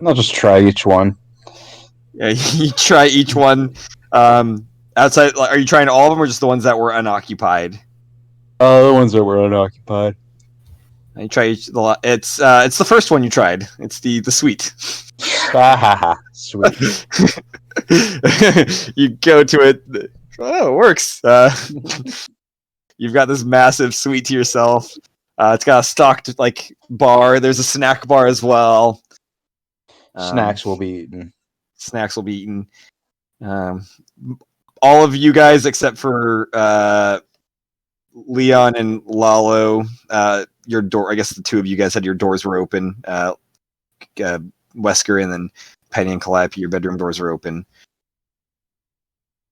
I'll just try each one. Yeah, you try each one. Outside, are you trying all of them or just the ones that were unoccupied? The ones that were unoccupied. You try each. It's the first one you tried. It's the suite. Sweet. You go to it. Oh, it works. You've got this massive suite to yourself. It's got a stocked bar. There's a snack bar as well. Snacks will be eaten. Snacks will be eaten. All of you guys except for Leon and Lalo, your door. I guess the two of you guys had your doors were open. Wesker and then Penny and Calliope, your bedroom doors were open,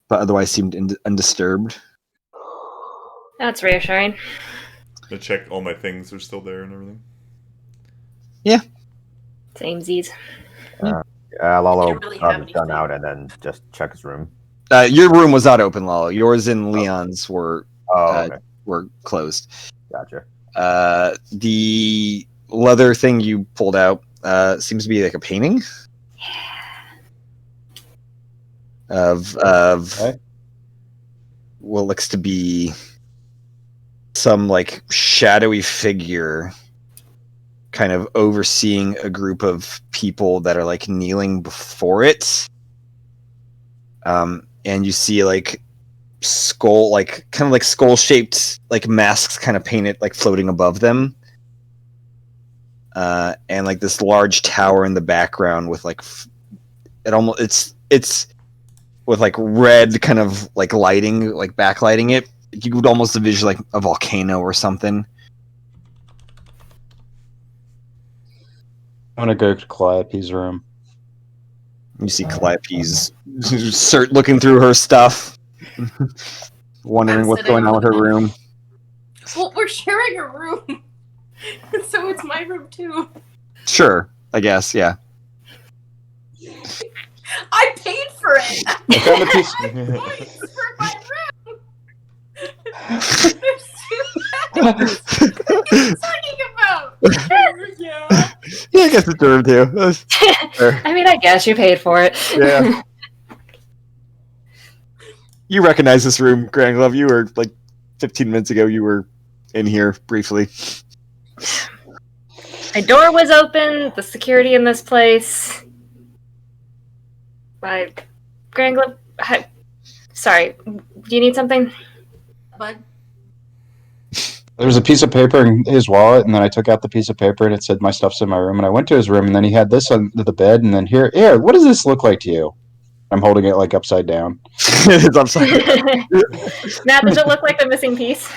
but otherwise seemed undisturbed. That's reassuring. To check all my things are still there and everything. Samesies. Lalo Didn't really have done anything. out and then just check his room. Your room was not open, Lalo. Yours and Leon's were Okay. were closed. Gotcha. The leather thing you pulled out seems to be like a painting of Okay. what looks to be some shadowy figure kind of overseeing a group of people that are kneeling before it. And you see skull, kind of skull shaped masks kind of painted floating above them. And this large tower in the background with it's with red kind of lighting, backlighting it. You would almost envision a volcano or something. I'm gonna go to Calliope's room. You see Calliope's looking through her stuff, wondering I'm what's sitting going on on with her the bed. room. Well, we're sharing a room, so it's my room too. Sure, I guess, yeah. I paid for it. I found a piece. I have points for my room. There's two beds. What are you talking about? Yeah. Yeah, I guess it's her room too. Fair. I mean, I guess you paid for it. Yeah. You recognize this room, Granglove. You were 15 minutes ago. You were in here briefly. My door was open. The security in this place. My Granglove. Sorry. Do you need something? Bud. There was a piece of paper in his wallet, and then I took out the piece of paper, and it said my stuff's in my room. And I went to his room, and then he had this under the bed, and then here, what does this look like to you? I'm holding it like upside down. It's upside down. Matt, does it look like the missing piece?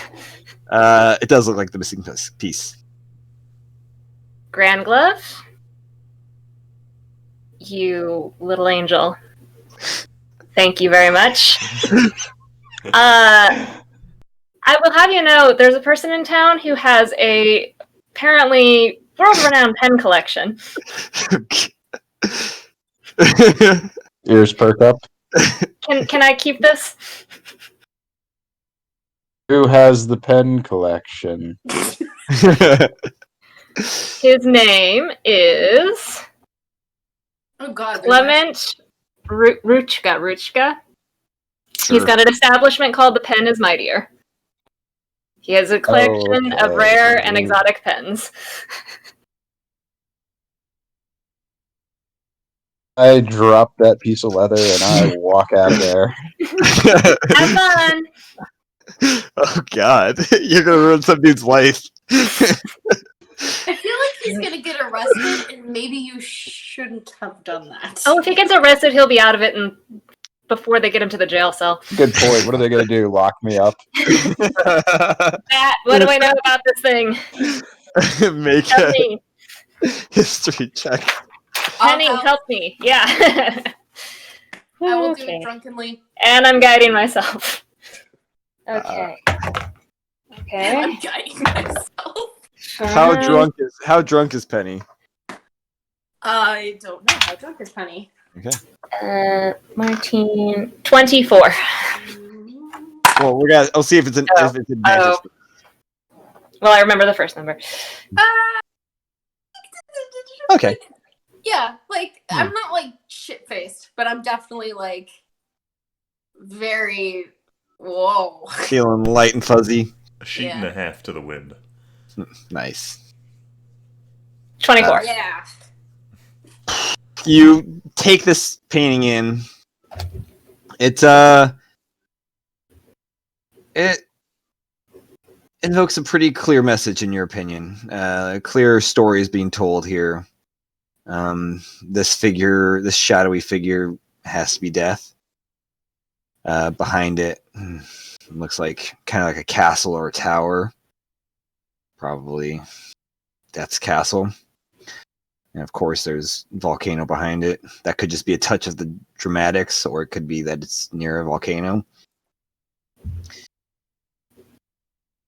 It does look like the missing piece. Grand Glove? You little angel. Thank you very much. I will have you know, there's a person in town who has a apparently world-renowned pen collection. Ears perk up. Can I keep this? Who has the pen collection? His name is Oh God. Clement Ruchka. He's got an establishment called The Pen is Mightier. He has a collection of rare and exotic pens. I drop that piece of leather and I walk out of there. Have fun! Oh God, you're gonna ruin some dude's life. I feel like he's gonna get arrested, and maybe you shouldn't have done that. Oh, if he gets arrested, he'll be out of it before they get him to the jail cell. Good point. What are they going to do? Lock me up? Matt, what do I know about this thing? Make Help a me. history check. Penny, help me. Yeah. I will do it drunkenly. And I'm guiding myself. Okay. Okay. I'm guiding myself. How drunk is Penny? I don't know. How drunk is Penny? Okay. Martine, 24. Well, I'll see if it's advantage. Well, I remember the first number. Okay. Yeah, like I'm not like shit faced, but I'm definitely like very whoa. Feeling light and fuzzy. A sheet and a half to the wind. Nice. 24. Yeah. You take this painting in. It invokes a pretty clear message, in your opinion. A clear story is being told here. This shadowy figure, has to be Death. Behind it looks like kind of like a castle or a tower. Probably Death's castle. And of course, there's volcano behind it. That could just be a touch of the dramatics, or it could be that it's near a volcano.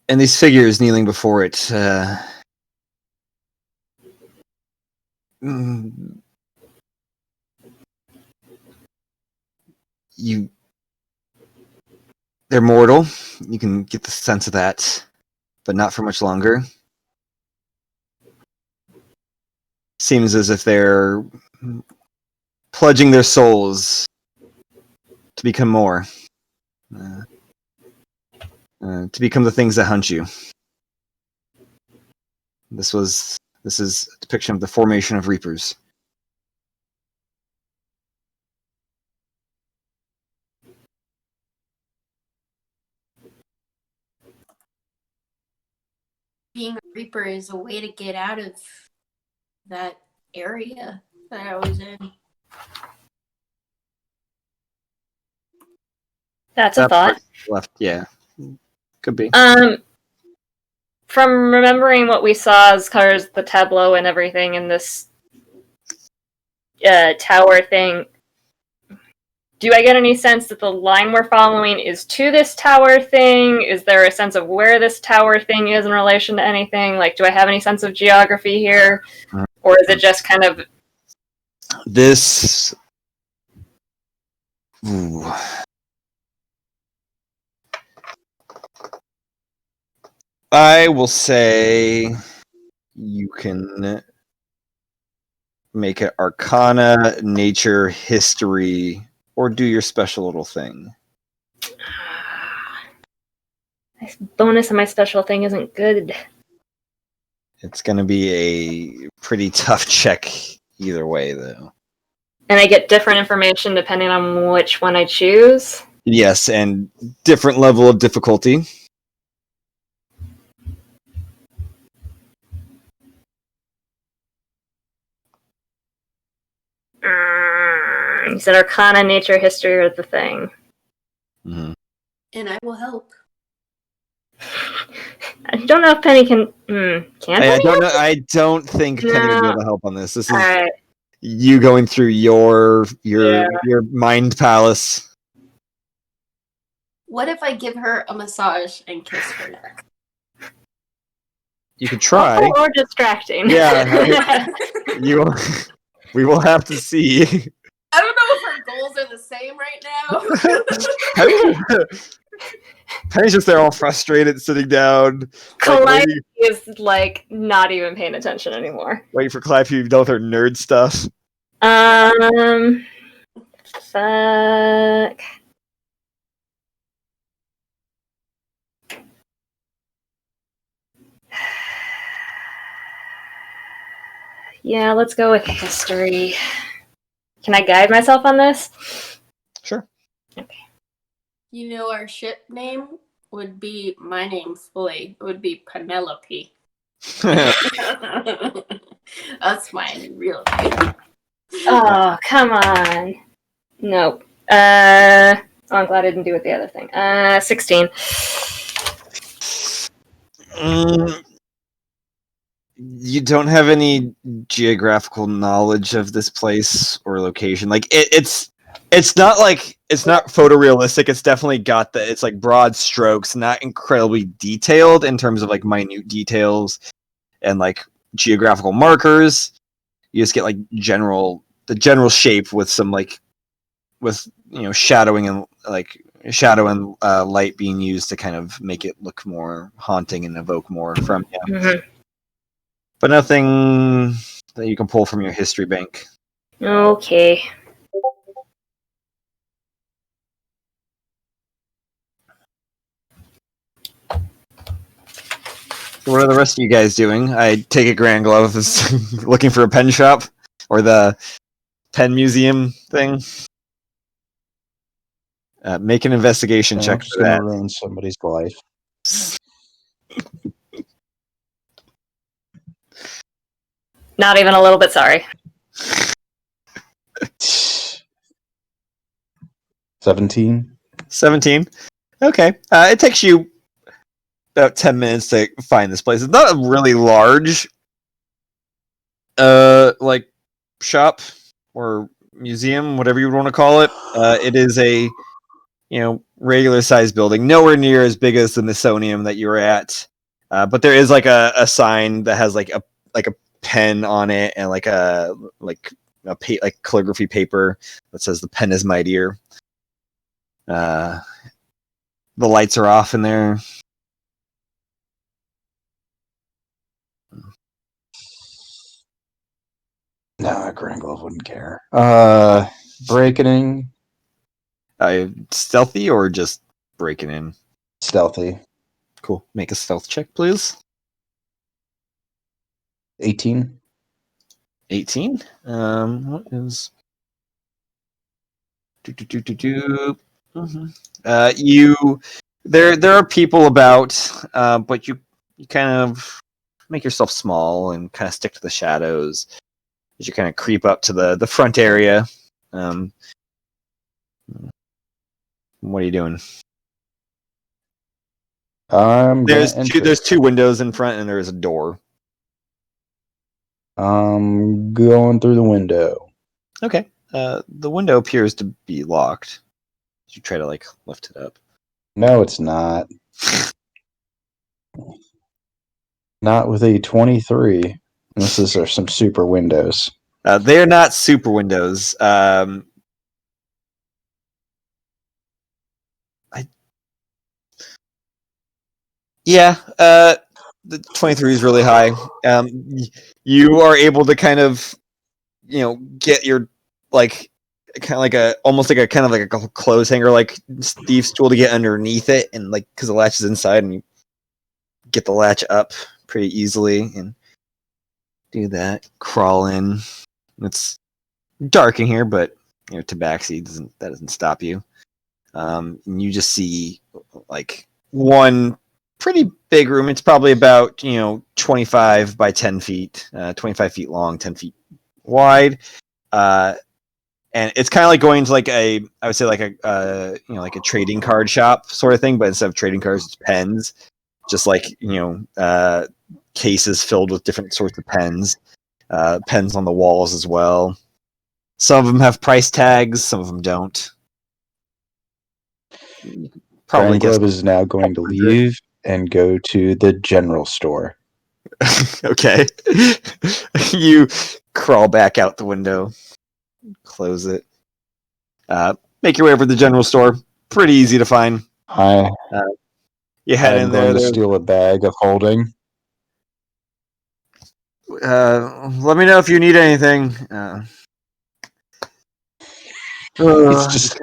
And these figures kneeling before it, they're mortal. You can get the sense of that, but not for much longer. Seems as if they're pledging their souls to become more, to become the things that hunt you. This is a depiction of the formation of Reapers. Being a Reaper is a way to get out of that area that I was in. That's a thought. Left, yeah. Could be. From remembering what we saw as far as the tableau and everything in this tower thing, do I get any sense that the line we're following is to this tower thing? Is there a sense of where this tower thing is in relation to anything? Like, do I have any sense of geography here? Or is it just kind of... This... Ooh. I will say you can make it Arcana, Nature, History, or do your special little thing. My bonus on my special thing isn't good. It's going to be a pretty tough check either way, though. And I get different information depending on which one I choose? Yes, and different level of difficulty. You said Arcana, Nature, History are the thing. Mm-hmm. And I will help. I don't know if Penny can. Can I Penny don't know. help? I don't think Penny would be No. able to help on this. This is Alright. you going through your Yeah. mind palace. What if I give her a massage and kiss her neck? You could try. Or distracting. Yeah. We will have to see. I don't know if our goals are the same right now. Penny's just there all frustrated, sitting down, Calliope is like not even paying attention anymore. waiting for Calliope to done with her nerd stuff. Fuck. Yeah, let's go with history. Can I guide myself on this? Sure. Okay. You know, our ship name would be my name fully. It would be Penelope. That's my real name. Oh, come on. Nope. I'm glad I didn't do it the other thing. 16. You don't have any geographical knowledge of this place or location. Like it's not photorealistic. It's definitely got it's like broad strokes, not incredibly detailed in terms of like minute details and like geographical markers. You just get like the general shape with some shadowing and shadow and light being used to kind of make it look more haunting and evoke more from you. Mm-hmm. But nothing that you can pull from your history bank. Okay. So what are the rest of you guys doing? I take it Grand Glove is looking for a pen shop or the pen museum thing. Make an investigation I'm check just for gonna that. ruin somebody's life. Not even a little bit sorry. 17. 17. Okay. It takes you about 10 minutes to find this place. It's not a really large like shop or museum, whatever you would want to call it. It is a regular sized building, nowhere near as big as the Smithsonian that you were at. But there is like a sign that has like a pen on it and like calligraphy paper that says "The pen is mightier." The lights are off in there. Nah, Granglove wouldn't care. Breaking Stealthy or just breaking in? stealthy. Cool. Make a stealth check, please. 18. 18. What is? There are people about, but you kind of make yourself small and kind of stick to the shadows as you kind of creep up to the front area. What are you doing? There's two windows in front and there is a door. I'm going through the window. Okay. The window appears to be locked. You try to lift it up. No, it's not. Not with a 23. Unless are some super windows. They're not super windows. The 23 is really high. You are able to kind of, get your almost like a clothes hanger, like Steve's tool to get underneath it, and because the latch is inside, and you get the latch up pretty easily, and do that. Crawl in. It's dark in here, but tabaxi doesn't stop you. And you just see one pretty big room. It's probably about 25 by 10 feet, 25 feet long, 10 feet wide. and it's kind of like going to like I would say like a like a trading card shop sort of thing, but instead of trading cards, it's pens, just like cases filled with different sorts of pens, pens on the walls as well. Some of them have price tags, some of them don't. Probably Grand Globe is now going to leave and go to the general store. Okay. You crawl back out the window, close it. Make your way over to the general store. Pretty easy to find. You head in there. I'm going to steal a bag of holding. Let me know if you need anything.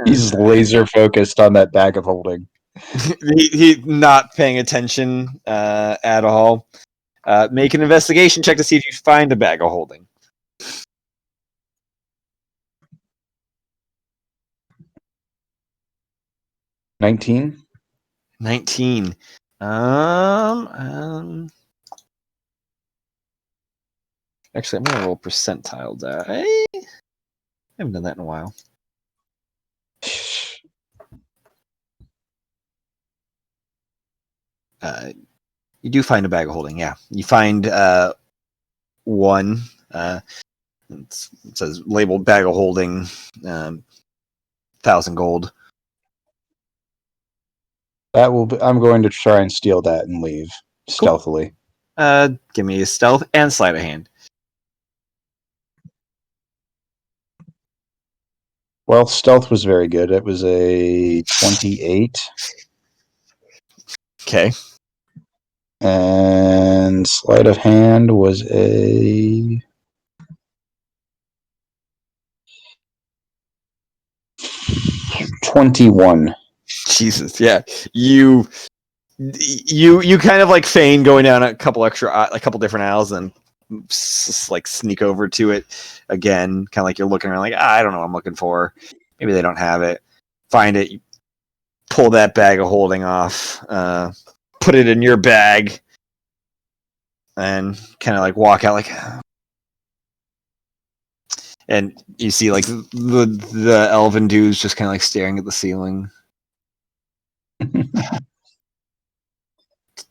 He's laser focused on that bag of holding. He's not paying attention at all. Make an investigation check to see if you find a bag of holding. 19. 19. Actually, I'm gonna roll percentile die. I haven't done that in a while. You do find a bag of holding, yeah. You find one. It says labeled bag of holding, 1,000 gold. I'm going to try and steal that and leave stealthily. Give me a stealth and sleight of hand. Well, stealth was very good. It was a 28. Okay. And sleight of hand was a 21. Jesus, yeah. You kind of like feign going down a couple different aisles and like sneak over to it again, kind of like you're looking around like, I don't know what I'm looking for. Maybe they don't have it. Find it, you pull that bag of holding off, put it in your bag, and kind of like walk out like, and you see like the elven dudes just kind of like staring at the ceiling.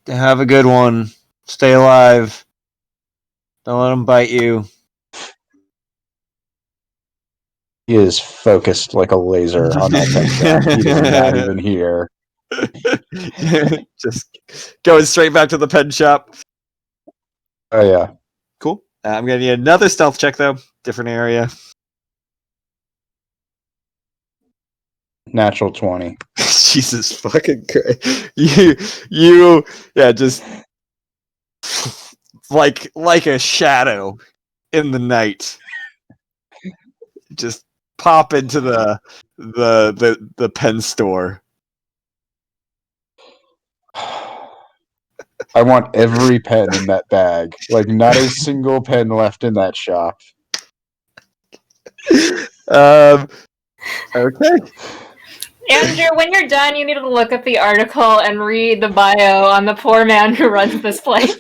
Have a good one. Stay alive. Don't let them bite you. He is focused like a laser on that pen shop. He is not even here. Just going straight back to the pen shop. Oh, yeah. Cool. I'm going to need another stealth check, though. Different area. Natural 20. Jesus fucking Christ. You, just like a shadow in the night. Just pop into the pen store. I want every pen in that bag. Like, not a single pen left in that shop. Okay. Andrew, when you're done, you need to look at the article and read the bio on the poor man who runs this place.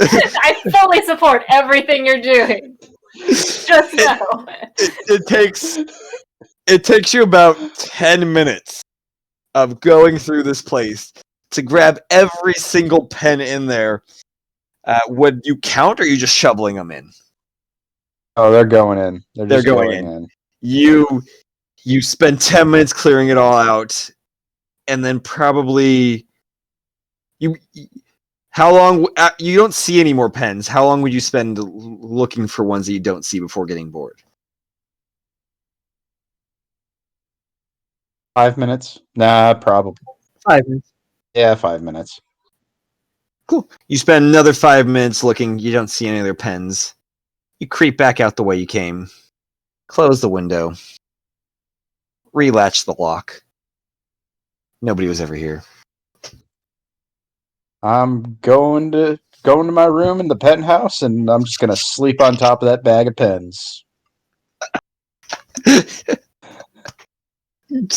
I fully support everything you're doing. Just know. It takes you about 10 minutes of going through this place to grab every single pen in there. Would you count, or are you just shoveling them in? Oh, they're going in. They're just going in. You spend 10 minutes clearing it all out, and then probably how long? You don't see any more pens. How long would you spend looking for ones that you don't see before getting bored? 5 minutes? Nah, probably. 5 minutes. Yeah, 5 minutes. Cool. You spend another 5 minutes looking. You don't see any other pens. You creep back out the way you came. Close the window. Relatch the lock. Nobody was ever here. I'm going to my room in the penthouse, and I'm just gonna sleep on top of that bag of pens. You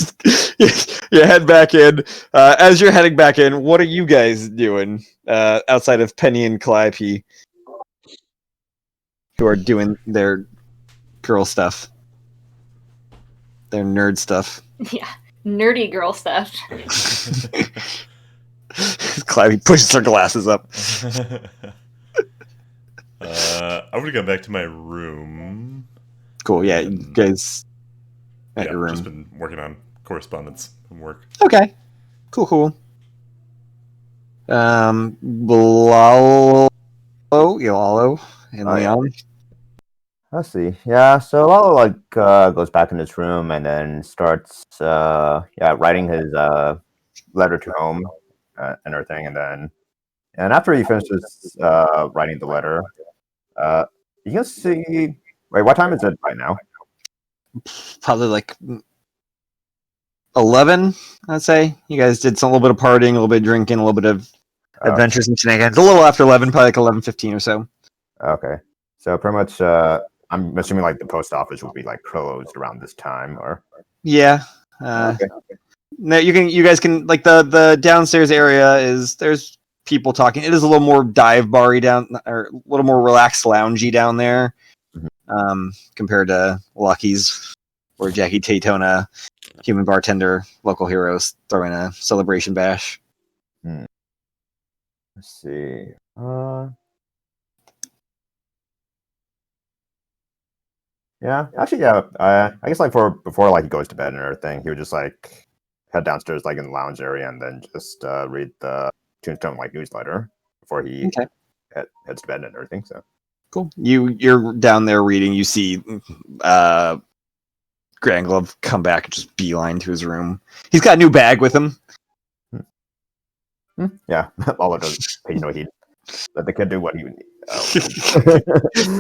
head back in. As you're heading back in, what are you guys doing outside of Penny and Calliope, who are doing their girl stuff? their nerd stuff. Yeah, nerdy girl stuff. Clavy pushes her glasses up. I would have gone back to my room. Cool. Yeah, you guys at your room. Just been working on correspondence and work. Okay. Cool. Lalo, and Leon. Let's see. Yeah, so Lalo goes back in his room and then starts writing his letter to home and everything, and after he finishes writing the letter, you can see. Wait, what time is it right now? Probably like 11, I'd say. You guys did a little bit of partying, a little bit of drinking, a little bit of adventures and shenanigans. A little after 11, probably like 11:15 or so. Okay, so pretty much. I'm assuming like the post office will be like closed around this time, or yeah. Okay. No, you guys can like the downstairs area there's people talking. It is a little more dive bar-y down, or a little more relaxed loungy down there, compared to Lucky's or Jackie Taytona, human bartender, local heroes throwing a celebration bash. Let's see. Yeah, actually, yeah. I guess like before like he goes to bed and everything, he would just like head downstairs like in the lounge area and then just read the Tombstone like newsletter before he heads to bed and everything. So cool. You're down there reading. You see Grand Glove come back and just beeline to his room. He's got a new bag with him. Yeah, all it does pay no heed. Let the kid do what he would need.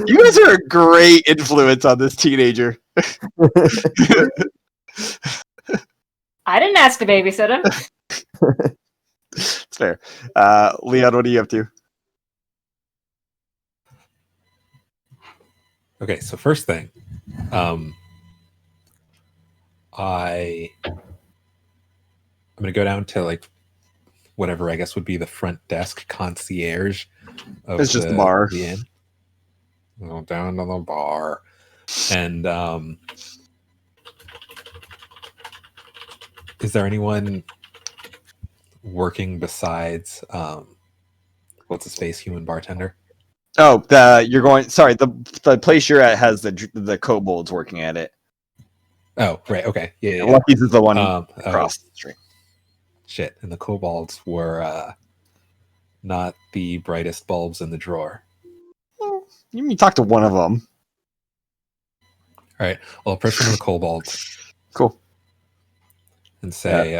You guys are a great influence on this teenager. I didn't ask to babysit him. It's fair. Leon, what are you up to? Okay, so first thing, I'm gonna go down to like whatever I guess would be the front desk concierge. It's just the bar. The inn. Go down to the bar, and is there anyone working besides what's his face, human bartender? Oh, you're going. Sorry, the place you're at has the kobolds working at it. Oh, right. Okay. Yeah. Lucky's is the one across the street. Shit, and the kobolds were not the brightest bulbs in the drawer. You mean talk to one of them? All right. Well, approach one of the kobolds. Cool. And say,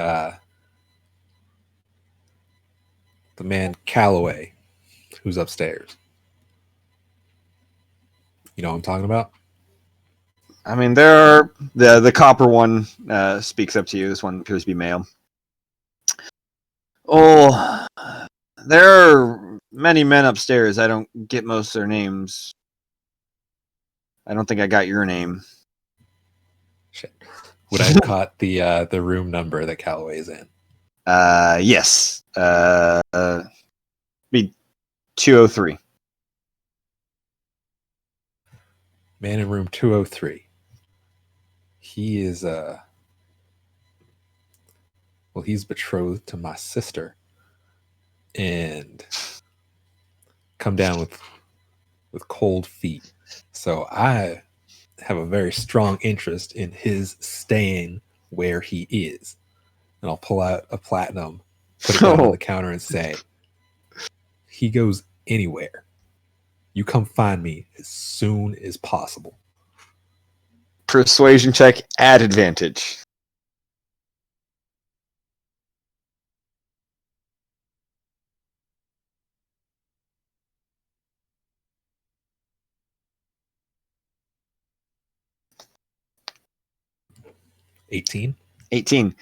the man Calloway, who's upstairs. You know what I'm talking about? I mean, there are the copper one speaks up to you. This one appears to be male. Oh, there are many men upstairs. I don't get most of their names. I don't think I got your name. Shit. Would I have caught the room number that Calloway's in? Yes. Be 203. Man in room 203. He is he's betrothed to my sister, and come down with cold feet. So I have a very strong interest in his staying where he is. And I'll pull out a platinum, put it down on the counter, and say, he goes anywhere. You come find me as soon as possible. Persuasion check at advantage. $18. 18.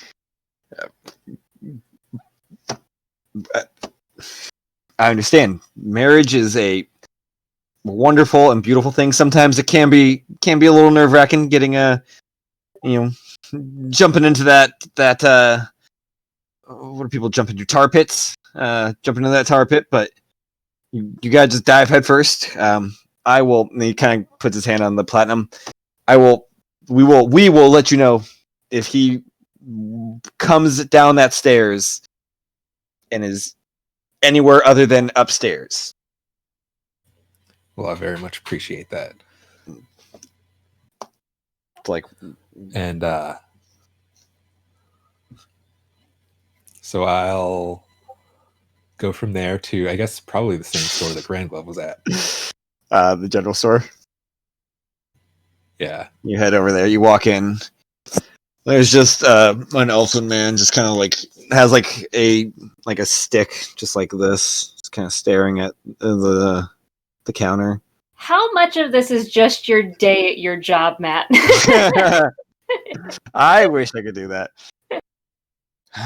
I understand. Marriage is a wonderful and beautiful thing. Sometimes it can be a little nerve-wracking getting jumping into that what do people jump into? Tar pits? Jump into that tar pit, but you gotta just dive head first. I will, and he kind of puts his hand on the platinum. We will let you know if he comes down that stairs and is anywhere other than upstairs. Well, I very much appreciate that. Like, And so I'll go from there to, I guess, probably the same store that Grand Glove was at. the general store. Yeah. You head over there. You walk in. There's just an elfin man, just kind of like has like a stick, just like this, just kind of staring at the counter. How much of this is just your day at your job, Matt? I wish I could do that.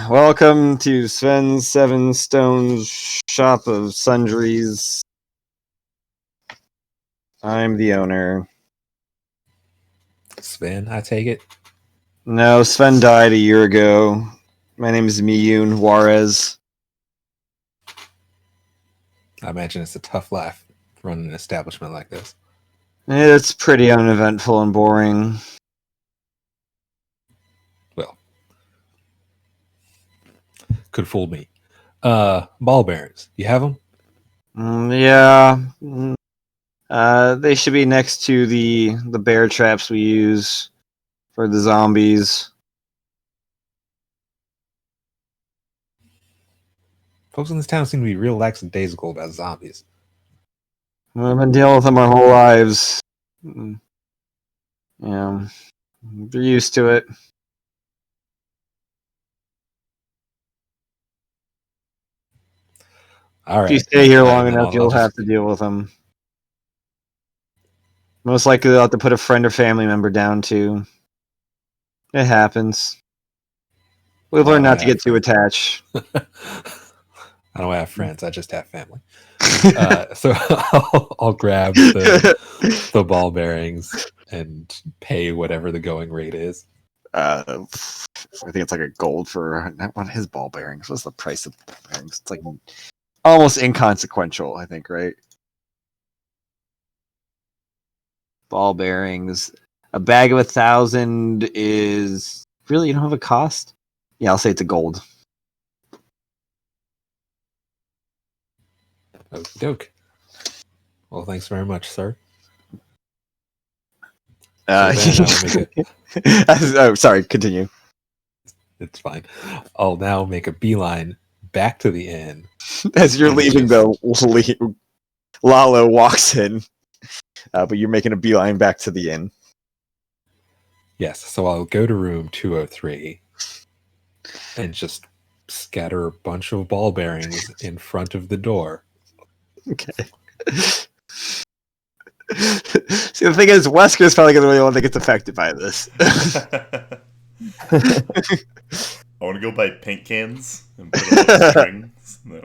Welcome to Sven's Seven Stones Shop of Sundries. I'm the owner. Sven, I take it? No, Sven died a year ago. My name is Miyun Juarez. I imagine it's a tough life running an establishment like this. It's pretty uneventful and boring. Well, could fool me. Ball bearings, you have them? Yeah. They should be next to the bear traps we use for the zombies. Folks in this town seem to be real lackadaisical about zombies. I've been dealing with them our whole lives. Yeah, they're used to it. All right. If you stay here long Then enough, you'll have to deal with them. Most likely, they'll have to put a friend or family member down too. It happens. We've learned not to get too attached. I don't have friends. I just have family. So I'll grab the ball bearings and pay whatever the going rate is. I think it's like a gold for one of his ball bearings. What's the price of ball bearings? It's like almost inconsequential, I think, right? Ball bearings. A bag of 1,000 is really, you don't have a cost? Yeah, I'll say it's a gold. Okie doke. Well, thanks very much, sir. Oh, sorry, continue. It's fine. I'll now make a beeline back to the inn. As you're leaving, though, Lalo walks in, but you're making a beeline back to the inn. Yes, so I'll go to room 203 and just scatter a bunch of ball bearings in front of the door. Okay. See, the thing is, Wesker's probably going to be the one that gets affected by this. I want to go buy paint cans and put them on strings. No.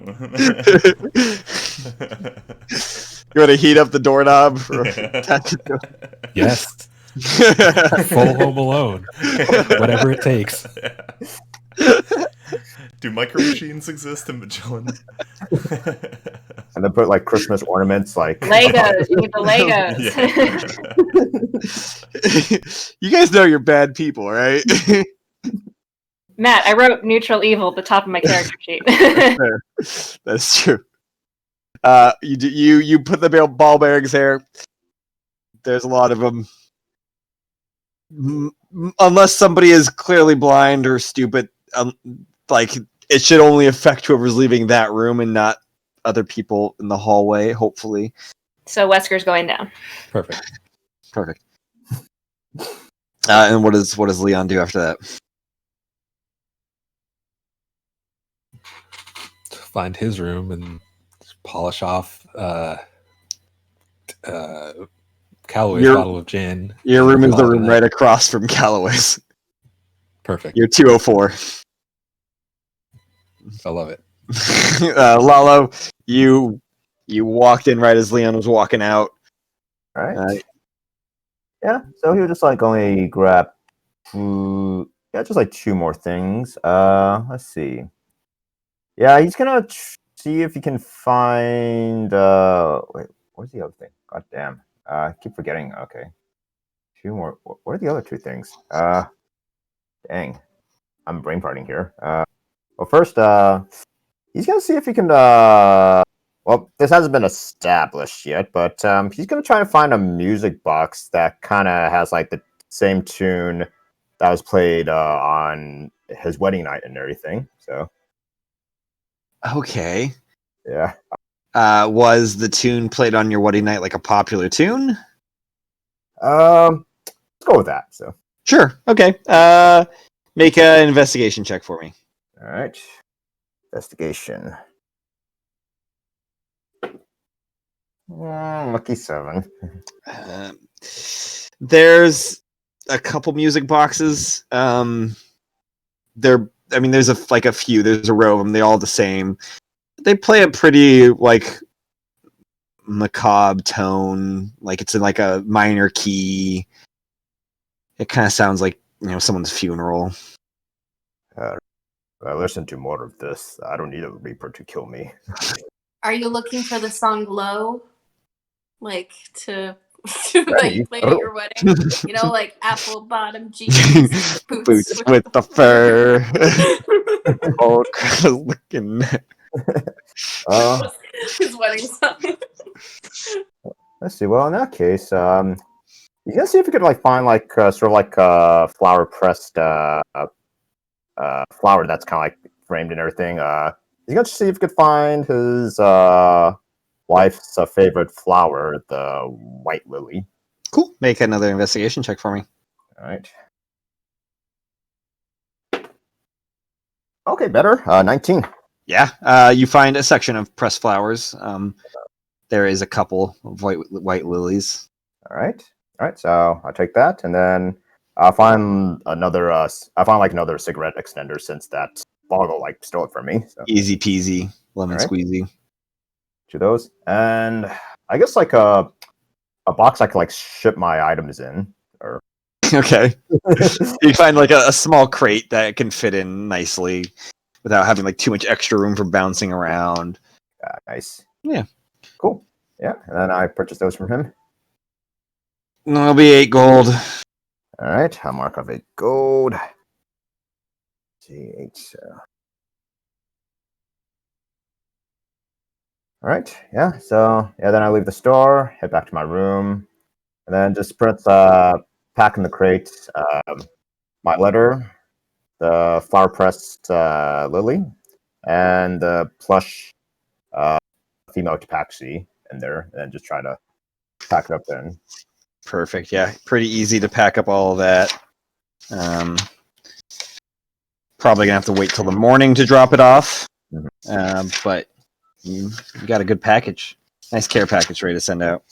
You want to heat up the doorknob? Yes. Full Home Alone. Whatever it takes. Do micro machines exist in Magellan? And then put like Christmas ornaments, like Legos. You need the Legos. You guys know you're bad people, right? Matt, I wrote neutral evil at the top of my character sheet. That's true. You put the ball bearings there. There's a lot of them. Unless somebody is clearly blind or stupid, like it should only affect whoever's leaving that room and not other people in the hallway. Hopefully. So Wesker's going down. Perfect. And what does Leon do after that? Find his room and polish off Callaway's bottle of gin. Your room is the room right across from Callaway's. Perfect. You're 204. I love it. Lalo, you walked in right as Leon was walking out. All right. Yeah, so he would just like only grab food. Yeah, just like 2 more things. Let's see. Yeah, he's gonna see if he can find. Wait, where's the other thing? God damn. I keep forgetting. Okay, 2 more. What are the other 2 things? Dang. I'm brain farting here. Well, first, he's gonna see if he can. Well, this hasn't been established yet, but he's gonna try to find a music box that kind of has like the same tune that was played on his wedding night and everything. So, Okay. yeah. Was the tune played on your wedding night like a popular tune? Let's go with that. So, Sure. Okay. Make an investigation check for me. all right. Investigation. Lucky 7. There's a couple music boxes. There's a few. There's a row of them. They're all the same. They play a pretty like macabre tone. Like it's in like a minor key. It kind of sounds like someone's funeral. I listen to more of this. I don't need a Reaper to kill me. Are you looking for the song "Glow"? Like to that you played at your wedding? You know, like apple bottom jeans, Boots with the fur. Oh, looking. His wedding song. Let's see. Well, in that case, you can see if you could like find like sort of like flower pressed flower that's kind of like framed and everything. You can see if you could find his wife's favorite flower, the white lily. Cool. Make another investigation check for me. All right. Okay, better. 19. Yeah. You find a section of pressed flowers. There is a couple of white lilies. All right. So I'll take that, and then I'll find another. I find like another cigarette extender since that Boggle like stole it from me. So. Easy peasy, lemon All right. squeezy. To those, and I guess like a box I could like ship my items in. Or Okay. You find like a small crate that can fit in nicely without having like too much extra room for bouncing around. Nice. Yeah. Cool. Yeah, and then I purchased those from him. That'll be 8 gold. All right, I'll mark off 8 gold. G8. All right, yeah. So yeah, then I leave the store, head back to my room, and then just pack in the crate my letter, the flower pressed lily, and the plush female tabaxi in there, and then just try to pack it up then. Perfect. Yeah, pretty easy to pack up all of that. Probably gonna have to wait till the morning to drop it off. But you got a good package. Nice care package ready to send out.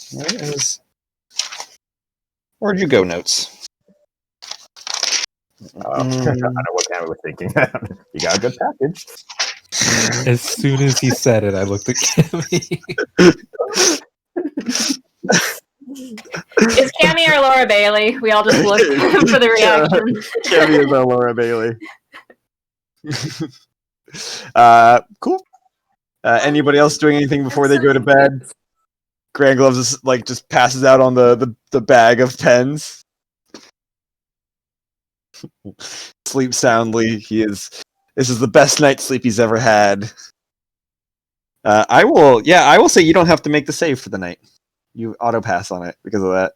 Where'd you go, notes? I don't know what Tammy was thinking. You got a good package. As soon as he said it, I looked at Cammy. Is Cammy or Laura Bailey? We all just look for the reaction. Cammy is our Laura Bailey. Cool. Anybody else doing anything before they go to bed? Grand Gloves just passes out on the bag of pens. Sleep soundly. This is the best night's sleep he's ever had. I will say you don't have to make the save for the night. You auto pass on it because of that.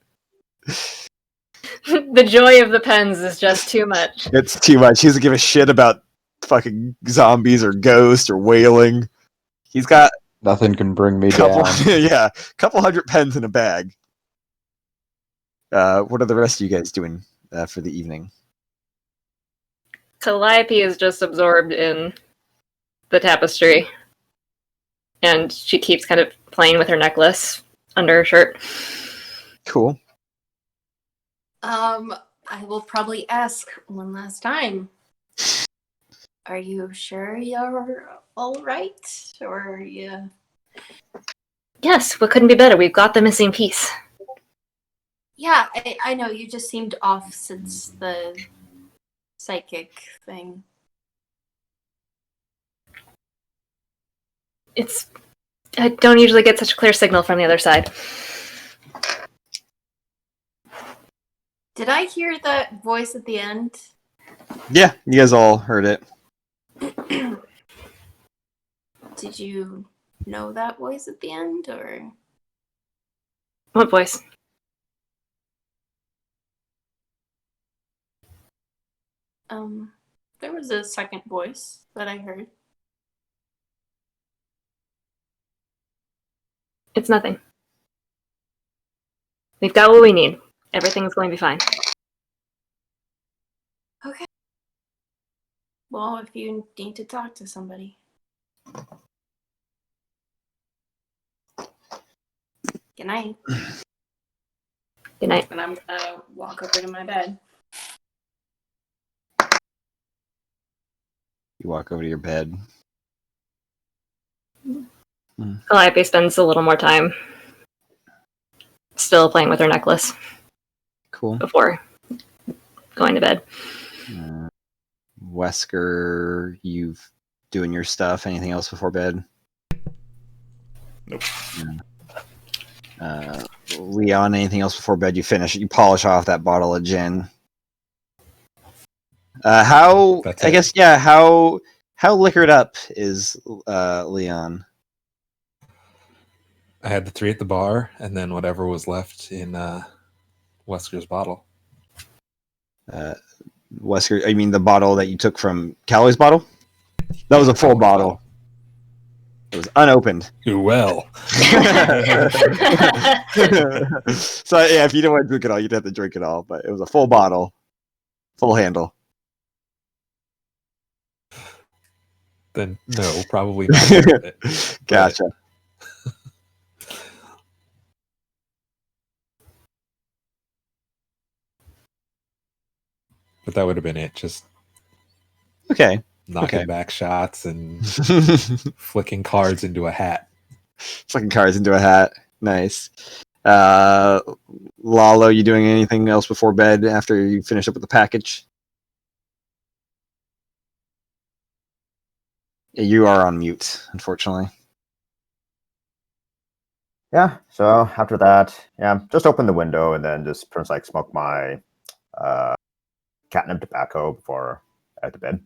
The joy of the pens is just too much. It's too much. He doesn't give a shit about fucking zombies or ghosts or wailing. He's got Nothing can bring me down. couple hundred pens in a bag. What are the rest of you guys doing for the evening? Calliope is just absorbed in the tapestry. And she keeps kind of playing with her necklace under her shirt. Cool. I will probably ask one last time. Are you sure you're all right? Or are you... Yes, what couldn't be better? We've got the missing piece. Yeah, I know. You just seemed off since the psychic thing. I don't usually get such a clear signal from the other side. Did I hear that voice at the end? Yeah, you guys all heard it. Did you know that voice at the end, or? What voice? There was a second voice that I heard. It's nothing. We've got what we need. Everything's going to be fine. Okay. Well, if you need to talk to somebody. Good night. Good night. And I'm gonna walk over to my bed. You walk over to your bed. Calliope spends a little more time still playing with her necklace Cool. before going to bed. Wesker, you've doing your stuff. Anything else before bed? Nope. Leon, anything else before bed? You finish it. You polish off that bottle of gin. How liquored up is Leon? I had the 3 at the bar, and then whatever was left in Wesker's bottle. Wesker, I mean the bottle that you took from Calloway's bottle? That was a full bottle. It was unopened. Well. So yeah, if you didn't want to drink it all, you'd have to drink it all. But it was a full bottle, full handle. Then no, probably not. Gotcha. But that would have been it. Just Okay. knocking back shots and flicking cards into a hat. Flicking cards into a hat. Nice. Lalo, you doing anything else before bed after you finish up with the package? You are on mute, unfortunately. Yeah, so after that, just open the window and then just pretty much like smoke my catnip tobacco before I head to bed.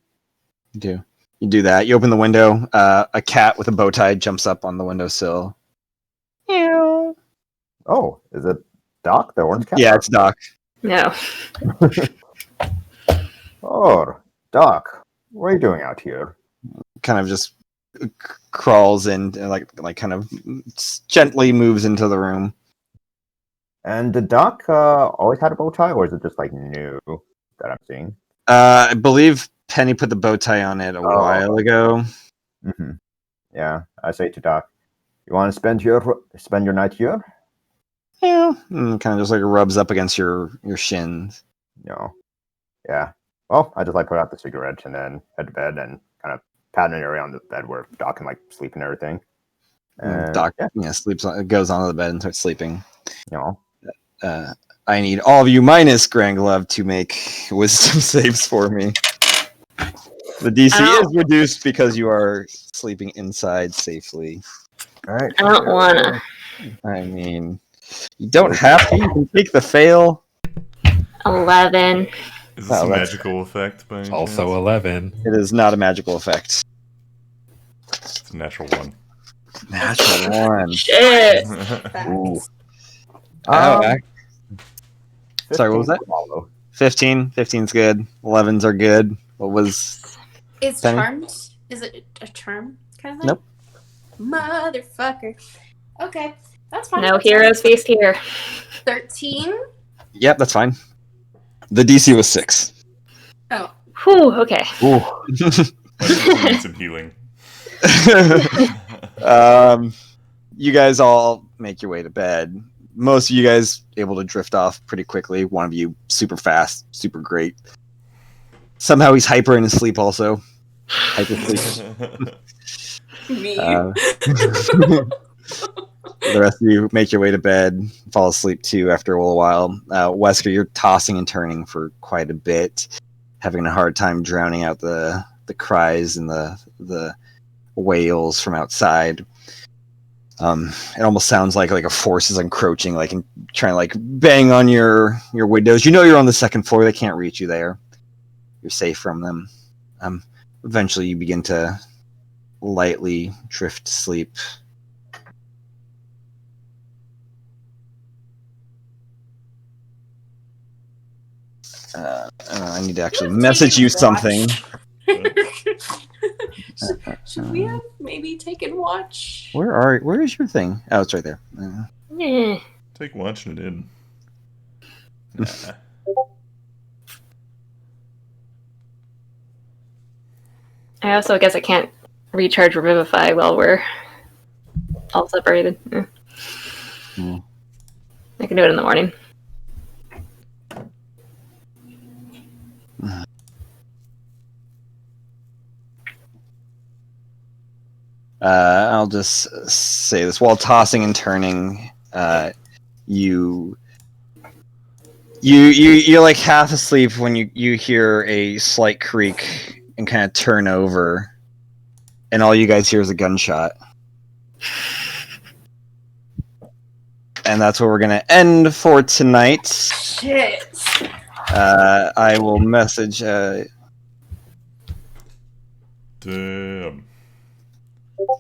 You do that. You open the window. A cat with a bow tie jumps up on the windowsill. Meow. Oh, is it Doc, the orange cat? Yeah, it's Doc. No. Oh, Doc, what are you doing out here? Kind of just crawls in and like kind of gently moves into the room. And did Doc always had a bow tie, or is it just like new that I'm seeing? I believe Penny put the bow tie on it a while ago. Mm-hmm. Yeah, I say to Doc, you want to spend your night here? Yeah, and kind of just like rubs up against your shins. No. Yeah. Well, I just like put out the cigarette and then head to bed and kind of patting around the bed where Doc can like sleep and everything. And Doc, sleeps, goes onto the bed and starts sleeping. You know. I need all of you minus Grand Glove to make wisdom saves for me. The DC is reduced because you are sleeping inside safely. All right. I don't wanna. I mean, you don't have to. You can take the fail. 11. Is this a magical effect by any Also chance? 11. It is not a magical effect. It's a natural one. Natural one. Shit. Ooh. Sorry, what was that? 15. 15's good. 11s are good. What was... Is Penny? charmed? Is it a charm kind of thing? Nope. Motherfucker. Okay, that's fine. No heroes feast here. 13? Yep, that's fine. The DC was 6. Oh. Whew, okay. Ooh. I need some healing. You guys all make your way to bed. Most of you guys able to drift off pretty quickly. One of you super fast, super great. Somehow he's hyper in his sleep also. Hyper sleep. Me. The rest of you make your way to bed, fall asleep too after a little while. Wesker, you're tossing and turning for quite a bit, having a hard time drowning out the cries and the wails from outside. It almost sounds like a force is encroaching, like and trying to like bang on your windows. You know you're on the second floor; they can't reach you there. you're safe from them. Eventually, you begin to lightly drift to sleep. I need to actually message you something. Should we have maybe taken watch? Where is your thing? Oh, it's right there. Take watching it in. Nah. I also guess I can't recharge Revivify while we're all separated. Hmm. I can do it in the morning. I'll just say this. While tossing and turning, you're like half asleep when you hear a slight creak and kind of turn over, and all you guys hear is a gunshot. And that's where we're gonna end for tonight. Shit. I will message. Damn.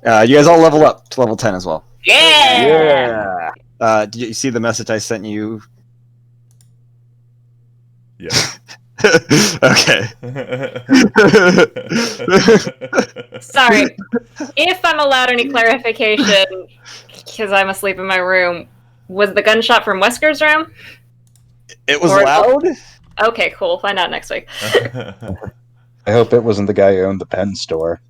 You guys all level up to level 10 as well. Yeah! Did you see the message I sent you? Yeah. Okay. Sorry. If I'm allowed any clarification, because I'm asleep in my room, was the gunshot from Wesker's room? It was Or- loud? Okay, cool. Find out next week. I hope it wasn't the guy who owned the pen store.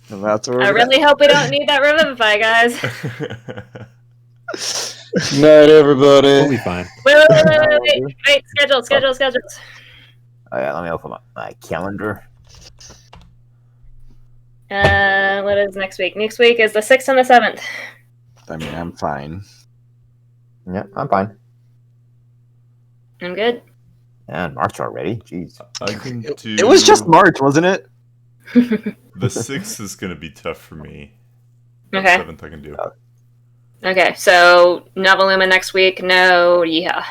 And that's where I really hope we don't need that Revivify, guys. Night, everybody. We'll be fine. Wait, schedules. Oh, yeah, let me open my calendar. What is next week? Next week is the 6th and the 7th. I mean, I'm fine. Yeah, I'm fine. I'm good. Yeah, March already. Jeez. I can do. It was just March, wasn't it? The 6th is gonna be tough for me. Okay. 7th I can do. Okay, so Novoluma next week. No, yeah.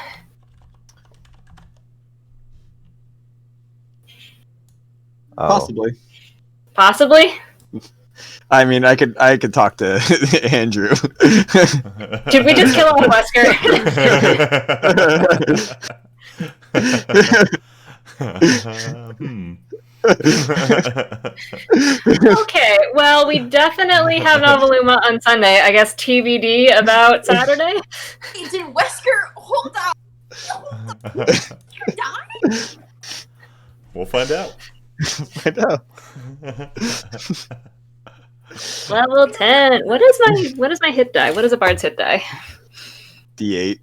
Oh. Possibly. Possibly? I mean, I could talk to Andrew. Did we just kill off Wesker? Okay, well, we definitely have Novoluma on Sunday. I guess TBD about Saturday. Hey, did Wesker hold on? You're dying? We'll find out. I know. Level 10. What is my hit die? What is a bard's hit die? D8.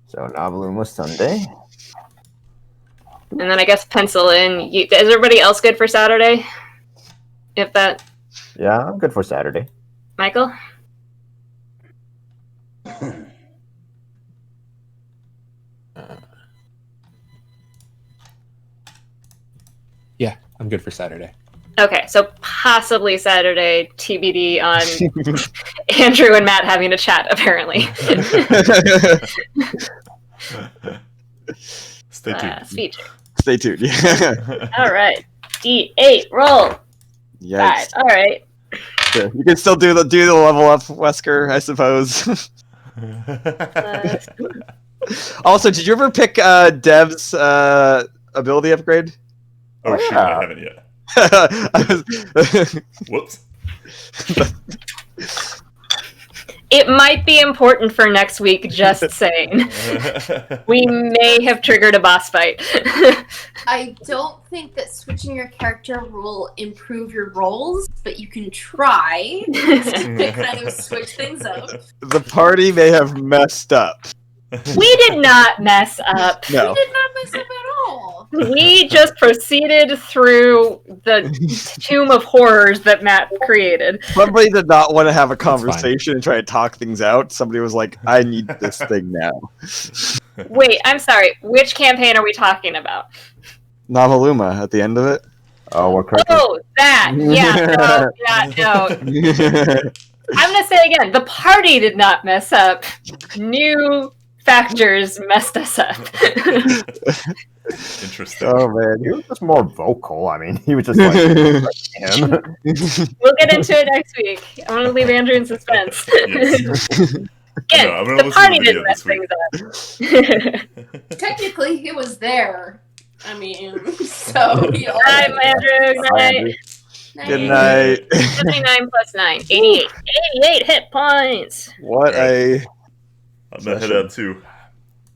So Novoluma Sunday. And then I guess pencil in. Is everybody else good for Saturday? If that... Yeah, I'm good for Saturday. Michael? Yeah, I'm good for Saturday. Okay, so possibly Saturday, TBD on Andrew and Matt having a chat, apparently. Stay tuned. Speech. Stay tuned. Yeah. All right. D8, roll. Yikes. 5. All right. Yeah, you can still do the level up, Wesker, I suppose. Also, did you ever pick Dev's ability upgrade? Oh shit, I haven't yet. Whoops. It might be important for next week, just saying. We may have triggered a boss fight. I don't think that switching your character will improve your rolls, but you can try to kind of switch things up. The party may have messed up. We did not mess up. No. We did not mess up at all. We just proceeded through the tomb of horrors that Matt created. Somebody did not want to have a fine. conversation and try to talk things out. Somebody was like, I need this thing now. Wait, I'm sorry. Which campaign are we talking about? Navaluma at the end of it. Oh, what character? Oh, that. Yeah, no. I'm gonna say again. The party did not mess up. New factors messed us up. Interesting. Oh man. He was just more vocal. I mean, he was just like him. We'll get into it next week. I want to leave Andrew in suspense. Yes. Again, No, I'm gonna the listen party to the didn't video mess this things up. Technically, he was there. I mean, so you know. Bye, Andrew. Good night. Good night. 79 plus 9. 88. 88 hit points. What a I'm gonna head out too.